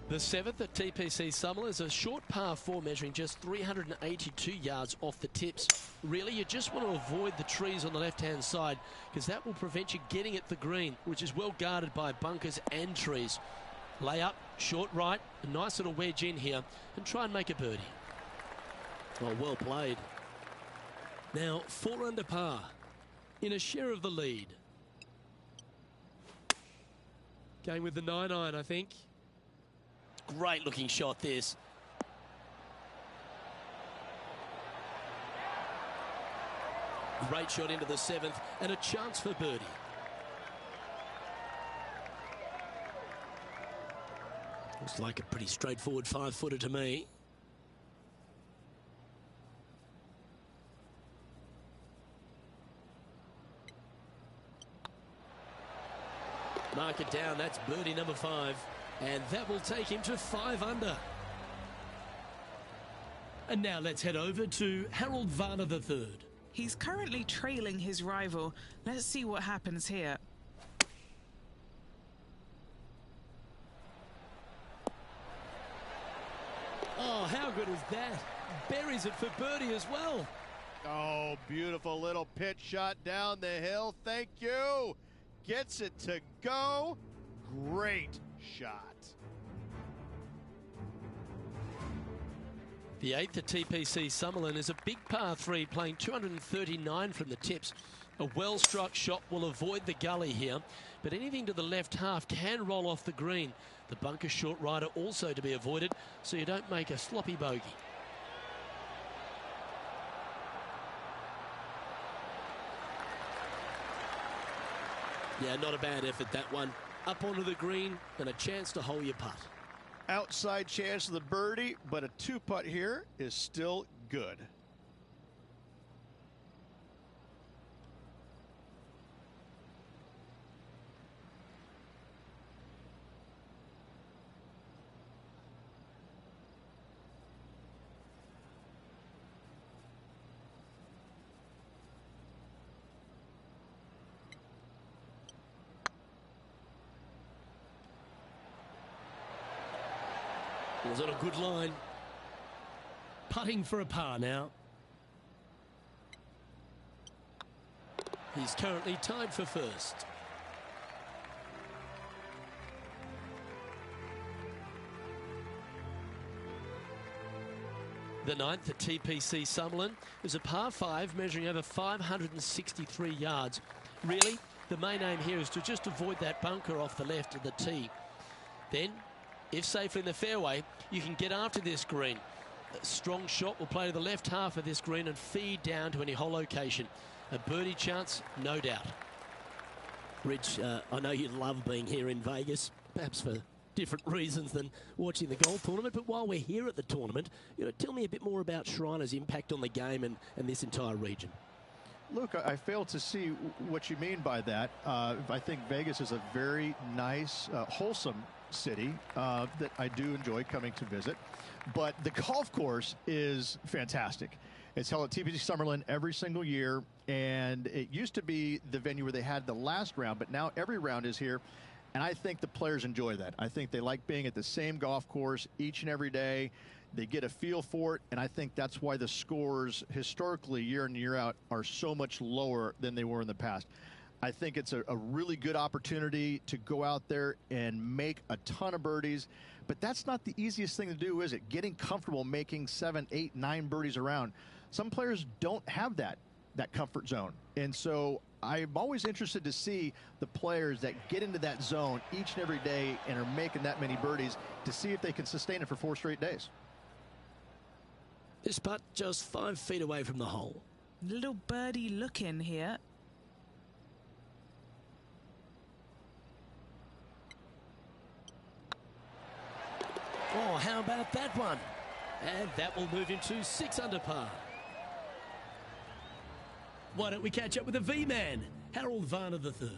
Speaker 2: The 7th at TPC Summerlin is a short par 4 measuring just 382 yards off the tips. Really, you just want to avoid the trees on the left-hand side because that will prevent you getting at the green, which is well guarded by bunkers and trees. Lay up, short right, a nice little wedge in here and try and make a birdie. Well played. Now 4 under par in a share of the lead. Going with the 9-iron, I think. Great looking shot this. Great shot into the 7th and a chance for birdie. Looks like a pretty straightforward 5-footer to me. Mark it down, that's birdie number 5. And that will take him to 5 under. And now let's head over to Harold Varner III.
Speaker 6: He's currently trailing his rival. Let's see what happens here.
Speaker 2: Oh, how good is that? Buries it for birdie as well.
Speaker 5: Oh, beautiful little pitch shot down the hill. Thank you. Gets it to go. Great shot.
Speaker 2: The 8th at TPC Summerlin is a big par 3 playing 239 from the tips. A well-struck shot will avoid the gully here, but anything to the left half can roll off the green. The bunker short rider also to be avoided so you don't make a sloppy bogey. Yeah, not a bad effort, that one. Up onto the green and a chance to hole your putt.
Speaker 5: Outside chance of the birdie, but a 2-putt here is still good.
Speaker 2: Was on a good line. Putting for a par now. He's currently tied for first. The 9th at TPC Summerlin is a par 5 measuring over 563 yards. Really, the main aim here is to just avoid that bunker off the left of the tee. Then, if safely in the fairway, you can get after this green. A strong shot will play to the left half of this green and feed down to any hole location. A birdie chance, no doubt. Rich, I know you love being here in Vegas, perhaps for different reasons than watching the golf tournament, but while we're here at the tournament, tell me a bit more about Shriners' impact on the game and this entire region.
Speaker 5: Look, I fail to see what you mean by that. I think Vegas is a very nice, wholesome city that I do enjoy coming to visit. But the golf course is fantastic. It's held at TPC Summerlin every single year, and it used to be the venue where they had the last round, but now every round is here, and I think the players enjoy that. I think they like being at the same golf course each and every day. They get a feel for it, and I think that's why the scores historically, year in and year out, are so much lower than they were in the past. I think it's a really good opportunity to go out there and make a ton of birdies. But that's not the easiest thing to do, is it? Getting comfortable making 7, 8, 9 birdies around. Some players don't have that comfort zone. And so I'm always interested to see the players that get into that zone each and every day and are making that many birdies to see if they can sustain it for 4 straight days.
Speaker 2: This putt just 5 feet away from the hole.
Speaker 6: Little birdie looking here.
Speaker 2: Oh, how about that one? And that will move him to 6 under par. Why don't we catch up with the V-Man, Harold Varner III.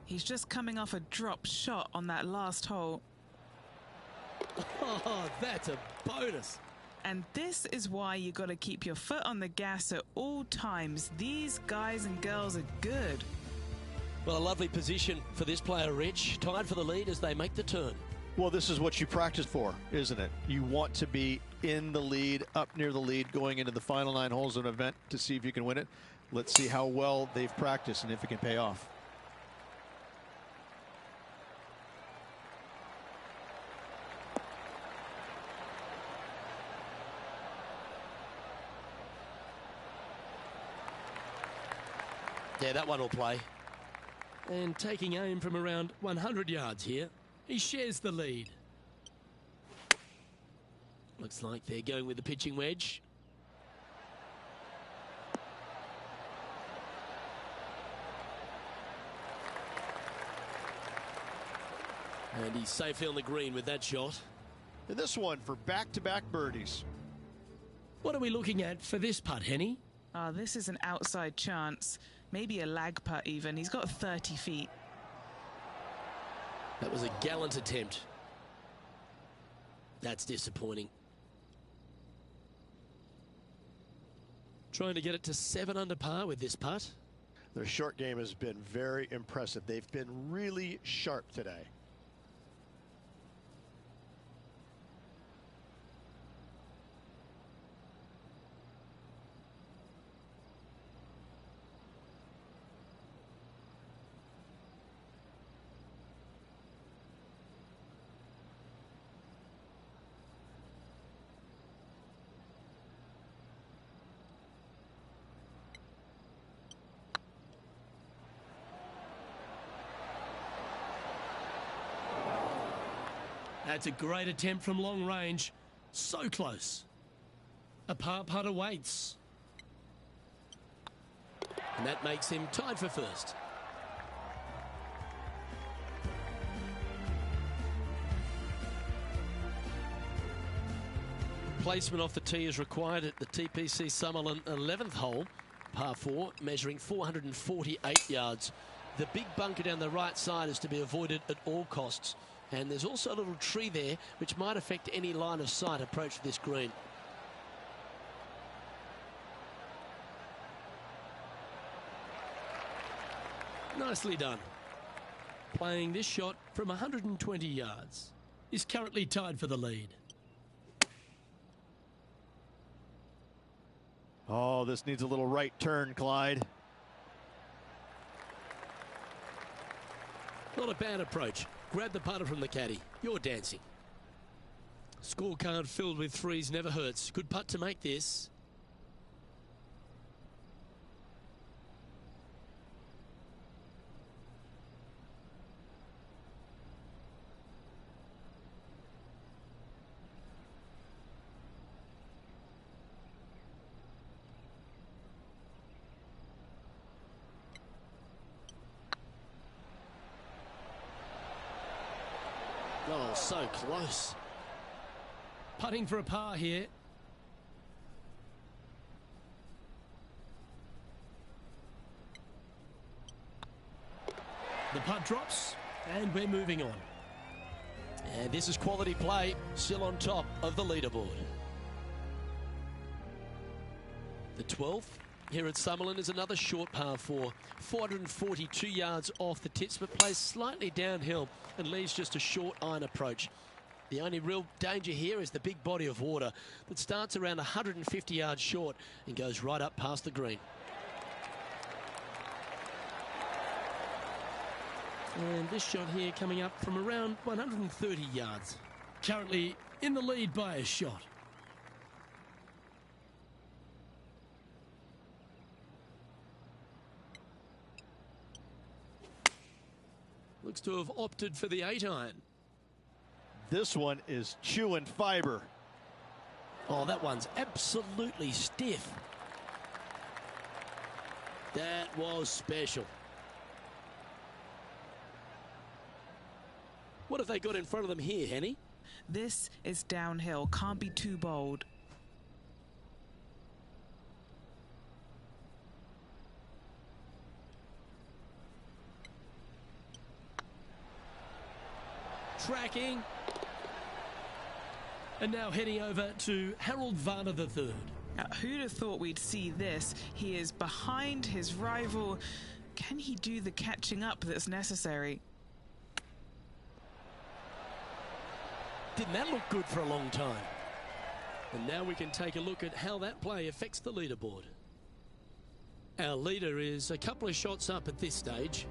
Speaker 6: He's just coming off a drop shot on that last hole.
Speaker 2: Oh, that's a bonus.
Speaker 6: And this is why you got to keep your foot on the gas at all times. These guys and girls are good.
Speaker 2: Well, a lovely position for this player, Rich. Tied for the lead as they make the turn.
Speaker 5: Well, this is what you practice for, isn't it? You want to be in the lead, up near the lead, going into the final 9 holes of an event to see if you can win it. Let's see how well they've practiced and if it can pay off.
Speaker 2: Yeah, that one will play. And taking aim from around 100 yards here, he shares the lead. Looks like they're going with the pitching wedge. And he's safely on the green with that shot.
Speaker 5: And this one for back-to-back birdies.
Speaker 2: What are we looking at for this putt, Henny?
Speaker 6: Oh, this is an outside chance. Maybe a lag putt even. He's got 30 feet.
Speaker 2: That was a gallant attempt. That's disappointing. Trying to get it to 7 under par with this putt.
Speaker 5: Their short game has been very impressive. They've been really sharp today.
Speaker 2: That's a great attempt from long range. So close. A par putt awaits. And that makes him tied for first. Placement off the tee is required at the TPC Summerlin 11th hole, par 4, measuring 448 yards. The big bunker down the right side is to be avoided at all costs. And there's also a little tree there which might affect any line of sight approach to this green. Nicely done. Playing this shot from 120 yards. Is currently tied for the lead.
Speaker 5: Oh, this needs a little right turn, Clyde.
Speaker 2: Not a bad approach. Grab the putter from the caddy. You're dancing. Scorecard filled with threes never hurts. Good putt to make this. Oh, so close. Putting for a par here. The putt drops, and we're moving on. And this is quality play, still on top of the leaderboard. The 12th here at Summerlin is another short par 4, 442 yards off the tips, but plays slightly downhill and leaves just a short iron approach. The only real danger here is the big body of water that starts around 150 yards short and goes right up past the green. And this shot here coming up from around 130 yards. Currently in the lead by a shot. Looks to have opted for the 8-iron.
Speaker 5: This one is chewing fiber.
Speaker 2: Oh, that one's absolutely stiff. That was special. What have they got in front of them here, Henny?
Speaker 6: This is downhill. Can't be too bold.
Speaker 2: Tracking. And now heading over to Harold Varner III.
Speaker 6: Now, who'd have thought we'd see this? He is behind his rival. Can he do the catching up that's necessary?
Speaker 2: Didn't that look good for a long time? And now we can take a look at how that play affects the leaderboard. Our leader is a couple of shots up at this stage.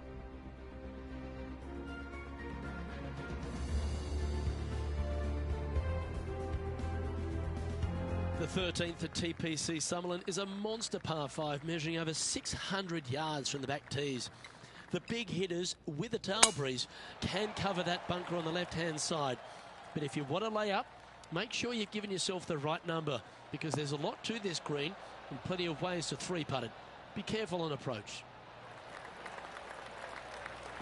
Speaker 2: The 13th at TPC Summerlin is a monster par 5 measuring over 600 yards from the back tees. The big hitters with a tail breeze can cover that bunker on the left-hand side. But if you want to lay up, make sure you've given yourself the right number because there's a lot to this green and plenty of ways to three-putt it. Be careful on approach.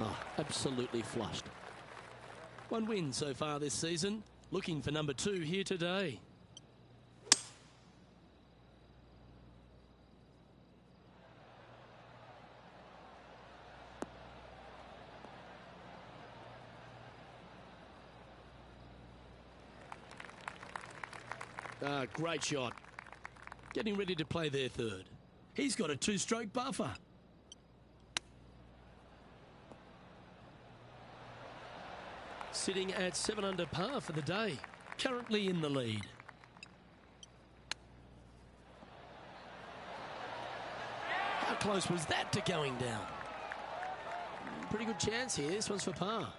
Speaker 2: Oh, absolutely flushed. One win so far this season. Looking for number 2 here today. Ah, great shot. Getting ready to play their third. He's got a 2-stroke buffer. Sitting at 7 under par for the day. Currently in the lead. How close was that to going down? Pretty good chance here. This one's for par.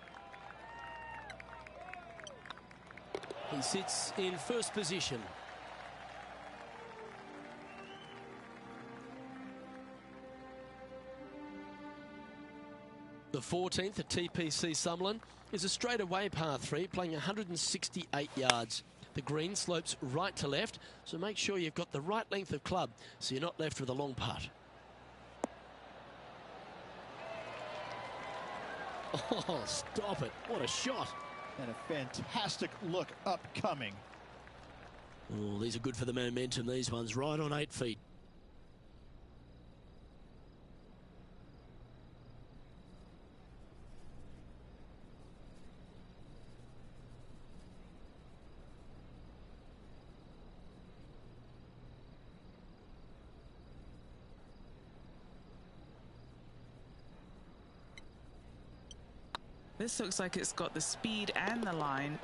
Speaker 2: He sits in first position. The 14th at TPC Summerlin is a straightaway par 3 playing 168 yards. The green slopes right to left, so make sure you've got the right length of club so you're not left with a long putt. Oh, stop it. What a shot.
Speaker 5: And a fantastic look upcoming.
Speaker 2: Oh, these are good for the momentum, these ones, right on 8 feet.
Speaker 6: This looks like it's got the speed and the line.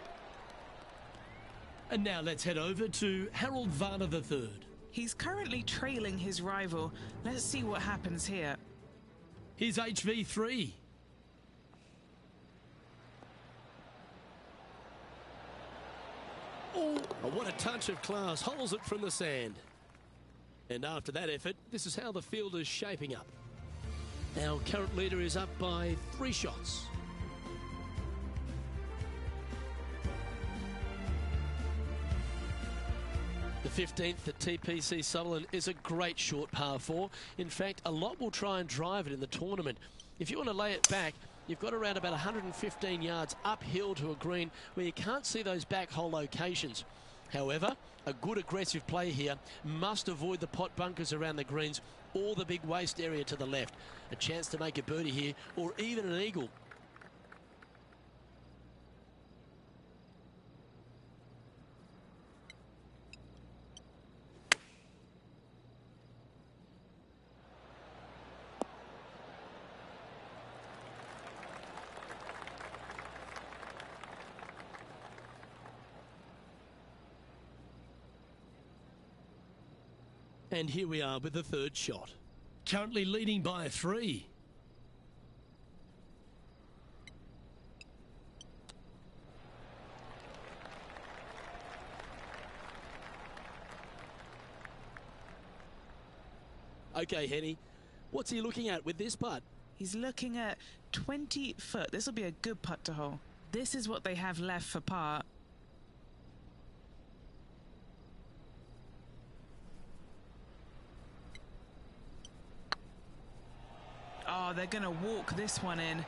Speaker 2: And now let's head over to Harold Varner III.
Speaker 6: He's currently trailing his rival. Let's see what happens here.
Speaker 2: Here's HV3. Oh, what a touch of class. Holds it from the sand. And after that effort, this is how the field is shaping up. Our current leader is up by 3 shots. The 15th at TPC Summerlin is a great short par 4. In fact, a lot will try and drive it in the tournament. If you want to lay it back, you've got around about 115 yards uphill to a green where you can't see those back hole locations. However, a good aggressive play here must avoid the pot bunkers around the greens or the big waste area to the left. A chance to make a birdie here or even an eagle. And here we are with the third shot. Currently leading by 3. Okay, Henny, what's he looking at with this putt?
Speaker 6: He's looking at 20 foot. This will be a good putt to hole. This is what they have left for par. Oh, they're going to walk this one in.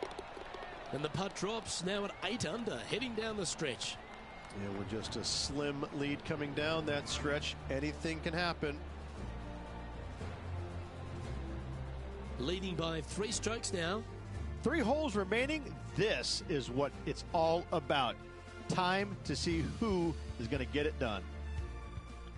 Speaker 2: And the putt drops now at 8 under, heading down the stretch.
Speaker 5: Yeah, with just a slim lead coming down that stretch, anything can happen.
Speaker 2: Leading by 3 strokes now.
Speaker 5: 3 holes remaining. This is what it's all about. Time to see who is going to get it done.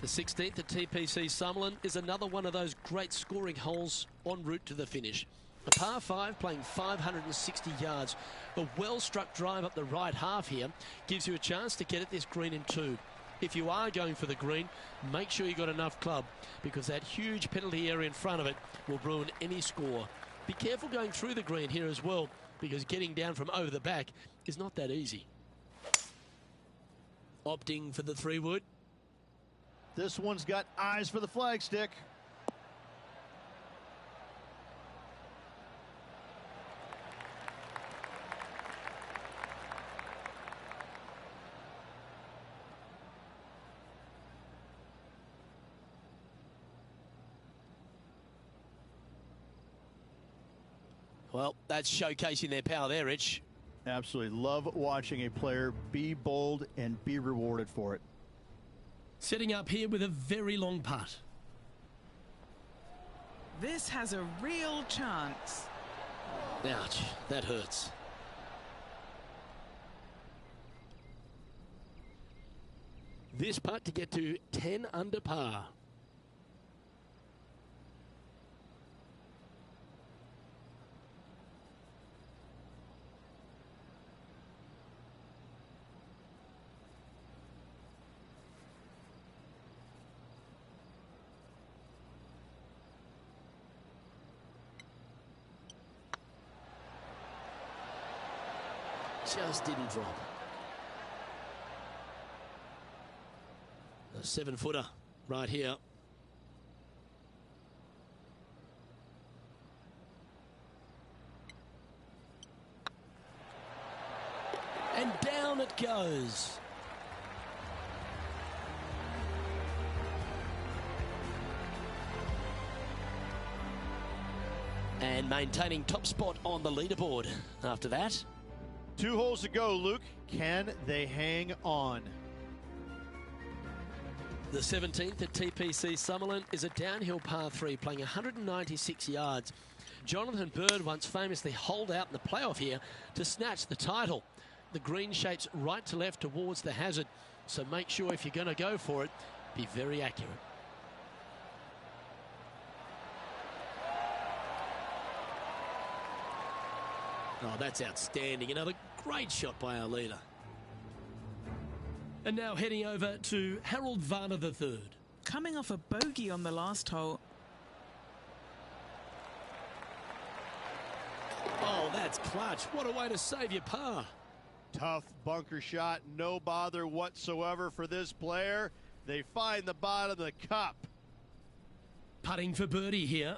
Speaker 2: The 16th at TPC Summerlin is another one of those great scoring holes en route to the finish. A par 5 playing 560 yards. A well-struck drive up the right half here gives you a chance to get at this green in 2. If you are going for the green, make sure you got enough club, because that huge penalty area in front of it will ruin any score. Be careful going through the green here as well, because getting down from over the back is not that easy. Opting for the 3-wood.
Speaker 5: This one's got eyes for the flagstick.
Speaker 2: Well, that's showcasing their power there, Rich.
Speaker 5: Absolutely. Love watching a player be bold and be rewarded for it.
Speaker 2: Setting up here with a very long putt.
Speaker 6: This has a real chance.
Speaker 2: Ouch, that hurts. This putt to get to 10 under par. Just didn't drop. A 7-footer right here. And down it goes. And maintaining top spot on the leaderboard after that.
Speaker 5: 2 holes to go, Luke. Can they hang on?
Speaker 2: The 17th at TPC Summerlin is a downhill par 3 playing 196 yards. Jonathan Bird once famously holed out in the playoff here to snatch the title. The green shapes right to left towards the hazard, so make sure if you're going to go for it, be very accurate. Oh, that's outstanding. Another great shot by our leader. And now heading over to Harold Varner III.
Speaker 6: Coming off a bogey on the last hole.
Speaker 2: Oh, that's clutch. What a way to save your par.
Speaker 5: Tough bunker shot, no bother whatsoever for this player. They find the bottom of the cup.
Speaker 2: Putting for birdie here.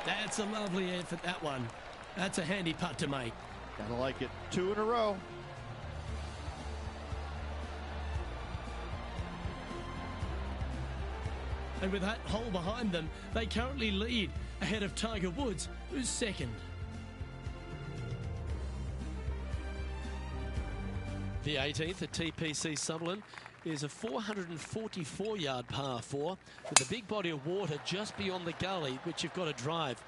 Speaker 2: That's a lovely effort, that one. That's a handy putt to make.
Speaker 5: Gotta like it. 2 in a row.
Speaker 2: And with that hole behind them, they currently lead ahead of Tiger Woods, who's second. The 18th at TPC Summerlin is a 444-yard par 4 with a big body of water just beyond the gully, which you've got to drive.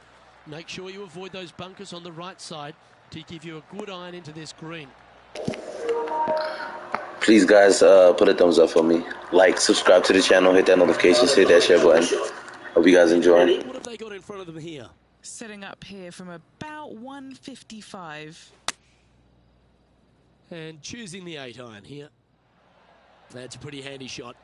Speaker 2: Make sure you avoid those bunkers on the right side to give you a good iron into this green.
Speaker 7: Please, guys, put a thumbs up for me. Like, subscribe to the channel, hit that notifications, hit that share button. Hope you guys enjoy.
Speaker 2: What have they got in front of them here?
Speaker 6: Setting up here from about 155.
Speaker 2: And choosing the 8-iron here. That's a pretty handy shot.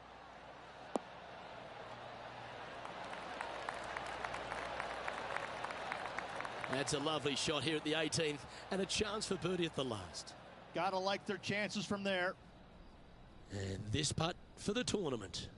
Speaker 2: That's a lovely shot here at the 18th, and a chance for birdie at the last.
Speaker 5: Gotta like their chances from there.
Speaker 2: And this putt for the tournament.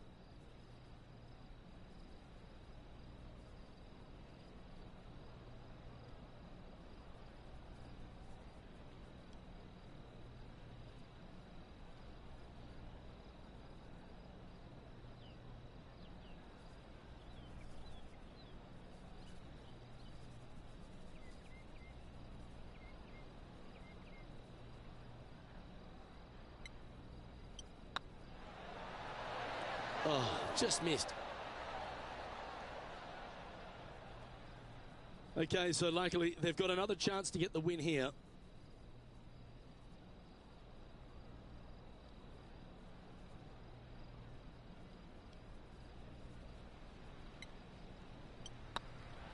Speaker 2: Oh, just missed. Okay, so luckily they've got another chance to get the win here.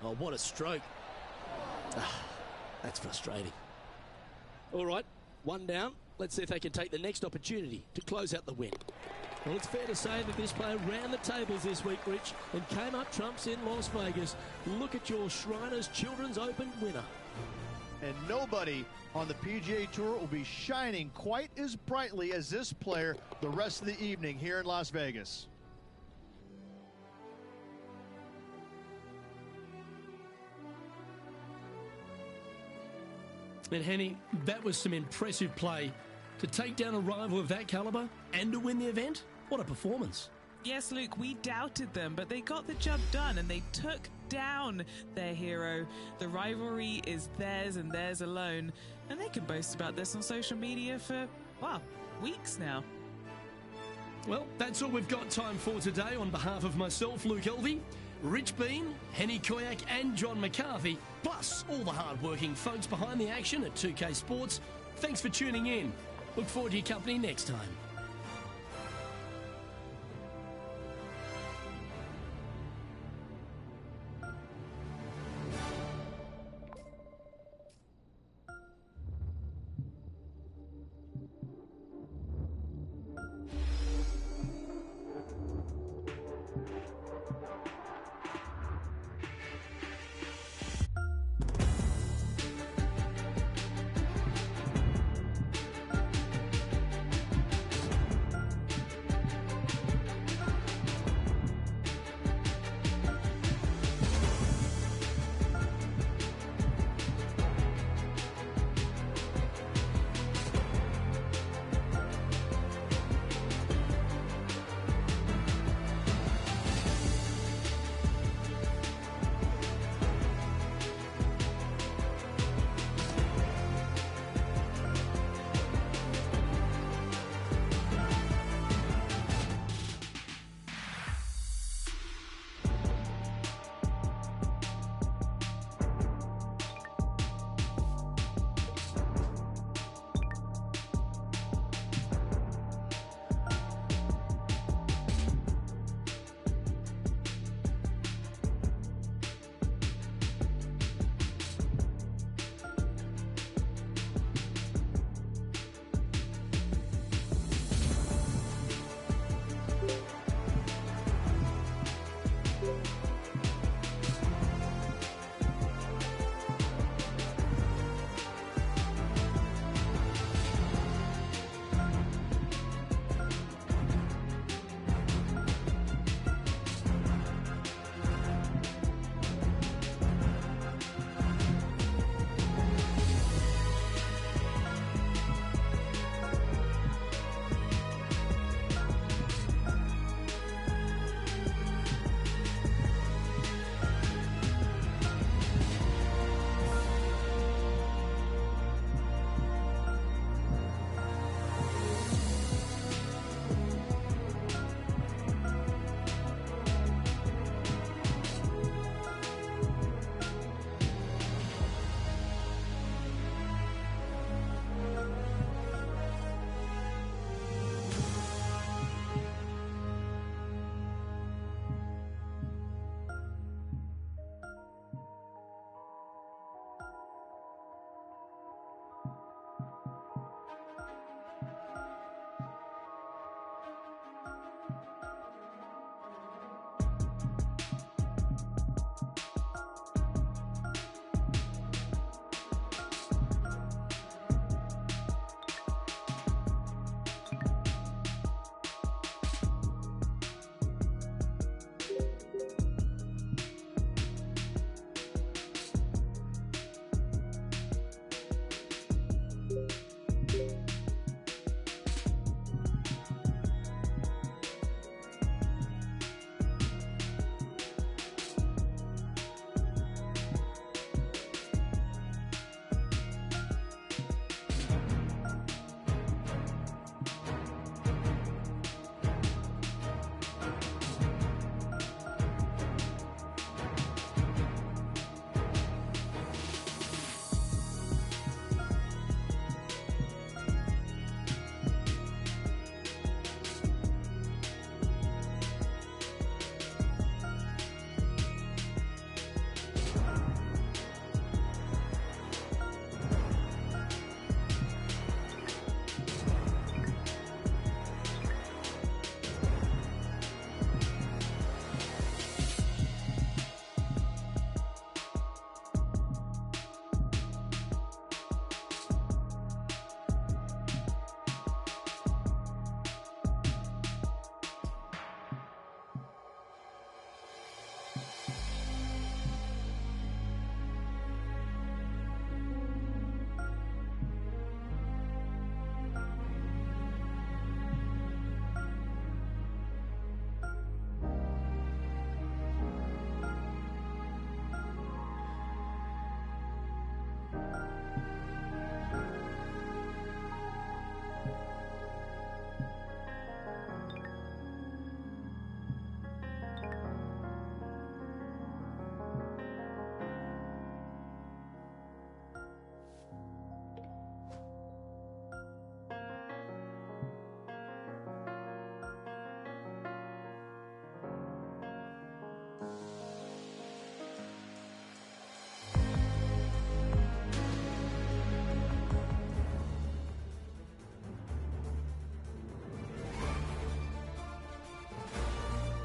Speaker 2: Oh, what a stroke. That's frustrating. All right, one down. Let's see if they can take the next opportunity to close out the win. Well, it's fair to say that this player ran the tables this week, Rich, and came up trumps in Las Vegas. Look at your Shriners Children's Open winner.
Speaker 5: And nobody on the PGA Tour will be shining quite as brightly as this player the rest of the evening here in Las Vegas.
Speaker 2: And Henny, that was some impressive play. To take down a rival of that caliber and to win the event, what a performance.
Speaker 6: Yes, Luke, we doubted them, but they got the job done and they took down their hero. The rivalry is theirs and theirs alone, and they can boast about this on social media for, well, weeks now.
Speaker 2: Well, that's all we've got time for today. On behalf of myself, Luke Elvey, Rich Bean, Henny Koyak and John McCarthy, plus all the hard-working folks behind the action at 2K Sports, thanks for tuning in. Look forward to your company next time.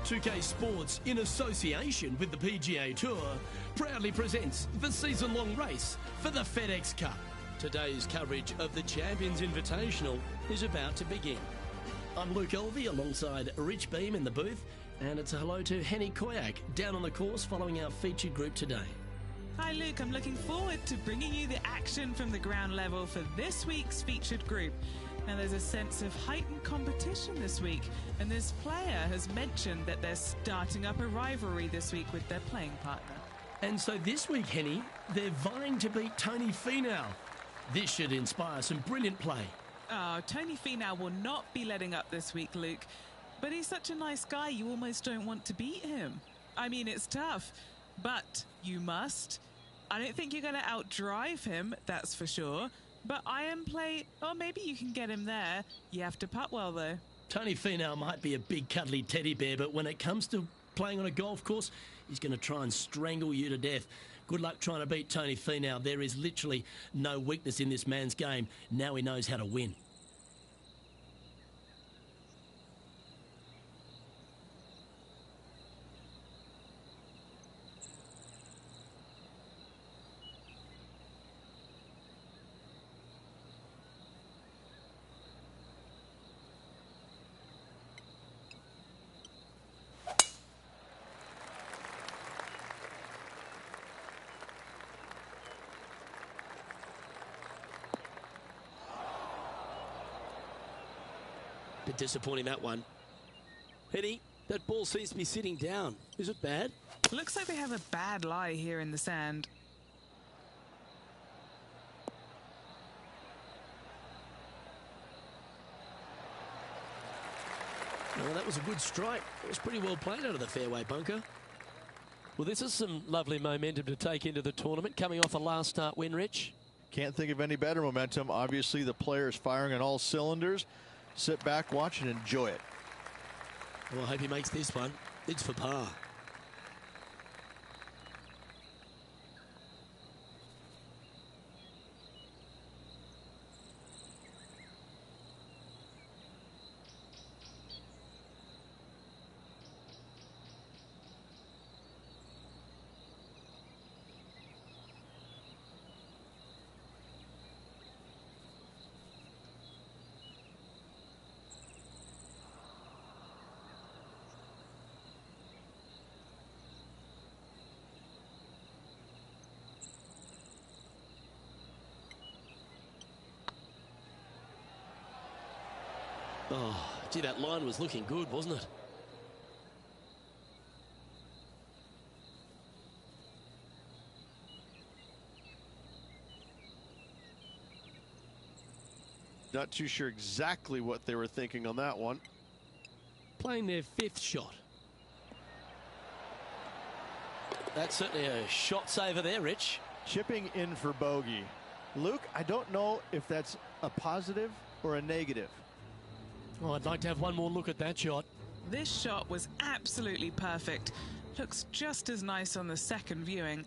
Speaker 2: 2K Sports, in association with the PGA Tour, proudly presents the season-long race for the FedEx Cup. Today's coverage of the Champions Invitational is about to begin. I'm Luke Elvey alongside Rich Beam in the booth, and it's a hello to Henny Koyak down on the course following our featured group today.
Speaker 6: Hi Luke, I'm looking forward to bringing you the action from the ground level for this week's featured group. Now there's a sense of heightened competition this week, and this player has mentioned that they're starting up a rivalry this week with their playing partner.
Speaker 2: And so this week, Henny, they're vying to beat Tony Finau. This should inspire some brilliant play.
Speaker 6: Oh, Tony Finau will not be letting up this week, Luke. But he's such a nice guy, you almost don't want to beat him. I mean, it's tough, but you must. I don't think you're going to outdrive him, that's for sure. But iron play, or maybe you can get him there. You have to putt well, though.
Speaker 2: Tony Finau might be a big cuddly teddy bear, but when it comes to playing on a golf course, he's going to try and strangle you to death. Good luck trying to beat Tony Finau. There is literally no weakness in this man's game. Now he knows how to win. Bit disappointing, that one. Henny, that ball seems to be sitting down. Is it bad?
Speaker 6: Looks like they have a bad lie here in the sand.
Speaker 2: Well, that was a good strike. It was pretty well played out of the fairway bunker.
Speaker 8: Well, this is some lovely momentum to take into the tournament, coming off a last start win, Rich.
Speaker 5: Can't think of any better momentum. Obviously, the player is firing on all cylinders. Sit back, watch, and enjoy it.
Speaker 2: Well, I hope he makes this one. It's for par. Oh, gee, that line was looking good, wasn't it?
Speaker 5: Not too sure exactly what they were thinking on that one.
Speaker 2: Playing their fifth shot. That's certainly a shot saver there, Rich.
Speaker 5: Chipping in for bogey. Luke, I don't know if that's a positive or a negative.
Speaker 2: Oh, I'd like to have one more look at that shot.
Speaker 6: This shot was absolutely perfect. Looks just as nice on the second viewing.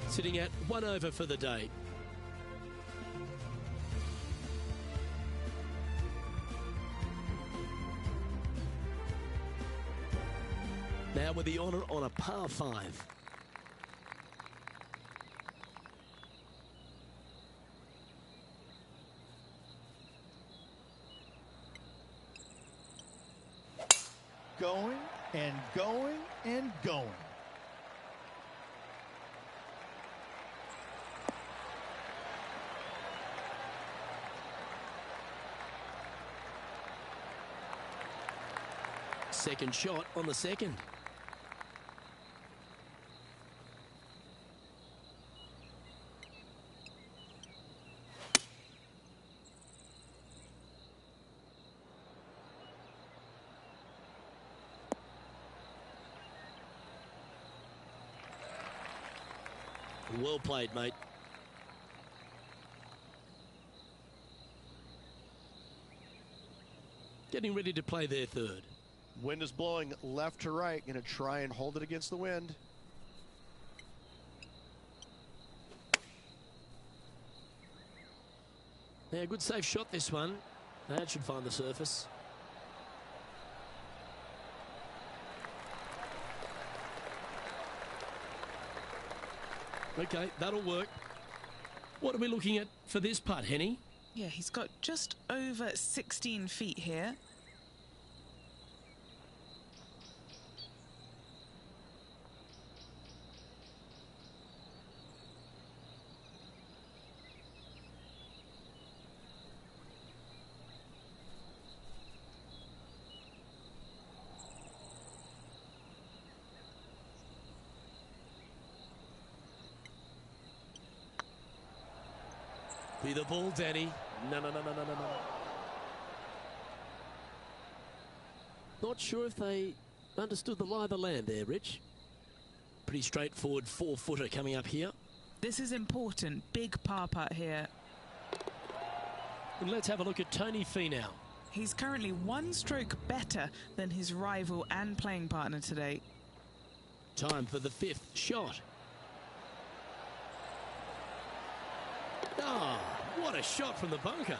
Speaker 2: Sitting at 1 over for the day. Now with the honour on a par 5.
Speaker 5: Going and going and going.
Speaker 2: Second shot on the second. Well played, mate. Getting ready to play their third.
Speaker 5: Wind is blowing left to right. Going to try and hold it against the wind.
Speaker 2: Yeah, good safe shot this one. That should find the surface. Okay, that'll work. What are we looking at for this putt, Henny?
Speaker 6: Yeah, he's got just over 16 feet here.
Speaker 2: Be the ball, Danny. No. Not sure if they understood the lie of the land there, Rich. Pretty straightforward 4-footer coming up here.
Speaker 6: This is important. Big par putt here.
Speaker 2: And let's have a look at Tony Finau.
Speaker 6: He's currently 1 stroke better than his rival and playing partner today.
Speaker 2: Time for the 5th shot. Ah, what a shot from the bunker.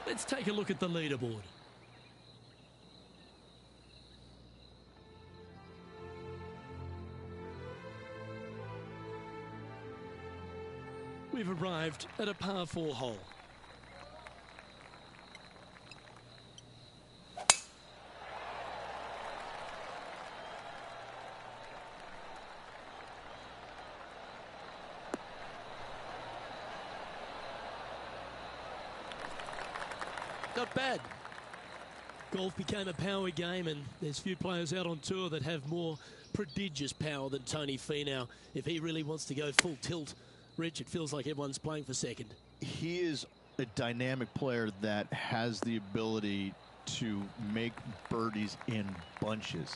Speaker 2: Let's take a look at the leaderboard. We've arrived at a par 4 hole. Not bad. Golf became a power game, and there's few players out on tour that have more prodigious power than Tony Finau. If he really wants to go full tilt, Rich, it feels like everyone's playing for second.
Speaker 5: He is a dynamic player that has the ability to make birdies in bunches.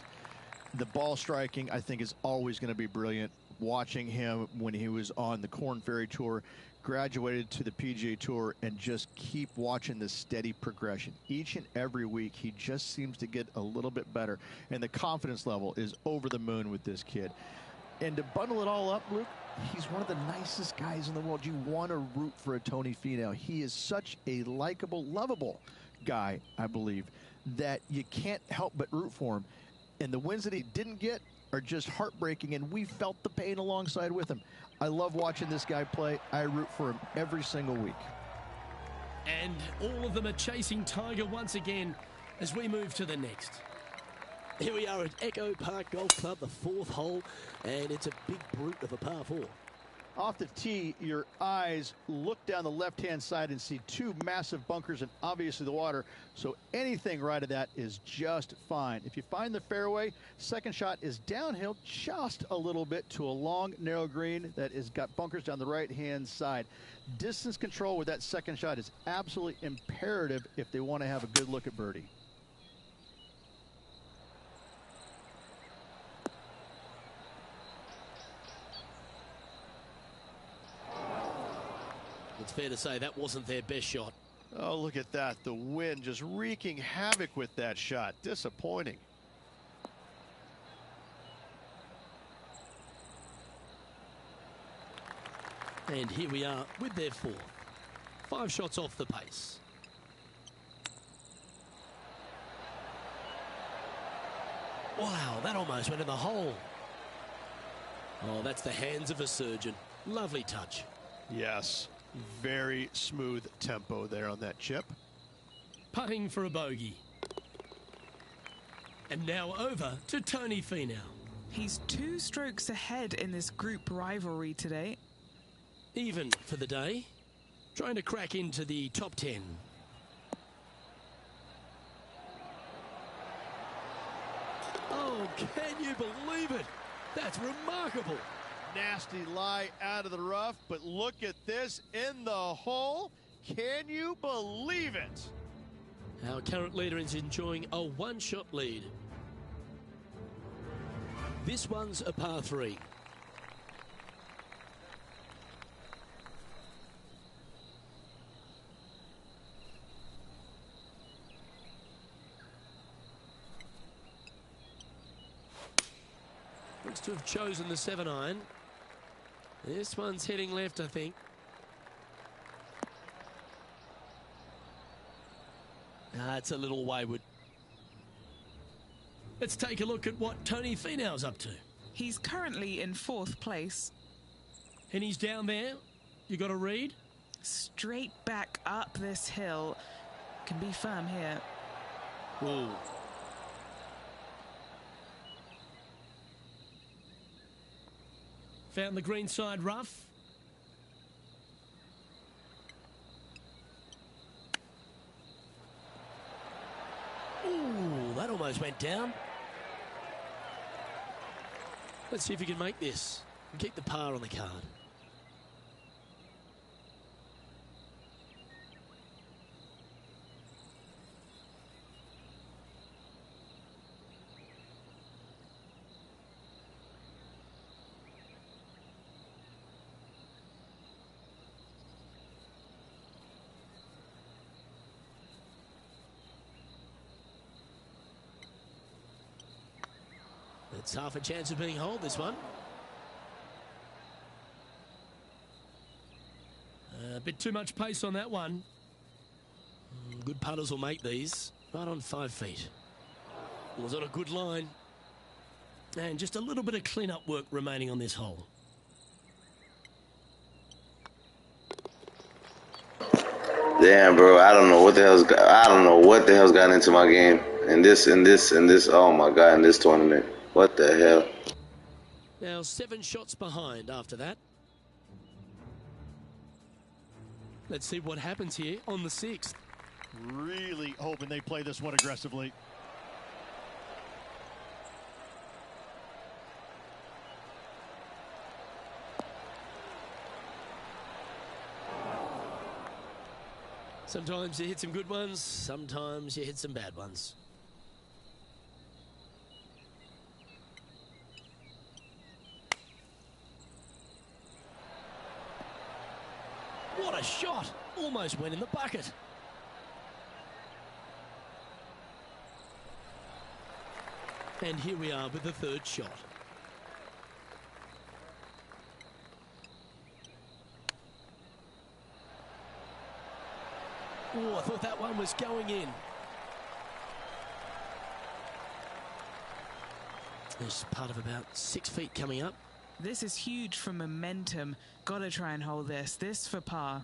Speaker 5: The ball striking, I think, is always going to be brilliant. Watching him when he was on the Korn Ferry Tour, graduated to the PGA Tour, and just keep watching this steady progression. Each and every week, he just seems to get a little bit better, and the confidence level is over the moon with this kid. And to bundle it all up, Luke, he's one of the nicest guys in the world. You want to root for a Tony Finau. He is such a likable, lovable guy, I believe, that you can't help but root for him. And the wins that he didn't get are just heartbreaking, and we felt the pain alongside with him. I love watching this guy play. I root for him every single week.
Speaker 2: And all of them are chasing Tiger once again as we move to the next. Here we are at Echo Park Golf Club, the 4th hole, and it's a big brute of a par 4.
Speaker 5: Off the tee, your eyes look down the left-hand side and see 2 massive bunkers and obviously the water, so anything right of that is just fine. If you find the fairway, second shot is downhill just a little bit to a long, narrow green that has got bunkers down the right-hand side. Distance control with that second shot is absolutely imperative if they want to have a good look at birdie.
Speaker 2: It's fair to say that wasn't their best shot.
Speaker 5: Oh, look at that. The wind just wreaking havoc with that shot. Disappointing.
Speaker 2: And here we are with their 4th. 5 shots off the pace. Wow, that almost went in the hole. Oh, that's the hands of a surgeon. Lovely touch.
Speaker 5: Yes. Very smooth tempo there on that chip.
Speaker 2: Putting for a bogey. And now over to Tony Finau.
Speaker 6: He's 2 strokes ahead in this group rivalry today.
Speaker 2: Even for the day. Trying to crack into the top 10. Oh, can you believe it? That's remarkable.
Speaker 5: Nasty lie out of the rough, but look at this in the hole. Can you believe it?
Speaker 2: Our current leader is enjoying a 1-shot lead. This one's a par 3. looks to have chosen the 7-iron. This one's heading left, I think. It's a little wayward. Let's take a look at what Tony Finau's up to.
Speaker 6: He's currently in 4th place.
Speaker 2: And he's down there. You got a read?
Speaker 6: Straight back up this hill. Can be firm here.
Speaker 2: Whoa. Found the green side rough. Ooh, that almost went down. Let's see if he can make this and keep the par on the card. It's half a chance of being holed, this one. A bit too much pace on that one. Good putters will make these. Right on 5 feet. Was on a good line. And just a little bit of clean-up work remaining on this hole.
Speaker 7: Damn, bro, I don't know what the hell's gotten into my game in this. Oh my God, in this tournament. What the hell?
Speaker 2: Now 7 shots behind after that. Let's see what happens here on the 6th.
Speaker 5: Really hoping they play this one aggressively.
Speaker 2: Sometimes you hit some good ones, sometimes you hit some bad ones. What a shot! Almost went in the bucket. And here we are with the 3rd shot. Oh, I thought that one was going in. There's part of about 6 feet coming up.
Speaker 6: This is huge for momentum. Gotta try and hold this. This for par.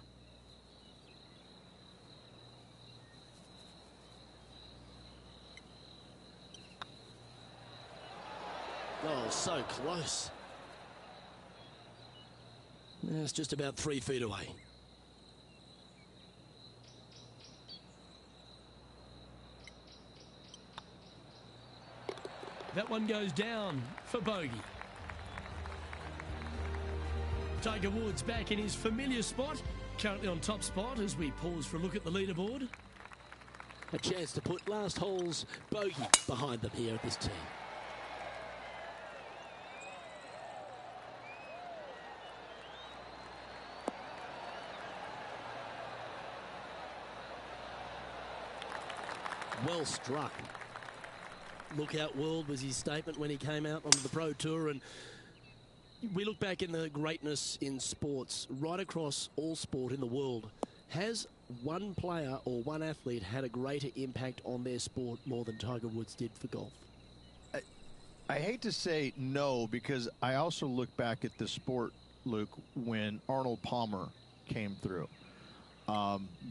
Speaker 2: Oh, so close. It's just about 3 feet away. That one goes down for bogey. Tiger Woods back in his familiar spot, currently on top spot as we pause for a look at the leaderboard. A chance to put last hole's bogey behind them here at this tee. Well struck. Look out world was his statement when he came out onto the Pro Tour, and we look back in the greatness in sports right across all sport in the world. Has one player or one athlete had a greater impact on their sport more than Tiger Woods did for golf?
Speaker 5: I hate to say no, because I also look back at the sport, Luke, when Arnold Palmer came through.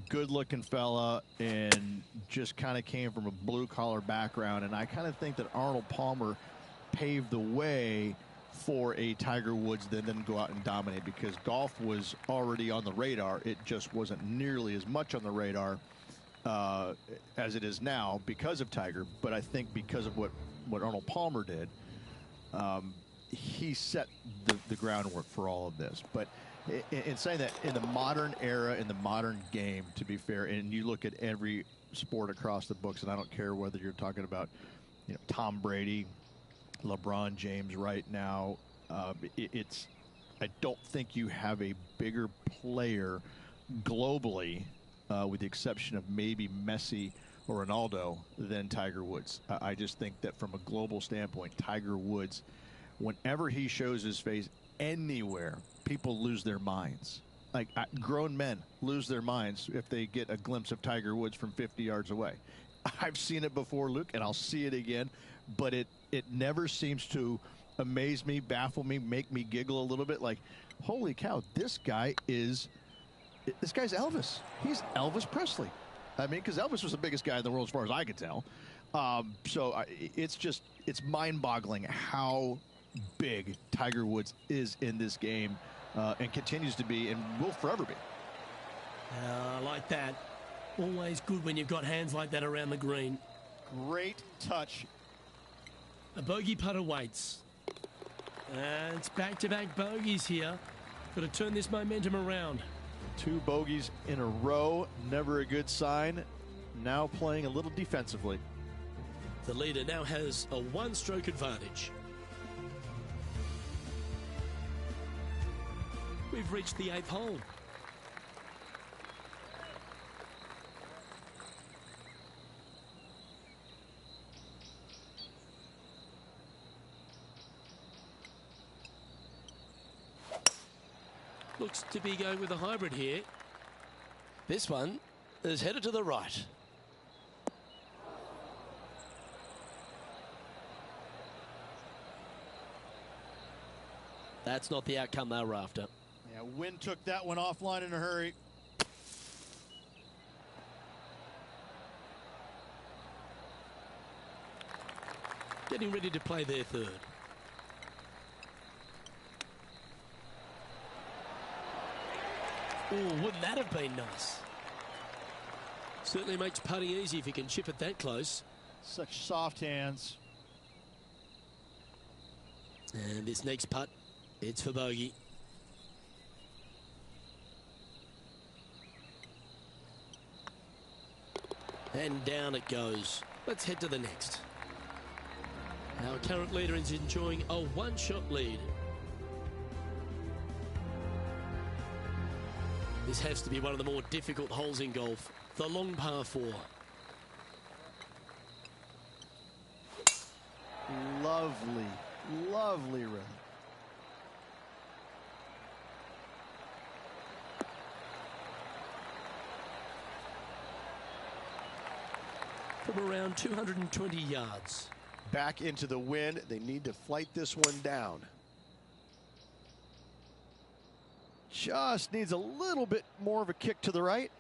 Speaker 5: Good-looking fella and just kind of came from a blue-collar background, and I kind of think that Arnold Palmer paved the way for a Tiger Woods that then go out and dominate, because golf was already on the radar. It just wasn't nearly as much on the radar as it is now because of Tiger, but I think because of what Arnold Palmer did, he set the groundwork for all of this. But in saying that, in the modern era, in the modern game, to be fair, and you look at every sport across the books, and I don't care whether you're talking about, Tom Brady, LeBron James right now, I don't think you have a bigger player globally, with the exception of maybe Messi or Ronaldo, than Tiger Woods. I just think that from a global standpoint, Tiger Woods whenever he shows his face anywhere, people lose their minds. Like grown men lose their minds if they get a glimpse of Tiger Woods from 50 yards away. I've seen it before, Luke, and I'll see it again, but it never seems to amaze me, baffle me, make me giggle a little bit. Like, holy cow, this guy's Elvis. He's Elvis Presley. I mean, because Elvis was the biggest guy in the world as far as I could tell. It's mind-boggling how big Tiger Woods is in this game and continues to be and will forever be.
Speaker 2: I like that. Always good when you've got hands like that around the green.
Speaker 5: Great touch.
Speaker 2: A bogey putt awaits. And it's back-to-back bogeys here. Got to turn this momentum around.
Speaker 5: 2 bogeys in a row, never a good sign. Now playing a little defensively.
Speaker 2: The leader now has a 1-stroke advantage. We've reached the 8th hole. Looks to be going with a hybrid here. This one is headed to the right. That's not the outcome they were after.
Speaker 5: Yeah, Wynn took that one offline in a hurry.
Speaker 2: Getting ready to play their 3rd. Oh, wouldn't that have been nice? Certainly makes putting easy if you can chip it that close.
Speaker 5: Such soft hands.
Speaker 2: And this next putt, it's for bogey. And down it goes. Let's head to the next. Our current leader is enjoying a 1-shot lead. This has to be one of the more difficult holes in golf. The long par 4.
Speaker 5: Lovely, lovely run.
Speaker 2: From around 220 yards.
Speaker 5: Back into the wind. They need to flight this one down. Just needs a little bit more of a kick to the right.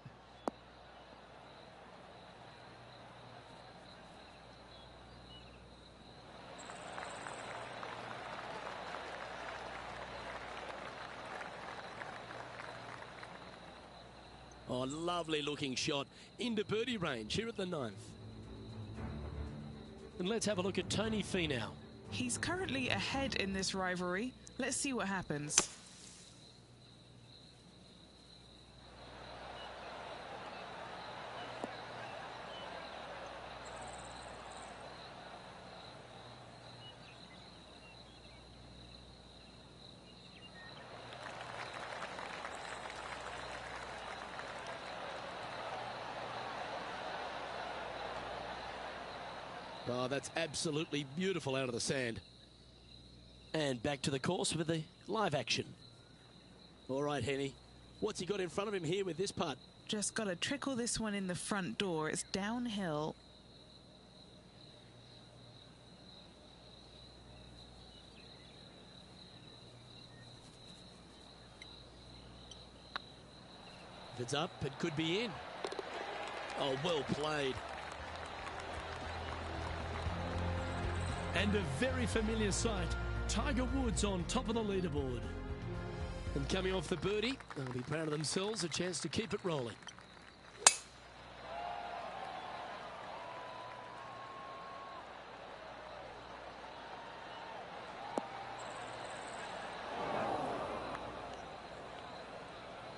Speaker 2: Oh, lovely looking shot into birdie range here at the 9th. And let's have a look at Tony Finau.
Speaker 6: He's currently ahead in this rivalry. Let's see what happens.
Speaker 2: Oh, that's absolutely beautiful out of the sand. And back to the course with the live action. All right, Henny. What's he got in front of him here with this putt?
Speaker 6: Just got to trickle this one in the front door. It's downhill.
Speaker 2: If it's up, it could be in. Oh, well played. And a very familiar sight. Tiger Woods on top of the leaderboard. And coming off the birdie, they'll be proud of themselves, a chance to keep it rolling.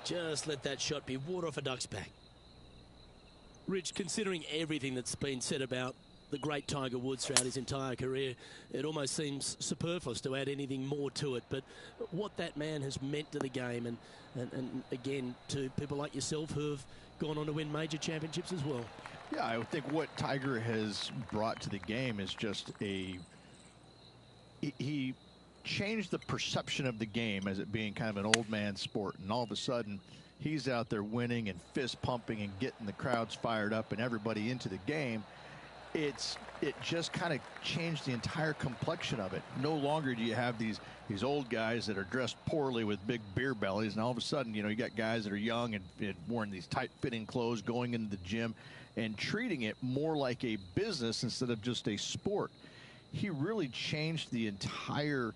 Speaker 2: Just let that shot be water off a duck's back. Rich, considering everything that's been said about the great Tiger Woods throughout his entire career, it almost seems superfluous to add anything more to it. But what that man has meant to the game and again, to people like yourself who have gone on to win major championships as well.
Speaker 5: Yeah, I would think what Tiger has brought to the game is just he changed the perception of the game as it being kind of an old man sport. And all of a sudden, he's out there winning and fist pumping and getting the crowds fired up and everybody into the game. It just kind of changed the entire complexion of it. No longer do you have these old guys that are dressed poorly with big beer bellies, and all of a sudden, you got guys that are young and wearing these tight-fitting clothes, going into the gym and treating it more like a business instead of just a sport. He really changed the entire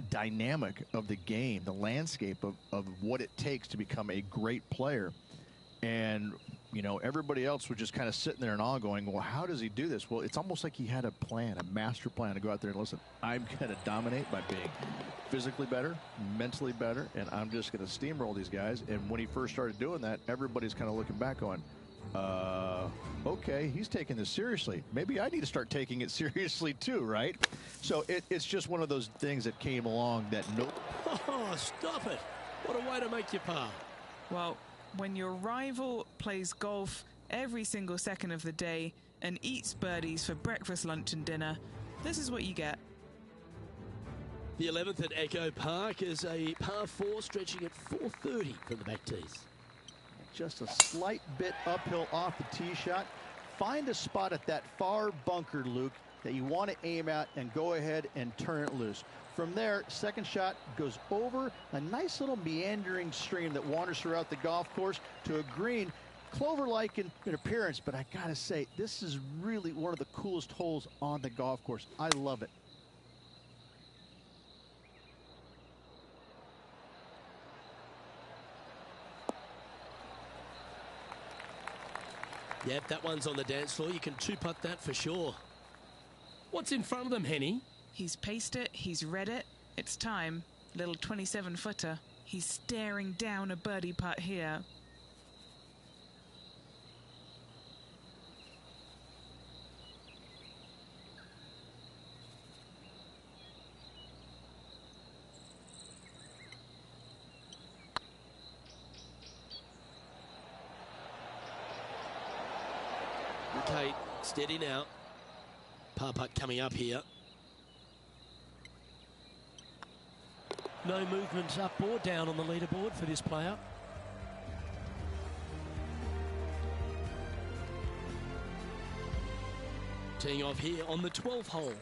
Speaker 5: dynamic of the game, the landscape of what it takes to become a great player. And everybody else was just kind of sitting there in awe going, well, how does he do this? Well, it's almost like he had a plan, a master plan to go out there and listen, I'm going to dominate by being physically better, mentally better, and I'm just going to steamroll these guys. And when he first started doing that, everybody's kind of looking back going, okay, he's taking this seriously. Maybe I need to start taking it seriously too, right? So it's just one of those things that came along that
Speaker 2: Oh, stop it. What a way to make your par.
Speaker 6: Well, when your rival plays golf every single second of the day and eats birdies for breakfast, lunch and dinner, this is what you get.
Speaker 2: The 11th at Echo Park is a par 4 stretching at 430 from the back tees.
Speaker 5: Just a slight bit uphill off the tee shot. Find a spot at that far bunker, Luke, that you want to aim at and go ahead and turn it loose. From there, second shot goes over a nice little meandering stream that wanders throughout the golf course to a green, clover-like in appearance, but I gotta say, this is really one of the coolest holes on the golf course. I love it.
Speaker 2: Yep, that one's on the dance floor. You can two-putt that for sure. What's in front of them, Henny?
Speaker 6: He's paced it, he's read it, it's time. Little 27-footer. He's staring down a birdie putt here.
Speaker 2: Okay, steady now. Par putt coming up here. No movement up or down on the leaderboard for this player. Teeing off here on the 12th hole.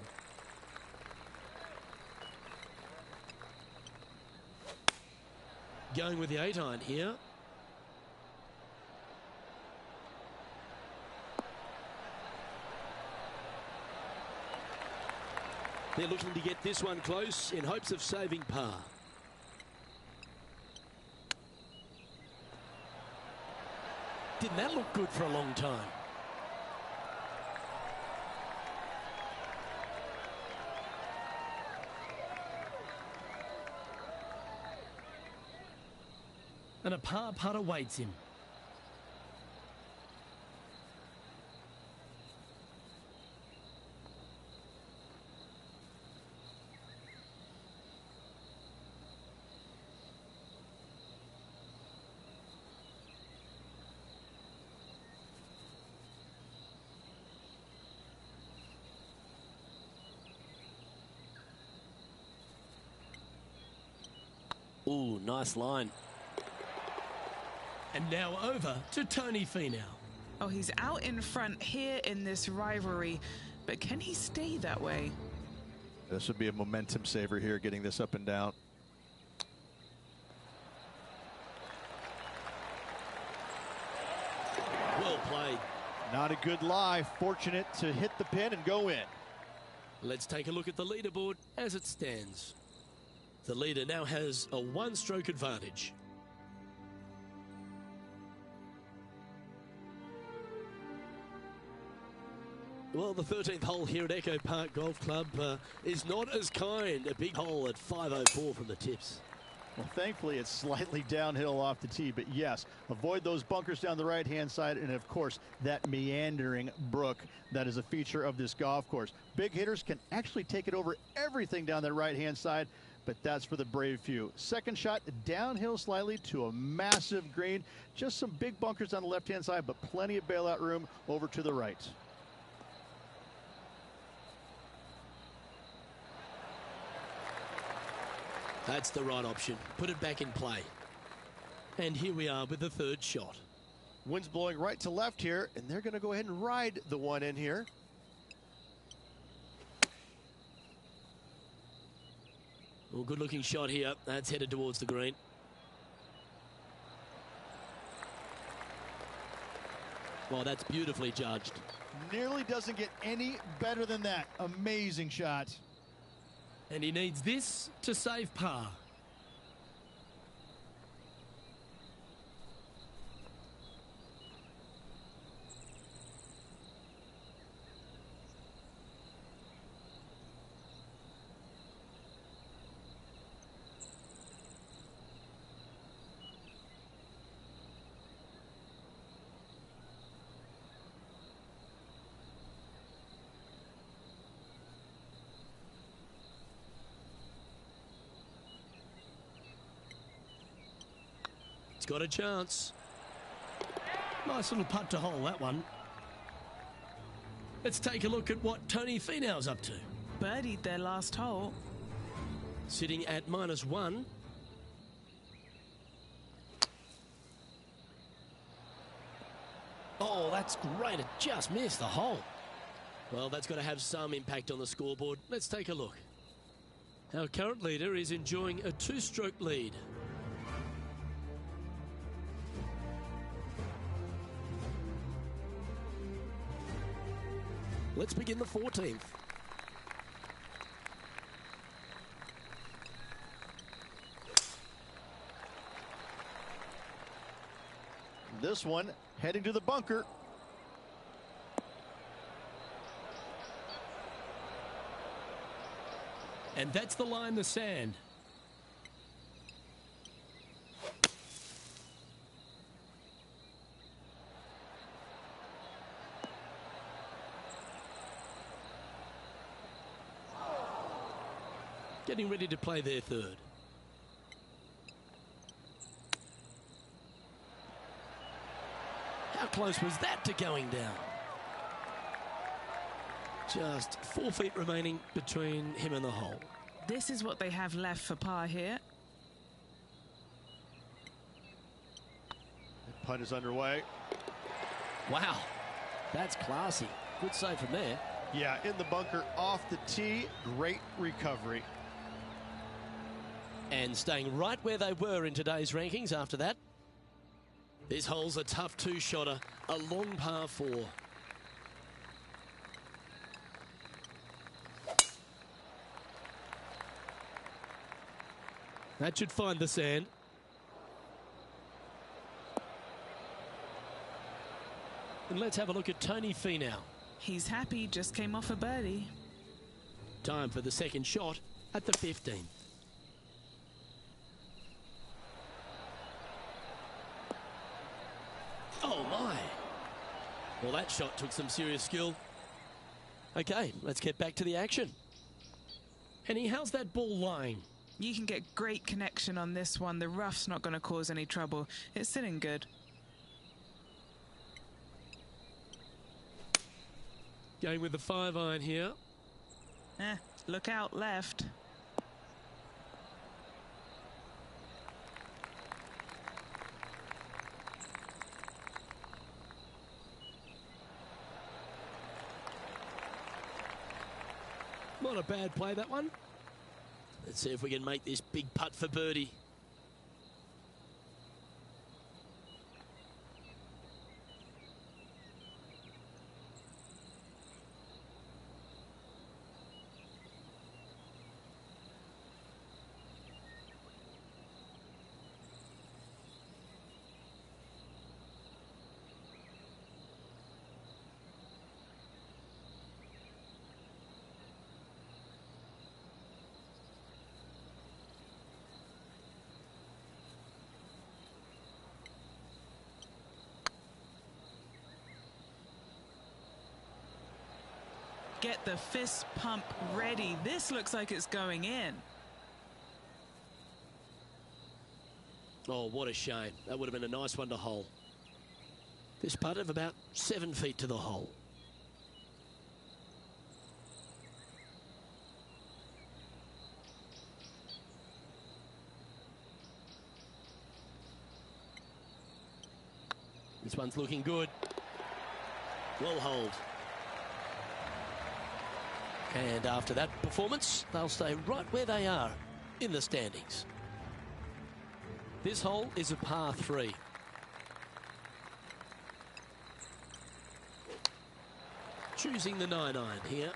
Speaker 2: Going with the 8-iron here. They're looking to get this one close in hopes of saving par. Didn't that look good for a long time? And a par putt awaits him. Ooh, nice line. And now over to Tony Finau.
Speaker 6: Oh, he's out in front here in this rivalry, but can he stay that way?
Speaker 5: This would be a momentum saver here, getting this up and down.
Speaker 2: Well played.
Speaker 5: Not a good lie. Fortunate to hit the pin and go in.
Speaker 2: Let's take a look at the leaderboard as it stands. The leader now has a one-stroke advantage. Well, the 13th hole here at Echo Park Golf Club is not as kind. A big hole at 504 from the tips.
Speaker 5: Well, thankfully, it's slightly downhill off the tee, but yes, avoid those bunkers down the right-hand side, and of course, that meandering brook that is a feature of this golf course. Big hitters can actually take it over everything down that right-hand side, but that's for the brave few. Second shot, downhill slightly to a massive green. Just some big bunkers on the left-hand side, but plenty of bailout room over to the right.
Speaker 2: That's the right option. Put it back in play. And here we are with the third shot.
Speaker 5: Wind's blowing right to left here, and they're going to go ahead and ride the one in here.
Speaker 2: Well, good looking shot here. That's headed towards the green. Well, that's beautifully judged.
Speaker 5: Nearly doesn't get any better than that. Amazing shot.
Speaker 2: And he needs this to save par. He's got a chance. Nice little putt to hole, that one. Let's take a look at what Tony Finau's up to.
Speaker 6: Birdied their last hole.
Speaker 2: Sitting at -1. Oh, that's great. It just missed the hole. Well, that's got to have some impact on the scoreboard. Let's take a look. Our current leader is enjoying a 2-stroke lead. Let's begin the 14th.
Speaker 5: This one heading to the bunker.
Speaker 2: And that's the line, the sand. Getting ready to play their third. How close was that to going down? Just 4 feet remaining between him and the hole.
Speaker 6: This is what they have left for par here.
Speaker 5: The putt is underway.
Speaker 2: Wow, that's classy. Good save from there.
Speaker 5: Yeah, in the bunker off the tee. Great recovery.
Speaker 2: And staying right where they were in today's rankings after that. This hole's a tough 2-shotter, a long par 4. That should find the sand. And let's have a look at Tony Finau.
Speaker 6: He's happy, just came off a birdie.
Speaker 2: Time for the second shot at the 15th. Oh my. Well, that shot took some serious skill. Okay, let's get back to the action. Henny, how's that ball lying?
Speaker 6: You can get great connection on this one. The rough's not going to cause any trouble. It's sitting good.
Speaker 2: Going with the 5-iron here.
Speaker 6: Look out left.
Speaker 2: Not a bad play, that one. Let's see if we can make this big putt for birdie.
Speaker 6: Get the fist pump ready. This looks like it's going in.
Speaker 2: Oh, what a shame. That would have been a nice one to hole. This putt of about 7 feet to the hole. This one's looking good. Well hold. And after that performance, they'll stay right where they are in the standings. This hole is a par 3. Choosing the 9-iron here.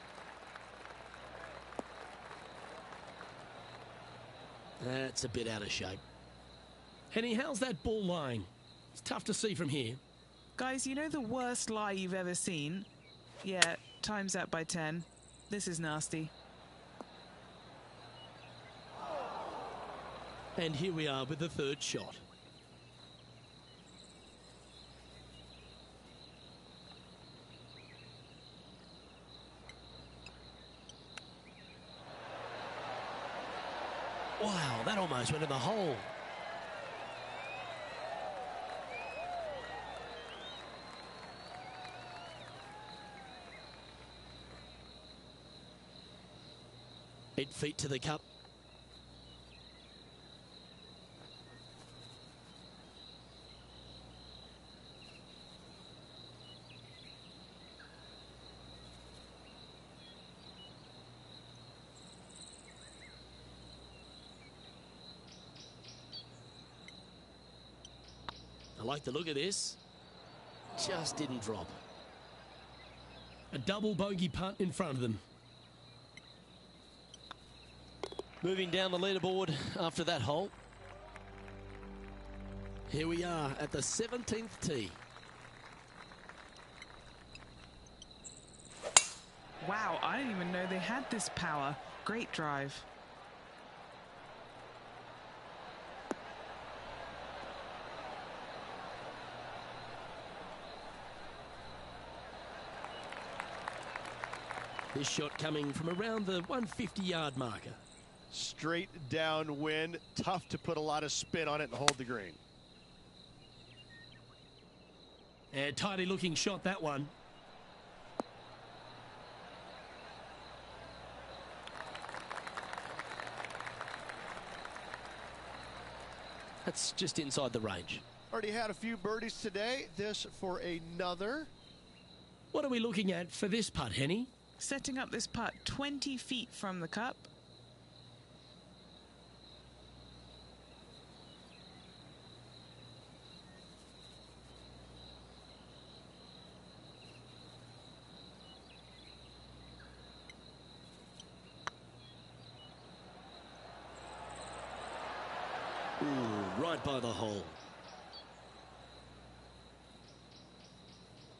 Speaker 2: That's a bit out of shape. Henny, how's that ball lying? It's tough to see from here.
Speaker 6: Guys, you know the worst lie you've ever seen? Yeah, time's up by 10. This is nasty.
Speaker 2: And here we are with the third shot. Wow, that almost went in the hole. Eight feet to the cup. I like the look of this. Just didn't drop. A double bogey putt in front of them. Moving down the leaderboard after that hole. Here we are at the 17th tee.
Speaker 6: Wow, I didn't even know they had this power. Great drive.
Speaker 2: This shot coming from around the 150-yard marker.
Speaker 5: Straight downwind, tough to put a lot of spin on it and hold the green.
Speaker 2: And tidy looking shot, that one. That's just inside the range.
Speaker 5: Already had a few birdies today. This for another.
Speaker 2: What are we looking at for this putt, Henny?
Speaker 6: Setting up this putt 20 feet from the cup.
Speaker 2: Ooh, right by the hole.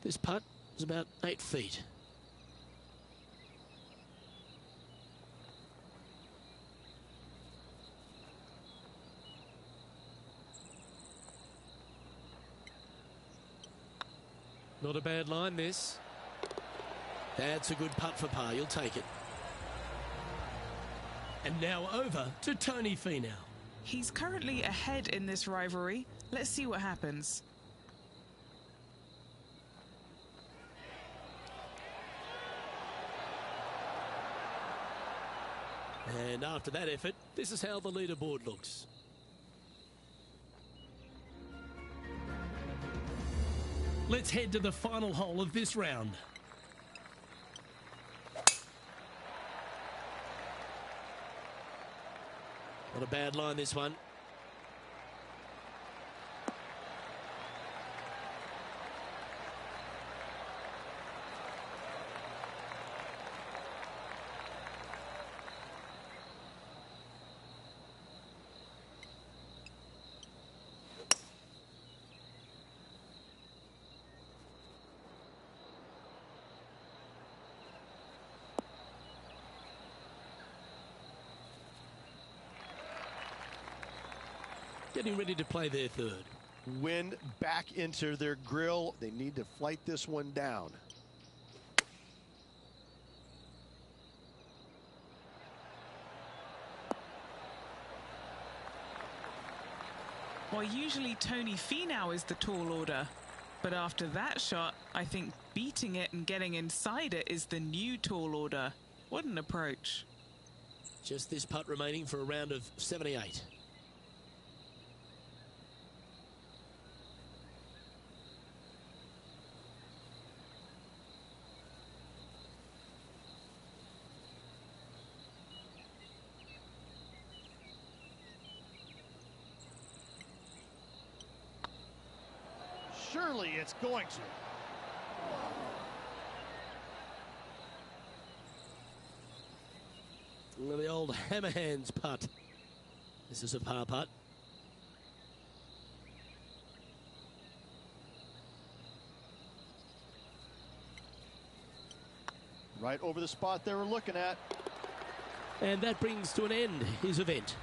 Speaker 2: This putt is about 8 feet. Not a bad line, this. That's a good putt for par. You'll take it. And now over to Tony Finau.
Speaker 6: He's currently ahead in this rivalry. Let's see what happens.
Speaker 2: And after that effort, this is how the leaderboard looks. Let's head to the final hole of this round. Not a bad line, this one. Getting ready to play their third.
Speaker 5: Wind back into their grill. They need to flight this one down.
Speaker 6: Well, usually Tony Finau is the tall order. But after that shot, I think beating it and getting inside it is the new tall order. What an approach.
Speaker 2: Just this putt remaining for a round of 78.
Speaker 5: surely it's going to.
Speaker 2: Well, the old hammerhands putt. This is a par putt.
Speaker 5: Right over the spot they were looking at.
Speaker 2: And that brings to an end his event.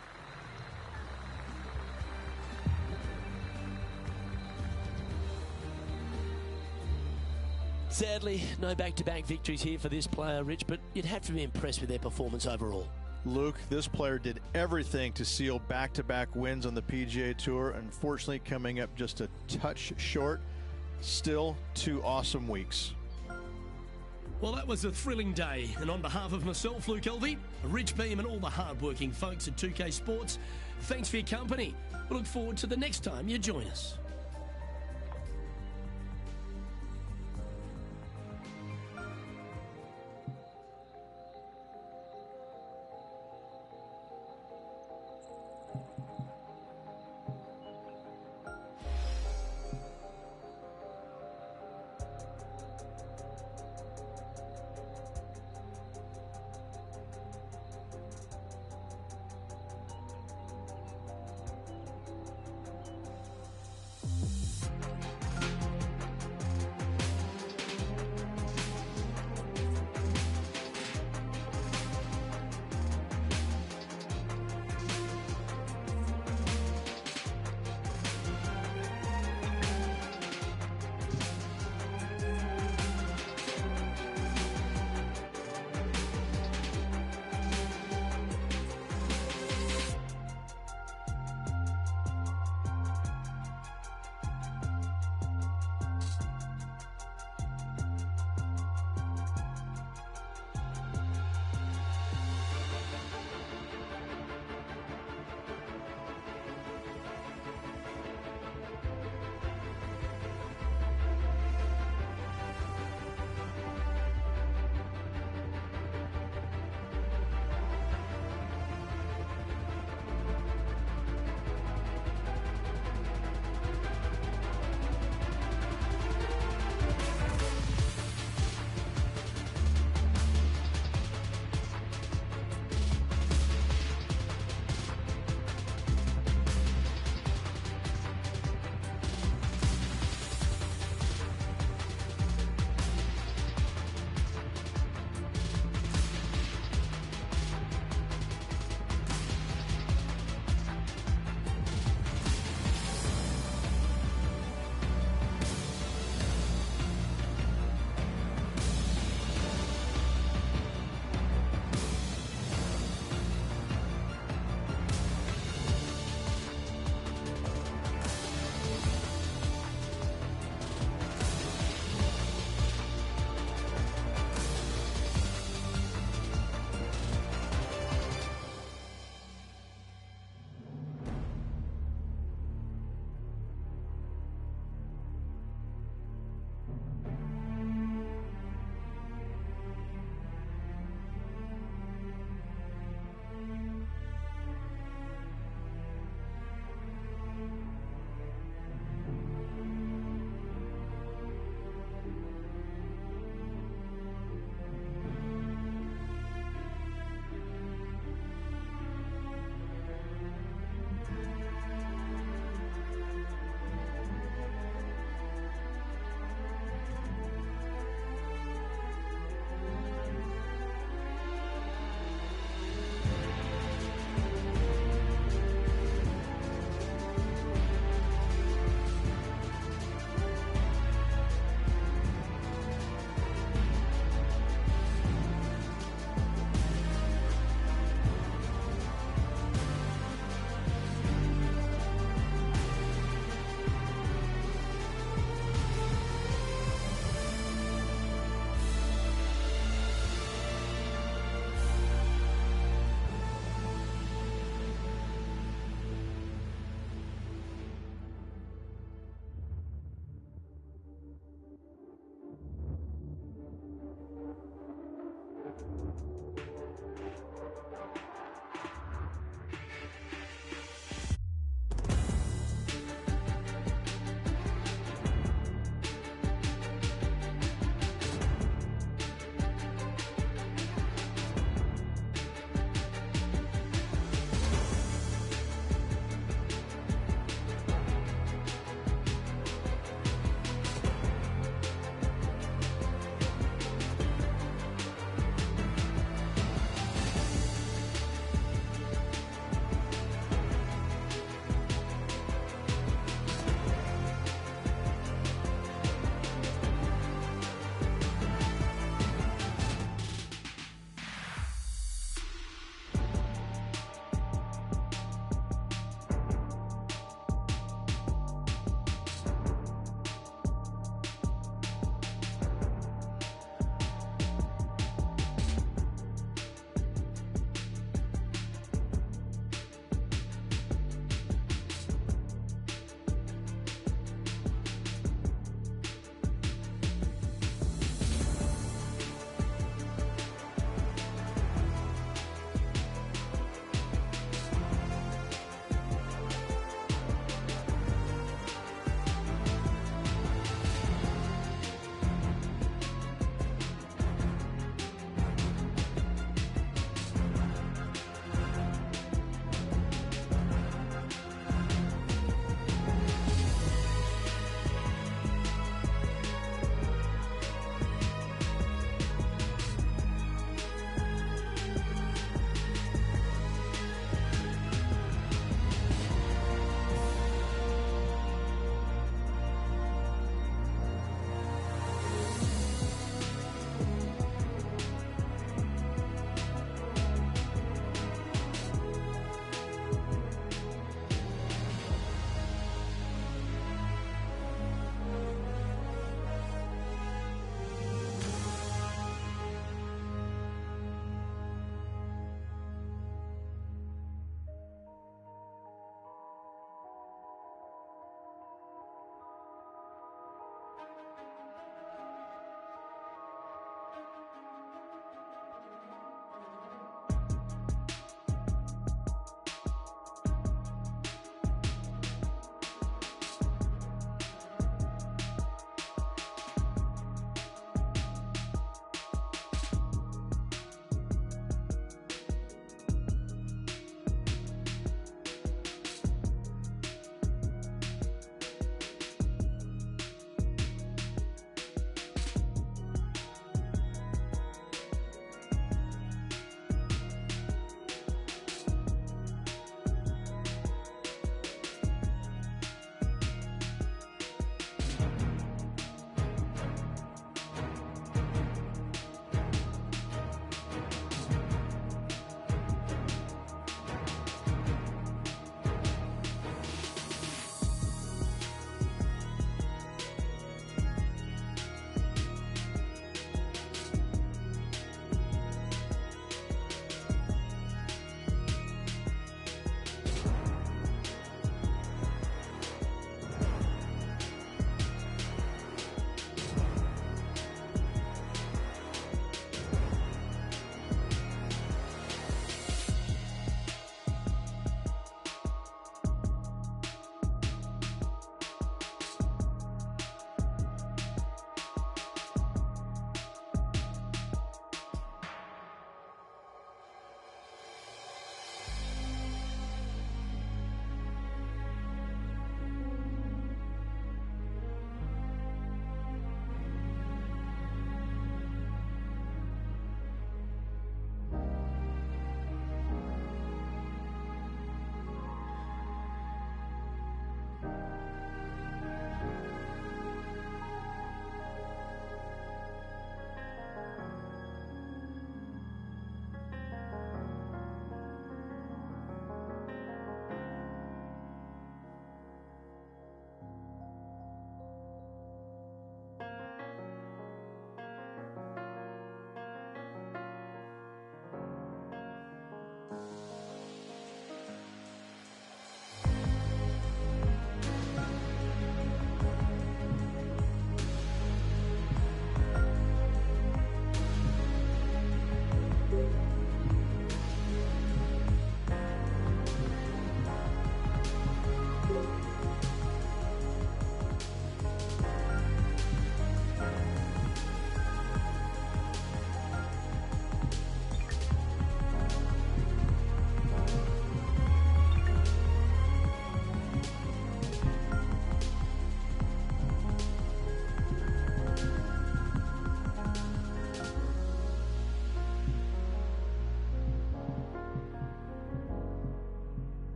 Speaker 2: Sadly, no back-to-back victories here for this player, Rich, but you'd have to be impressed with their performance overall.
Speaker 5: Luke, this player did everything to seal back-to-back wins on the PGA Tour. Unfortunately, coming up just a touch short. Still 2 awesome weeks.
Speaker 2: Well, that was a thrilling day, and on behalf of myself, Luke Elvey, Rich Beam, and all the hard-working folks at 2K Sports, thanks for your company. We look forward to the next time you join us.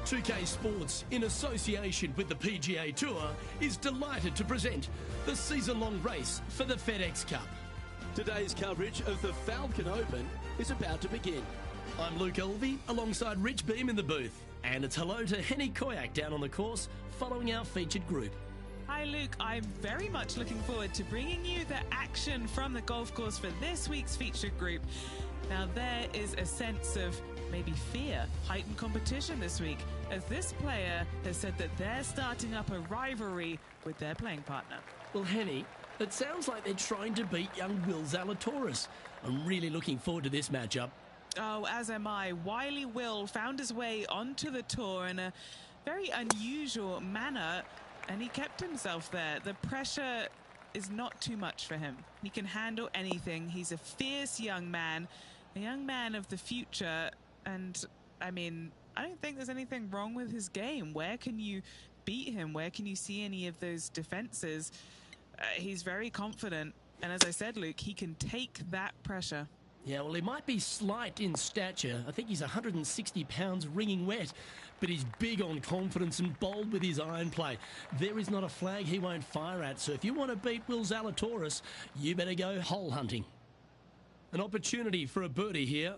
Speaker 2: 2K Sports, in association with the PGA Tour, is delighted to present the season-long race for the FedEx Cup. Today's coverage of the Falcon Open is about to begin. I'm Luke Elvey, alongside Rich Beam in the booth. And it's hello to Henny Koyak down on the course, following our featured group.
Speaker 6: Hi Luke, I'm very much looking forward to bringing you the action from the golf course for this week's featured group. Now there is a sense of maybe fear, heightened competition this week, as this player has said that they're starting up a rivalry with their playing partner.
Speaker 2: Well, Henny, it sounds like they're trying to beat young Will Zalatoris. I'm really looking forward to this matchup.
Speaker 6: Oh, as am I. Wily Will found his way onto the tour in a very unusual manner, and he kept himself there. The pressure is not too much for him. He can handle anything. He's a fierce young man, a young man of the future. And, I mean, I don't think there's anything wrong with his game. Where can you beat him? Where can you see any of those defenses? He's very confident. And as I said, Luke, he can take that pressure.
Speaker 2: Yeah, well, he might be slight in stature. I think he's 160 pounds wringing wet, but he's big on confidence and bold with his iron play. There is not a flag he won't fire at, so if you want to beat Will Zalatoris, you better go hole hunting. An opportunity for a birdie here.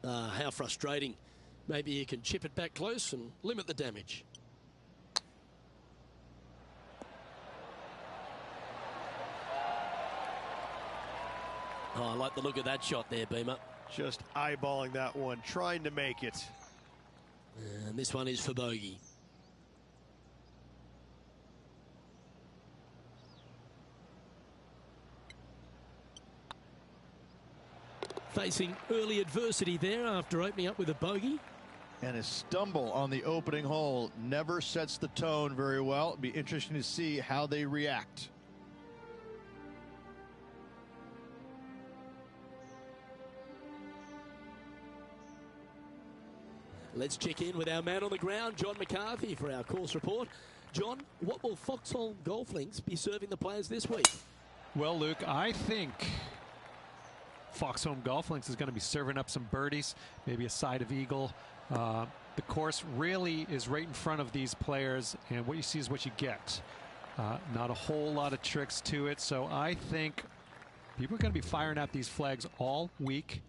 Speaker 2: How frustrating. Maybe he can chip it back close and limit the damage. Oh, I like the look of that shot there, Beamer.
Speaker 5: Just eyeballing that one, trying to make it.
Speaker 2: And this one is for bogey. Facing early adversity there after opening up with a bogey.
Speaker 5: And his stumble on the opening hole never sets the tone very well. It'll be interesting to see how they react.
Speaker 2: Let's check in with our man on the ground, John McCarthy, for our course report. John, what will Foxhole Golf Links be serving the players this week?
Speaker 4: Well, Luke, I think Foxhome Golf Links is going to be serving up some birdies, maybe a side of eagle. The course really is right in front of these players, and what you see is what you get. Not a whole lot of tricks to it, so I think people are going to be firing out these flags all week,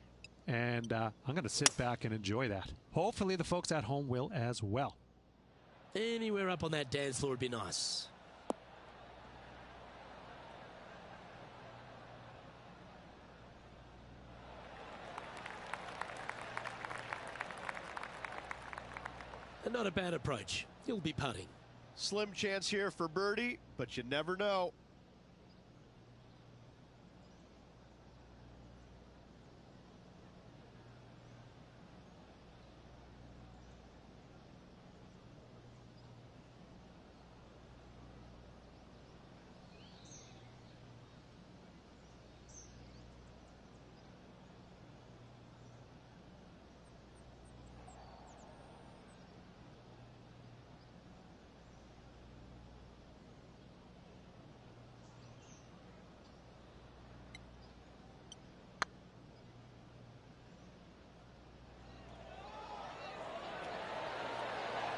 Speaker 4: and I'm going to sit back and enjoy that. Hopefully the folks at home will as well.
Speaker 2: Anywhere up on that dance floor would be nice. And not a bad approach. He'll be putting.
Speaker 5: Slim chance here for birdie, but you never know.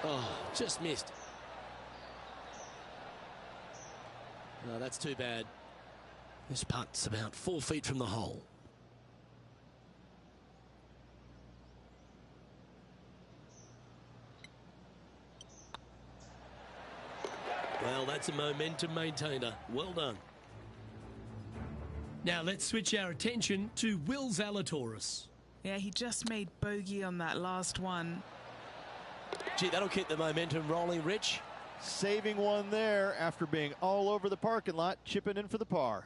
Speaker 2: Oh, just missed. No, that's too bad. This putt's about 4 feet from the hole. Well, that's a momentum maintainer. Well done. Now let's switch our attention to Will Zalatoris.
Speaker 6: Yeah, he just made bogey on that last one.
Speaker 2: Gee, that'll keep the momentum rolling, Rich.
Speaker 5: Saving one there after being all over the parking lot, chipping in for the par.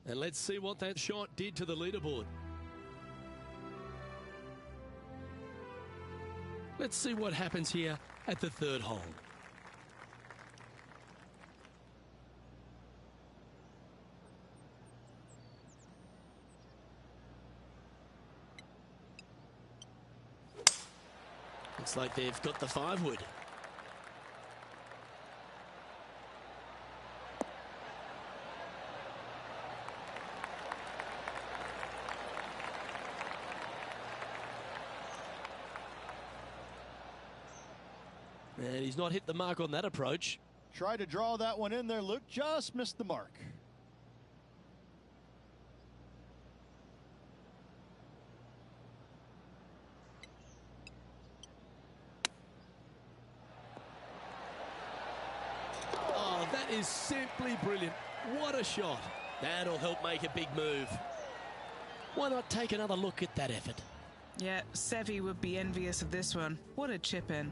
Speaker 2: And let's see what that shot did to the leaderboard. Let's see what happens here at the third hole. Looks like they've got the 5-wood. And he's not hit the mark on that approach.
Speaker 5: Tried to draw that one in there. Luke just missed the mark.
Speaker 2: Oh, that is simply brilliant. What a shot. That'll help make a big move. Why not take another look at that effort?
Speaker 6: Yeah, Seve would be envious of this one. What a chip in.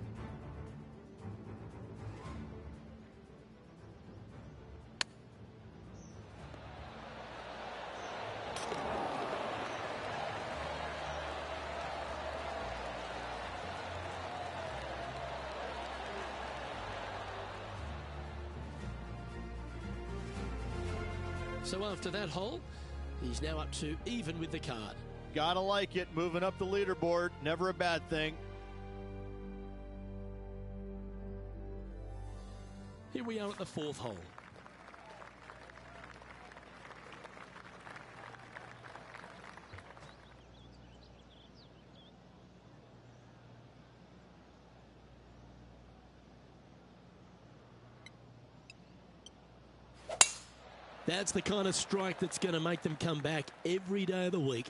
Speaker 2: So after that hole, he's now up to even with the card.
Speaker 5: Gotta like it, moving up the leaderboard, never a bad thing.
Speaker 2: Here we are at the fourth hole. That's the kind of strike that's going to make them come back every day of the week.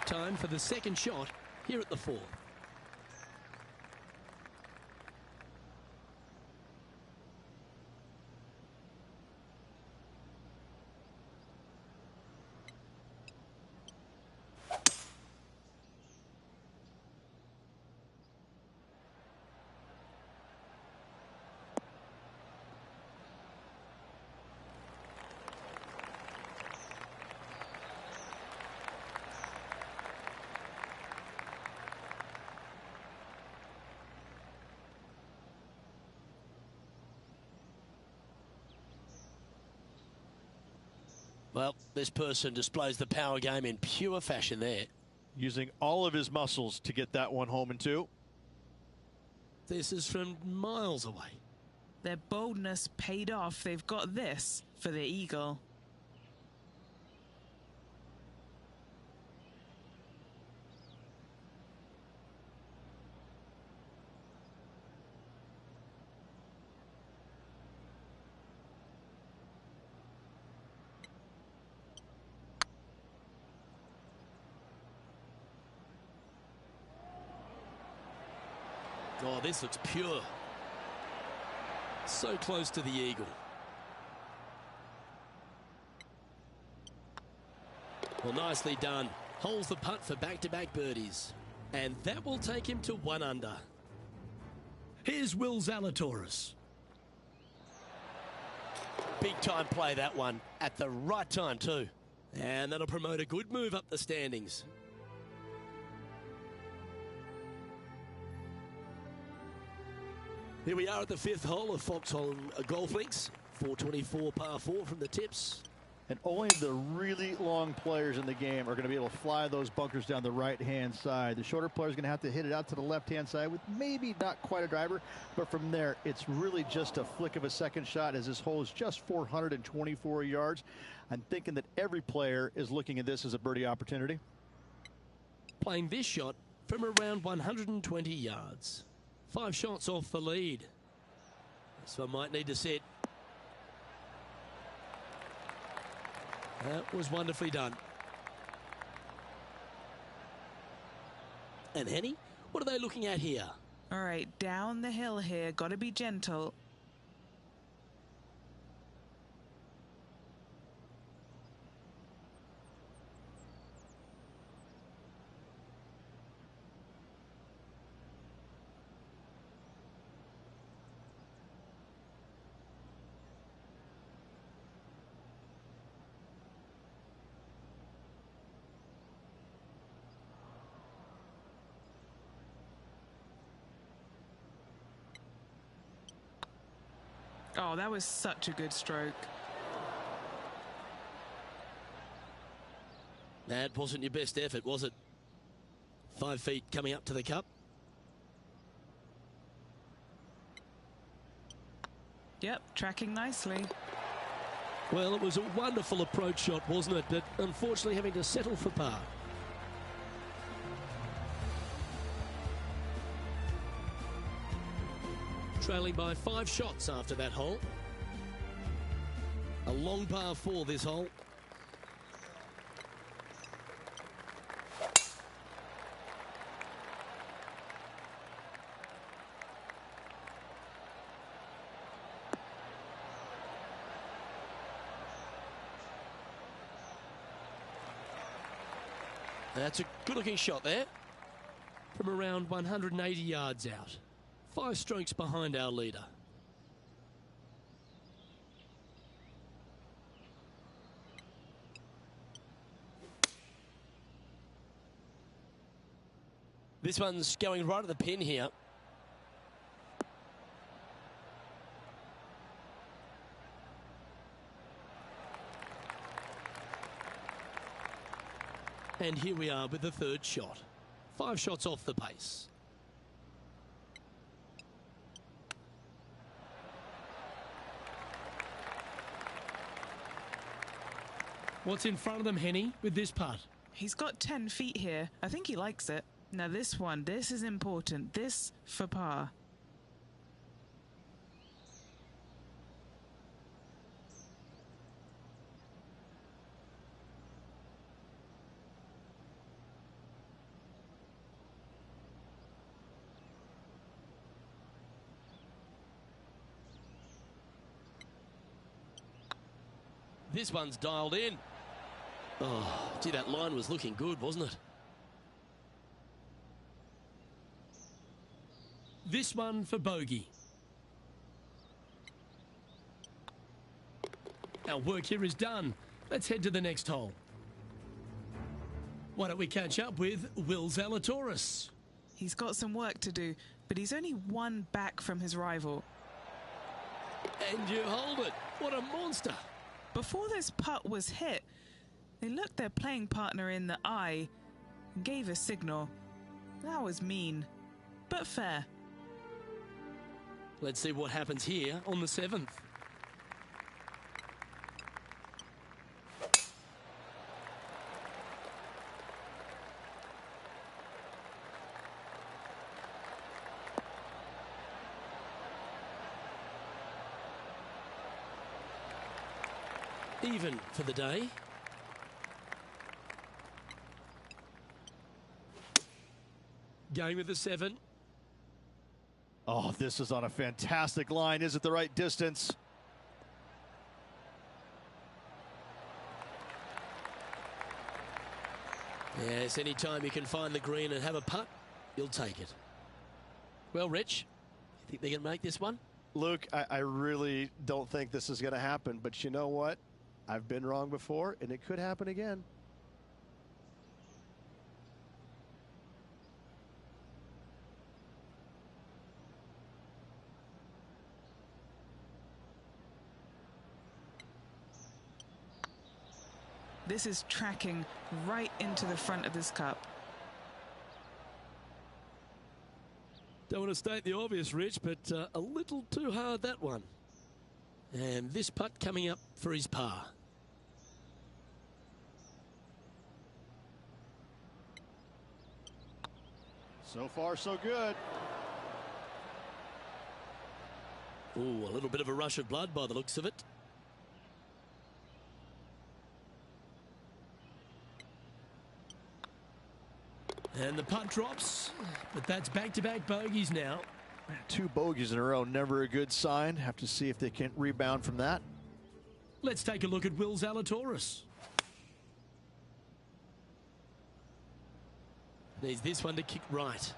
Speaker 2: Time for the second shot here at the fourth. Well, this person displays the power game in pure fashion there.
Speaker 5: Using all of his muscles to get that one home in two.
Speaker 2: This is from miles away.
Speaker 6: Their boldness paid off. They've got this for the eagle.
Speaker 2: Oh, this looks pure. So close to the eagle. Well, nicely done. Holds the putt for back-to-back birdies. And that will take him to 1 under. Here's Will Zalatoris. Big time play, that one. At the right time, too. And that'll promote a good move up the standings. Here we are at the fifth hole of Foxhole Golf Links. 424 par 4 from the tips.
Speaker 5: And only the really long players in the game are going to be able to fly those bunkers down the right-hand side. The shorter players are going to have to hit it out to the left-hand side with maybe not quite a driver. But from there, it's really just a flick of a second shot as this hole is just 424 yards. I'm thinking that every player is looking at this as a birdie opportunity.
Speaker 2: Playing this shot from around 120 yards. 5 shots off the lead. This one might need to sit. That was wonderfully done. And Henny, what are they looking at here?
Speaker 6: All right, down the hill here. Got to be gentle. Oh, that was such a good stroke.
Speaker 2: That wasn't your best effort, was it? 5 feet coming up to the cup.
Speaker 6: Yep, tracking nicely.
Speaker 2: Well, it was a wonderful approach shot, wasn't it? But unfortunately having to settle for par. Trailing by 5 shots after that hole. A long par 4 this hole. That's a good-looking shot there. From around 180 yards out. 5 strokes behind our leader. This one's going right at the pin here. And here we are with the 3rd shot. 5 shots off the pace. What's in front of them, Henny, with this putt?
Speaker 6: He's got 10 feet here. I think he likes it. Now this one, this is important. This for par.
Speaker 2: This one's dialed in. Oh, gee, that line was looking good, wasn't it? This one for bogey. Our work here is done. Let's head to the next hole. Why don't we catch up with Will Zalatoris?
Speaker 6: He's got some work to do, but he's only 1 back from his rival.
Speaker 2: And you hold it. What a monster.
Speaker 6: Before this putt was hit, they looked their playing partner in the eye and gave a signal. That was mean, but fair.
Speaker 2: Let's see what happens here on the 7th. Even for the day. Going with the 7.
Speaker 5: Oh, this is on a fantastic line. Is it the right distance?
Speaker 2: Yes, anytime you can find the green and have a putt, you'll take it. Well, Rich, you think they can make this one?
Speaker 5: Luke, I really don't think this is going to happen, but you know what? I've been wrong before, and it could happen again.
Speaker 6: This is tracking right into the front of this cup.
Speaker 2: Don't want to state the obvious, Rich, but a little too hard, that one. And this putt coming up for his par.
Speaker 5: So far, so good.
Speaker 2: Ooh, a little bit of a rush of blood by the looks of it. And the putt drops, but that's back-to-back bogeys now.
Speaker 5: 2 bogeys in a row, never a good sign. Have to see if they can rebound from that.
Speaker 2: Let's take a look at Will Zalatoris. Needs this one to kick right.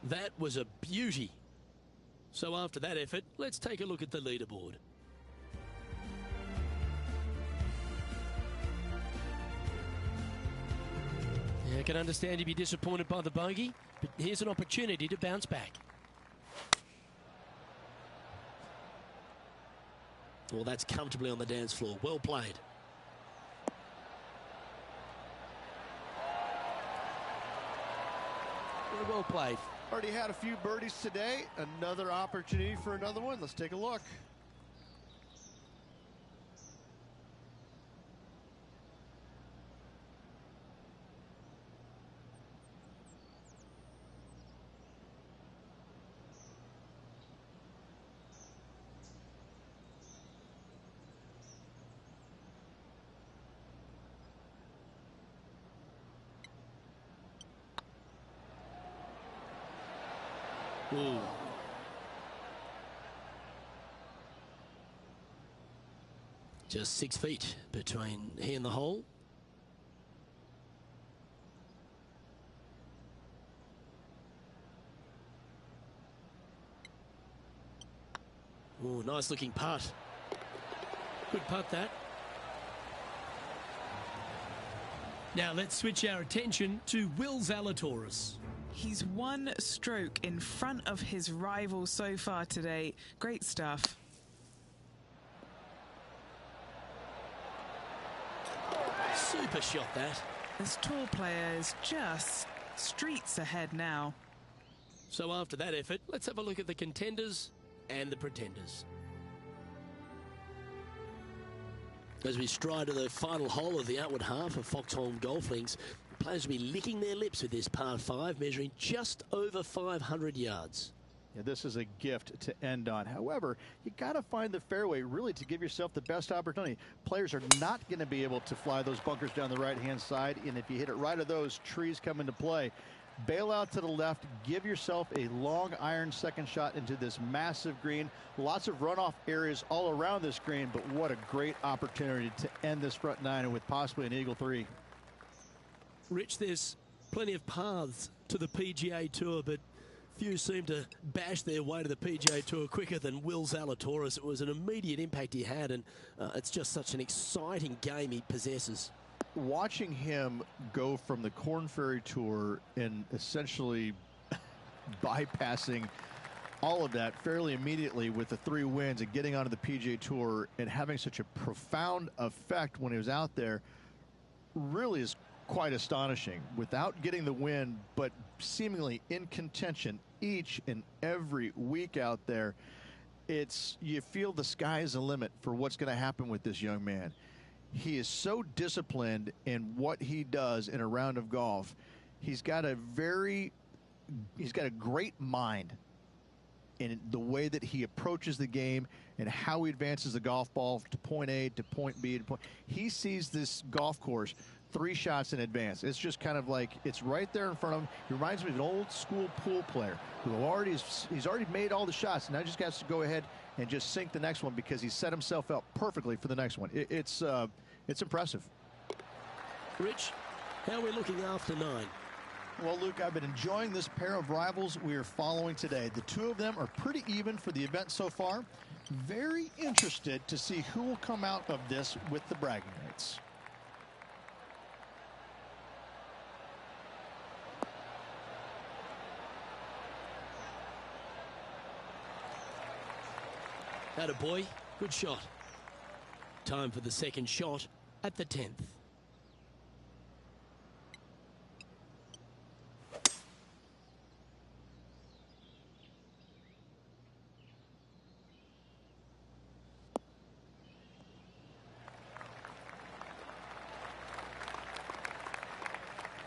Speaker 2: That was a beauty. So after that effort, let's take a look at the leaderboard. I can understand you'd be disappointed by the bogey, but here's an opportunity to bounce back. Well, that's comfortably on the dance floor. Well played. Well played.
Speaker 5: Already had a few birdies today. Another opportunity for another one. Let's take a look.
Speaker 2: Ooh. Just 6 feet between he and the hole. Ooh, nice looking putt. Good putt that. Now let's switch our attention to Will Zalatoris.
Speaker 6: He's one stroke in front of his rival so far today. Great stuff.
Speaker 2: Super shot that.
Speaker 6: This tour player is just streets ahead now.
Speaker 2: So after that effort, let's have a look at the contenders and the pretenders. As we stride to the final hole of the outward half of Foxholm Golf Links, players will be licking their lips with this par 5, measuring just over 500 yards.
Speaker 5: Yeah, this is a gift to end on. However, you got to find the fairway really to give yourself the best opportunity. Players are not going to be able to fly those bunkers down the right-hand side, and if you hit it right of those trees come into play, bail out to the left, give yourself a long iron second shot into this massive green. Lots of runoff areas all around this green, but what a great opportunity to end this front nine with possibly an eagle 3.
Speaker 2: Rich, there's plenty of paths to the PGA Tour, but few seem to bash their way to the PGA Tour quicker than Will Zalatoris. It was an immediate impact he had, and it's just such an exciting game he possesses.
Speaker 5: Watching him go from the Korn Ferry Tour and essentially bypassing all of that fairly immediately with the 3 wins and getting onto the PGA Tour and having such a profound effect when he was out there really is quite astonishing. Without getting the win, but seemingly in contention each and every week out there, you feel the sky is the limit for what's going to happen with this young man. He is so disciplined in what he does in a round of golf. He's got a great mind in the way that he approaches the game and how he advances the golf ball to point A to point B to point. He sees this golf course 3 shots in advance. It's just kind of like it's right there in front of him. He reminds me of an old school pool player who he's already made all the shots, and now just has to go ahead and just sink the next one because he set himself up perfectly for the next one. It's impressive.
Speaker 2: Rich, how are we looking after 9?
Speaker 5: Well, Luke, I've been enjoying this pair of rivals we are following today. The 2 of them are pretty even for the event so far. Very interested to see who will come out of this with the bragging rights.
Speaker 2: Atta boy, good shot. Time for the second shot at the 10th.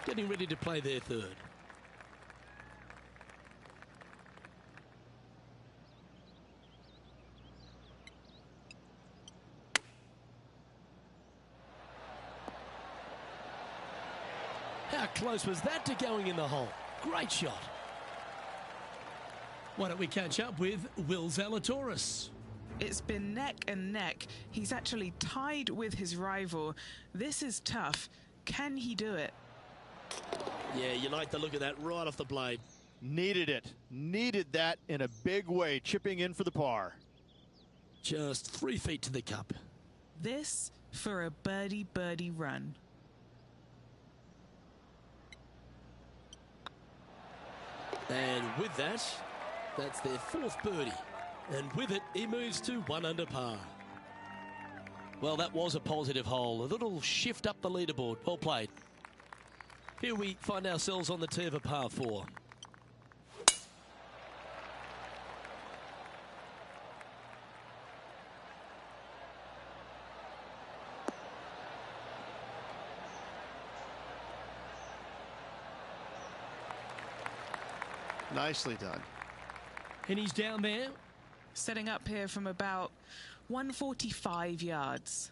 Speaker 2: Getting ready to play their 3rd. How close was that to going in the hole? Great shot. Why don't we catch up with Will Zalatoris?
Speaker 6: It's been neck and neck. He's actually tied with his rival. This is tough. Can he do it?
Speaker 2: Yeah, you like the look of that right off the blade.
Speaker 5: Needed it. Needed that in a big way, chipping in for the par.
Speaker 2: Just 3 feet to the cup.
Speaker 6: This for a birdie run.
Speaker 2: And with that, that's their 4th birdie. And with it, he moves to 1 under par. Well, that was a positive hole. A little shift up the leaderboard. Well played. Here we find ourselves on the tee of a par 4.
Speaker 5: Nicely done.
Speaker 2: And he's down there.
Speaker 6: Setting up here from about 145 yards.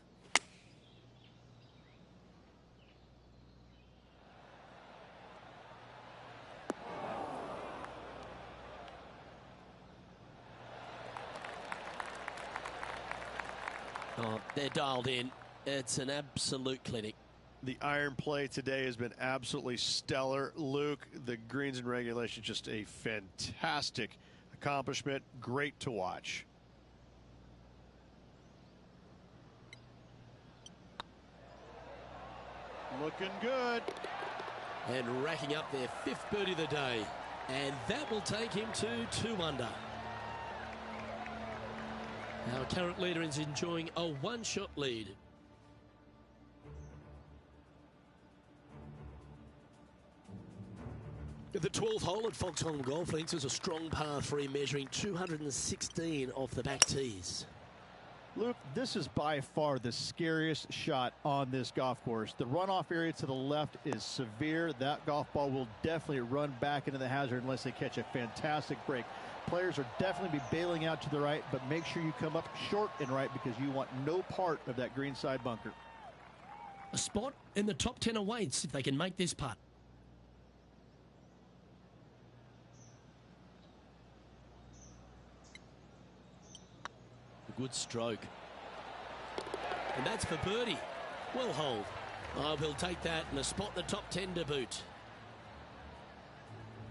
Speaker 2: Oh, they're dialed in. It's an absolute clinic.
Speaker 5: The iron play today has been absolutely stellar. Luke, the greens and regulation, just a fantastic accomplishment. Great to watch. Looking good.
Speaker 2: And racking up their 5th birdie of the day. And that will take him to 2 under. Our current leader is enjoying a 1-shot lead. The 12th hole at Foxhole Golf Links is a strong par 3 measuring 216 off the back tees.
Speaker 5: Luke, this is by far the scariest shot on this golf course. The runoff area to the left is severe. That golf ball will definitely run back into the hazard unless they catch a fantastic break. Players are definitely be bailing out to the right, but make sure you come up short and right because you want no part of that greenside bunker.
Speaker 2: A spot in the top 10 awaits if they can make this putt. A good stroke. And that's for birdie. Well hold. Oh, we'll take that and a spot in the top 10 to boot.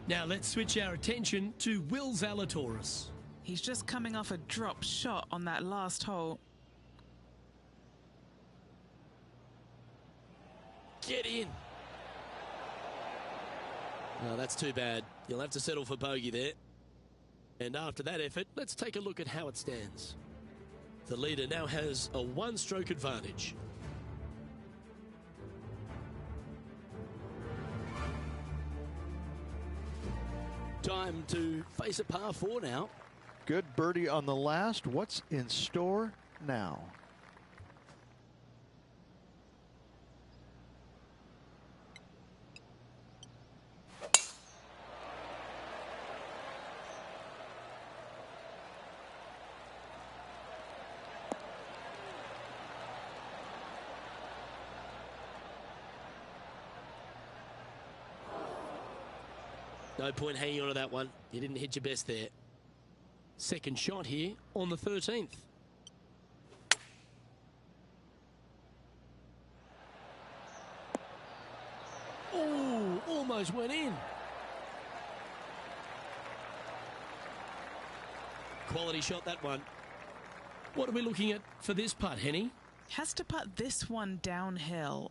Speaker 2: Now let's switch our attention to Will Zalatoris.
Speaker 6: He's just coming off a drop shot on that last hole.
Speaker 2: Get in. No, that's too bad. You'll have to settle for bogey there. And after that effort, let's take a look at how it stands. The leader now has a 1-stroke advantage. Time to face a par 4 now.
Speaker 5: Good birdie on the last. What's in store now?
Speaker 2: No point hanging on to that one. You didn't hit your best there. Second shot here on the 13th. Oh, almost went in. Quality shot, that one. What are we looking at for this putt, Henny?
Speaker 6: Has to putt this one downhill.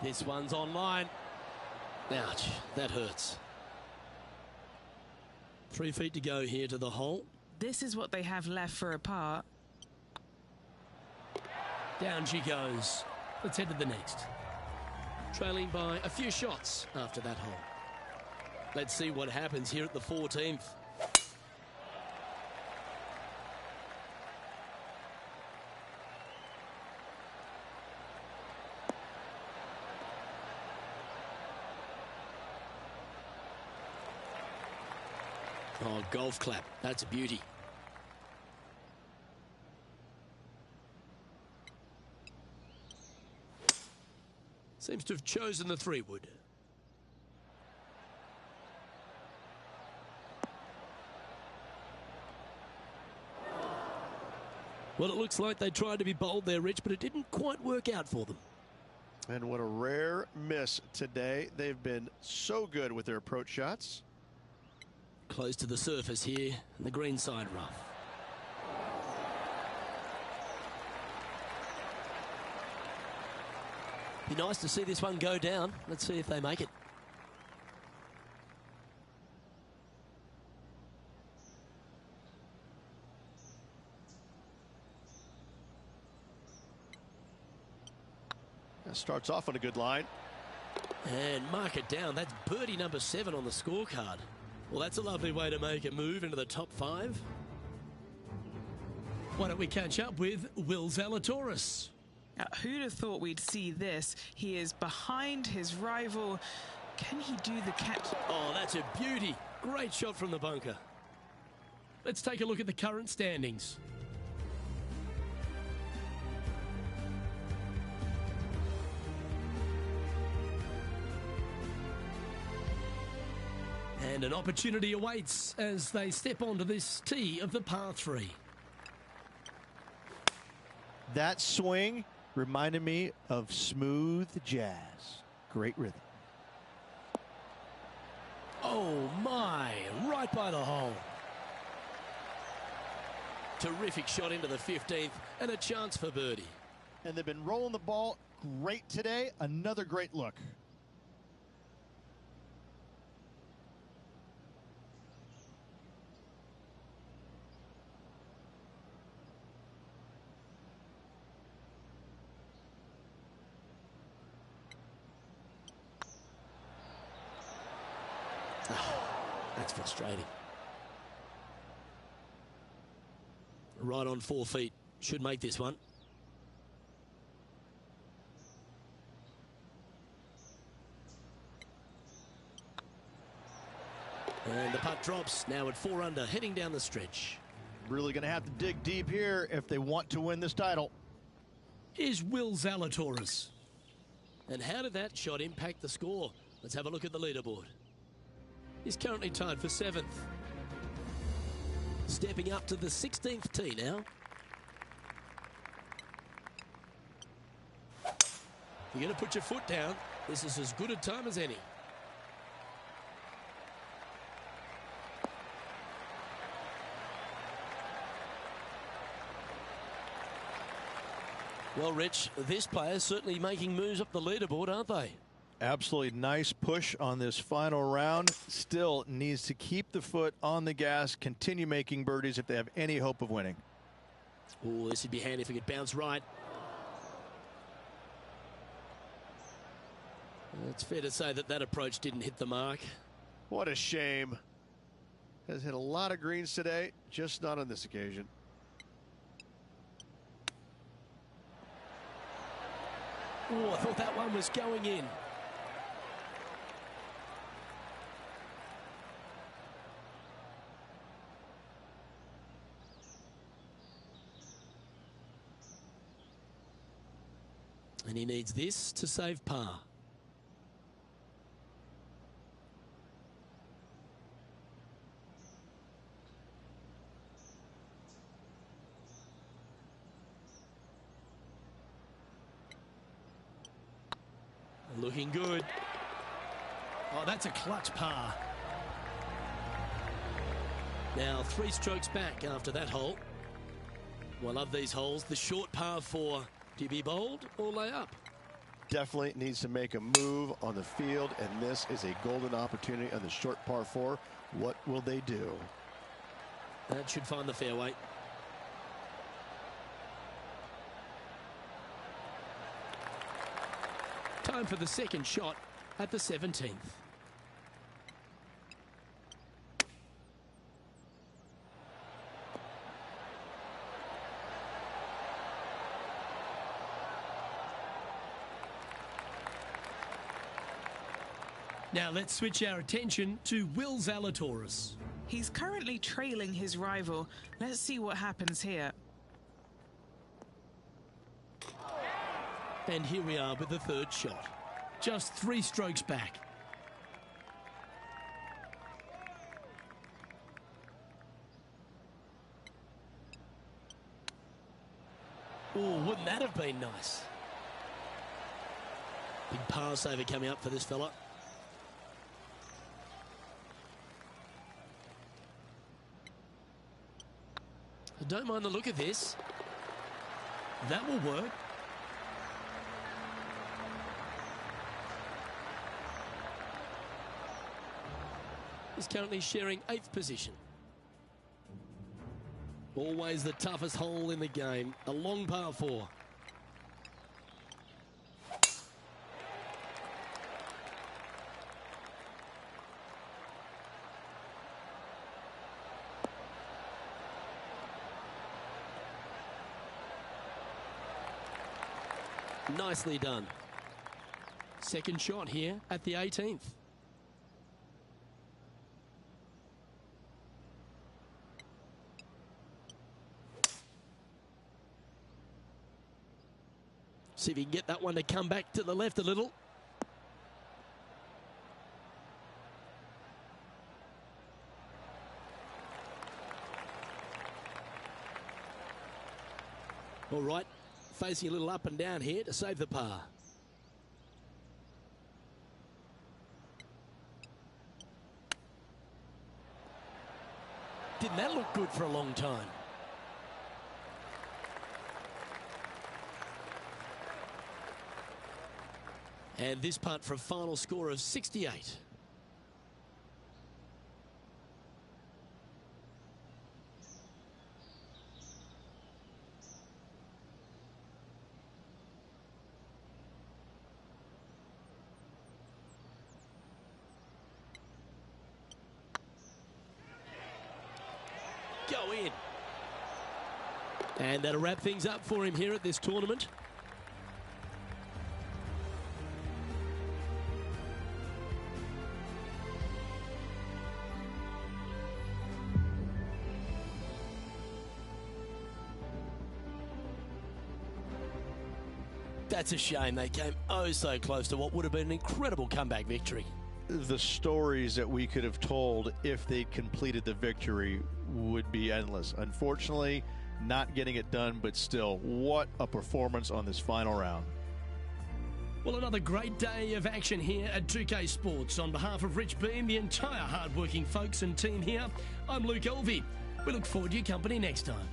Speaker 2: This one's online. Ouch, that hurts. 3 feet to go here to the hole.
Speaker 6: This is what they have left for a par.
Speaker 2: Down she goes. Let's head to the next. Trailing by a few shots after that hole. Let's see what happens here at the 14th. Oh, golf clap. That's a beauty. Seems to have chosen the 3-wood. Well, it looks like they tried to be bold there, Rich, but it didn't quite work out for them.
Speaker 5: And what a rare miss today. They've been so good with their approach shots.
Speaker 2: Close to the surface here, and the green side rough. Be nice to see this one go down. Let's see if they make it.
Speaker 5: That starts off on a good line.
Speaker 2: And mark it down. That's birdie number 7 on the scorecard. Well, that's a lovely way to make a move into the top 5. Why don't we catch up with Will Zalatoris?
Speaker 6: Who'd have thought we'd see this? He is behind his rival. Can he do the catch?
Speaker 2: Oh, that's a beauty. Great shot from the bunker. Let's take a look at the current standings. And an opportunity awaits as they step onto this tee of the par 3.
Speaker 5: That swing reminded me of smooth jazz. Great rhythm.
Speaker 2: Oh my, right by the hole. Terrific shot into the 15th and a chance for birdie.
Speaker 5: And they've been rolling the ball great today. Another great look.
Speaker 2: That's frustrating. Right on 4 feet. Should make this one. And the putt drops. Now at 4 under, heading down the stretch.
Speaker 5: Really going to have to dig deep here if they want to win this title.
Speaker 2: Is Will Zalatoris. And how did that shot impact the score? Let's have a look at the leaderboard. He's currently tied for 7th. Stepping up to the 16th tee now. You're going to put your foot down. This is as good a time as any. Well, Rich, this player's certainly making moves up the leaderboard, aren't they?
Speaker 5: Absolutely nice push on this final round. Still needs to keep the foot on the gas, continue making birdies if they have any hope of winning.
Speaker 2: Oh, this would be handy if it could bounce right. It's fair to say that that approach didn't hit the mark.
Speaker 5: What a shame. Has hit a lot of greens today, just not on this occasion.
Speaker 2: Oh, I thought that one was going in. And he needs this to save par. Looking good. Oh, that's a clutch par. Now 3 strokes back after that hole. Well, of these holes, the short par 4. Do you be bold or lay up?
Speaker 5: Definitely needs to make a move on the field, and this is a golden opportunity on the short par 4. What will they do?
Speaker 2: That should find the fairway. Time for the second shot at the 17th. Now let's switch our attention to Will Zalatoris.
Speaker 6: He's currently trailing his rival. Let's see what happens here.
Speaker 2: And here we are with the third shot. Just 3 strokes back. Oh, wouldn't that have been nice? Big par saver coming up for this fella. I don't mind the look of this. That will work. He's currently sharing 8th position. Always the toughest hole in the game. A long par 4. Nicely done. Second shot here at the 18th. See if he can get that one to come back to the left a little. All right, facing a little up and down here to save the par. Didn't that look good for a long time? And this putt for a final score of 68. Go in. And that'll wrap things up for him here at this tournament. That's a shame. They came oh so close to what would have been an incredible comeback victory.
Speaker 5: The stories that we could have told if they'd completed the victory would be endless. Unfortunately, not getting it done, but still, what a performance on this final round.
Speaker 2: Well, another great day of action here at 2K Sports. On behalf of Rich Beam, the entire hard-working folks and team here, I'm Luke Elvey. We look forward to your company next time.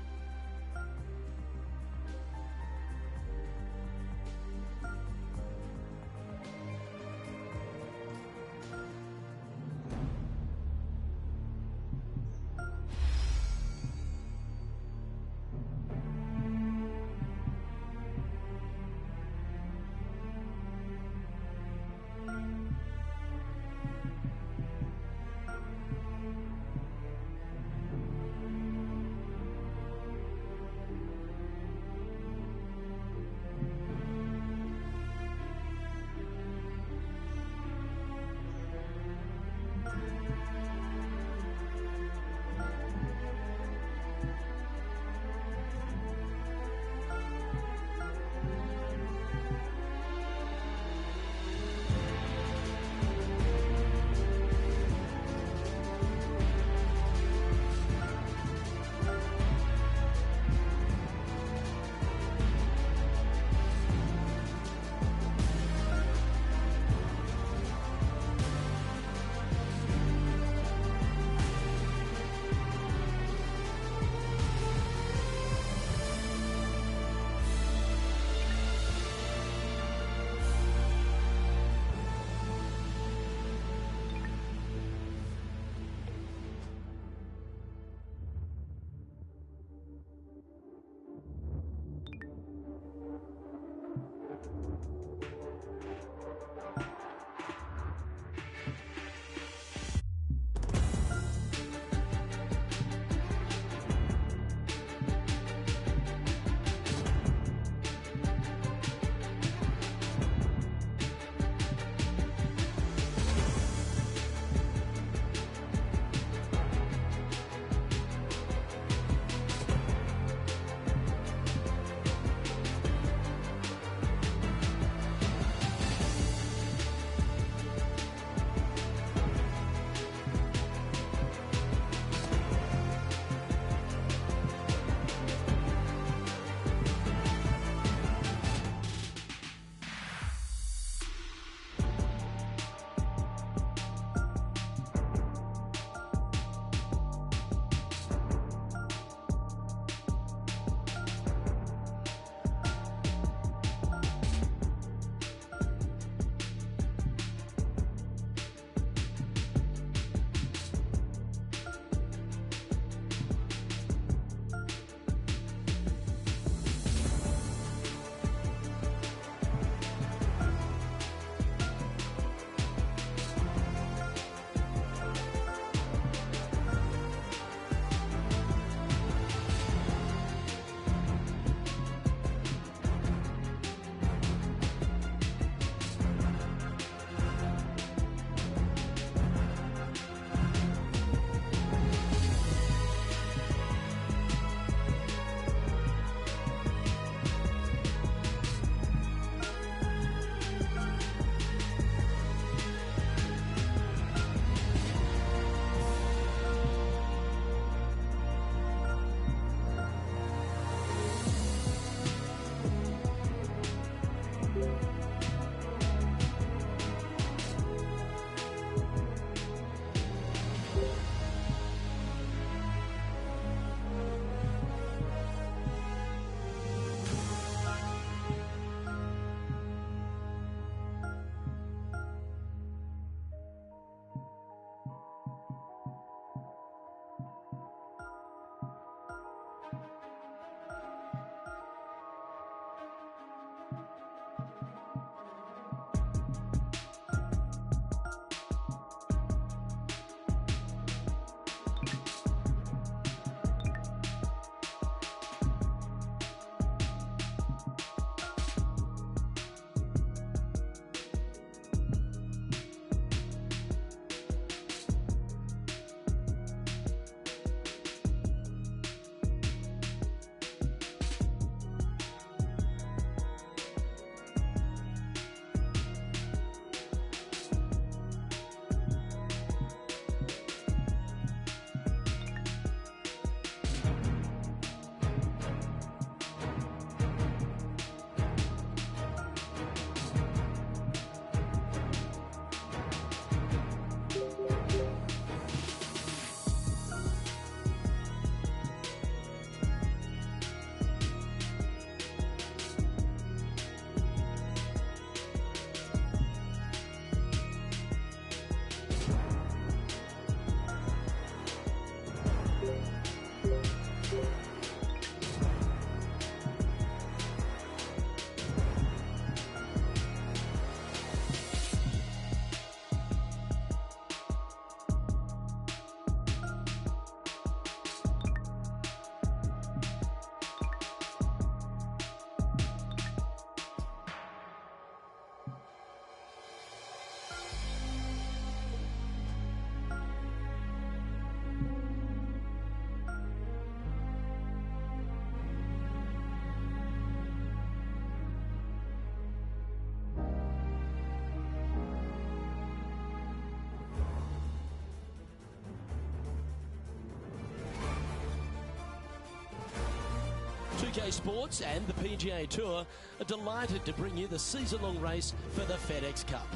Speaker 2: 2K Sports and the PGA Tour are delighted to bring you the season-long race for the FedEx Cup.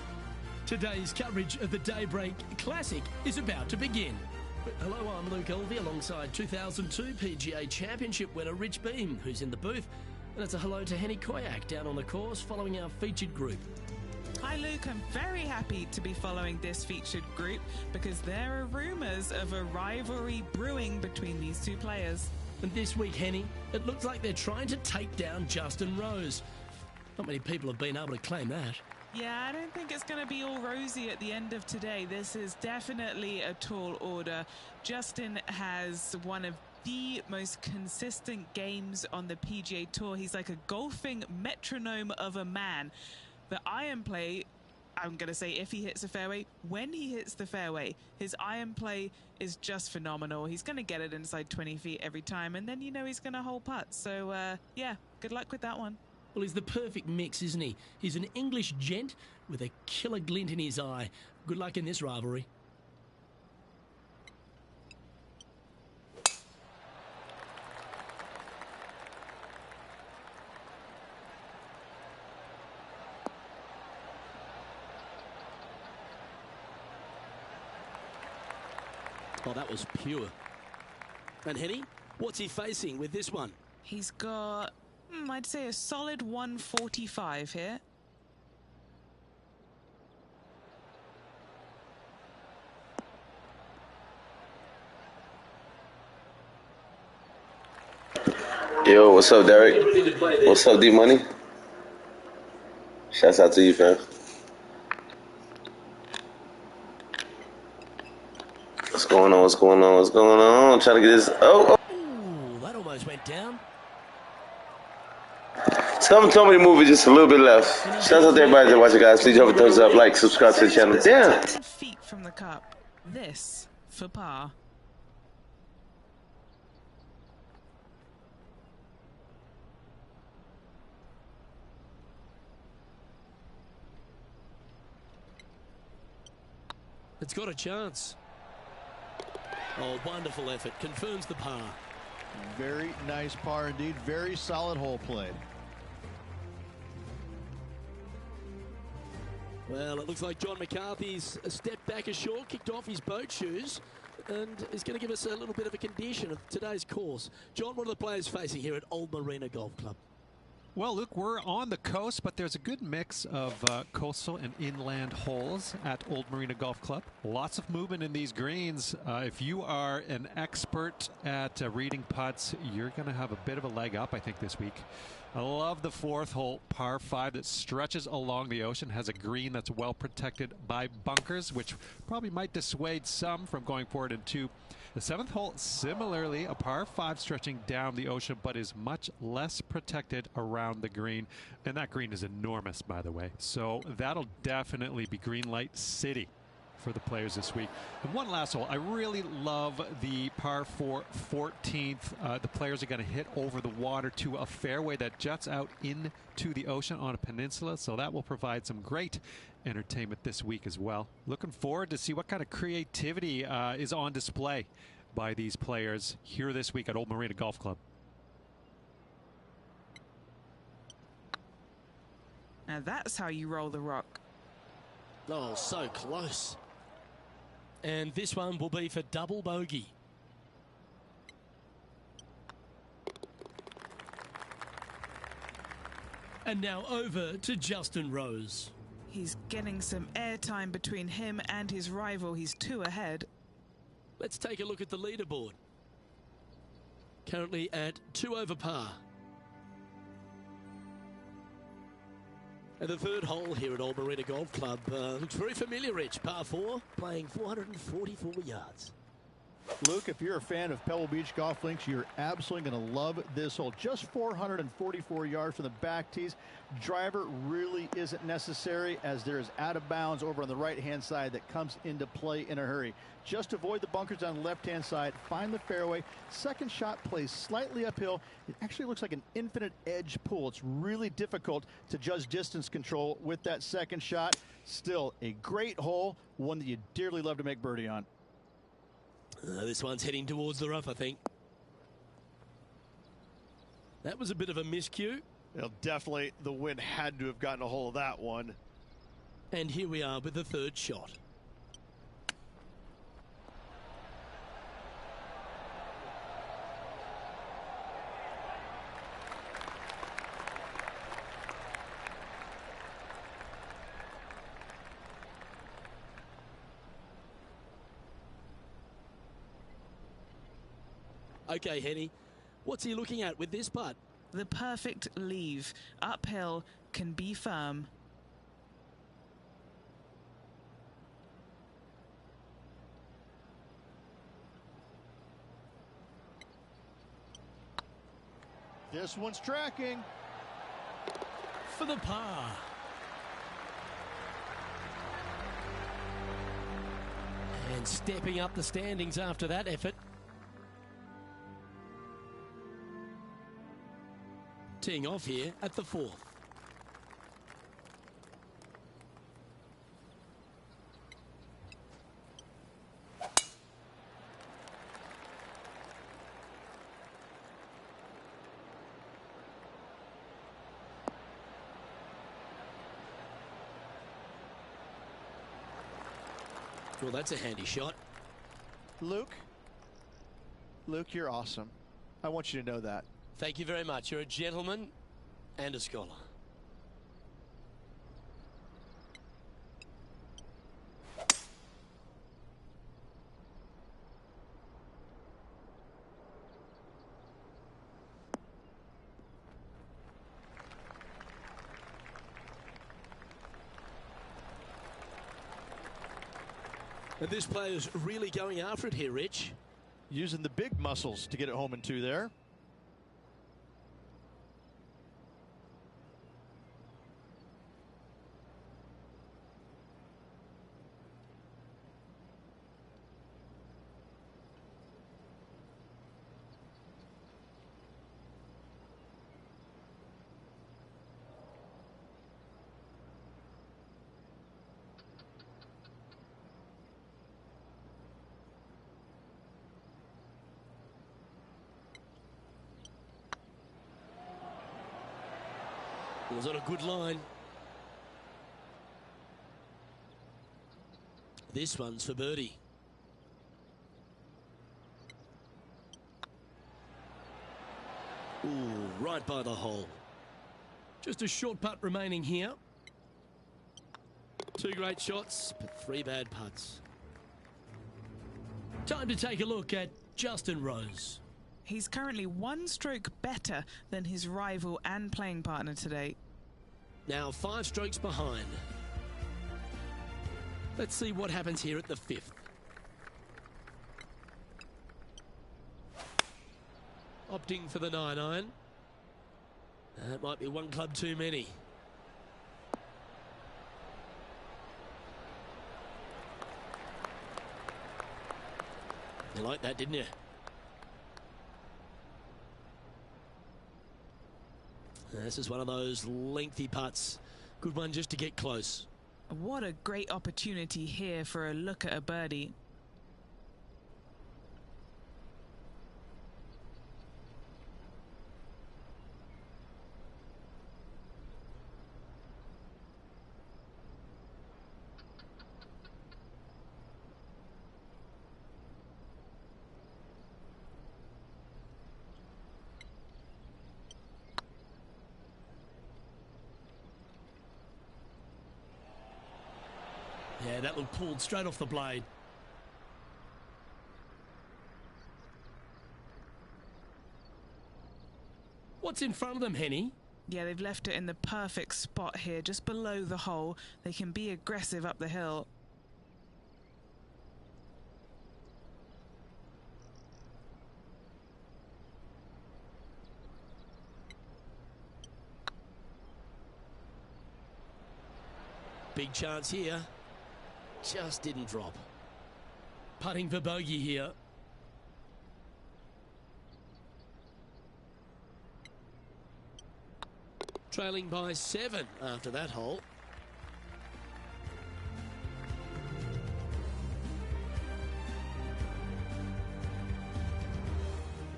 Speaker 2: Today's coverage of the Daybreak Classic is about to begin. Hello, I'm Luke Elvey alongside 2002 PGA Championship winner Rich Beam, who's in the booth. And it's a hello to Henny Koyak down on the course following our featured group.
Speaker 6: Hi Luke, I'm very happy to be following this featured group because there are rumours of a rivalry brewing between these two players.
Speaker 2: And this week, Henny, it looks like they're trying to take down Justin Rose. Not many people have been able to claim that.
Speaker 6: Yeah, I don't think it's going to be all rosy at the end of today. This is definitely a tall order. Justin has one of the most consistent games on the PGA Tour. He's like a golfing metronome of a man. The iron play, I'm going to say if he hits the fairway, when he hits the fairway, his iron play is just phenomenal. He's going to get it inside 20 feet every time, and then you know he's going to hole putt. So, yeah, good luck with that one.
Speaker 2: Well, he's the perfect mix, isn't he? He's an English gent with a killer glint in his eye. Good luck in this rivalry. Oh, that was pure. And Henny, what's he facing with this one?
Speaker 6: He's got, I'd say a solid 145 here.
Speaker 7: Yo, what's up, Derek? What's up, D-Money? Shouts out to you, fam. What's going on? What's going on? What's going on? I'm trying to get this. Oh.
Speaker 2: Ooh, that almost went down.
Speaker 7: Someone told me to move it just a little bit left. Shout out to everybody that watching, guys. Please drop a thumbs up, like, subscribe to the channel. Damn.
Speaker 6: 10 feet from the cup. This for par.
Speaker 2: It's got a chance. Oh, wonderful effort. Confirms the par.
Speaker 5: Very nice par indeed. Very solid hole played.
Speaker 2: Well, it looks like John McCarthy's stepped back ashore, kicked off his boat shoes, and is going to give us a little bit of a condition of today's course. John, what are the players facing here at Old Marina Golf Club?
Speaker 4: Well, Luke, we're on the coast, but there's a good mix of coastal and inland holes at Old Marina Golf Club. Lots of movement in these greens. If you are an expert at reading putts, you're going to have a bit of a leg up, I think, this week. I love the fourth hole, par 5, that stretches along the ocean, has a green that's well protected by bunkers, which probably might dissuade some from going forward into the 7th hole. Similarly, a par 5 stretching down the ocean, but is much less protected around the green. And that green is enormous, by the way. So that'll definitely be green light city for the players this week. And one last hole. I really love the par 4 14th. The players are going to hit over the water to a fairway that juts out into the ocean on a peninsula. So that will provide some great entertainment this week as well. Looking forward to see what kind of creativity is on display by these players here this week at Old Marina Golf Club.
Speaker 6: Now that's how you roll the rock.
Speaker 2: Oh, so close. And this one will be for double bogey. And now over to Justin Rose.
Speaker 6: He's getting some airtime between him and his rival. He's 2 ahead.
Speaker 2: Let's take a look at the leaderboard. Currently at 2 over par. And the third hole here at Old Marina Golf Club looks very familiar, Rich. Par 4, playing 444 yards.
Speaker 5: Luke, if you're a fan of Pebble Beach Golf Links, you're absolutely going to love this hole. Just 444 yards from the back tees. Driver really isn't necessary, as there is out of bounds over on the right-hand side that comes into play in a hurry. Just avoid the bunkers on the left-hand side. Find the fairway. Second shot plays slightly uphill. It actually looks like an infinite edge pool. It's really difficult to judge distance control with that second shot. Still a great hole, one that you dearly love to make birdie on.
Speaker 2: This one's heading towards the rough, I think. That was a bit of a miscue.
Speaker 5: Well, definitely the wind had to have gotten a hold of that one.
Speaker 2: And here we are with the third shot. Okay, Henny, what's he looking at with this putt?
Speaker 6: The perfect leave. Uphill, can be firm.
Speaker 5: This one's tracking.
Speaker 2: For the par. And stepping up the standings after that effort. Teeing off here at the 4th. Well, that's a handy shot.
Speaker 5: Luke, you're awesome. I want you to know that.
Speaker 2: Thank you very much. You're a gentleman and a scholar. And this player's really going after it here, Rich.
Speaker 5: Using the big muscles to get it home in 2 there.
Speaker 2: Was on a good line. This one's for birdie. Ooh, right by the hole. Just a short putt remaining here. 2 great shots, but 3 bad putts. Time to take a look at Justin Rose.
Speaker 6: He's currently 1 stroke better than his rival and playing partner today.
Speaker 2: Now 5 strokes behind. Let's see what happens here at the 5th. Opting for the 9-iron. That might be 1 club too many. You liked that, didn't you? This is one of those lengthy putts. Good one just to get close.
Speaker 6: What a great opportunity here for a look at a birdie.
Speaker 2: Yeah, that looked pulled straight off the blade. What's in front of them, Henny?
Speaker 6: Yeah, they've left it in the perfect spot here, just below the hole. They can be aggressive up the hill.
Speaker 2: Big chance here. Just didn't drop. Putting for bogey here. Trailing by 7 after that hole.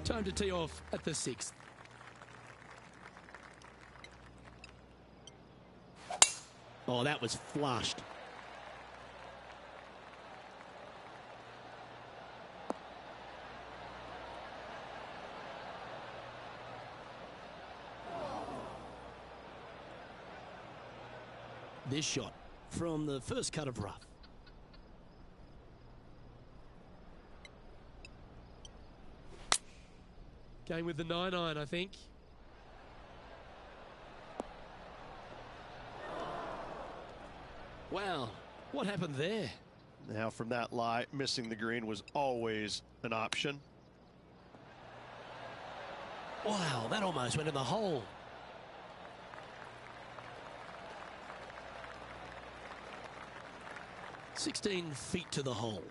Speaker 2: Time to tee off at the 6th. Oh, that was flushed. This shot from the first cut of rough. Going with the 9-iron, I think. Wow, what happened there?
Speaker 5: Now from that lie, missing the green was always an option.
Speaker 2: Wow, that almost went in the hole. "16 feet to the hole."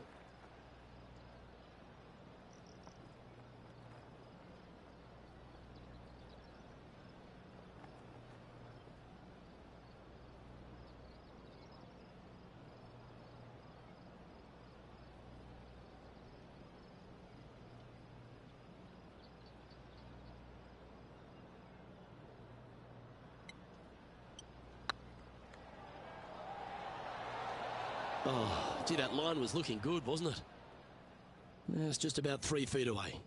Speaker 2: Oh, gee, that line was looking good, wasn't it? Yeah, it's just about 3 feet away.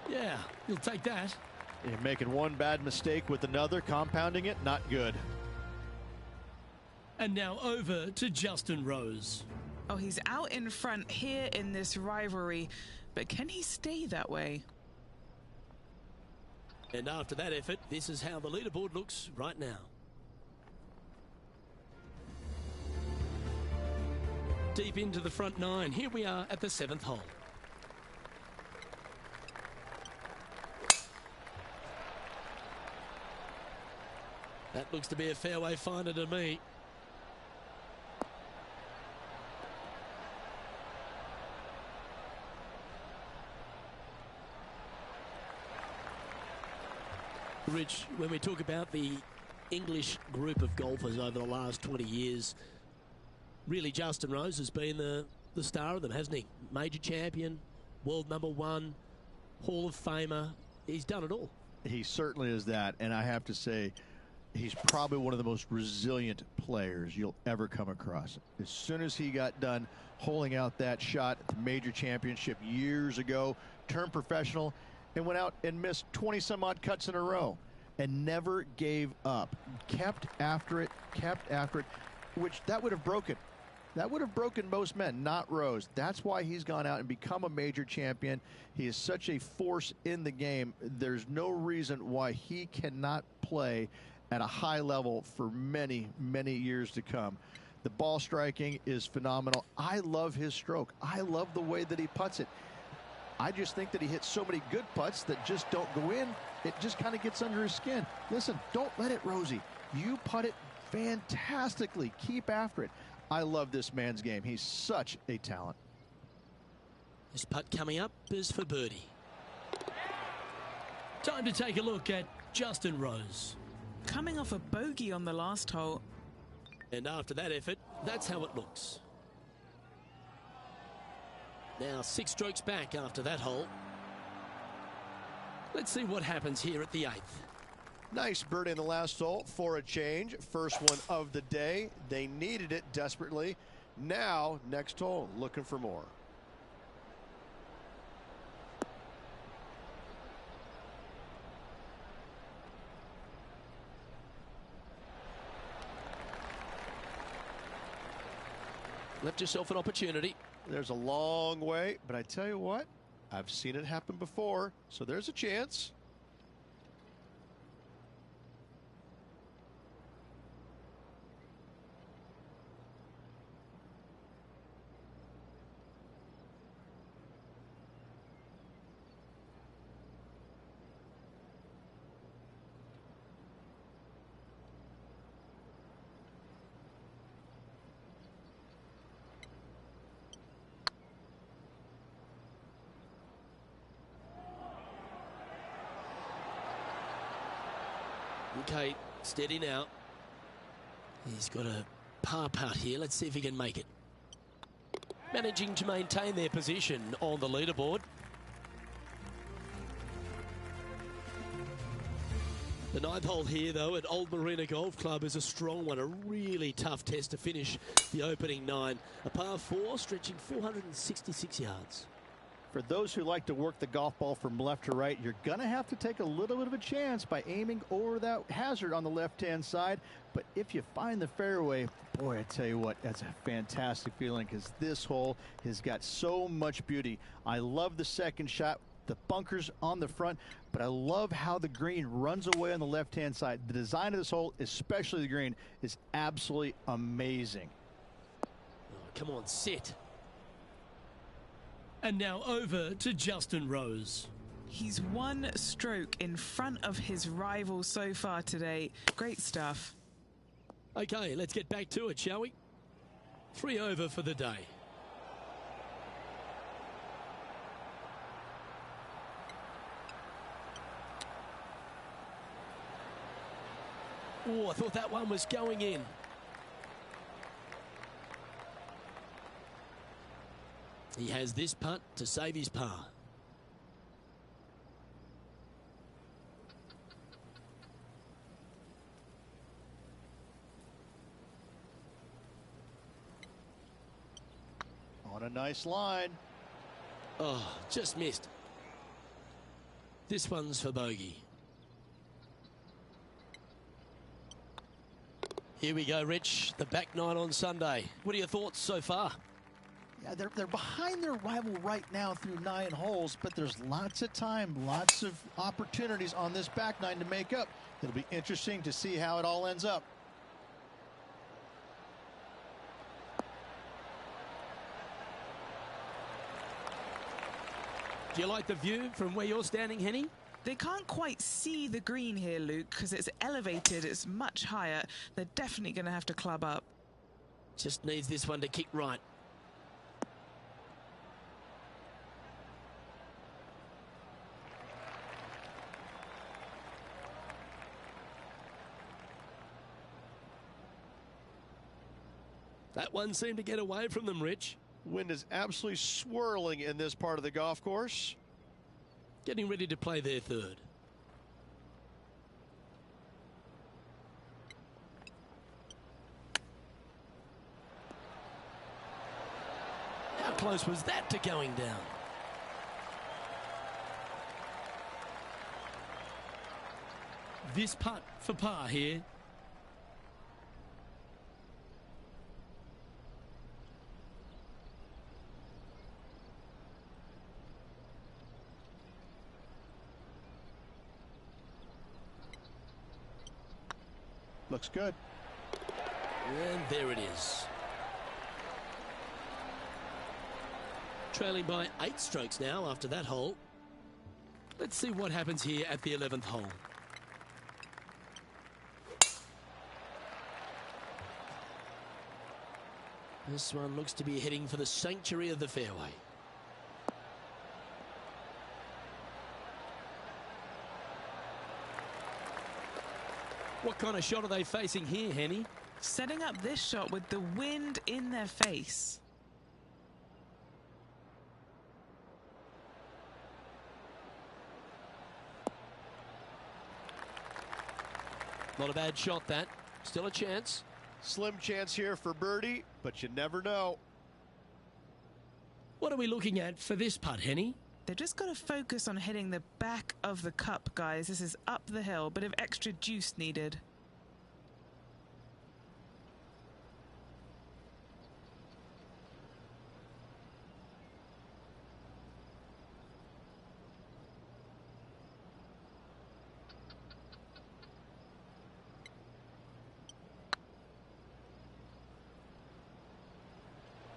Speaker 2: Yeah, you'll take that.
Speaker 5: You're making one bad mistake with another, compounding it, not good.
Speaker 2: And now over to Justin Rose.
Speaker 6: Oh, he's out in front here in this rivalry, but can he stay that way?
Speaker 2: And after that effort, this is how the leaderboard looks right now. Deep into the front 9. Here we are at the 7th hole. That looks to be a fairway finder to me. Rich, when we talk about the English group of golfers over the last 20 years, really Justin Rose has been the star of them, hasn't he? Major champion, world #1, Hall of Famer. He's done it all.
Speaker 5: He certainly is that, and I have to say, he's probably one of the most resilient players you'll ever come across. As soon as he got done holing out that shot at the major championship years ago, turned professional, and went out and missed 20 some odd cuts in a row and never gave up. Kept after it, which that would have broken. That would have broken most men, not Rose. That's why he's gone out and become a major champion. He is such a force in the game. There's no reason why he cannot play at a high level for many, many years to come. The ball striking is phenomenal. I love his stroke. I love the way that he putts it. I just think that he hits so many good putts that just don't go in. It just kind of gets under his skin. Listen, don't let it, Rosie. You putt it fantastically. Keep after it. I love this man's game. He's such a talent.
Speaker 2: This putt coming up is for birdie. Time to take a look at Justin Rose.
Speaker 6: Coming off a bogey on the last hole.
Speaker 2: And after that effort, that's how it looks. Now 6 strokes back after that hole. Let's see what happens here at the 8th.
Speaker 5: Nice birdie in the last hole for a change. First one of the day. They needed it desperately. Now, next hole, looking for more.
Speaker 2: Left yourself an opportunity.
Speaker 5: There's a long way, but I tell you what, I've seen it happen before, so there's a chance.
Speaker 2: Okay, steady now. He's got a par putt here. Let's see if he can make it. Managing to maintain their position on the leaderboard. The 9th hole here, though, at Old Marina Golf Club is a strong one, a really tough test to finish the opening 9. A par 4 stretching 466 yards.
Speaker 5: For those who like to work the golf ball from left to right, you're going to have to take a little bit of a chance by aiming over that hazard on the left-hand side. But if you find the fairway, boy, I tell you what, that's a fantastic feeling because this hole has got so much beauty. I love the second shot. The bunkers on the front, but I love how the green runs away on the left-hand side. The design of this hole, especially the green, is absolutely amazing.
Speaker 2: Oh, come on, sit. And now over to Justin Rose.
Speaker 6: He's one stroke in front of his rival so far today. Great stuff.
Speaker 2: Okay, let's get back to it, shall we? 3 over for the day. Oh, I thought that one was going in. He has this putt to save his par.
Speaker 5: On a nice line.
Speaker 2: Oh, just missed. This one's for bogey. Here we go, Rich. The back 9 on Sunday. What are your thoughts so far?
Speaker 5: Yeah, they're behind their rival right now through 9 holes, but there's lots of time, lots of opportunities on this back 9 to make up. It'll be interesting to see how it all ends up.
Speaker 2: Do you like the view from where you're standing, Henny?
Speaker 6: They can't quite see the green here, Luke, because it's elevated. It's much higher. They're definitely going to have to club up.
Speaker 2: Just needs this one to kick right. That one seemed to get away from them, Rich.
Speaker 9: Wind is absolutely swirling in this part of the golf course.
Speaker 2: Getting ready to play their 3rd. How close was that to going down? This putt for par here.
Speaker 5: Looks good.
Speaker 2: And there it is. Trailing by 8 strokes now after that hole. Let's see what happens here at the 11th hole. This one looks to be heading for the sanctuary of the fairway. What kind of shot are they facing here, Henny?
Speaker 6: Setting up this shot with the wind in their face.
Speaker 2: Not a bad shot, that. Still a chance.
Speaker 9: Slim chance here for birdie, but you never know.
Speaker 2: What are we looking at for this putt, Henny?
Speaker 6: They've just got to focus on hitting the back of the cup, guys. This is up the hill, bit of extra juice needed.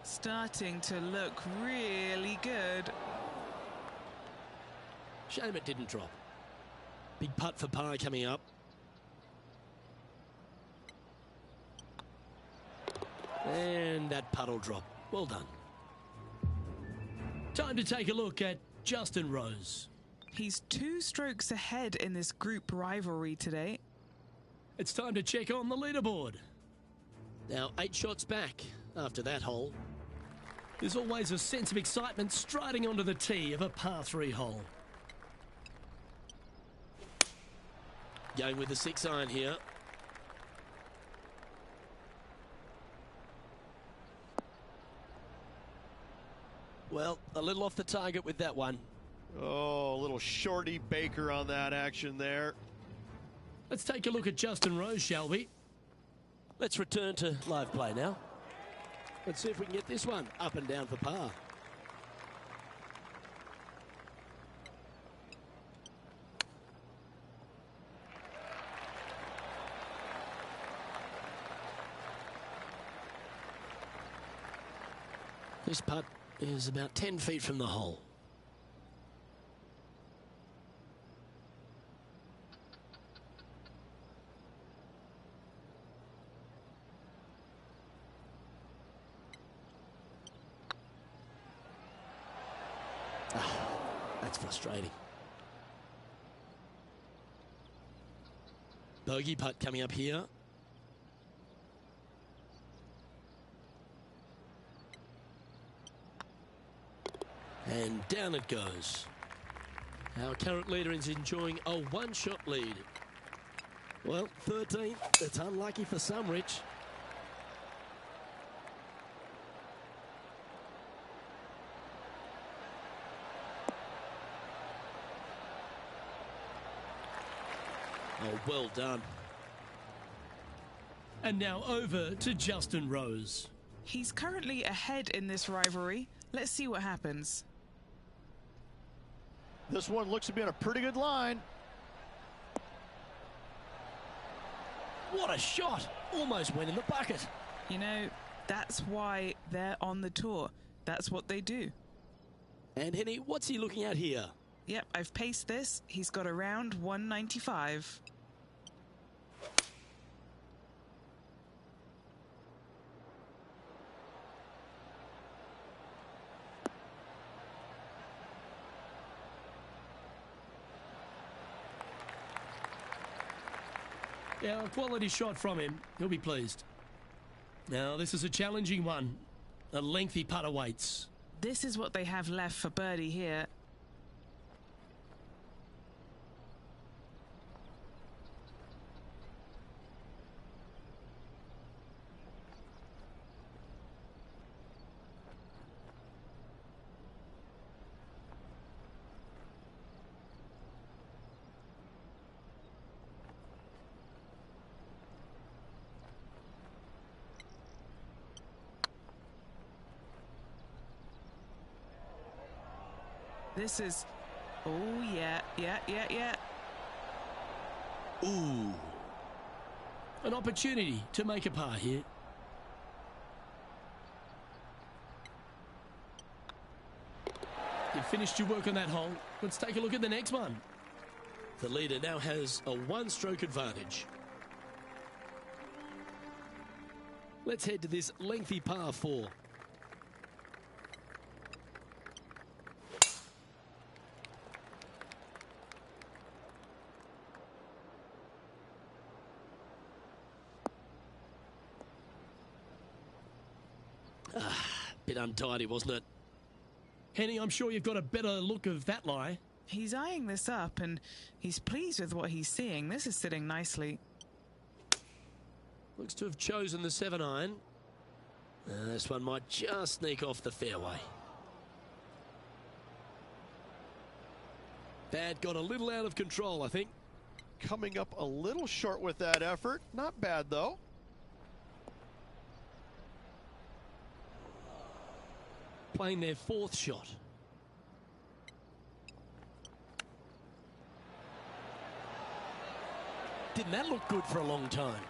Speaker 6: Starting to look really good.
Speaker 2: Shame it didn't drop. Big putt for par coming up. And that putt will drop. Well done. Time to take a look at Justin Rose.
Speaker 6: He's 2 strokes ahead in this group rivalry today.
Speaker 2: It's time to check on the leaderboard. Now 8 shots back after that hole. There's always a sense of excitement striding onto the tee of a par 3 hole. Going with the 6-iron here. Well, a little off the target with that one.
Speaker 9: Oh, a little shorty Baker on that action there.
Speaker 2: Let's take a look at Justin Rose, shall we? Let's return to live play now. Let's see if we can get this one up and down for par. This putt is about 10 feet from the hole. That's frustrating. Bogey putt coming up here. And down it goes. Our current leader is enjoying a one-shot lead. Well, 13th. It's unlucky for some, Rich. Oh, well done. And now over to Justin Rose.
Speaker 6: He's currently ahead in this rivalry. Let's see what happens.
Speaker 5: This one looks to be on a pretty good line.
Speaker 2: What a shot! Almost went in the bucket.
Speaker 6: You know, that's why they're on the tour. That's what they do.
Speaker 2: And Henny, what's he looking at here?
Speaker 6: Yep, I've paced this. He's got around 195.
Speaker 2: Yeah, a quality shot from him. He'll be pleased. Now, this is a challenging one. A lengthy putt awaits.
Speaker 6: This is what they have left for birdie here. This is... Oh, yeah.
Speaker 2: Ooh. An opportunity to make a par here. You've finished your work on that hole. Let's take a look at the next one. The leader now has a one-stroke advantage. Let's head to this lengthy par 4. Bit untidy, wasn't it? Henny, I'm sure you've got a better look of that lie.
Speaker 6: He's eyeing this up and he's pleased with what he's seeing. This is sitting nicely.
Speaker 2: Looks to have chosen the 7-iron. This one might just sneak off the fairway. That got a little out of control, I think.
Speaker 9: Coming up a little short with that effort. Not bad, though.
Speaker 2: Playing their 4th shot. Didn't that look good for a long time?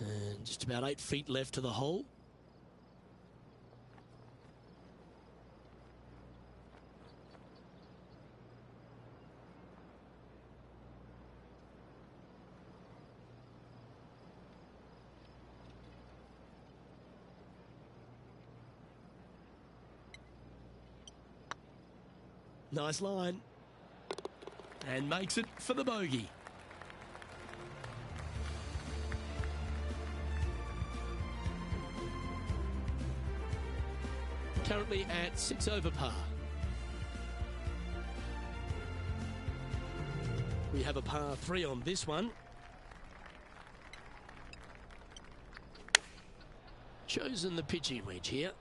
Speaker 2: And just about 8 feet left to the hole. Nice line. And makes it for the bogey. currently at 6 over par. We have a par 3 on this one. Chosen the pitching wedge here.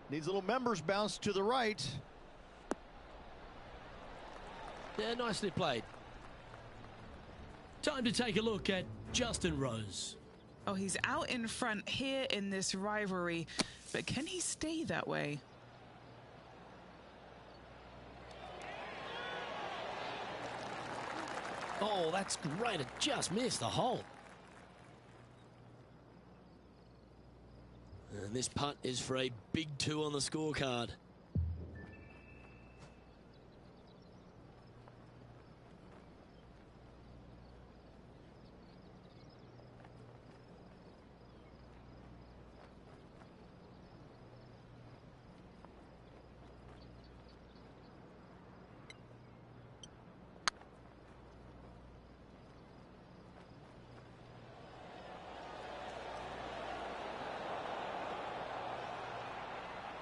Speaker 5: Needs a little members bounce to the right.
Speaker 2: Yeah, nicely played. Time to take a look at Justin Rose.
Speaker 6: Oh, he's out in front here in this rivalry, but can he stay that way?
Speaker 2: Oh, that's great. It just missed the hole. And this putt is for a big 2 on the scorecard.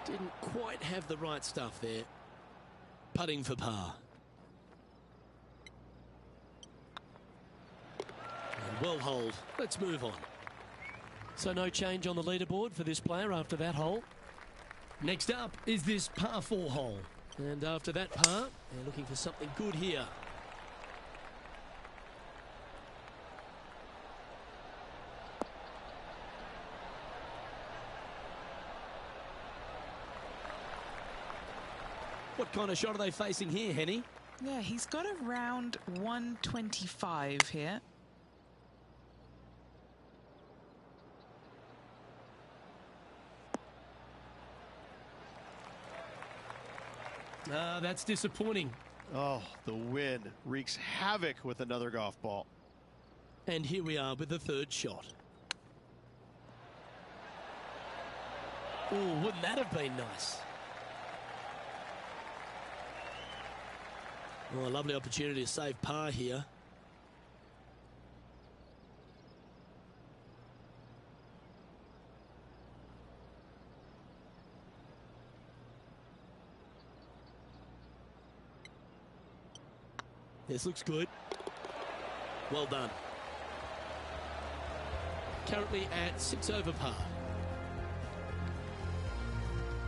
Speaker 2: Didn't quite have the right stuff there. Putting for par. And well holed. Let's move on. So no change on the leaderboard for this player after that hole. Next up is this par 4 hole. And after that par, they're looking for something good here. What kind of shot are they facing here, Henny?
Speaker 6: Yeah, he's got around 125 here.
Speaker 2: That's disappointing.
Speaker 5: Oh, the wind wreaks havoc with another golf ball.
Speaker 2: And here we are with the third shot. Oh, wouldn't that have been nice? Well, a lovely opportunity to save par here. This looks good. Well done. Currently at 6 over par.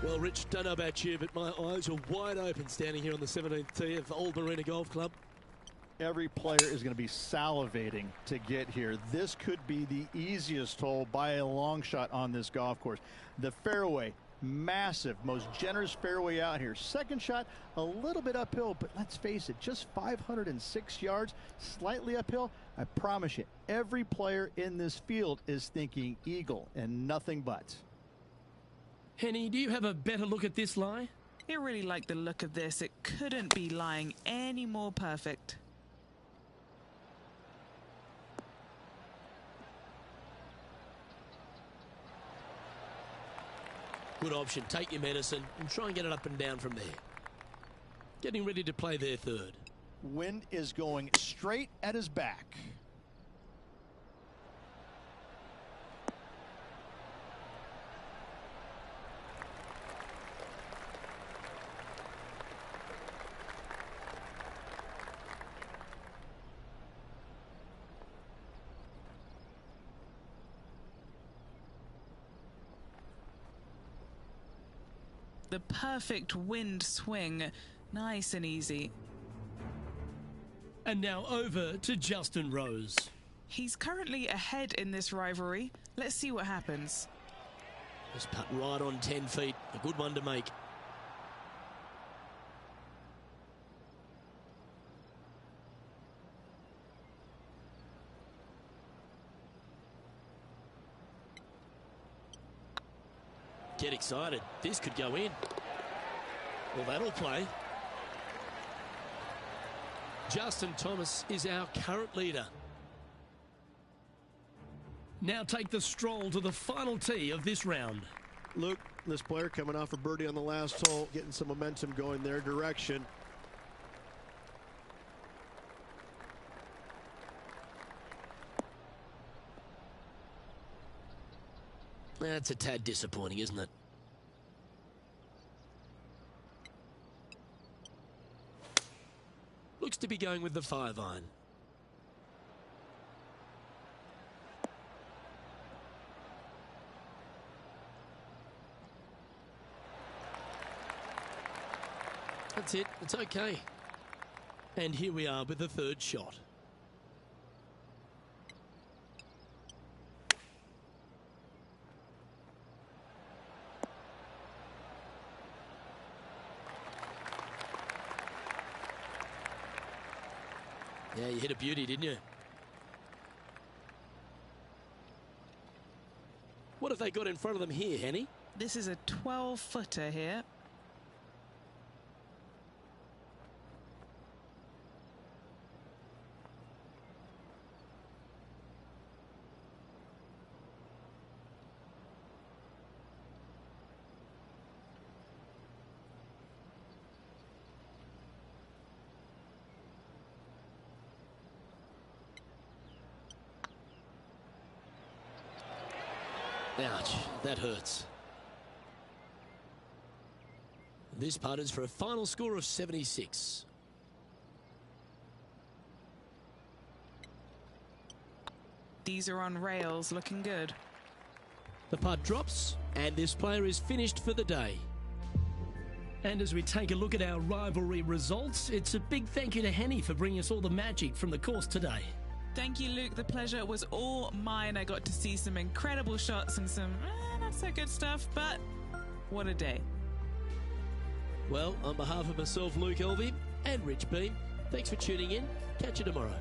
Speaker 2: Well, Rich, don't know about you, but my eyes are wide open standing here on the 17th tee of Old Marina Golf Club.
Speaker 5: Every player is going to be salivating to get here. This could be the easiest hole by a long shot on this golf course. The fairway, massive, most generous fairway out here. Second shot, a little bit uphill, but let's face it, just 506 yards, slightly uphill. I promise you, every player in this field is thinking eagle and nothing but.
Speaker 2: Henny, do you have a better look at this lie?
Speaker 6: I really like the look of this. It couldn't be lying any more perfect.
Speaker 2: Good option. Take your medicine and try and get it up and down from there. Getting ready to play their third.
Speaker 5: Wind is going straight at his back.
Speaker 6: The perfect wind swing. Nice and easy.
Speaker 2: And now over to Justin Rose.
Speaker 6: He's currently ahead in this rivalry. Let's see what happens.
Speaker 2: This putt right on 10 feet. A good one to make. Get excited. This could go in. Well, that'll play. Justin Thomas is our current leader. Now take the stroll to the final tee of this round.
Speaker 9: Luke, this player coming off a birdie on the last hole, getting some momentum going their direction.
Speaker 2: That's a tad disappointing, isn't it? looks to be going with the 5-iron. That's it. It's okay. And here we are with the third shot. Yeah, you hit a beauty, didn't you? What have they got in front of them here, Henny?
Speaker 6: This is a 12-footer here.
Speaker 2: Ouch, that hurts. This putt is for a final score of 76.
Speaker 6: These are on rails, looking good.
Speaker 2: The putt drops, and this player is finished for the day. And as we take a look at our rivalry results, it's a big thank you to Henny for bringing us all the magic from the course today.
Speaker 6: Thank you, Luke. The pleasure was all mine. I got to see some incredible shots and some not so good stuff, but what a day.
Speaker 2: Well, on behalf of myself, Luke Elvey, and Rich B, thanks for tuning in. Catch you tomorrow.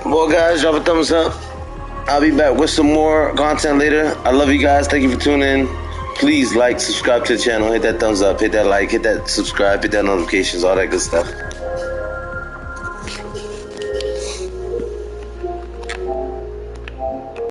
Speaker 7: Well, guys, drop a thumbs up. I'll be back with some more content later. I love you guys. Thank you for tuning in. Please like, subscribe to the channel. Hit that thumbs up. Hit that like. Hit that subscribe. Hit that notifications. All that good stuff.